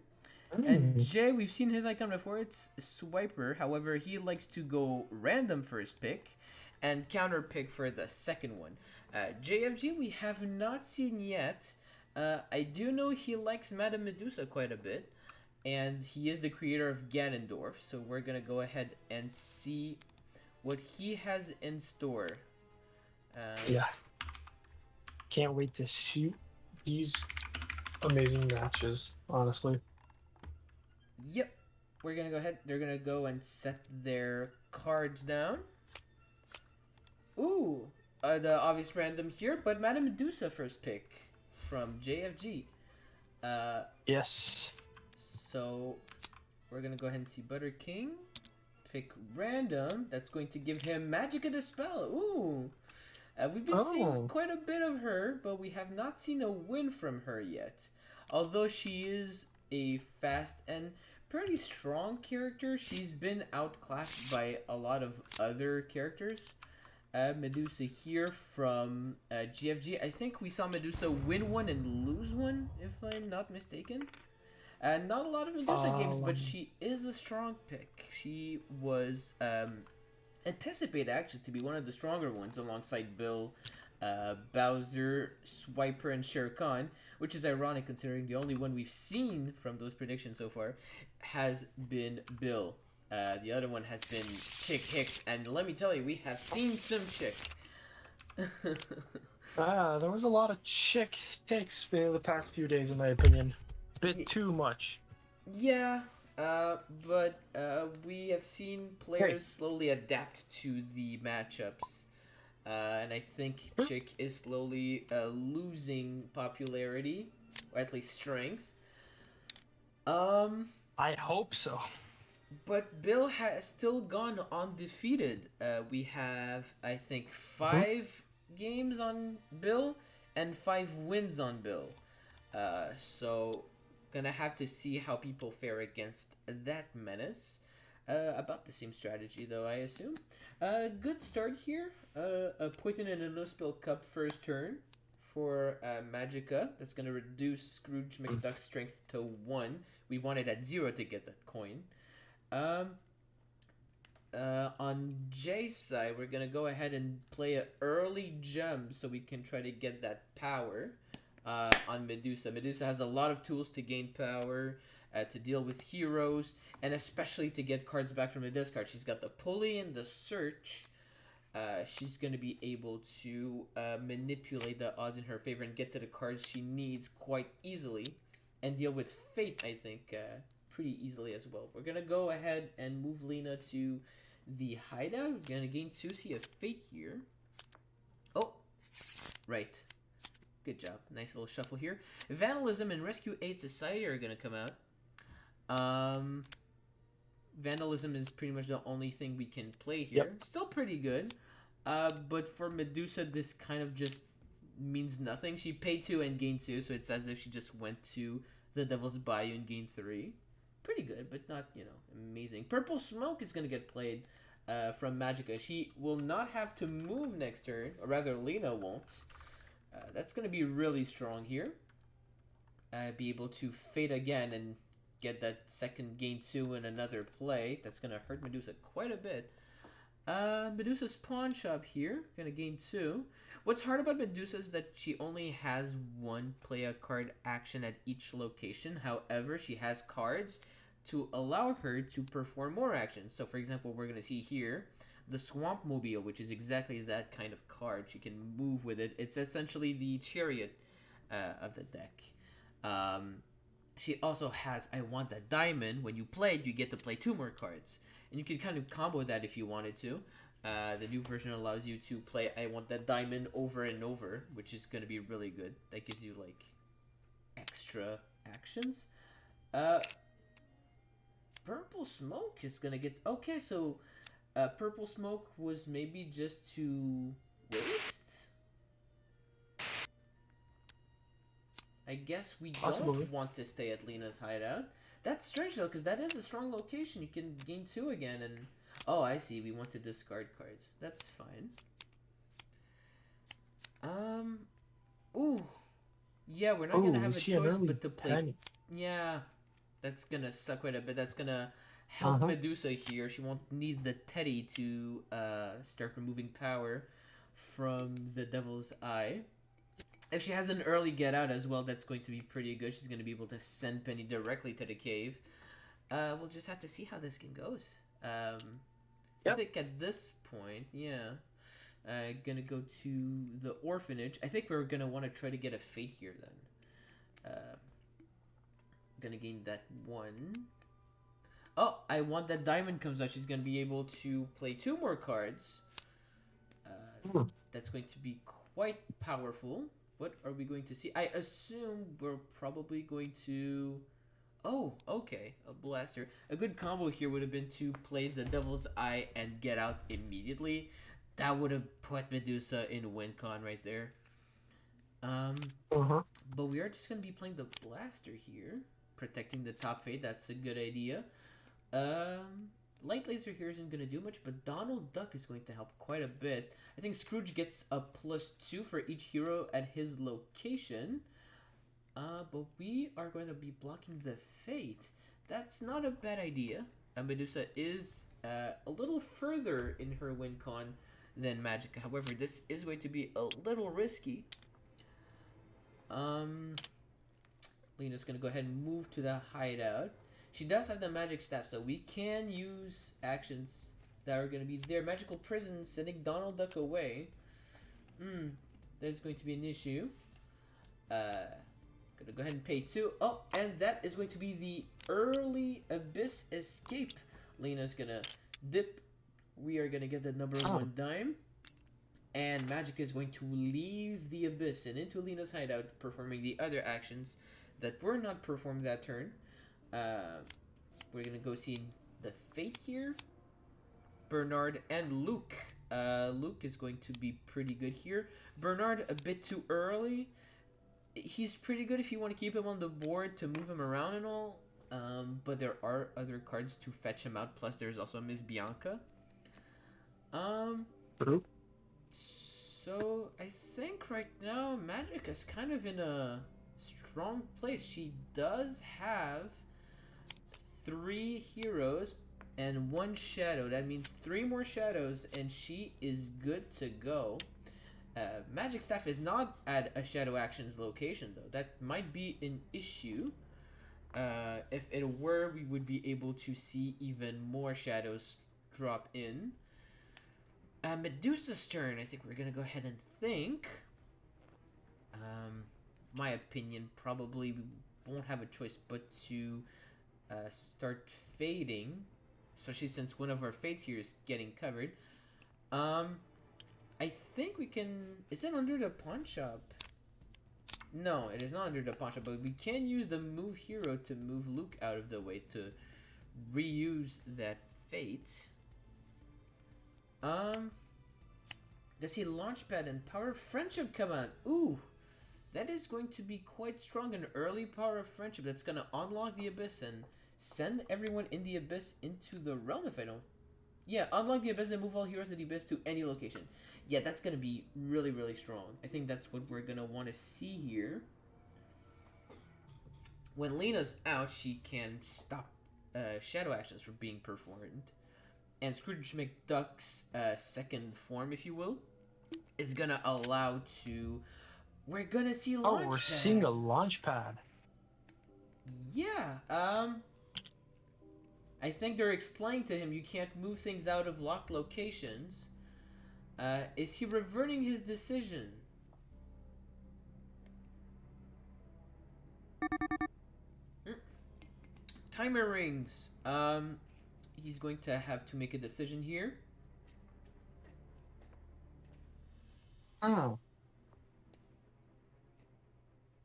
Speaker 3: And
Speaker 4: Mm.
Speaker 3: Jay, we've seen his icon before. It's Swiper. However, he likes to go random first pick and counter pick for the second one. JFG, we have not seen yet. I do know he likes Madame Medusa quite a bit, and he is the creator of Ganondorf. So we're gonna go ahead and see what he has in store.
Speaker 4: Yeah. Can't wait to see these amazing matches, honestly.
Speaker 3: Yep. We're gonna go ahead. They're gonna go and set their cards down. Ooh, the obvious random here, but Madame Medusa first pick from JFG.
Speaker 4: Yes.
Speaker 3: So we're gonna go ahead and see Butterking. Pick random. That's going to give him Magica Dispel. Ooh. We've been seeing quite a bit of her, but we have not seen a win from her yet. Although she is a fast and pretty strong character, she's been outclassed by a lot of other characters. Medusa here from GFG. I think we saw Medusa win one and lose one, if I'm not mistaken. Not a lot of Medusa games, but she is a strong pick. She was anticipated actually to be one of the stronger ones alongside Bill, Bowser, Swiper, and Shere Khan, which is ironic considering the only one we've seen from those predictions so far has been Bill. The other one has been Chick Hicks, and let me tell you, we have seen some Chick.
Speaker 4: There was a lot of Chick Hicks the past few days, in my opinion. Bit too much.
Speaker 3: Yeah, but we have seen players slowly adapt to the matchups. And I think Chick is slowly losing popularity, or at least strength.
Speaker 4: I hope so.
Speaker 3: But Bill has still gone undefeated. We have, I think, 5 games on Bill and 5 wins on Bill. So, gonna have to see how people fare against that menace. About the same strategy, though, I assume. Good start here. A Poison and a No-Spill Cup first turn for Magica. That's gonna reduce Scrooge McDuck's strength to 1. We wanted at 0 to get that coin. On Jay's side, we're gonna go ahead and play an early gem so we can try to get that power on Medusa. Medusa has a lot of tools to gain power, to deal with heroes, and especially to get cards back from the discard. She's got the pulley and the search. She's gonna be able to manipulate the odds in her favor and get to the cards she needs quite easily, and deal with fate, I think, pretty easily as well. We're gonna go ahead and move Lena to the hideout. We're gonna gain Susie a fate here. Oh, right. Good job. Nice little shuffle here. Vandalism and Rescue Aid Society are gonna come out. Vandalism is pretty much the only thing we can play here.
Speaker 4: Yep.
Speaker 3: Still pretty good. But for Medusa, this kind of just means nothing. She paid 2 and gained 2, so it's as if she just went to the Devil's Bayou and gained 3. Pretty good, but not, amazing. Purple Smoke is going to get played from Magica. She will not have to move next turn, or rather Lena won't. That's going to be really strong here. Be able to fade again and get that second gain 2 in another play. That's going to hurt Medusa quite a bit. Medusa's Pawn Shop here, going to gain 2. What's hard about Medusa is that she only has 1 play a card action at each location. However, she has cards to allow her to perform more actions. So, for example, we're going to see here the Swamp Mobile, which is exactly that kind of card. She can move with it. It's essentially the Chariot of the deck. She also has I Want That Diamond. When you play it, you get to play 2 more cards. And you can kind of combo that if you wanted to. The new version allows you to play I Want That Diamond over and over, which is going to be really good. That gives you, like, extra actions. Purple Smoke is going to get... Okay, so Purple Smoke was maybe just to waste? I guess we don't want to stay at Lena's hideout. That's strange, though, because that is a strong location. You can gain 2 again, and... Oh, I see. We want to discard cards. That's fine. Ooh. Yeah, we're not going to have a choice but to play...
Speaker 4: penny.
Speaker 3: Yeah.
Speaker 5: That's gonna suck quite a bit. That's gonna help
Speaker 4: Uh-huh.
Speaker 5: Medusa here. She won't need the Teddy to start removing power from the Devil's Eye. If she has an early get out as well, that's going to be pretty good. She's going to be able to send Penny directly to the cave. We'll just have to see how this game goes. I
Speaker 4: Yep.
Speaker 5: think at this point, yeah, gonna go to the orphanage. I think we're gonna want to try to get a fate here then. Gonna gain that one. Oh, I want that diamond comes out. She's gonna be able to play 2 more cards. That's going to be quite powerful. What are we going to see? I assume we're probably going to... Oh, okay. A blaster. A good combo here would have been to play the Devil's Eye and get out immediately. That would have put Medusa in win con right there.
Speaker 4: Uh-huh.
Speaker 5: But we are just going to be playing the blaster here. Protecting the top fate. That's a good idea. Light laser here isn't going to do much, but Donald Duck is going to help quite a bit. I think Scrooge gets a +2 for each hero at his location. But we are going to be blocking the fate. That's not a bad idea. Medusa is a little further in her win con than Magica. However, this is going to be a little risky. Lena's going to go ahead and move to the hideout. She does have the magic staff, so we can use actions that are going to be there. Magical prison, sending Donald Duck away. There's going to be an issue. Gonna go ahead and pay 2. Oh, and that is going to be the early Abyss escape. Lena's gonna dip. We are gonna get the number 1 dime. And Magic is going to leave the Abyss and into Lena's hideout, performing the other actions that were not performed that turn. We're gonna go see the Fate here. Bernard and Luke. Luke is going to be pretty good here. Bernard a bit too early. He's pretty good if you want to keep him on the board to move him around and all. But there are other cards to fetch him out. Plus, there's also Miss Bianca. So I think right now Magic is kind of in a strong place. She does have 3 heroes and 1 shadow. That means 3 more shadows, and she is good to go. Magic Staff is not at a Shadow Actions location, though. That might be an issue. If it were, we would be able to see even more shadows drop in. Medusa's turn. I think we're going to go ahead and think. My opinion, probably we won't have a choice but to start fading. Especially since one of our fates here is getting covered. I think we can... Is it under the pawn shop? No, it is not under the pawn shop, but we can use the move hero to move Luke out of the way to reuse that fate. Let's see, Launchpad and Power of Friendship come out. Ooh, that is going to be quite strong. An early Power of Friendship that's going to unlock the Abyss and send everyone in the Abyss into the realm if I don't... Yeah, unlock the Abyss and move all heroes of the Abyss to any location. Yeah, that's going to be really, really strong. I think that's what we're going to want to see here. When Lena's out, she can stop shadow actions from being performed. And Scrooge McDuck's second form, if you will, is going to allow to... We're going to see Launchpad.
Speaker 4: Oh, we're seeing a launch pad.
Speaker 5: Yeah, I think they're explaining to him you can't move things out of locked locations. Is he reverting his decision? Timer rings. He's going to have to make a decision here.
Speaker 4: Oh.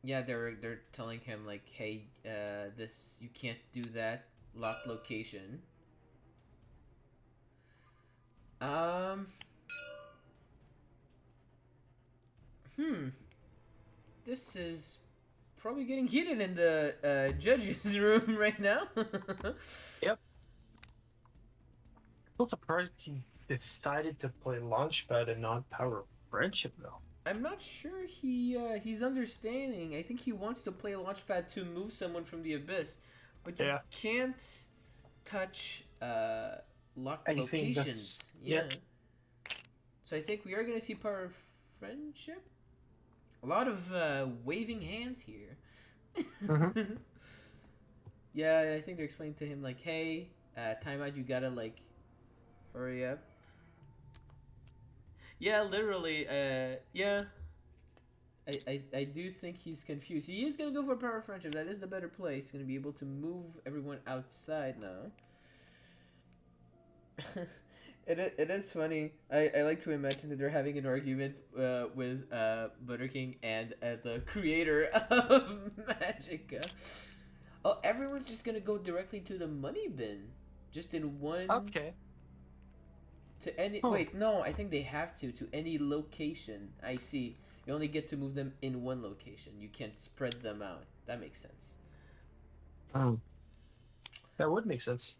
Speaker 5: Yeah, they're telling him like, hey, this you can't do that. Locked location. This is probably getting heated in the judges' room right now.
Speaker 4: Yep. I'm surprised he decided to play Launchpad and not Power of Friendship, though.
Speaker 5: I'm not sure he's understanding. I think he wants to play Launchpad to move someone from the Abyss. but you
Speaker 4: Yeah.
Speaker 5: can't touch locked
Speaker 4: Anything
Speaker 5: locations.
Speaker 4: that's
Speaker 5: Yeah. So I think we are gonna see Power of Friendship. A lot of waving hands here.
Speaker 4: Mhm.
Speaker 5: Yeah, I think they're explaining to him like, hey, timeout, you gotta like hurry up. Yeah, literally, yeah. I do think he's confused. He is gonna go for Power of Friendship. That is the better play. He's gonna be able to move everyone outside now. It is funny. I like to imagine that they're having an argument with Butterking and the creator of Magica. Oh, everyone's just gonna go directly to the money bin, just in one.
Speaker 4: Okay.
Speaker 5: To any.
Speaker 4: Oh.
Speaker 5: Wait, no. I think they have to any location. I see. You only get to move them in one location. You can't spread them out. That makes sense.
Speaker 4: That would make sense.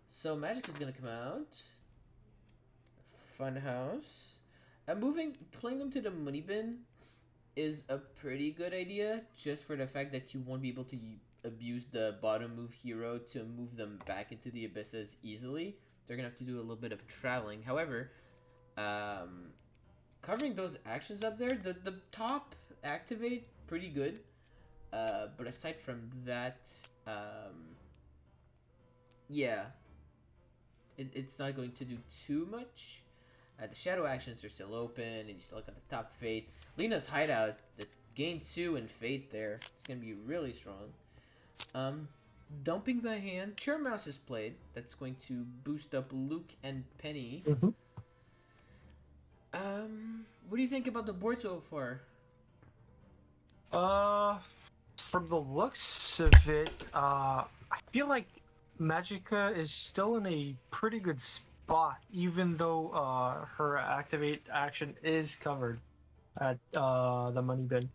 Speaker 5: So Magic is gonna come out. Funhouse. Playing them to the money bin is a pretty good idea, just for the fact that you won't be able to abuse the bottom move hero to move them back into the abysses easily. They're gonna have to do a little bit of traveling. However, covering those actions up there, the top activate pretty good. But aside from that, yeah, it's not going to do too much. The shadow actions are still open, and you still got the top fate. Lena's hideout, the gain 2 and fate there, it's gonna be really strong. Dumping the hand, Chair Mouse is played. That's going to boost up Luke and Penny.
Speaker 4: Mhm.
Speaker 5: What do you think about the board so far?
Speaker 4: From the looks of it, I feel like Magica is still in a pretty good spot, even though her activate action is covered at the money bin.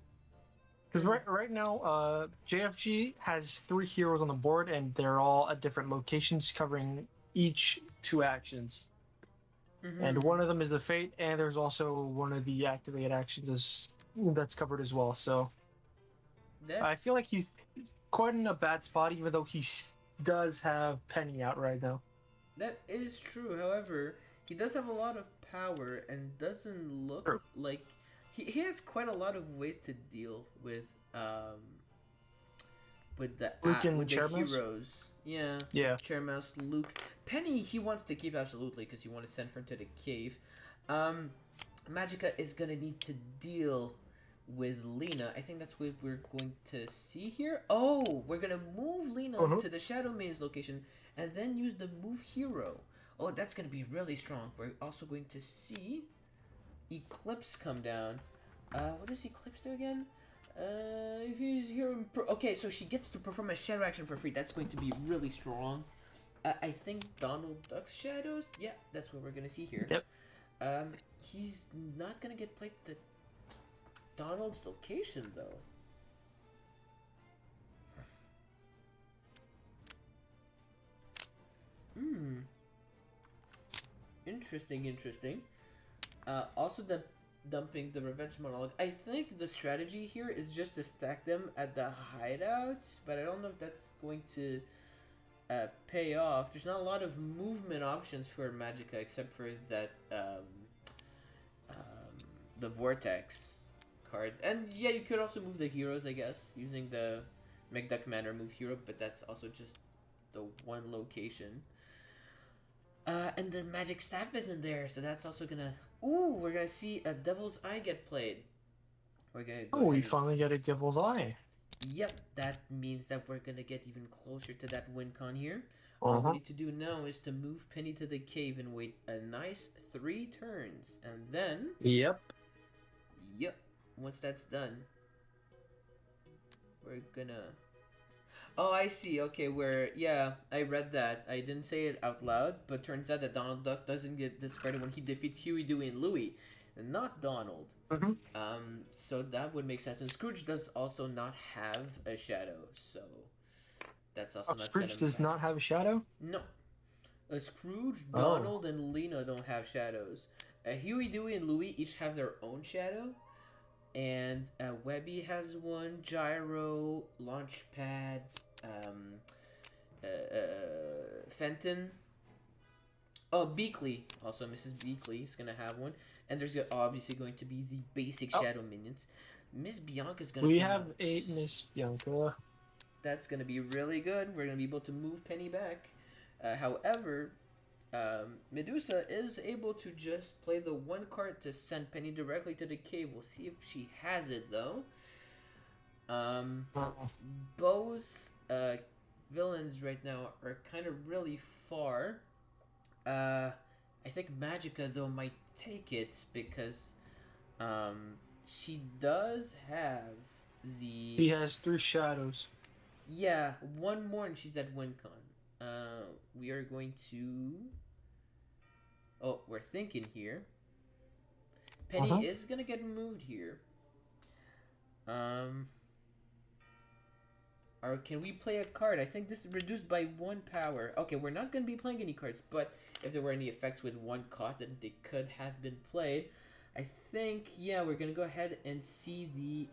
Speaker 4: Because right now, JFG has 3 heroes on the board, and they're all at different locations, covering each 2 actions. And one of them is the Fate, and there's also one of the activated actions that's covered as well. So I feel like he's quite in a bad spot, even though he does have Penny out right now.
Speaker 5: That is true. However, he does have a lot of power and doesn't look like he has quite a lot of ways to deal with the heroes. Yeah. Chair Mouse, Luke, Penny. He wants to keep absolutely because you want to send her to the cave. Magica is gonna need to deal with Lena. I think that's what we're going to see here. Oh, we're gonna move Lena to the Shadow Maid's location and then use the move hero. Oh, that's gonna be really strong. We're also going to see Eclipse come down. What does Eclipse do again? If he's here, okay, so she gets to perform a shadow action for free. That's going to be really strong. I think Donald Duck's shadows. Yeah, that's what we're gonna see here.
Speaker 4: Yep.
Speaker 5: He's not gonna get played to Donald's location though. Interesting. Also dumping the revenge monologue. I think the strategy here is just to stack them at the hideout, but I don't know if that's going to pay off. There's not a lot of movement options for Magica except for that the Vortex card. And yeah, you could also move the heroes, I guess, using the McDuck Manor move hero, but that's also just the one location. And the magic staff isn't there, so that's also gonna. Ooh, we're gonna see a Devil's Eye get played. We're gonna.
Speaker 4: We finally get a Devil's Eye.
Speaker 5: Yep, that means that we're gonna get even closer to that win con here. All we need to do now is to move Penny to the cave and wait a nice 3 turns, and then.
Speaker 4: Yep.
Speaker 5: Once that's done, we're gonna. Oh, I see. Okay, I read that. I didn't say it out loud, but turns out that Donald Duck doesn't get discarded when he defeats Huey, Dewey, and Louie, and not Donald. So that would make sense. And Scrooge does also not have a shadow, so that's also not.
Speaker 4: Scrooge does not have a shadow?
Speaker 5: No. Scrooge, Donald, and Lena don't have shadows. Huey, Dewey, and Louie each have their own shadow. And Webby has one, Gyro, Launchpad, Fenton. Oh, Beakley. Also, Mrs. Beakley is gonna have one. And there's obviously going to be the basic shadow minions. Miss Bianca's gonna
Speaker 4: We
Speaker 5: come
Speaker 4: have
Speaker 5: out.
Speaker 4: 8 Miss Bianca.
Speaker 5: That's gonna be really good. We're gonna be able to move Penny back. However, Medusa is able to just play the one card to send Penny directly to the cave. We'll see if she has it though. Both villains right now are kind of really far. I think Magica though might take it because she does have the.
Speaker 4: He has 3 shadows.
Speaker 5: Yeah, one more and she's at WinCon. We are going to. Oh, we're thinking here. Penny is gonna get moved here. Or can we play a card? I think this is reduced by 1 power. Okay, we're not gonna be playing any cards, but if there were any effects with 1 cost, then they could have been played. I think, yeah, we're gonna go ahead and see the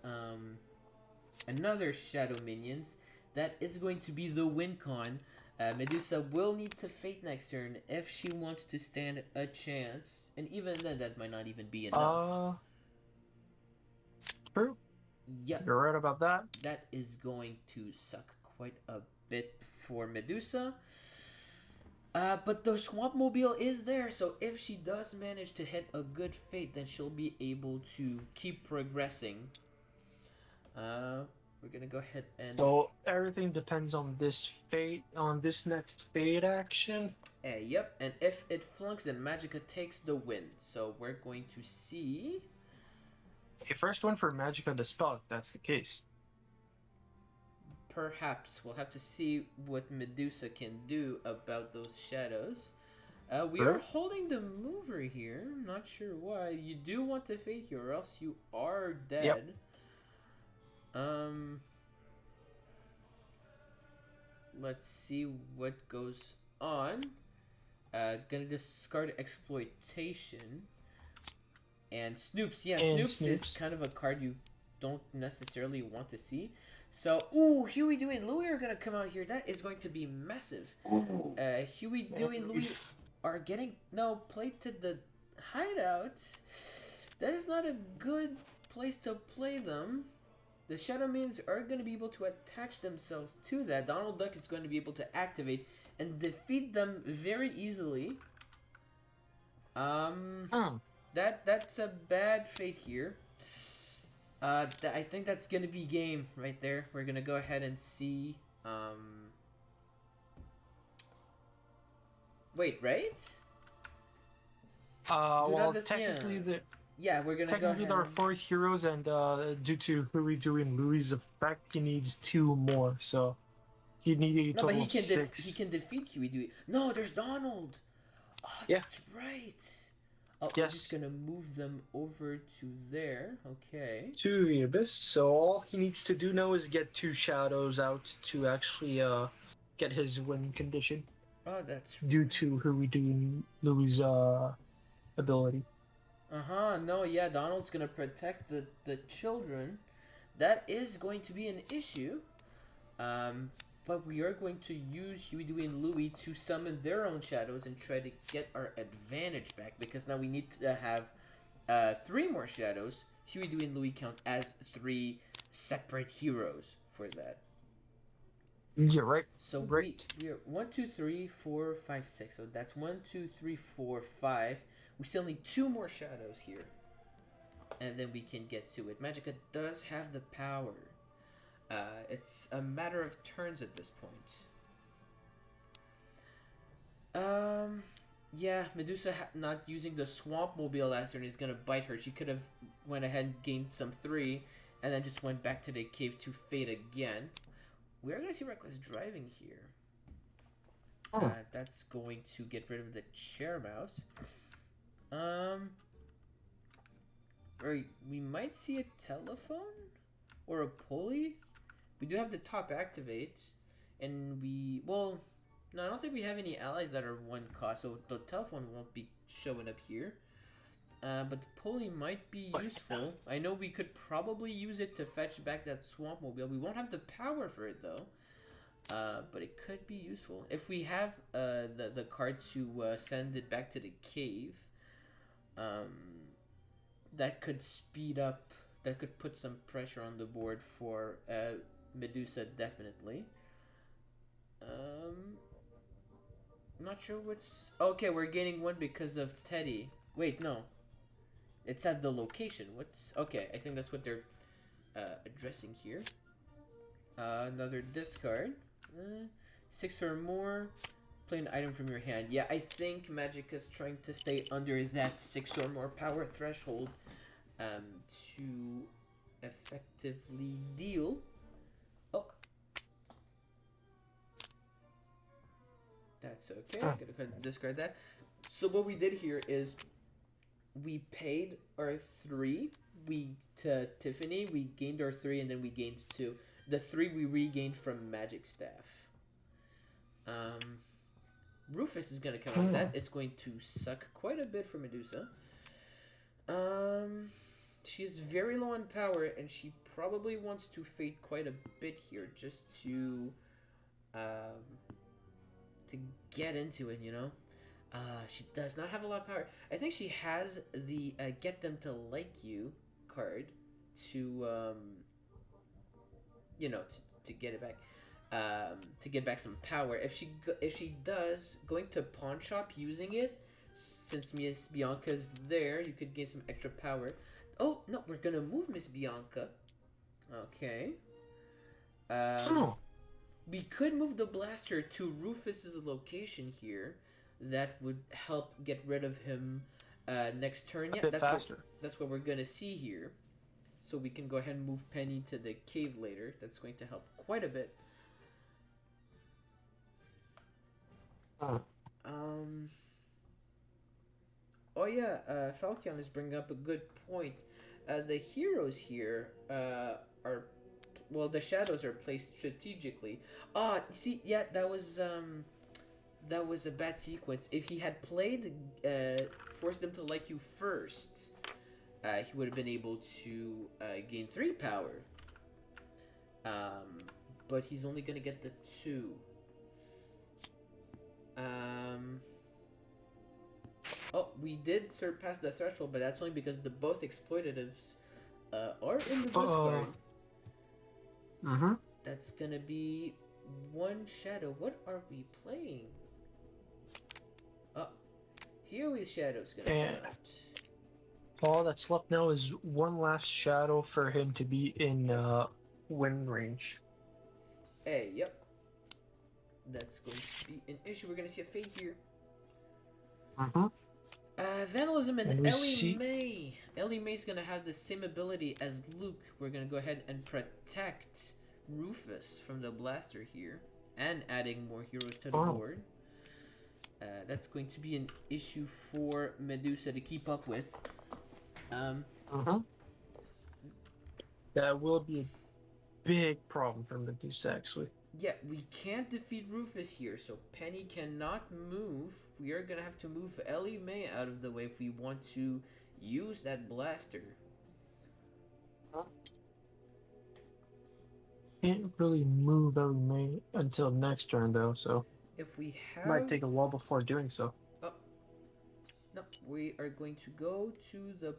Speaker 5: another shadow minions. That is going to be the WinCon. Medusa will need to fate next turn if she wants to stand a chance, and even then, that might not even be enough.
Speaker 4: True.
Speaker 5: Yep.
Speaker 4: You're right about that.
Speaker 5: That is going to suck quite a bit for Medusa. But the Swamp Mobile is there, so if she does manage to hit a good fate, then she'll be able to keep progressing. We're gonna go ahead and.
Speaker 4: So everything depends on this fate, on this next fate action.
Speaker 5: Yep, and if it flunks, then Magica takes the win. So we're going to see.
Speaker 4: Okay, first one for Magica the spell, if that's the case.
Speaker 5: Perhaps. We'll have to see what Medusa can do about those shadows. We are holding the mover here. I'm not sure why. You do want to fate here, or else you are dead.
Speaker 4: Yep.
Speaker 5: Let's see what goes on. Gonna discard exploitation. And Snoops. Yeah, Snoops is kind of a card you don't necessarily want to see. So, ooh, Huey, Dewey, and Louie are gonna come out here. That is going to be massive. Huey, Dewey, and Louie are getting played to the hideout. That is not a good place to play them. The Shadow Minions are going to be able to attach themselves to that. Donald Duck is going to be able to activate and defeat them very easily. That's a bad fate here. I think that's going to be game right there. We're going to go ahead and see. Wait, right?
Speaker 4: Well, technically,
Speaker 5: yeah, we're gonna
Speaker 4: technically there are 4 heroes, and due to Huey, Dewey, and Louie's effect, he needs 2 more. So he'd need a total of 6.
Speaker 5: He can defeat Huey, Dewey. No, there's Donald. Oh,
Speaker 4: yeah,
Speaker 5: that's right. Oh,
Speaker 4: yes.
Speaker 5: I'm just gonna move them over to there. Okay.
Speaker 4: To the Abyss. So all he needs to do now is get 2 shadows out to actually get his win condition.
Speaker 5: Oh, that's
Speaker 4: due to Huey, Dewey, and Louie's ability.
Speaker 5: No, yeah, Donald's gonna protect the children. That is going to be an issue. But we are going to use Huey, Dewey, and Louie to summon their own shadows and try to get our advantage back, because now we need to have 3 more shadows. Huey, Dewey, and Louie count as 3 separate heroes for that.
Speaker 4: You're right.
Speaker 5: So
Speaker 4: right.
Speaker 5: we are 1, 2, 3, 4, 5, 6. So that's 1, 2, 3, 4, 5. We still need 2 more shadows here, and then we can get to it. Magica does have the power. It's a matter of turns at this point. Yeah, Medusa not using the Swamp Mobile last turn is gonna bite her. She could have went ahead and gained some 3, and then just went back to the cave to fade again. We're gonna see Reckless Driving here. That's going to get rid of the chair mouse. Or we might see a telephone or a pulley. We do have the top activate, and no, I don't think we have any allies that are 1 cost, so the telephone won't be showing up here. But the pulley might be useful. I know we could probably use it to fetch back that Swamp Mobile. We won't have the power for it though. but it could be useful if we have the card to send it back to the cave. That could speed up. That could put some pressure on the board for Medusa, definitely. Not sure what's... Okay, we're gaining one because of Teddy. Wait, no. It's at the location. What's... Okay, I think that's what they're addressing here. Another discard. 6 or more. Play an item from your hand. Yeah, I think Magicka's trying to stay under that 6 or more power threshold to effectively deal. Oh. That's okay. I'm gonna go ahead and discard that. So what we did here is we paid our 3 to Tiffany. We gained our 3 and then we gained 2. The 3 we regained from Magic Staff. Rufus is gonna come up. That is going to suck quite a bit for Medusa. She's very low on power, and she probably wants to fade quite a bit here just to get into it, you know. She does not have a lot of power. I think she has the get them to like you card to you know, to get it back. To get back some power. If she does, going to pawn shop using it, since Miss Bianca's there, you could gain some extra power. Oh no, we're gonna move Miss Bianca. Okay. We could move the blaster to Rufus's location here. That would help get rid of him next turn. Yeah, that's what we're gonna see here. So we can go ahead and move Penny to the cave later. That's going to help quite a bit. Oh yeah, Falcon is bringing up a good point. The heroes here are, well, the shadows are placed strategically. See, yeah, that was a bad sequence. If he had played force them to like you first, he would have been able to gain 3 power. But he's only gonna get the 2. Oh, we did surpass the threshold, but that's only because the both exploitatives are in the discard. That's gonna be 1 shadow. What are we playing? Oh, Huey's shadow's gonna come out.
Speaker 4: All that's left now is 1 last shadow for him to be in wind range.
Speaker 5: Hey, yep. That's going to be an issue. We're gonna see a fade here. Vandalism and Ellie May. Ellie May's gonna have the same ability as Luke. We're gonna go ahead and protect Rufus from the blaster here, and adding more heroes to the board. That's going to be an issue for Medusa to keep up with.
Speaker 4: That will be a big problem for Medusa, actually.
Speaker 5: Yeah, we can't defeat Rufus here, so Penny cannot move. We are gonna have to move Ellie May out of the way if we want to use that blaster.
Speaker 4: Can't really move Ellie May until next turn, though, so
Speaker 5: if we have...
Speaker 4: might take a while before doing so.
Speaker 5: Oh. No, we are going to go to the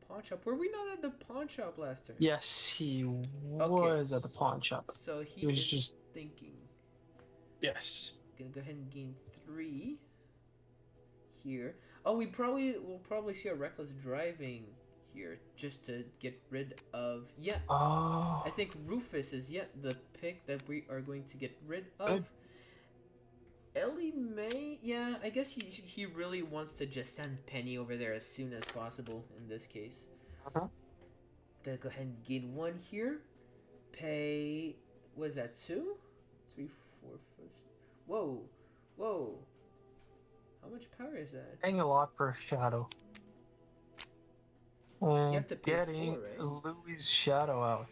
Speaker 5: pawn shop. Were we not at the pawn shop last turn?
Speaker 4: Yes, he was at the pawn shop.
Speaker 5: So
Speaker 4: he was just
Speaker 5: thinking.
Speaker 4: Yes.
Speaker 5: Gonna go ahead and gain 3 here. Oh, we'll probably see a reckless driving here just to get rid of. Yeah.
Speaker 4: Oh.
Speaker 5: I think Rufus is the pick that we are going to get rid of. Ellie May, yeah, I guess he really wants to just send Penny over there as soon as possible in this case. Gonna go ahead and gain 1 here. Pay, what is that, 2? 3, 4, 5. Whoa. How much power is that?
Speaker 4: Paying a lot for a shadow.
Speaker 5: You have to pay
Speaker 4: getting
Speaker 5: 4, right?
Speaker 4: Louis' shadow out.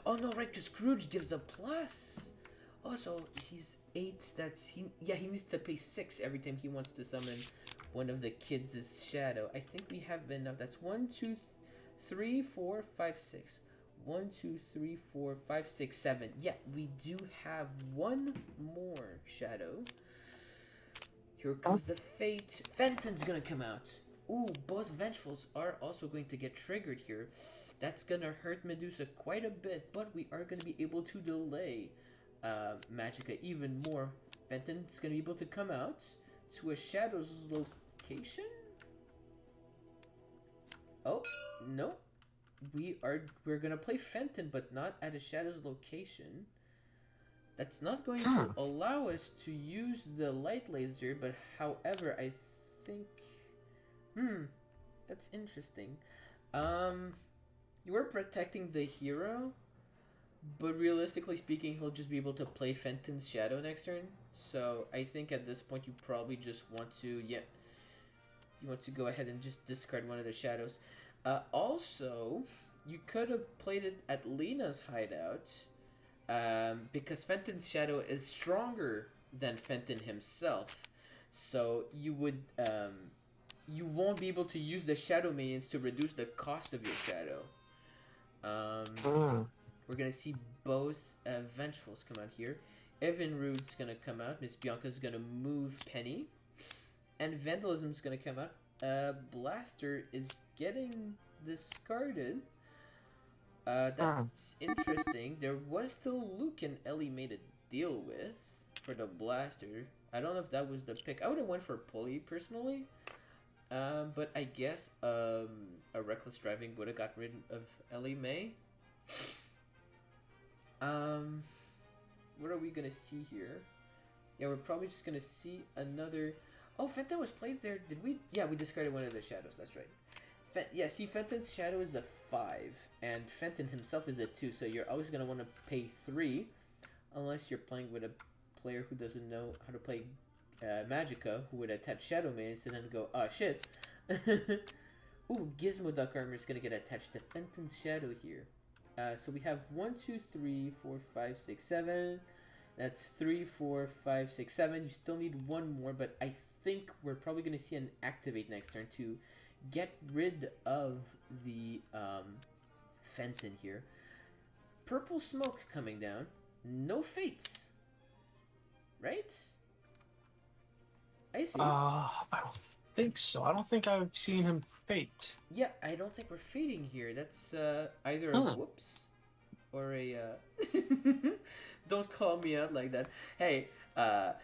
Speaker 5: Oh no, right, because Scrooge gives a plus. Oh, so he's 8. He needs to pay 6 every time he wants to summon one of the kids' shadow. I think we have enough. That's 1, 2, 3, 4, 5, 6. 1, 2, 3, 4, 5, 6, 7. Yeah, we do have one more shadow. Here comes the fate. Fenton's gonna come out. Ooh, both Vengeful's are also going to get triggered here. That's gonna hurt Medusa quite a bit, but we are gonna be able to delay Magicka even more. Fenton's gonna be able to come out to a Shadow's location. Oh, no. We're gonna play Fenton, but not at a Shadow's location. That's not going to allow us to use the light laser, but however, I think... that's interesting. You are protecting the hero, but realistically speaking, he'll just be able to play Fenton's Shadow next turn. So I think at this point you probably just want to, you want to go ahead and just discard one of the shadows. Also, you could have played it at Lena's hideout, because Fenton's Shadow is stronger than Fenton himself. So you would, you won't be able to use the Shadow Minions to reduce the cost of your Shadow. We're gonna see both Vengefuls come out here. Evinrude's gonna come out. Miss Bianca's gonna move Penny. And Vandalism's gonna come out. Blaster is getting discarded. That's interesting. There was still Luke and Ellie made a deal with for the Blaster. I don't know if that was the pick. I would have went for Pulley personally. But I guess a Reckless Driving would have gotten rid of Ellie May. What are we gonna see here? Yeah, we're probably just gonna see another... Oh, Fenton was played there. Did we? Yeah, we discarded one of the shadows. That's right. Yeah, see, Fenton's Shadow is a 5, and Fenton himself is a 2, so you're always gonna want to pay 3, unless you're playing with a player who doesn't know how to play Magicka, who would attach Shadow Maidens and then go, ah, shit. Ooh, Gizmo Duck Armor is gonna get attached to Fenton's Shadow here. So we have 1, 2, 3, 4, 5, 6, 7. That's 3, 4, 5, 6, 7. You still need one more, but I think we're probably going to see an activate next turn to get rid of the Fenton here. Purple Smoke coming down. No fates. Right? I see.
Speaker 4: I don't think so. I don't think I've seen him fate.
Speaker 5: Yeah, I don't think we're fading here. That's either a whoops or a... Don't call me out like that. Hey, I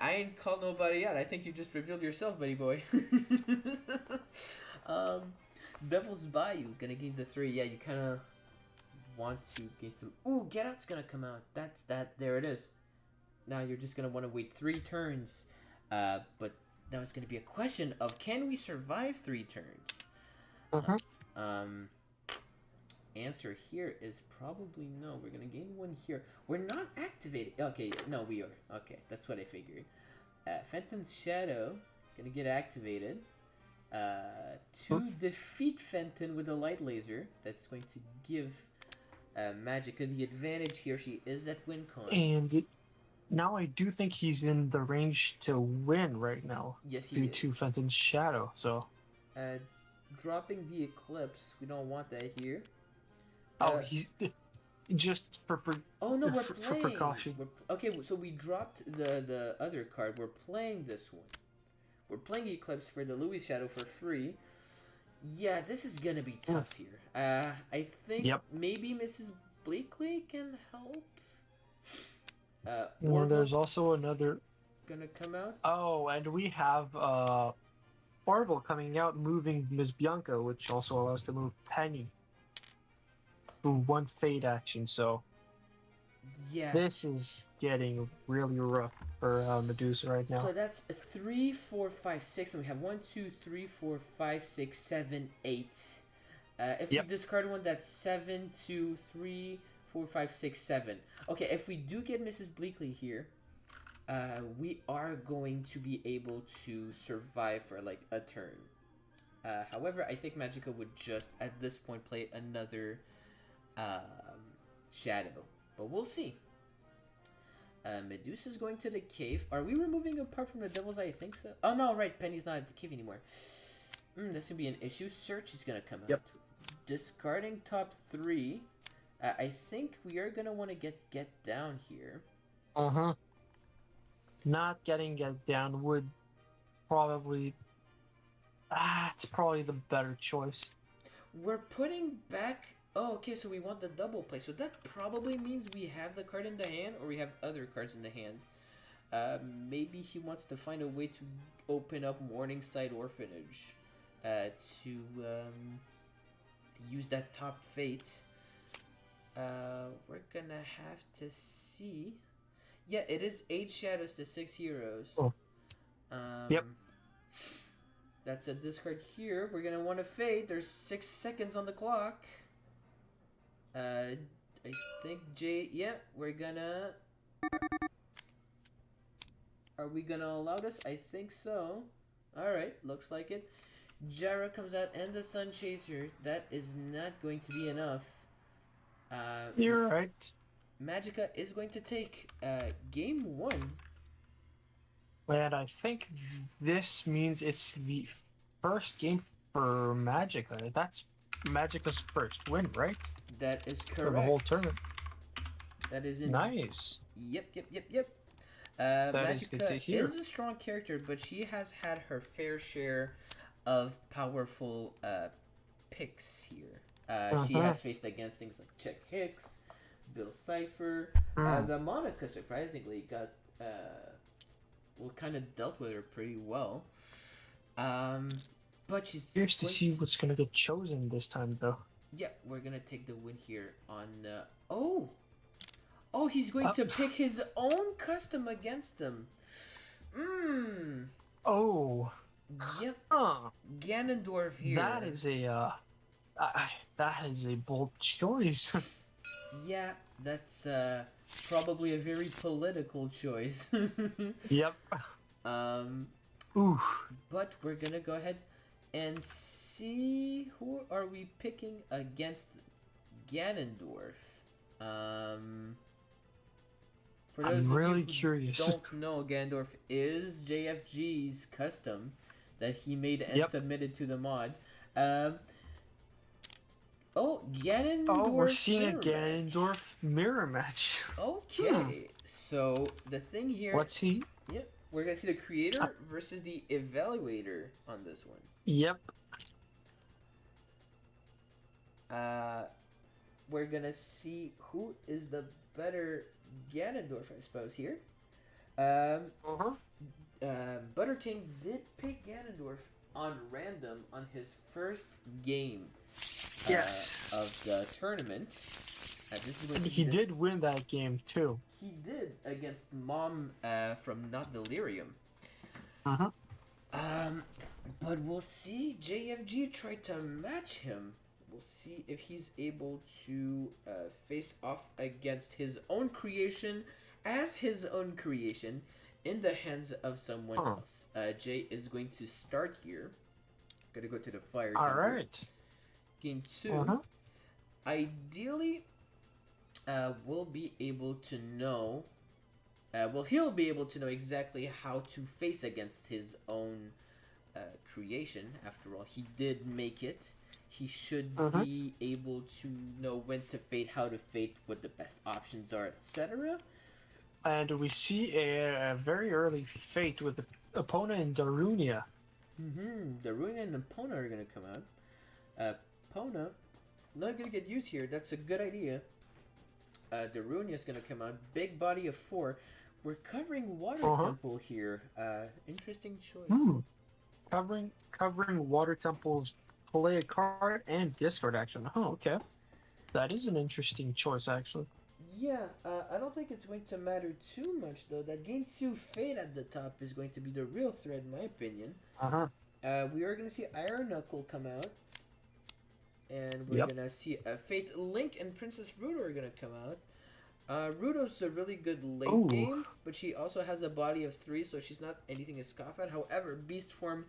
Speaker 5: ain't called nobody out. I think you just revealed yourself, buddy boy. Devil's Bayou gonna gain the 3. Yeah, you kind of want to gain some... Ooh, Get Out's gonna come out. That's that. There it is. Now you're just gonna want to wait 3 turns. But now it's gonna be a question of, can we survive 3 turns? Answer here is probably no. We're gonna gain 1 here. We're not activated. Okay, no, we are. Okay, that's what I figured. Fenton's Shadow gonna get activated to defeat Fenton with a light laser. That's going to give Magicka the advantage here. She is at WinCon.
Speaker 4: And now I do think he's in the range to win right now.
Speaker 5: Yes, he is.
Speaker 4: Due to Fenton's Shadow, so...
Speaker 5: dropping the Eclipse. We don't want that here.
Speaker 4: Oh, he's just for
Speaker 5: oh no, we're
Speaker 4: for
Speaker 5: playing.
Speaker 4: precaution.
Speaker 5: Okay, so we dropped the other card. We're playing this one. We're playing Eclipse for the Louis Shadow for free. Yeah, this is gonna be tough here. I think maybe Mrs. Bleakley can help.
Speaker 4: Or there's also another
Speaker 5: gonna come out.
Speaker 4: Oh, and we have Orville coming out, moving Ms. Bianca, which also allows to move Penny. 1 fade action, so
Speaker 5: yeah,
Speaker 4: this is getting really rough for Medusa right now.
Speaker 5: So that's 3, 4, 5, 6, and we have 1, 2, 3, 4, 5, 6, 7, 8. If we discard one, that's 7, 2, 3, 4, 5, 6, 7. Okay, if we do get Mrs. Bleakley here, we are going to be able to survive for like a turn. However, I think Magicka would just at this point play another Shadow, but we'll see. Medusa's going to the cave. Are we removing apart from the Devil's Eye? I think so. Oh no, right, Penny's not at the cave anymore. This would be an issue. Search is gonna come out. discarding top 3, I think we are gonna want to get down here.
Speaker 4: Not getting it down would probably. It's probably the better choice.
Speaker 5: We're putting back. Oh, okay, so we want the double play. So that probably means we have the card in the hand, or we have other cards in the hand. Maybe he wants to find a way to open up Morningside Orphanage to use that top fate. We're gonna have to see. Yeah, it is 8 shadows to 6 heroes.
Speaker 4: Oh. Yep.
Speaker 5: That's a discard here. We're gonna want to fade. There's 6 seconds on the clock. I think Jay. Yeah, we're gonna. Are we gonna allow this? I think so. Alright, looks like it. Jara comes out and the Sun Chaser. That is not going to be enough.
Speaker 4: You're right.
Speaker 5: Magica is going to take game 1.
Speaker 4: And I think this means it's the first game for Magica. That's Magica's first win, right?
Speaker 5: That is correct.
Speaker 4: For the whole tournament.
Speaker 5: That is in.
Speaker 4: Nice.
Speaker 5: Yep.
Speaker 4: That is good to
Speaker 5: Magica
Speaker 4: hear.
Speaker 5: is a strong character, but she has had her fair share of powerful picks here. She has faced against things like Chet Hicks, Bill Cipher. The Monica surprisingly got kind of dealt with her pretty well. But she's
Speaker 4: Curious to see what's gonna get chosen this time, though.
Speaker 5: Yeah, we're gonna take the win here on. Oh, he's going to pick his own custom against him.
Speaker 4: Oh.
Speaker 5: Yep.
Speaker 4: Huh.
Speaker 5: Ganondorf here.
Speaker 4: That is a bold choice.
Speaker 5: Yeah, that's probably a very political choice.
Speaker 4: Yep. Ooh.
Speaker 5: But we're gonna go ahead and see who are we picking against Ganondorf. For those
Speaker 4: I'm
Speaker 5: of
Speaker 4: really
Speaker 5: you who
Speaker 4: curious.
Speaker 5: don't know, Ganondorf is JFG's custom that he made and submitted to the mod. Ganondorf.
Speaker 4: Oh, we're seeing a
Speaker 5: mirror
Speaker 4: Ganondorf
Speaker 5: match.
Speaker 4: mirror match.
Speaker 5: Okay, so the thing here.
Speaker 4: What's he?
Speaker 5: Yep, we're gonna see the creator versus the evaluator on this one.
Speaker 4: Yep.
Speaker 5: We're gonna see who is the better Ganondorf, I suppose here. Butterking did pick Ganondorf on random on his first game. Of the tournament. This is
Speaker 4: He did win that game too.
Speaker 5: He did against Mom from Not Delirium. But we'll see. JFG tried to match him. We'll see if he's able to face off against his own creation as his own creation in the hands of someone else. Jay is going to start here. Gonna go to the fire temple.
Speaker 4: Alright.
Speaker 5: Game 2. Ideally, we'll be able to know. He'll be able to know exactly how to face against his own creation. After all, he did make it. He should be able to know when to fade, how to fade, what the best options are, etc.
Speaker 4: And we see a very early fate with the opponent in Darunia.
Speaker 5: Darunia and Epona are going to come out. Epona, not going to get used here. That's a good idea. Darunia is going to come out. Big body of 4. We're covering Water Temple here. Interesting choice.
Speaker 4: Covering Water Temple's play a card and discard action. Oh, okay. That is an interesting choice, actually.
Speaker 5: Yeah, I don't think it's going to matter too much, though. That game 2 Fate at the top is going to be the real threat, in my opinion. We are going to see Iron Knuckle come out. And we're going to see Fate Link and Princess Ruto are going to come out. Ruto's a really good late game, but she also has a body of 3, so she's not anything to scoff at. However, Beast Form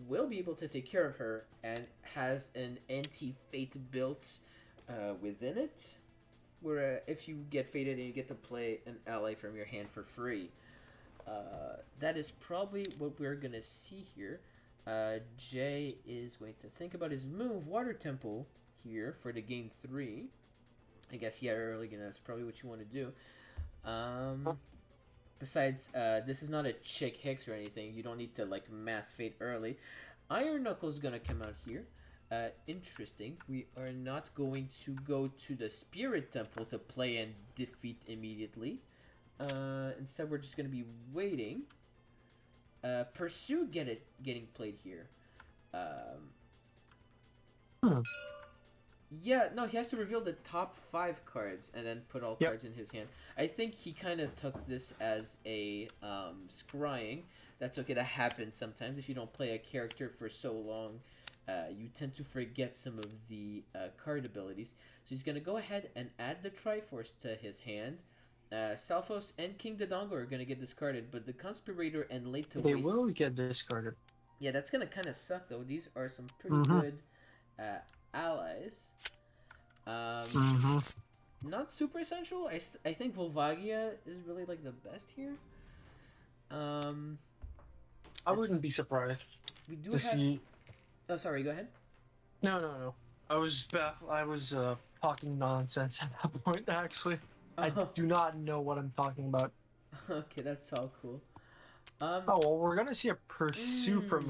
Speaker 5: will be able to take care of her and has an anti-Fate built within it. Where if you get fated and you get to play an ally from your hand for free. That is probably what we're going to see here. Jay is going to think about his move, Water Temple. here for the game 3. I guess, yeah, early game, that's probably what you want to do. Besides, this is not a chick Hicks or anything. You don't need to, like, mass fade early. Iron Knuckle's gonna come out here. Interesting. We are not going to go to the Spirit Temple to play and defeat immediately. Instead, we're just gonna be waiting. Pursue getting played here. Yeah, no, he has to reveal the top 5 cards and then put all cards in his hand. I think he kind of took this as a scrying. That's okay, that happens sometimes. If you don't play a character for so long, you tend to forget some of the card abilities. So he's going to go ahead and add the Triforce to his hand. Salphos and King Dodongo are going to get discarded, but the Conspirator and Late to
Speaker 4: They
Speaker 5: Waste...
Speaker 4: will get discarded.
Speaker 5: Yeah, that's going to kind of suck, though. These are some pretty good allies. Not super essential. I think Volvagia is really, like, the best here.
Speaker 4: I wouldn't be surprised
Speaker 5: We do
Speaker 4: to see...
Speaker 5: Oh, sorry, go ahead.
Speaker 4: No. I was talking nonsense at that point, actually. I do not know what I'm talking about.
Speaker 5: Okay, that's all cool.
Speaker 4: Oh, well, we're gonna see a pursue from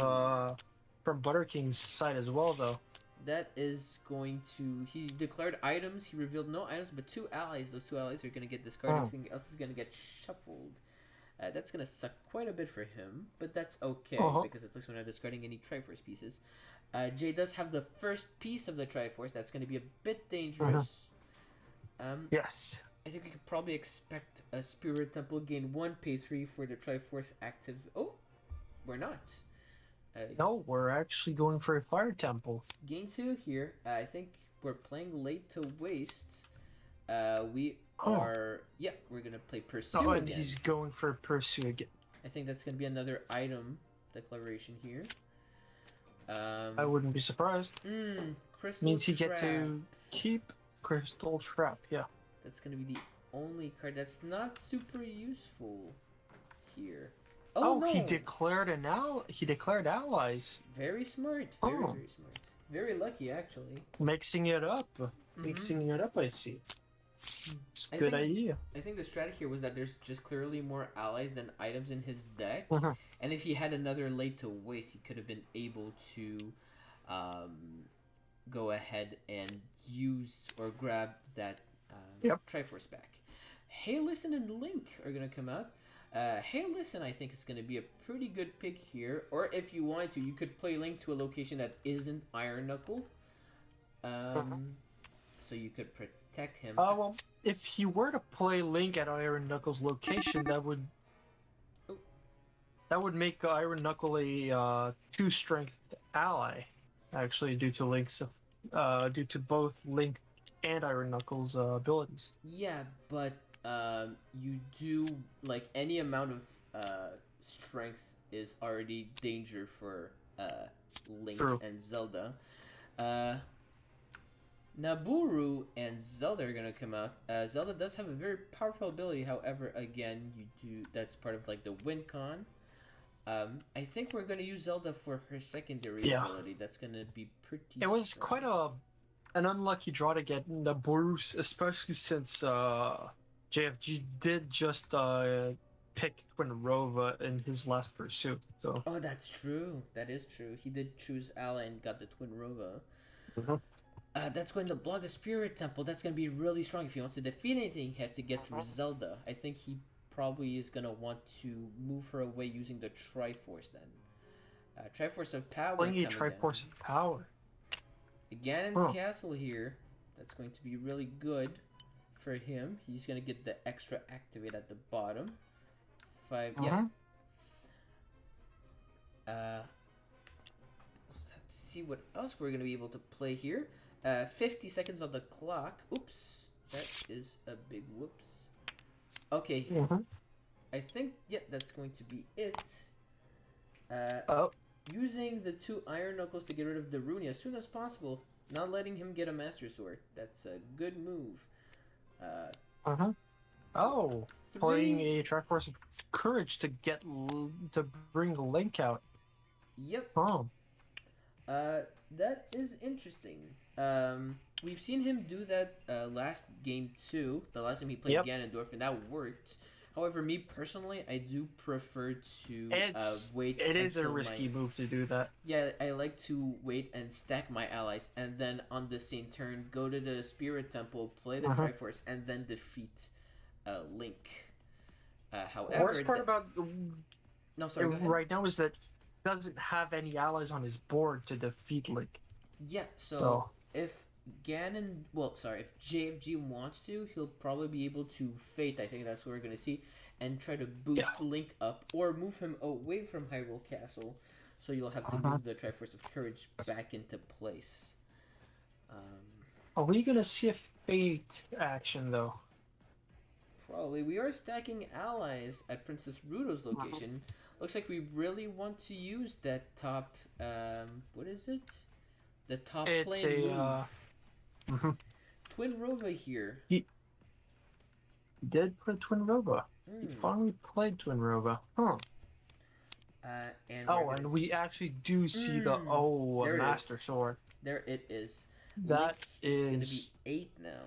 Speaker 4: Butterking's side as well, though.
Speaker 5: That is going to... He declared items. He revealed no items, but 2 allies. Those 2 allies are going to get discarded. Everything else is going to get shuffled. That's going to suck quite a bit for him, but that's okay, because it looks like we're not discarding any Triforce pieces. Jay does have the first piece of the Triforce. That's going to be a bit dangerous.
Speaker 4: Yes.
Speaker 5: I think we could probably expect a Spirit Temple gain 1, pay 3 for the Triforce active... Oh, we're not.
Speaker 4: No, we're actually going for a Fire Temple.
Speaker 5: Game 2 here. I think we're playing Late to Waste. We are... Yeah, we're going to play Pursue
Speaker 4: and
Speaker 5: again.
Speaker 4: he's going for Pursue again.
Speaker 5: I think that's going to be another item declaration here.
Speaker 4: I wouldn't be surprised.
Speaker 5: Crystal
Speaker 4: Means he
Speaker 5: Trap.
Speaker 4: get to keep Crystal Trap, yeah.
Speaker 5: That's going to be the only card that's not super useful here.
Speaker 4: Oh,
Speaker 5: no.
Speaker 4: he declared allies.
Speaker 5: Very smart. Very smart. Very lucky, actually.
Speaker 4: Mixing it up. Mixing it up, I see. It's a good idea.
Speaker 5: I think the strategy here was that there's just clearly more allies than items in his deck. And if he had another Late to Waste, he could have been able to go ahead and use or grab that Triforce back. Hey, Listen and Link are going to come out. Hey, Listen, I think is going to be a pretty good pick here. Or if you wanted to, you could play Link to a location that isn't Iron Knuckle. So you could protect him.
Speaker 4: Well, if he were to play Link at Iron Knuckle's location, that would make Iron Knuckle a 2-strength ally, actually, due to both Link and Iron Knuckle's abilities.
Speaker 5: Yeah, but you do, like, any amount of strength is already danger for Link and Zelda. Naburu and Zelda are gonna come out. Zelda does have a very powerful ability, however, again, that's part of, like, the win con. I think we're gonna use Zelda for her secondary ability. That's gonna be pretty
Speaker 4: It was
Speaker 5: strong.
Speaker 4: quite an unlucky draw to get Naburu, especially since JFG did just pick Twinrova in his last pursuit. So.
Speaker 5: Oh, that's true. That is true. He did choose Ala and got the Twinrova. That's going to block the Spirit Temple. That's going to be really strong. If he wants to defeat anything, he has to get through Zelda. I think he probably is going to want to move her away using the Triforce then. Triforce of Power.
Speaker 4: Playing a Triforce of Power.
Speaker 5: Ganon's Castle here. That's going to be really good for him. He's going to get the extra activate at the bottom. 5, yeah. Let's have to see what else we're going to be able to play here. 50 seconds on the clock. Oops. That is a big whoops. Okay. I think, that's going to be it. Using the 2 Iron Knuckles to get rid of Daruni as soon as possible. Not letting him get a Master Sword. That's a good move.
Speaker 4: Playing a Triforce of Courage to bring Link out.
Speaker 5: Yep. That is interesting. We've seen him do that last game too. The last time he played
Speaker 4: Yep.
Speaker 5: Ganondorf, and that worked. However, me personally, I do prefer to wait.
Speaker 4: It is a
Speaker 5: until
Speaker 4: risky move to do that.
Speaker 5: Yeah, I like to wait and stack my allies, and then on the same turn, go to the Spirit Temple, play the Triforce, and then defeat Link. However,
Speaker 4: Worst part about
Speaker 5: no, sorry, go ahead.
Speaker 4: right now is that he doesn't have any allies on his board to defeat Link.
Speaker 5: Yeah, so if if JFG wants to, he'll probably be able to Fate, I think that's what we're going to see, and try to boost Link up, or move him away from Hyrule Castle, so you'll have to move the Triforce of Courage back into place.
Speaker 4: Are we going to see a Fate action, though?
Speaker 5: Probably. We are stacking allies at Princess Ruto's location. Looks like we really want to use that top, what is it? The top plane move. Twin Rova here.
Speaker 4: He did play Twin Rova. He finally played Twin Rova. Huh. And we actually do see the Master Sword.
Speaker 5: There it is.
Speaker 4: That
Speaker 5: is going to be 8 now.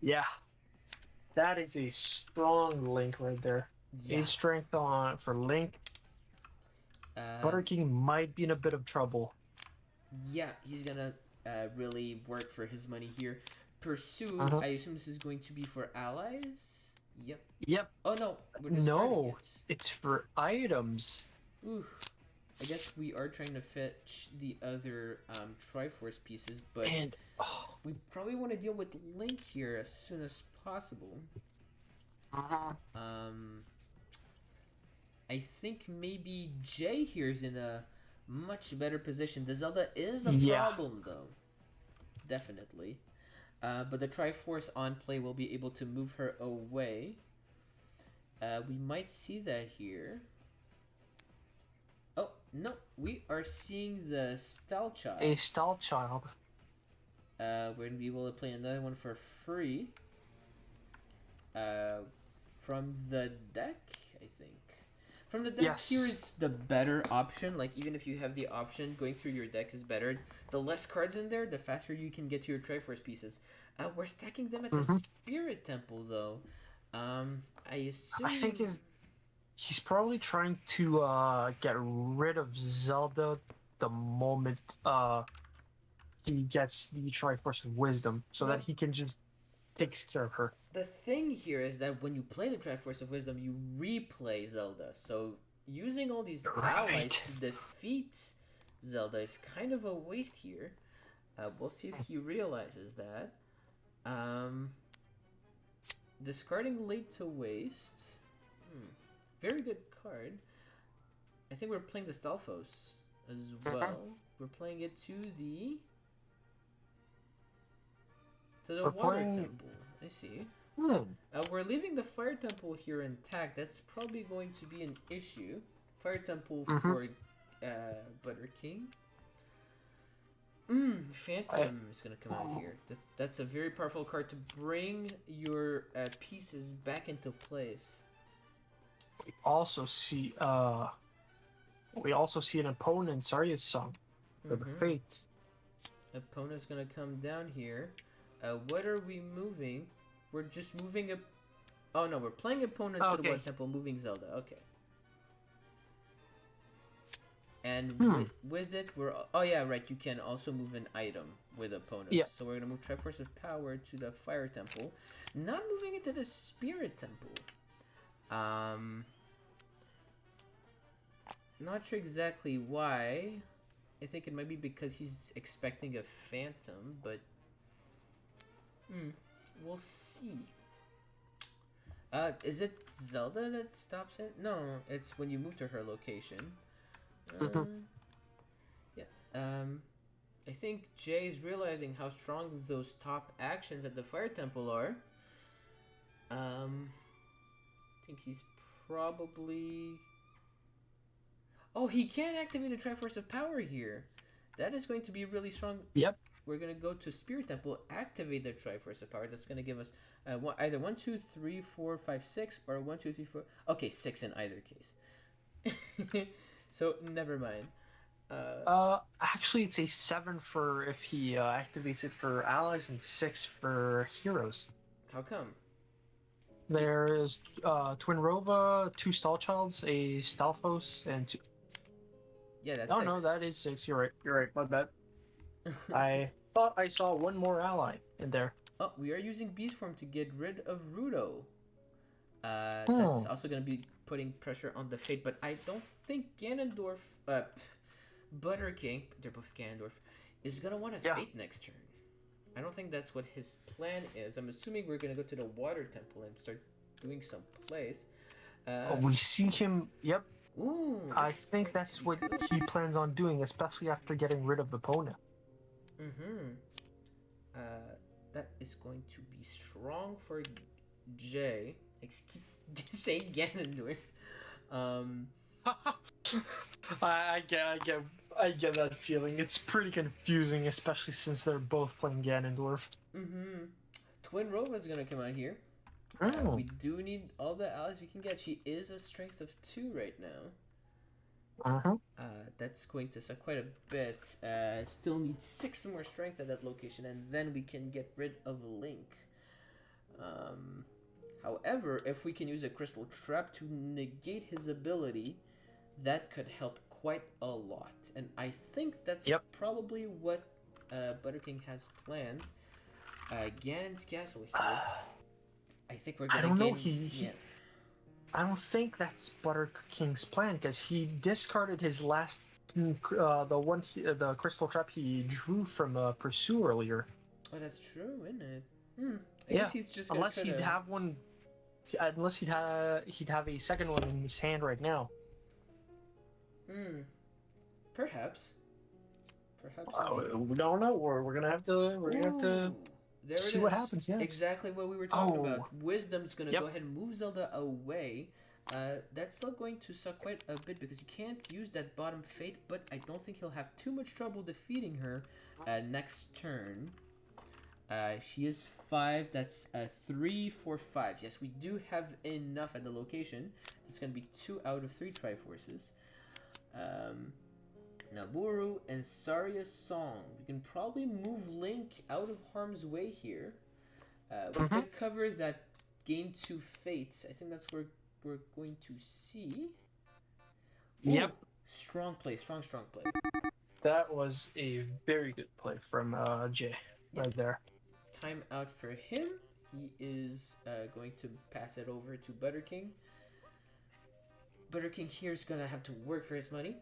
Speaker 4: Yeah. That is a strong Link right there.
Speaker 5: Yeah.
Speaker 4: 8 strength for Link. Butterking might be in a bit of trouble.
Speaker 5: Yeah, he's gonna really work for his money here. Pursue, I assume this is going to be for allies? Yep. Oh no,
Speaker 4: no, it's for items.
Speaker 5: Ooh, I guess we are trying to fetch the other Triforce pieces, but we probably want to deal with Link here as soon as possible. I think maybe Jay here is in a much better position. The Zelda is a problem though, definitely. But the Triforce on play will be able to move her away. We might see that here. Oh no, we are seeing the Stall Child.
Speaker 4: A Stall Child.
Speaker 5: We're gonna be able to play another one for free. From the deck, I think. From the deck, here is the better option. Like, even if you have the option, going through your deck is better. The less cards in there, the faster you can get to your Triforce pieces. We're stacking them at the Spirit Temple, though. I assume...
Speaker 4: I think he's probably trying to get rid of Zelda the moment he gets the Triforce of Wisdom, so that he can just take care of her.
Speaker 5: The thing here is that when you play the Triforce of Wisdom, you replay Zelda. So using all these allies to defeat Zelda is kind of a waste here. We'll see if he realizes that. Discarding late to waste. Very good card. I think we're playing the Stalfos as well. We're playing it to the Water Temple. I see. We're leaving the Fire Temple here intact. That's probably going to be an issue. Fire Temple for Butterking. Phantom is going to come out here. That's a very powerful card to bring your pieces back into place.
Speaker 4: We also see an opponent, Zarya's song for the Fate.
Speaker 5: Opponent's going to come down here. What are we moving? We're just moving a... Oh no, we're playing opponent to the Water Temple, moving Zelda. Okay. And with it, we're... Oh yeah, right, you can also move an item with opponents. Yeah. So we're going to move Triforce of Power to the Fire Temple. Not moving it to the Spirit Temple. Not sure exactly why. I think it might be because he's expecting a Phantom, but... We'll see. Is it Zelda that stops it? No, it's when you move to her location. Yeah. I think Jay's realizing how strong those top actions at the Fire Temple are. I think he's probably... Oh, he can activate the Triforce of Power here. That is going to be really strong.
Speaker 4: Yep.
Speaker 5: We're going to go to Spirit Temple, activate the Triforce of Power. That's going to give us either 1, 2, 3, 4, 5, 6, or 1, 2, 3, 4. Okay, 6 in either case. So, never mind.
Speaker 4: Actually, it's a 7 for if he activates it for allies and 6 for heroes.
Speaker 5: How come?
Speaker 4: There is Twin Rova, 2 Stallchilds, a Stalfos, and 2.
Speaker 5: Yeah, that's
Speaker 4: Oh
Speaker 5: 6.
Speaker 4: no, that is 6. You're right. You're right. My bad. I thought I saw one more ally in there.
Speaker 5: Oh, we are using Beast Form to get rid of Rudo. That's also going to be putting pressure on the Fate, but I don't think Ganondorf, Butterking, they're both Ganondorf, is going to want to Fate next turn. I don't think that's what his plan is. I'm assuming we're going to go to the Water Temple and start doing some plays.
Speaker 4: We see him. Yep.
Speaker 5: Ooh,
Speaker 4: I think that's what he plans on doing, especially after getting rid of Epona.
Speaker 5: That is going to be strong for Jay. I keep saying Ganondorf.
Speaker 4: I get that feeling. It's pretty confusing, especially since they're both playing Ganondorf.
Speaker 5: Twin Rova is gonna come out here. We do need all the allies we can get. She is a strength of 2 right now. That's going to suck quite a bit. Still need 6 more strength at that location, and then we can get rid of Link. However, if we can use a Crystal Trap to negate his ability, that could help quite a lot. And I think that's probably what Butterking has planned. Ganon's Castle here. I think we're gonna
Speaker 4: I don't think that's Butterking's plan, because he discarded his last the Crystal Trap he drew from Pursue earlier.
Speaker 5: Oh, that's true, isn't it? I guess he's just
Speaker 4: unless he'd have one. Unless he'd have a second one in his hand right now.
Speaker 5: Perhaps.
Speaker 4: We don't know. We're gonna have to see what happens next.
Speaker 5: Exactly what we were talking about. Wisdom's gonna go ahead and move Zelda away. That's still going to suck quite a bit because you can't use that bottom Fate, but I don't think he'll have too much trouble defeating her next turn. She is 5. That's 3, 4, 5. Yes, we do have enough at the location. That's going to be 2 out of 3 Triforces. Nabooru and Saria's Song. We can probably move Link out of harm's way here. We could cover that gain 2 Fates. I think that's where we're going to see. Ooh, strong play. Strong play.
Speaker 4: That was a very good play from Jay right there.
Speaker 5: Time out for him. He is going to pass it over to Butterking. Butterking here is going to have to work for his money.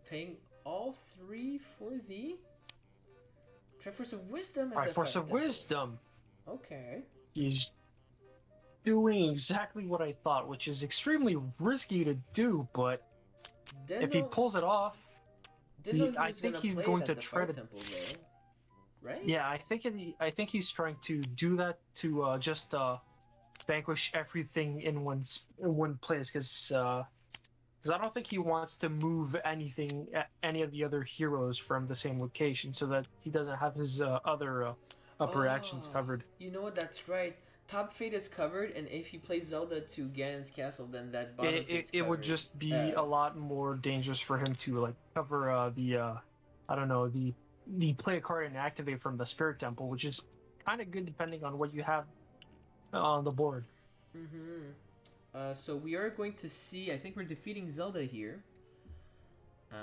Speaker 5: Paying all 3 for the Triforce of Wisdom.
Speaker 4: Triforce of Wisdom.
Speaker 5: Okay.
Speaker 4: He's doing exactly what I thought, which is extremely risky to do, but if he pulls it off, I think he's going to try to.
Speaker 5: Right?
Speaker 4: Yeah, I think he's trying to do that to just vanquish everything in one place, because I don't think he wants to move any of the other heroes from the same location, so that he doesn't have his other upper actions covered.
Speaker 5: You know what? That's right. Top Fate is covered, and if you play Zelda to Ganon's Castle, then that bottom Fate's
Speaker 4: it would just be a lot more dangerous for him to cover the play a card and activate from the Spirit Temple, which is kind of good depending on what you have on the board.
Speaker 5: So we are going to see. I think we're defeating Zelda here.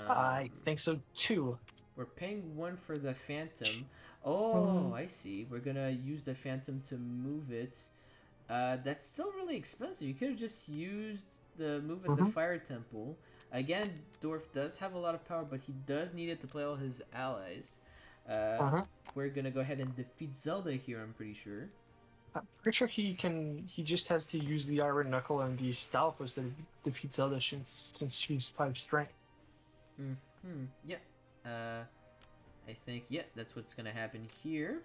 Speaker 4: I think so too.
Speaker 5: We're paying 1 for the Phantom. Oh, I see. We're gonna use the Phantom to move it. That's still really expensive. You could have just used the move at the Fire Temple. Again, Dorf does have a lot of power, but he does need it to play all his allies. We're gonna go ahead and defeat Zelda here, I'm pretty sure.
Speaker 4: I'm pretty sure he just has to use the Iron Knuckle and the Stalfos to defeat Zelda since she's 5 strength.
Speaker 5: Yeah. I think, that's what's gonna happen here.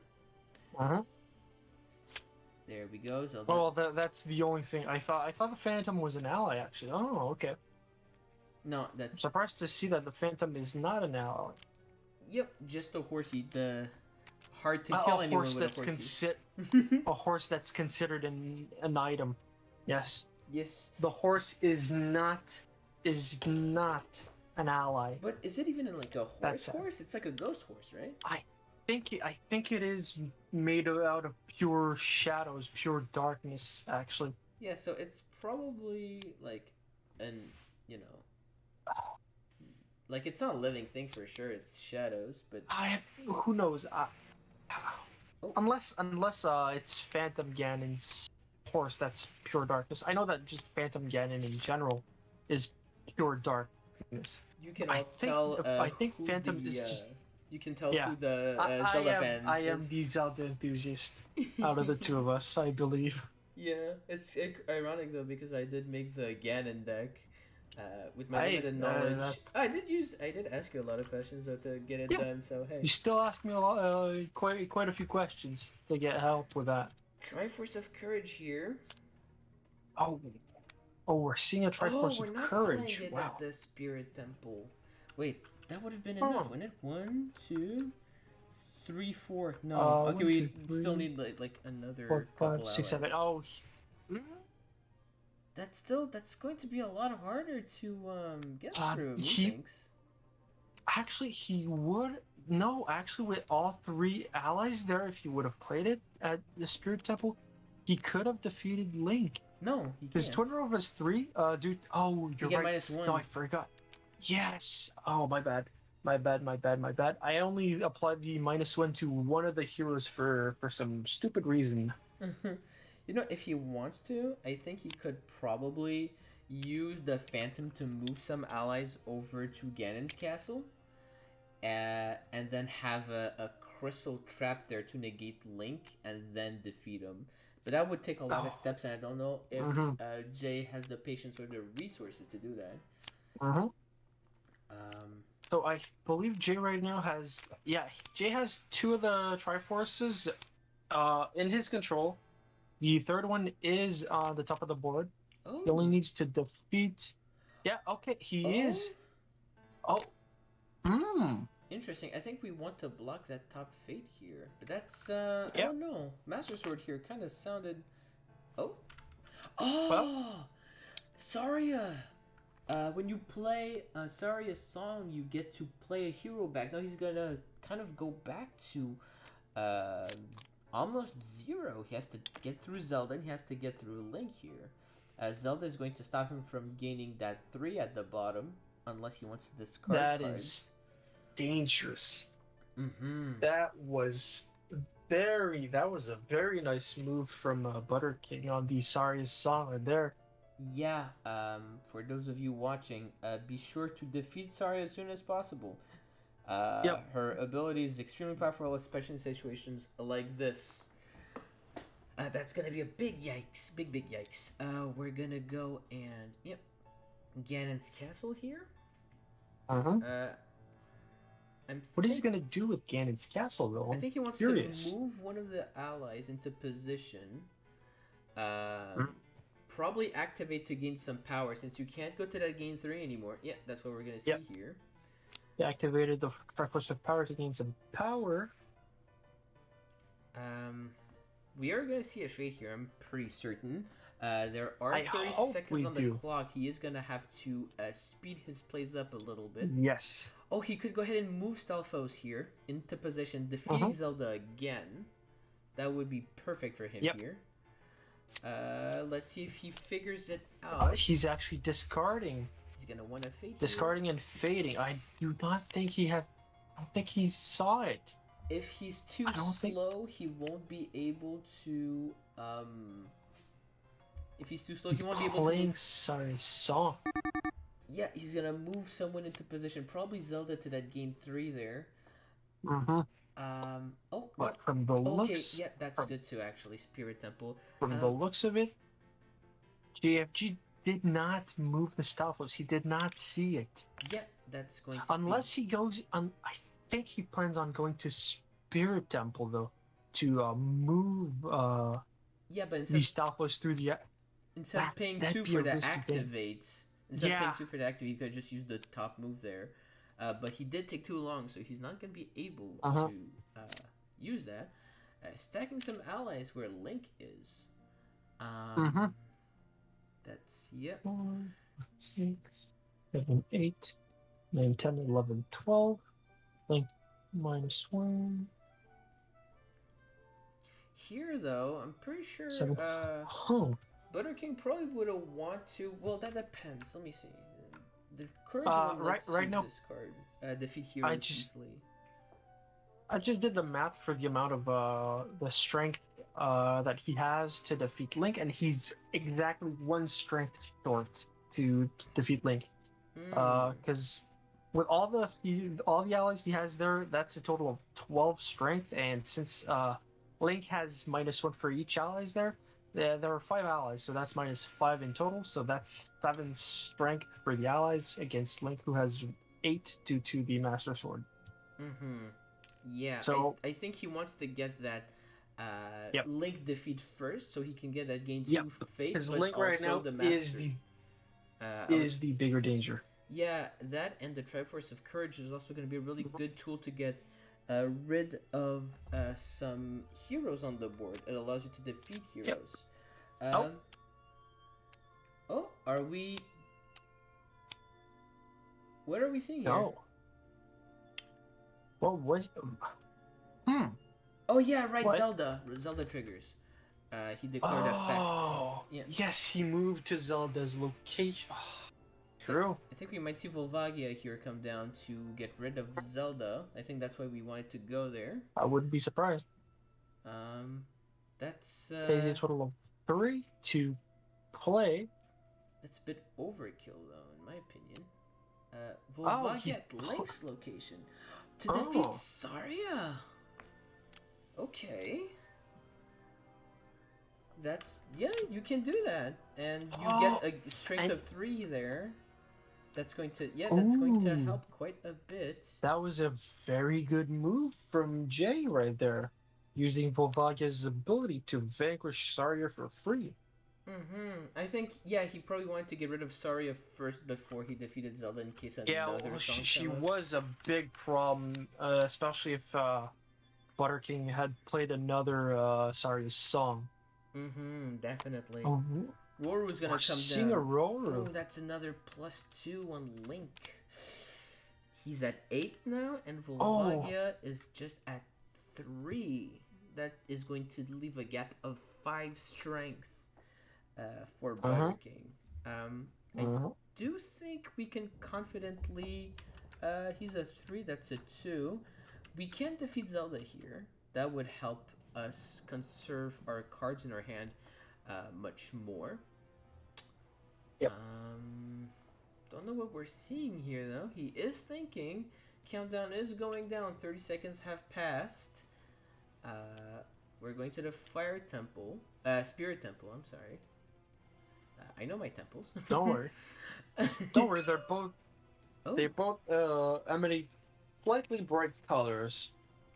Speaker 5: There we go, Zelda.
Speaker 4: Well, that's the only thing. I thought the Phantom was an ally, actually. Oh, okay.
Speaker 5: No, that's...
Speaker 4: I'm surprised to see that the Phantom is not an ally.
Speaker 5: Yep, just a horsey. The hard to kill anyone with a horsey.
Speaker 4: A horse that's considered an item. Yes.
Speaker 5: Yes.
Speaker 4: The horse is not is not an ally.
Speaker 5: But is it even in like a
Speaker 4: That's
Speaker 5: horse? It's like a ghost horse, right?
Speaker 4: I think it is made out of pure shadows, pure darkness. Actually,
Speaker 5: Yeah, so it's probably like an, you know, like it's not a living thing for sure. It's shadows, but
Speaker 4: who knows?
Speaker 5: Oh.
Speaker 4: Unless it's Phantom Ganon's horse that's pure darkness. I know that just Phantom Ganon in general is pure darkness.
Speaker 5: you can
Speaker 4: I
Speaker 5: all
Speaker 4: think-
Speaker 5: tell.
Speaker 4: I think
Speaker 5: who
Speaker 4: Phantom
Speaker 5: the,
Speaker 4: is just-
Speaker 5: You can tell
Speaker 4: Yeah.
Speaker 5: who the
Speaker 4: I
Speaker 5: Zelda
Speaker 4: am
Speaker 5: fan
Speaker 4: I am
Speaker 5: is.
Speaker 4: the Zelda enthusiast out of the two of us, I believe.
Speaker 5: Yeah, it's ironic though because I did make the Ganon deck. With my limited knowledge, I did ask you a lot of questions though to get it
Speaker 4: Yeah.
Speaker 5: done. So hey,
Speaker 4: You still asked me a lot, quite a few questions to get help with that.
Speaker 5: Triforce of Courage here.
Speaker 4: Oh, we're seeing a Triforce
Speaker 5: we're
Speaker 4: of
Speaker 5: not
Speaker 4: Courage.
Speaker 5: playing it
Speaker 4: Wow.
Speaker 5: at the Spirit Temple. Wait, that would have been
Speaker 4: Oh.
Speaker 5: enough, wouldn't it? 1, 2, 3, 4. No, okay,
Speaker 4: 1,
Speaker 5: we
Speaker 4: 2,
Speaker 5: still
Speaker 4: 3,
Speaker 5: need like another
Speaker 4: 4,
Speaker 5: couple
Speaker 4: 5, 6, 7.
Speaker 5: allies.
Speaker 4: Oh,
Speaker 5: That's going to be a lot harder to get through.
Speaker 4: he-
Speaker 5: Methinks.
Speaker 4: actually, he would. No, actually, with all three allies there, if he would have played it at the Spirit Temple, he could have defeated Link.
Speaker 5: No, he
Speaker 4: His
Speaker 5: can't.
Speaker 4: twin rover is 3. Dude. Oh,
Speaker 5: You
Speaker 4: you're
Speaker 5: get
Speaker 4: right.
Speaker 5: -1.
Speaker 4: No, I forgot. Yes. Oh, my bad. My bad. I only applied the -1 to one of the heroes for some stupid reason.
Speaker 5: You know, if he wants to, I think he could probably use the Phantom to move some allies over to Ganon's castle, and then have a crystal trap there to negate Link, and then defeat him. But that would take a lot of
Speaker 4: Oh.
Speaker 5: steps, and I don't know if
Speaker 4: Mhm.
Speaker 5: Jay has the patience or the resources to do that.
Speaker 4: Uh-huh.
Speaker 5: Um,
Speaker 4: So I believe Jay right now has, Jay has 2 of the Triforces in his control. The third one is on the top of the board.
Speaker 5: oh,
Speaker 4: He only needs to defeat. Yeah, okay, he is. Oh.
Speaker 5: Interesting. I think we want to block that top fate here, but that's I
Speaker 4: Yep.
Speaker 5: don't know. Master Sword here kind of sounded. Oh, Saria. When you play Saria's song, you get to play a hero back. Now he's gonna kind of go back to almost 0. He has to get through Zelda, and he has to get through Link here. Zelda is going to stop him from gaining that 3 at the bottom, unless he wants to discard
Speaker 4: That
Speaker 5: cards.
Speaker 4: is dangerous.
Speaker 5: Mm-hmm.
Speaker 4: That was a very nice move from Butterking on the Saria's song there.
Speaker 5: Yeah, for those of you watching, be sure to defeat Saria as soon as possible.
Speaker 4: Yep.
Speaker 5: Her ability is extremely powerful, especially in situations like this. That's gonna be a big yikes, big yikes. We're gonna go and, yep, Ganon's castle here.
Speaker 4: Uh-huh. What is he gonna do with Ganon's castle, though?
Speaker 5: I think he wants
Speaker 4: Curious.
Speaker 5: to move one of the allies into position. Probably activate to gain some power, since you can't go to that gain 3 anymore. Yeah, that's what we're gonna see here.
Speaker 4: He activated the Triforce of Power to gain some power.
Speaker 5: We are gonna see a fate here, I'm pretty certain. There are
Speaker 4: I
Speaker 5: 30
Speaker 4: hope
Speaker 5: seconds
Speaker 4: we
Speaker 5: on the
Speaker 4: do.
Speaker 5: clock. He is gonna have to speed his plays up a little bit.
Speaker 4: Yes.
Speaker 5: Oh, he could go ahead and move Stalfos here into position, defeating Zelda again. That would be perfect for him here. Let's see if he figures it out.
Speaker 4: He's actually discarding.
Speaker 5: He's gonna want to fade.
Speaker 4: Discarding and fading. I do not think he had. I don't think he saw it.
Speaker 5: If he's too
Speaker 4: I don't think-
Speaker 5: slow, he won't be able to. If he's too slow,
Speaker 4: He's
Speaker 5: he won't be able to
Speaker 4: playing
Speaker 5: move.
Speaker 4: Saria's song.
Speaker 5: Yeah, he's gonna move someone into position. Probably Zelda to that gain 3 there.
Speaker 4: Mm-hmm.
Speaker 5: Oh,
Speaker 4: But from the
Speaker 5: okay,
Speaker 4: looks,
Speaker 5: yeah, that's good too. Actually, Spirit Temple.
Speaker 4: from the looks of it, JFG did not move the Stalfos. He did not see it.
Speaker 5: Yeah, that's going to.
Speaker 4: Unless he goes on, I think he plans on going to Spirit Temple though, to move
Speaker 5: Yeah, but
Speaker 4: these Stalfos through the.
Speaker 5: instead of paying
Speaker 4: that'd
Speaker 5: 2
Speaker 4: be
Speaker 5: for
Speaker 4: a
Speaker 5: the
Speaker 4: risky thing.
Speaker 5: activate, instead of paying
Speaker 4: Yeah.
Speaker 5: 2 for the activate, you could just use the top move there. But he did take too long, so he's not gonna be able to use that. Stacking some allies where Link is.
Speaker 4: Mhm.
Speaker 5: That's, yep.
Speaker 4: 4, 6. 7, 8, 9, 10, 11, 12. Link -1.
Speaker 5: Here, though, I'm pretty sure
Speaker 4: 7. Oh.
Speaker 5: Butterking probably would have want to. Well, that depends. Let me see. The courage one lets
Speaker 4: right
Speaker 5: you
Speaker 4: now,
Speaker 5: discard defeat heroes easily.
Speaker 4: I just did the math for the amount of the strength that he has to defeat Link, and he's exactly 1 strength short to defeat Link. Because with all the allies he has there, that's a total of 12 strength, and since Link has -1 for each allies there are 5 allies, so that's -5 in total. So that's 7 strength for the allies against Link, who has 8 due to the Master Sword.
Speaker 5: Yeah,
Speaker 4: so
Speaker 5: I think he wants to get that
Speaker 4: yep.
Speaker 5: Link defeat first, so he can get that gain 2 fate.
Speaker 4: Because
Speaker 5: but
Speaker 4: Link
Speaker 5: also
Speaker 4: right now
Speaker 5: the master.
Speaker 4: is the bigger danger.
Speaker 5: Yeah, that and the Triforce of Courage is also going to be a really good tool to get rid of some heroes on the board. It allows you to defeat heroes.
Speaker 4: Yep.
Speaker 5: Oh, are we? What are we seeing here?
Speaker 4: No. What was?
Speaker 5: Oh yeah, right.
Speaker 4: What?
Speaker 5: Zelda triggers. He declared effect.
Speaker 4: Oh,
Speaker 5: yeah.
Speaker 4: Yes, he moved to Zelda's location. Oh, true.
Speaker 5: I think we might see Volvagia here come down to get rid of Zelda. I think that's why we wanted to go there.
Speaker 4: I wouldn't be surprised.
Speaker 5: That's
Speaker 4: Pays a total of 3 to play.
Speaker 5: That's a bit overkill, though, in my opinion. Volvagia at Link's location to defeat Saria. Okay. That's you can do that, and you get a strength of 3 there. That's going to help quite a bit.
Speaker 4: That was a very good move from Jay right there, using Volvagia's ability to vanquish Saria for free.
Speaker 5: I think he probably wanted to get rid of Saria first before he defeated Zelda in case another song
Speaker 4: she was a big problem, especially if Butterking had played another Saria's song.
Speaker 5: Definitely.
Speaker 4: Oh,
Speaker 5: Roru's gonna come
Speaker 4: seeing
Speaker 5: down.
Speaker 4: A Roru.
Speaker 5: Oh, that's another +2 on Link. He's at 8 now, and Volvagia is just at 3. That is going to leave a gap of 5 strength for Butterking. I do think we can confidently. He's a 3. That's a 2. We can defeat Zelda here. That would help us conserve our cards in our hand much more.
Speaker 4: Yep.
Speaker 5: Don't know what we're seeing here though. He is thinking. Countdown is going down. 30 seconds have passed. We're going to the Fire Temple. Spirit Temple, I'm sorry. I know my temples.
Speaker 4: Don't worry. Don't worry, they're both they both emanate slightly bright colors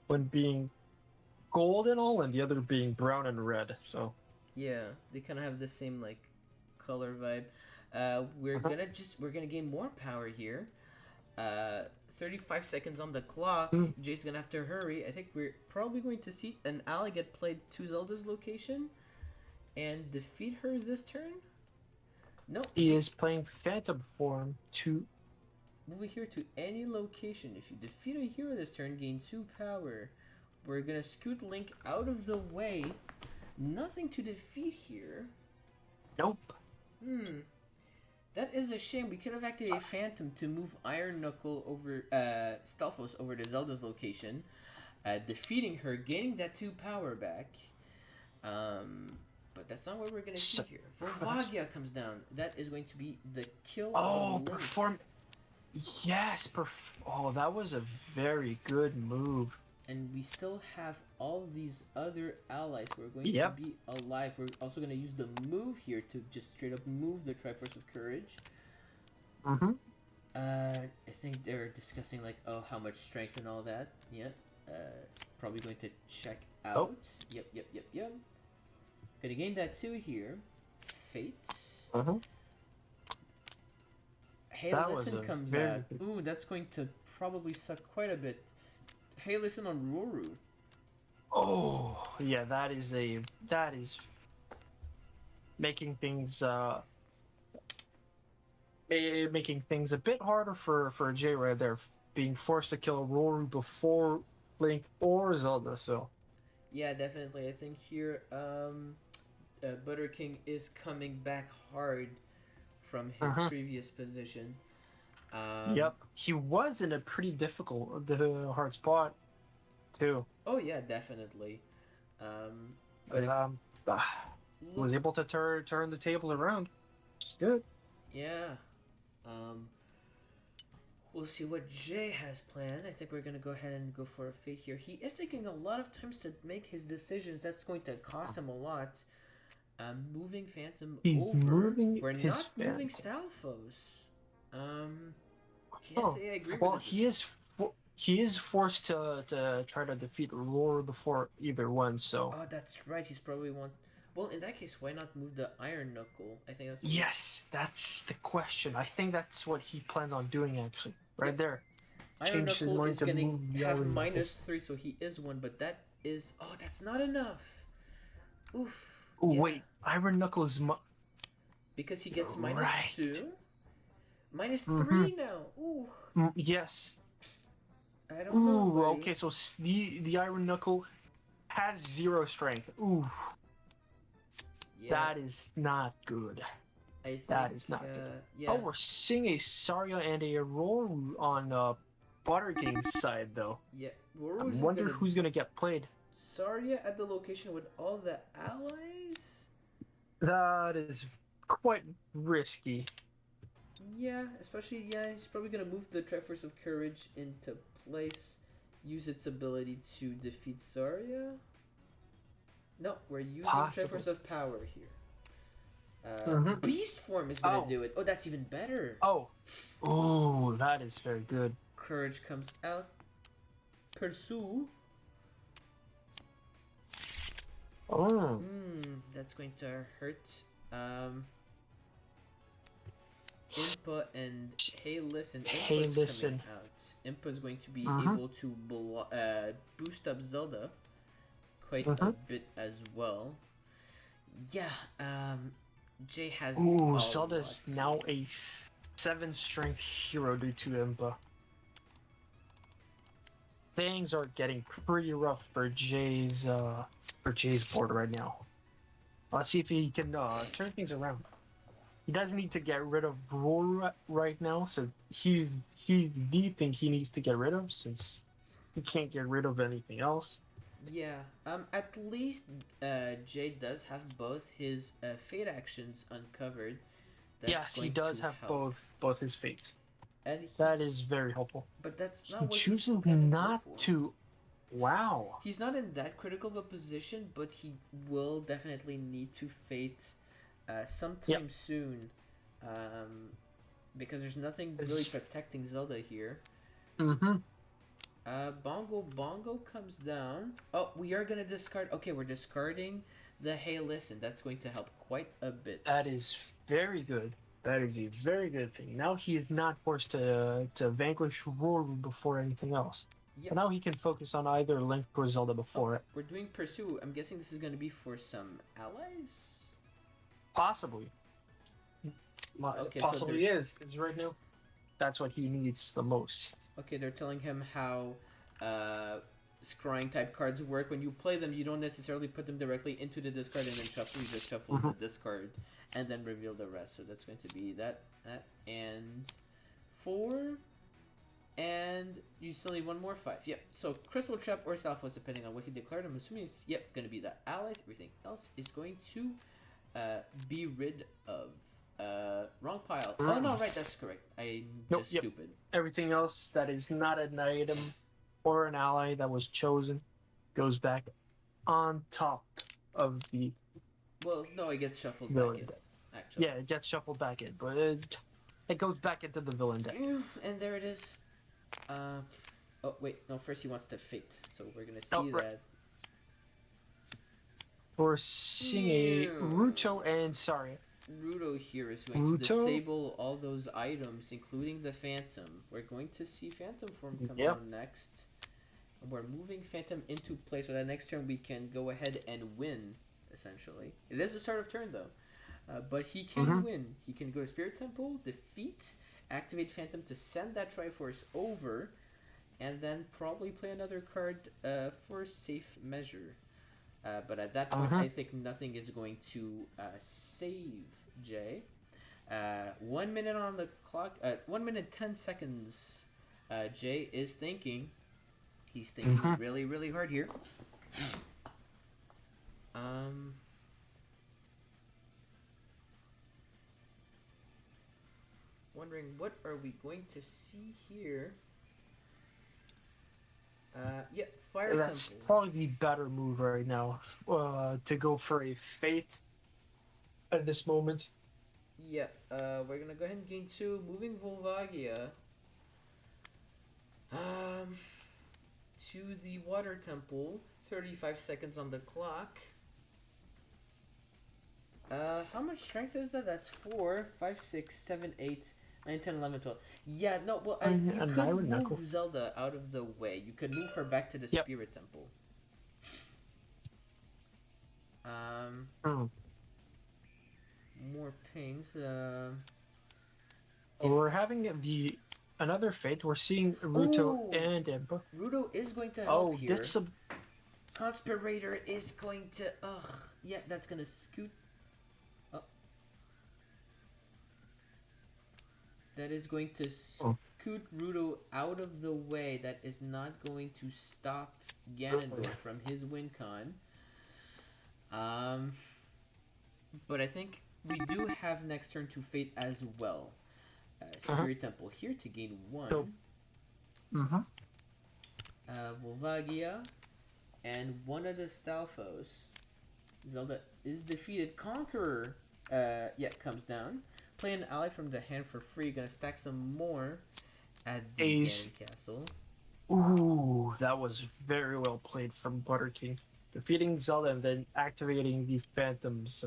Speaker 4: when being gold and all, and the other being brown and red. So
Speaker 5: yeah, they kind of have the same like color vibe. We're gonna gain more power here. 35 seconds on the clock. Jay's gonna have to hurry. I think we're probably going to see an ally get played to Zelda's location and defeat her this turn. No,
Speaker 4: he is playing Phantom form to
Speaker 5: move here to any location. If you defeat a hero this turn, gain 2 power. We're gonna scoot Link out of the way. Nothing to defeat here.
Speaker 4: Nope.
Speaker 5: That is a shame. We could have activated a Phantom to move Iron Knuckle over Stalfos over to Zelda's location, defeating her, gaining that 2 power back. But that's not what we're gonna see here. Volvagia comes down. That is going to be the kill.
Speaker 4: Yes, that was a very good move.
Speaker 5: And we still have all these other allies who are going to be alive. We're also going to use the move here to just straight up move the Triforce of Courage. I think they're discussing like, how much strength and all that. Yeah. Probably going to check out. Yep. Gonna gain that 2 here. Fate. Hey, listen comes out. Ooh, that's going to probably suck quite a bit. Hey, listen on Roru.
Speaker 4: Oh, yeah, that is making things making things a bit harder for Jay right there, being forced to kill Rory before Link or Zelda. So
Speaker 5: Yeah, definitely. I think here, Butterking is coming back hard from his
Speaker 4: uh-huh.
Speaker 5: previous position.
Speaker 4: Yep, he was in a pretty difficult, hard spot too.
Speaker 5: Oh yeah, definitely. Um, but
Speaker 4: But was
Speaker 5: look,
Speaker 4: able to turn the table around. It's good.
Speaker 5: yeah. Um, we'll see what Jay has planned. I think we're gonna go ahead and go for a fate here. He is taking a lot of times to make his decisions. That's going to cost him a lot. Moving Phantom
Speaker 4: He's
Speaker 5: over.
Speaker 4: moving
Speaker 5: We're
Speaker 4: his
Speaker 5: not moving
Speaker 4: Phantom.
Speaker 5: Stalfos. Can't
Speaker 4: Oh,
Speaker 5: say I agree
Speaker 4: well,
Speaker 5: with this.
Speaker 4: he is forced to try to defeat Roar before either one. So
Speaker 5: Oh, that's right. He's probably one. Well, in that case, why not move the Iron Knuckle? I think that's.
Speaker 4: yes, that's the question. I think that's what he plans on doing actually. Right
Speaker 5: Yep.
Speaker 4: there.
Speaker 5: Iron
Speaker 4: Change his
Speaker 5: Knuckle
Speaker 4: mind
Speaker 5: is
Speaker 4: to
Speaker 5: gonna
Speaker 4: move the
Speaker 5: have
Speaker 4: Iron Knuckle.
Speaker 5: -3, so he is one. But that is. Oh, that's not enough. Oof.
Speaker 4: Oh
Speaker 5: Yeah.
Speaker 4: wait, Iron Knuckle is
Speaker 5: Because he gets
Speaker 4: right.
Speaker 5: -2. -3
Speaker 4: Mm-hmm.
Speaker 5: now. Ooh.
Speaker 4: Yes.
Speaker 5: I don't know,
Speaker 4: Ooh.
Speaker 5: buddy.
Speaker 4: Okay, so the Iron Knuckle has 0 strength. Ooh,
Speaker 5: Yeah.
Speaker 4: that is not good.
Speaker 5: I think.
Speaker 4: That is not good.
Speaker 5: Yeah.
Speaker 4: Oh, we're seeing a Saria and a Roru on Butterking's side though.
Speaker 5: Yeah.
Speaker 4: I
Speaker 5: Roru's
Speaker 4: wonder
Speaker 5: gonna.
Speaker 4: who's gonna get played.
Speaker 5: Saria at the location with all the allies?
Speaker 4: That is quite risky.
Speaker 5: Yeah, especially, yeah, he's probably gonna move the Triforce of Courage into place, use its ability to defeat Saria. No, we're using
Speaker 4: Possible.
Speaker 5: Triforce of Power here.
Speaker 4: Mhm.
Speaker 5: Beast Form is gonna
Speaker 4: Oh.
Speaker 5: do it. Oh, that's even better.
Speaker 4: Oh, that is very good.
Speaker 5: Courage comes out. Pursue.
Speaker 4: Oh,
Speaker 5: That's going to hurt. Impa and Hey Listen.
Speaker 4: Hey
Speaker 5: Impa's
Speaker 4: Listen.
Speaker 5: coming out. Impa's going to be
Speaker 4: Uh-huh.
Speaker 5: able to boost up Zelda quite a
Speaker 4: Uh-huh.
Speaker 5: bit as well. Yeah, Jay has.
Speaker 4: Ooh,
Speaker 5: a
Speaker 4: Zelda's
Speaker 5: lot.
Speaker 4: now a 7 strength hero due to Impa. Things are getting pretty rough for Jay's board right now. Let's see if he can turn things around. He does need to get rid of Roar right now, so he's the thing he needs to get rid of since he can't get rid of anything else.
Speaker 5: Yeah, at least Jay does have both his fate actions uncovered. That's
Speaker 4: Yes, he
Speaker 5: going
Speaker 4: does
Speaker 5: to
Speaker 4: have
Speaker 5: help.
Speaker 4: both his fates.
Speaker 5: And
Speaker 4: That is very helpful.
Speaker 5: but that's not
Speaker 4: He
Speaker 5: what he's
Speaker 4: chooses
Speaker 5: gonna
Speaker 4: not
Speaker 5: go for.
Speaker 4: to. Wow.
Speaker 5: He's not in that critical of a position, but he will definitely need to fate sometime soon, because there's nothing really protecting Zelda here.
Speaker 4: Mm-hmm.
Speaker 5: Bongo comes down. Oh, we are gonna discard. Okay, we're discarding the Hey Listen. That's going to help quite a bit.
Speaker 4: That is very good. That is a very good thing. Now he is not forced to vanquish Roru before anything else.
Speaker 5: Yep.
Speaker 4: But now he can focus on either Link or Zelda before it.
Speaker 5: We're doing Pursue. I'm guessing this is going to be for some allies?
Speaker 4: Possibly.
Speaker 5: Okay, so
Speaker 4: Possibly is, because right now, that's what he needs the most.
Speaker 5: Okay, they're telling him how scrying type cards work. When you play them, you don't necessarily put them directly into the discard and then shuffle. You just shuffle the discard and then reveal the rest. So that's going to be that, and 4. And you still need one more 5. Yep. So Crystal Trap or Stalfos, depending on what he declared. I'm assuming it's going to be the allies. Everything else is going to be rid of. Wrong pile. Oh no, right, that's correct. I'm just stupid.
Speaker 4: Everything else that is not an item or an ally that was chosen goes back on top of the.
Speaker 5: Well, no, it gets shuffled back in. Actually.
Speaker 4: Yeah, it gets shuffled back in, but it goes back into the villain deck.
Speaker 5: And there it is. Oh wait, no. First he wants to fate, so we're gonna see that.
Speaker 4: We're seeing a Ruto and Saria.
Speaker 5: Ruto here is going to disable all those items, including the Phantom. We're going to see Phantom form come out next. We're moving Phantom into place, so that next turn we can go ahead and win. Essentially, it is the start of turn though. But he can win. He can go to Spirit Temple, defeat, activate Phantom to send that Triforce over, and then probably play another card for safe measure. But at that point, I think nothing is going to save Jay. 1 minute on the clock. 1 minute 10 seconds. Jay is thinking. He's thinking really, really hard here. Wondering what are we going to see here? Yeah, Fire
Speaker 4: That's
Speaker 5: Temple.
Speaker 4: probably the better move right now. To go for a Fate at this moment.
Speaker 5: Yeah, we're gonna go ahead and gain 2. Moving Volvagia to the Water Temple. 35 seconds on the clock. How much strength is that? That's 4, 5, 6, 7, 8, 9, 10, 11, 12. Yeah, no, well, you could move Zelda out of the way. You could move her back to the Spirit Temple. More pings.
Speaker 4: We're having another Fate. We're seeing Ruto and Impa.
Speaker 5: Ruto is going to help here.
Speaker 4: This is
Speaker 5: Conspirator is going to... yeah, that's going to scoot... That is going to scoot Ruto out of the way. That is not going to stop Ganondorf from his win con. But I think we do have next turn to Fate as well. Spirit Temple here to gain 1. Volvagia and one of the Stalfos. Zelda is defeated. Conqueror comes down. Play an ally from the hand for free. Gonna stack some more at the Ganon Castle.
Speaker 4: Ooh, that was very well played from Butterking. Defeating Zelda and then activating the Phantom's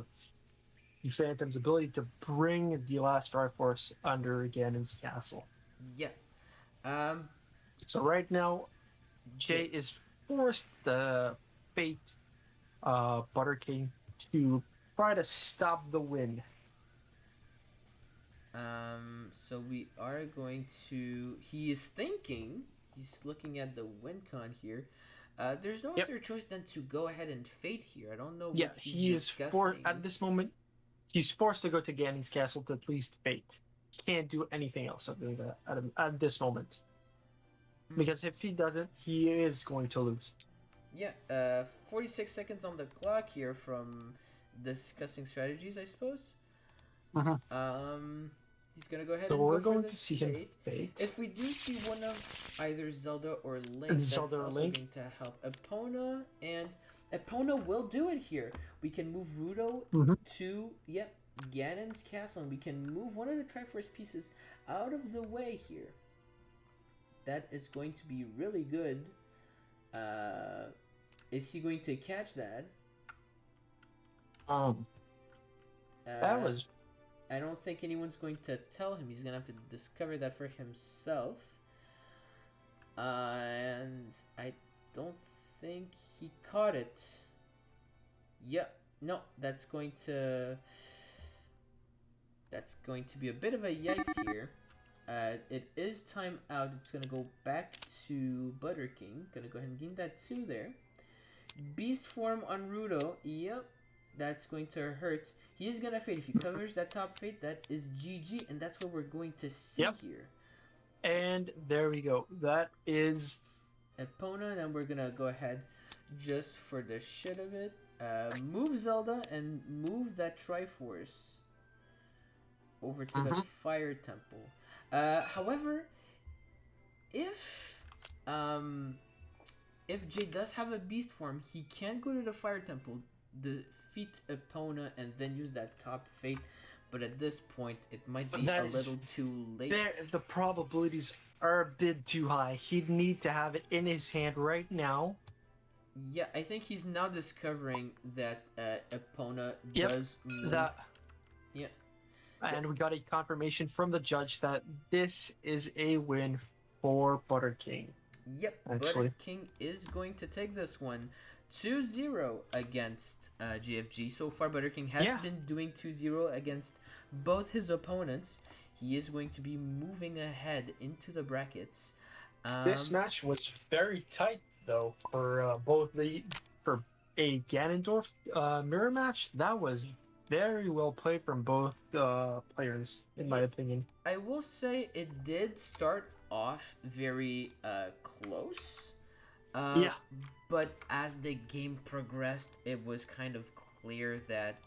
Speaker 4: ability to bring the last Triforce under Ganon's castle.
Speaker 5: Yeah.
Speaker 4: So right now, Jay is forced to fate Butterking to try to stop the win.
Speaker 5: So we are going to... He is thinking... He's looking at the win con here. There's no other choice than to go ahead and fate here. I don't know what he's discussing.
Speaker 4: At this moment, he's forced to go to Ganon's castle to at least fate. He can't do anything else other than that at this moment. Because if he doesn't, he is going to lose.
Speaker 5: Yeah, 46 seconds on the clock here from discussing strategies, I suppose. He's gonna go ahead and
Speaker 4: we're
Speaker 5: go
Speaker 4: going
Speaker 5: for
Speaker 4: to see him fate.
Speaker 5: If we do see one of either Zelda or Link, that's also going to help Epona, and Epona will do it here. We can move Ruto to Ganon's castle, and we can move one of the Triforce pieces out of the way here. That is going to be really good. Is he going to catch that?
Speaker 4: That was...
Speaker 5: I don't think anyone's going to tell him. He's going to have to discover that for himself. And I don't think he caught it. Yep. No, that's going to be a bit of a yikes here. It is time out. It's going to go back to Butterking. Going to go ahead and gain that 2 there. Beast form on Ruto. Yep. That's going to hurt. He is going to fade. If he covers that top fade, that is GG. And that's what we're going to see here.
Speaker 4: And there we go. That is...
Speaker 5: Epona. And we're going to go ahead, just for the shit of it, move Zelda and move that Triforce over to the Fire Temple. However, if Jay does have a beast form, he can go to the Fire Temple, defeat Epona, and then use that top fate. But at this point, it might be a little too late.
Speaker 4: The probabilities are a bit too high. He'd need to have it in his hand right now.
Speaker 5: Yeah, I think he's now discovering that Epona does move.
Speaker 4: And we got a confirmation from the judge that this is a win for Butterking.
Speaker 5: Yep,
Speaker 4: Actually.
Speaker 5: Butterking is going to take this one 2-0 against JFG. So far, Butterking has been doing 2-0 against both his opponents. He is going to be moving ahead into the brackets.
Speaker 4: This match was very tight, though, for for a Ganondorf mirror match. That was very well played from both players, in my opinion.
Speaker 5: I will say it did start off very close. But as the game progressed, it was kind of clear that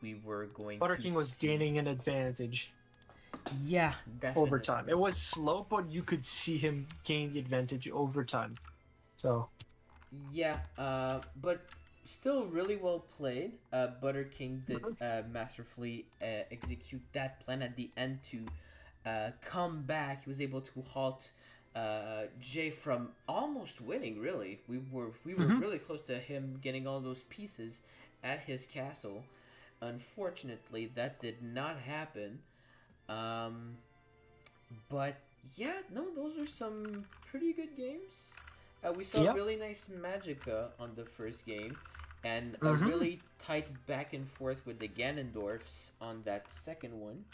Speaker 5: we were going
Speaker 4: Butterking was gaining an advantage.
Speaker 5: Yeah, definitely.
Speaker 4: Over time. It was slow, but you could see him gain the advantage over time. So.
Speaker 5: Yeah, but still really well played. Butterking did masterfully execute that plan at the end to come back. He was able to halt Jay from almost winning. Really, we were really close to him getting all those pieces at his castle. Unfortunately, that did not happen. But yeah, no, those are some pretty good games. We saw really nice Magicka on the first game, and a really tight back and forth with the Ganondorfs on that second one.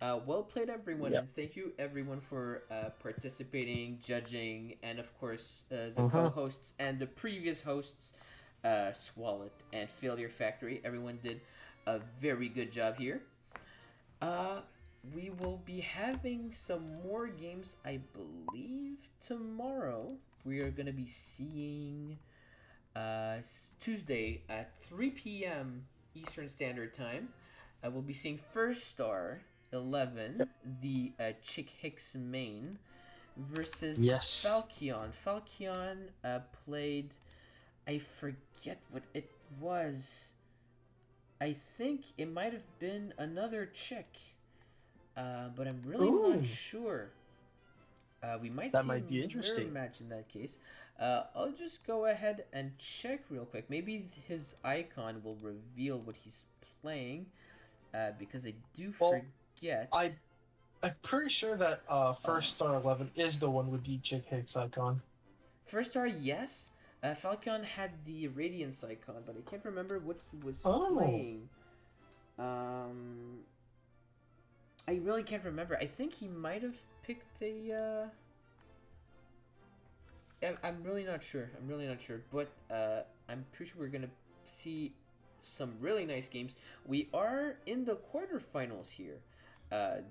Speaker 5: Well played, everyone, and thank you everyone for participating, judging, and of course the co-hosts and the previous hosts, Swallet and Failure Factory. Everyone did a very good job here. We will be having some more games, I believe, tomorrow. We are going to be seeing Tuesday at 3 p.m. Eastern Standard Time. We'll be seeing First Star 11, the Chick Hicks main, versus Falchion. Falchion played, I forget what it was. I think it might have been another chick. But I'm really not sure. We might see
Speaker 4: might be
Speaker 5: a
Speaker 4: interesting.
Speaker 5: mirror match in that case. I'll just go ahead and check real quick. Maybe his icon will reveal what he's playing, because I do forget.
Speaker 4: I'm pretty sure that First Star 11 is the one with the Chick Hicks icon.
Speaker 5: First Star, yes. Falcon had the Radiance icon, but I can't remember what he was playing. I really can't remember. I think he might have picked a. I'm really not sure. But I'm pretty sure we're gonna see some really nice games. We are in the quarterfinals here.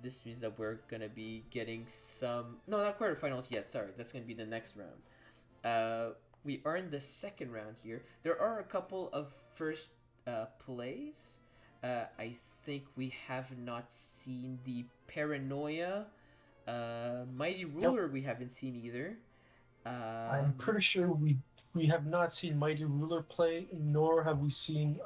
Speaker 5: This means that we're gonna be getting some. No, not quarterfinals yet. Sorry, that's gonna be the next round. We are in the second round here. There are a couple of first plays. I think we have not seen the Paranoia. Mighty Ruler we haven't seen either.
Speaker 4: I'm pretty sure we have not seen Mighty Ruler play, nor have we seen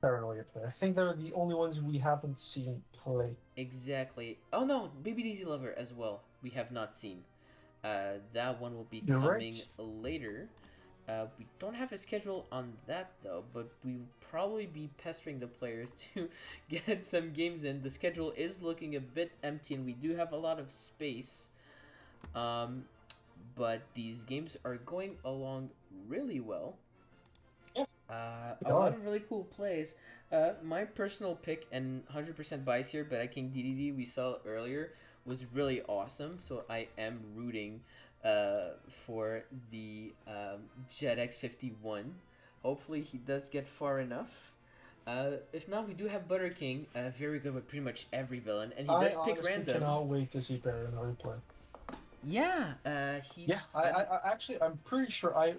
Speaker 4: Paranoia play. I think they're the only ones we haven't seen play.
Speaker 5: Exactly. Oh no, Baby Daisy Lover as well. We have not seen. That one will be coming later. We don't have a schedule on that though, but we will probably be pestering the players to get some games in. The schedule is looking a bit empty, and we do have a lot of space. But these games are going along really well. A lot of really cool plays. My personal pick, and 100% bias here, but I King DDD we saw earlier was really awesome. So I am rooting for the Jedx 51. Hopefully he does get far enough. If not, we do have Butterking, very good with pretty much every villain, and he does pick random.
Speaker 4: I cannot wait to see Paranoia play.
Speaker 5: Yeah, he's.
Speaker 4: Yeah, I actually I'm pretty sure I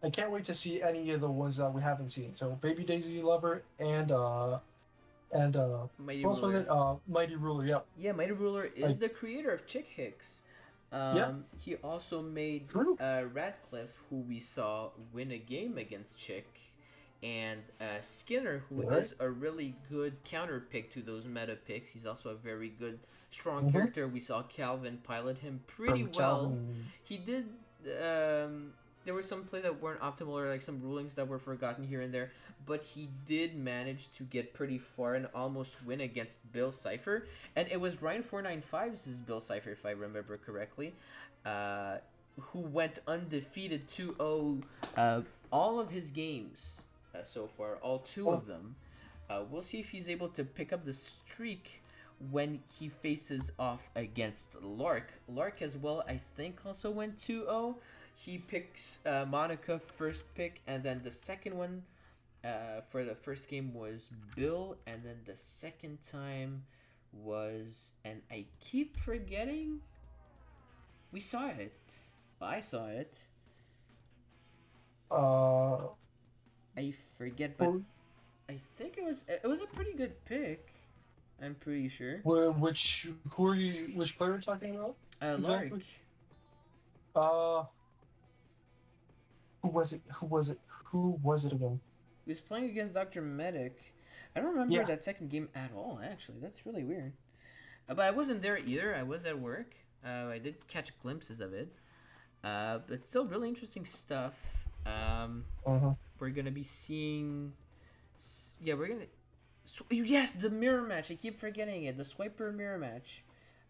Speaker 4: can't wait to see any of the ones that we haven't seen. So Baby Daisy Lover and
Speaker 5: Mighty
Speaker 4: what else was
Speaker 5: Ruler.
Speaker 4: it? Mighty Ruler. Yep.
Speaker 5: Yeah, Mighty Ruler is the creator of Chick Hicks. He also made Radcliffe, who we saw win a game against Chick, and Skinner, who is a really good counter pick to those meta picks. He's also a very good, strong character. We saw Calvin pilot him pretty well. He did there were some plays that weren't optimal or like some rulings that were forgotten here and there, but he did manage to get pretty far and almost win against Bill Cipher. And it was Ryan 495's Bill Cipher, if I remember correctly, who went undefeated 2-0 all of his games so far, all two of them. We'll see if he's able to pick up the streak when he faces off against Lark. Lark as well, I think, also went 2-0. He picks Monica first pick, and then the second one for the first game was Bill, and then the second time was, and I keep forgetting. We saw it. I saw it. I forget, but I think it was a pretty good pick. I'm pretty sure.
Speaker 6: Which player are you talking about?
Speaker 5: Lark.
Speaker 6: Who was it again?
Speaker 5: He was playing against Dr. Medic. I don't remember
Speaker 6: Yeah.
Speaker 5: that second game at all, actually. That's really weird. But I wasn't there either. I was at work. I did catch glimpses of it. But still really interesting stuff. We're going to be seeing... Yeah, we're going to... Yes, the mirror match. I keep forgetting it. The swiper mirror match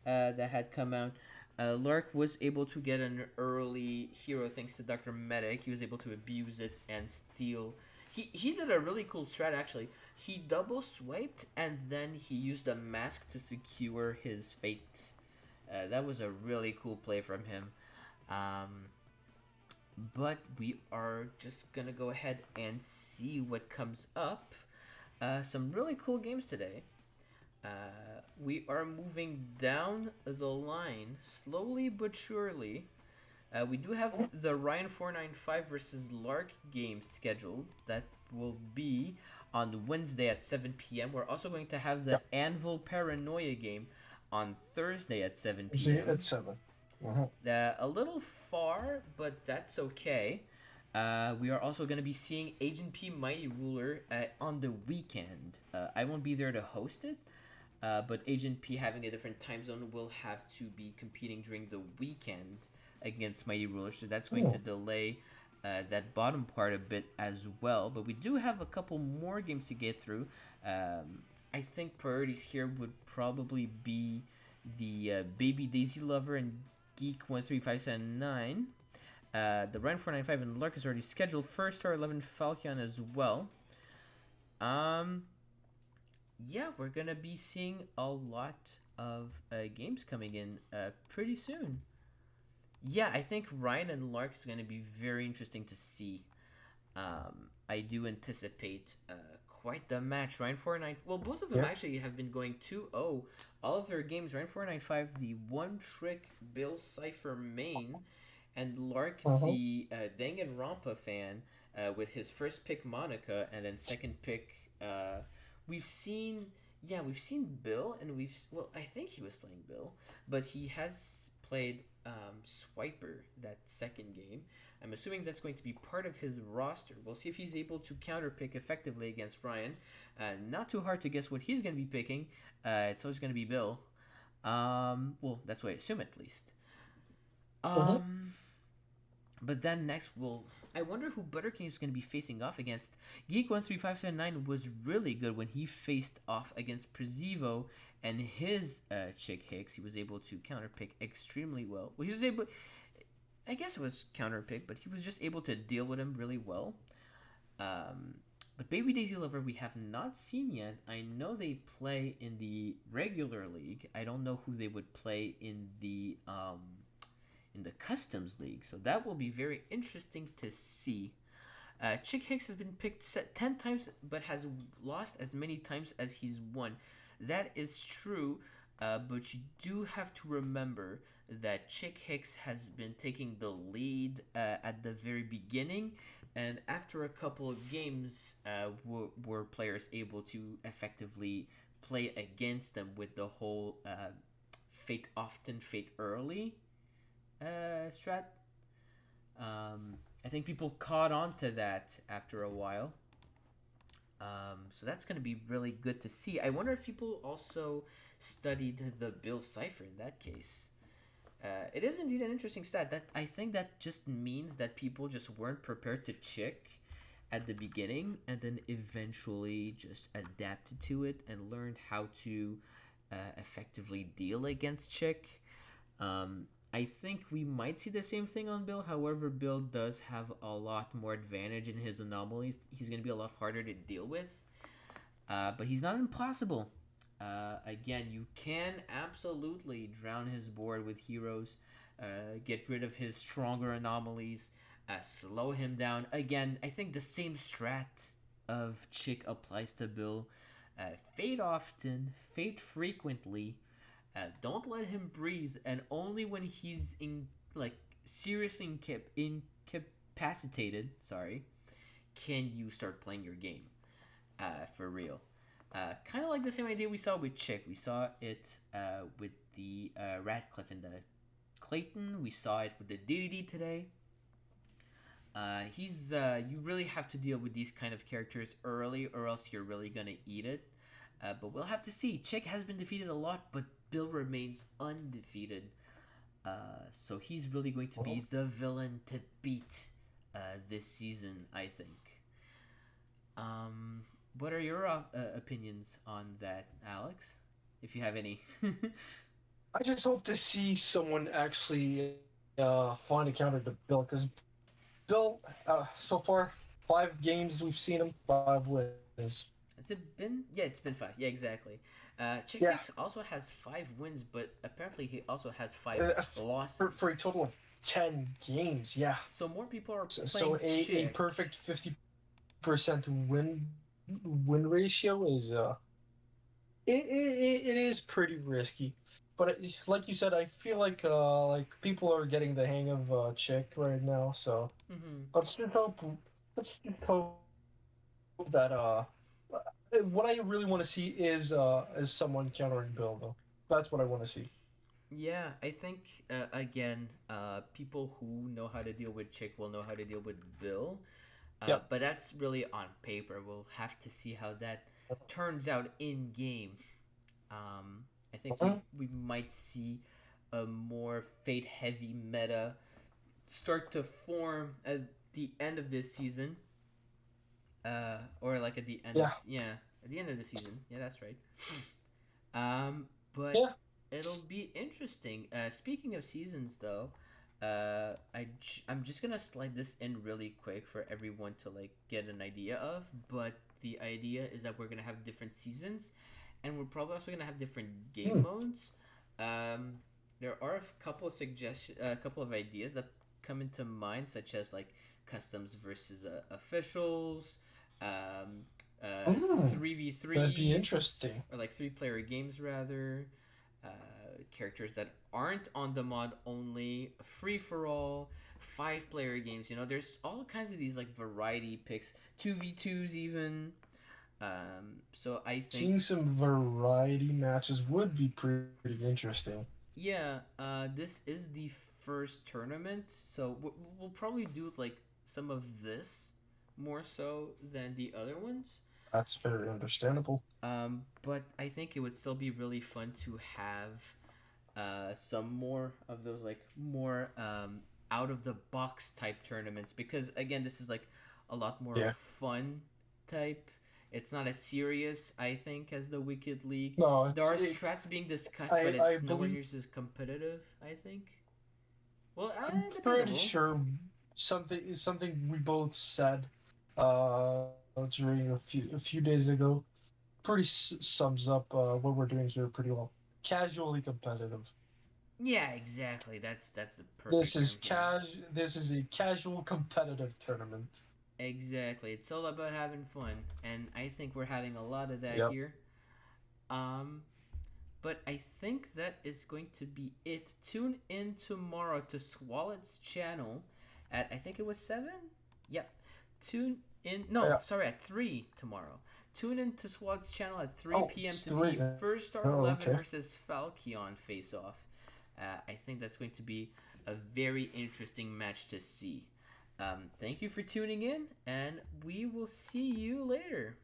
Speaker 5: that had come out. Lark was able to get an early hero thanks to Dr. Medic. He was able to abuse it and steal. He did a really cool strat, actually. He double swiped and then he used a mask to secure his fate. That was a really cool play from him. But we are just going to go ahead and see what comes up. Some really cool games today. We are moving down the line slowly but surely. We do have the Ryan 495 versus Lark game scheduled. That will be on Wednesday at 7 p.m. We're also going to have the Anvil Paranoia game on Thursday at 7 p.m.
Speaker 6: At 7.
Speaker 5: A little far, but that's okay. We are also going to be seeing Agent P Mighty Ruler on the weekend. I won't be there to host it, but Agent P, having a different time zone, will have to be competing during the weekend against Mighty Ruler, so that's going to delay that bottom part a bit as well. But we do have a couple more games to get through. I think priorities here would probably be the Baby Daisy Lover and Geek 13579. The Ryan 495 and Lark is already scheduled. First Star 11 Falcon as well. Yeah, we're gonna be seeing a lot of games coming in pretty soon. Yeah, I think Ryan and Lark is gonna be very interesting to see. I do anticipate quite the match. Ryan 495. Well, both of them actually have been going 2-0 all of their games. Ryan 495, the one trick Bill Cipher main, and Lark, the Danganronpa fan, with his first pick Monica, and then second pick. We've seen Bill, and I think he was playing Bill, but he has played Swiper that second game. I'm assuming that's going to be part of his roster. We'll see if he's able to counterpick effectively against Ryan. Not too hard to guess what he's going to be picking. It's always going to be Bill. Well, that's what I assume, at least. But then next, I wonder who Butterking is going to be facing off against. Geek 13579 was really good when he faced off against Prezivo and his Chick Hicks. He was able to counterpick extremely well. Well, he was able... I guess it was counterpick, but he was just able to deal with him really well. But Baby Daisy Lover we have not seen yet. I know they play in the regular league. I don't know who they would play in the Customs League. So that will be very interesting to see. Chick Hicks has been picked 10 times, but has lost as many times as he's won. That is true, but you do have to remember that Chick Hicks has been taking the lead at the very beginning, and after a couple of games were players able to effectively play against them with the whole fate often, fate early strat. I think people caught on to that after a while. So that's going to be really good to see. I wonder if people also studied the Bill Cipher in that case. It is indeed an interesting stat. That I think that just means that people just weren't prepared to chick at the beginning, and then eventually just adapted to it and learned how to effectively deal against chick. I think we might see the same thing on Bill. However, Bill does have a lot more advantage in his anomalies. He's going to be a lot harder to deal with, but he's not impossible. Again, you can absolutely drown his board with heroes, get rid of his stronger anomalies, slow him down. Again, I think the same strat of Chick applies to Bill. Fade often, fade frequently. Don't let him breathe, and only when he's seriously incapacitated, can you start playing your game for real. Kind of like the same idea we saw with Chick. We saw it with the Ratcliffe and the Clayton. We saw it with the DDD today. You really have to deal with these kind of characters early, or else you're really gonna eat it. But we'll have to see. Chick has been defeated a lot, but Bill remains undefeated. So he's really going to be the villain to beat this season, I think. What are your opinions on that, Alex? If you have any.
Speaker 6: I just hope to see someone actually find a counter to Bill, because Bill, so far, 5 games we've seen him, 5 wins.
Speaker 5: Has it been? Yeah, it's been 5. Yeah, exactly. Chick
Speaker 6: Yeah.
Speaker 5: also has 5 wins, but apparently he also has 5 losses.
Speaker 6: For a total of 10 games, yeah.
Speaker 5: So more people are playing
Speaker 6: So a
Speaker 5: Chick.
Speaker 6: perfect 50% win ratio is it is pretty risky. But like you said, I feel like people are getting the hang of Chick right now. So let's just hope that what I really want to see is someone countering Bill, though. That's what I want to see.
Speaker 5: Yeah, I think again, people who know how to deal with Chick will know how to deal with Bill.
Speaker 6: Yep.
Speaker 5: But that's really on paper. We'll have to see how that turns out in game. I think we might see a more fate heavy meta start to form at the end of this season. Or like at the end at the end of the season. Yeah, that's right. But it'll be interesting. Speaking of seasons though, I'm just gonna slide this in really quick for everyone to get an idea of. But the idea is that we're gonna have different seasons, and we're probably also gonna have different game modes. There are a couple of a couple of ideas that come into mind, such as customs versus officials, 3v3.
Speaker 6: That'd be interesting.
Speaker 5: Or 3-player games rather. Characters that aren't on the mod only, free for all, 5-player games. There's all kinds of these variety picks, 2v2s even. So I think
Speaker 6: seeing some variety matches would be pretty interesting.
Speaker 5: Yeah, this is the first tournament, so we'll probably do some of this more so than the other ones.
Speaker 6: That's very understandable.
Speaker 5: But I think it would still be really fun to have some more of those more out of the box type tournaments, because again, this is a lot more fun type. It's not as serious, I think, as the Wicked League.
Speaker 6: No,
Speaker 5: there are strats being discussed, but it's nowhere near as competitive, I think. Well,
Speaker 6: I'm pretty sure something we both said during a few days ago pretty sums up what we're doing here pretty well. Casually competitive.
Speaker 5: Yeah, exactly. That's the perfect.
Speaker 6: This is a casual competitive tournament.
Speaker 5: Exactly. It's all about having fun, and I think we're having a lot of that here. But I think that is going to be it. Tune in tomorrow to Swallet's channel at, I think it was 7? Yep. Tune in. No, sorry, at 3 tomorrow. Tune in to Swallet's channel at 3 p.m. to see First Star 11 versus Falchion face off. I think that's going to be a very interesting match to see. Thank you for tuning in, and we will see you later.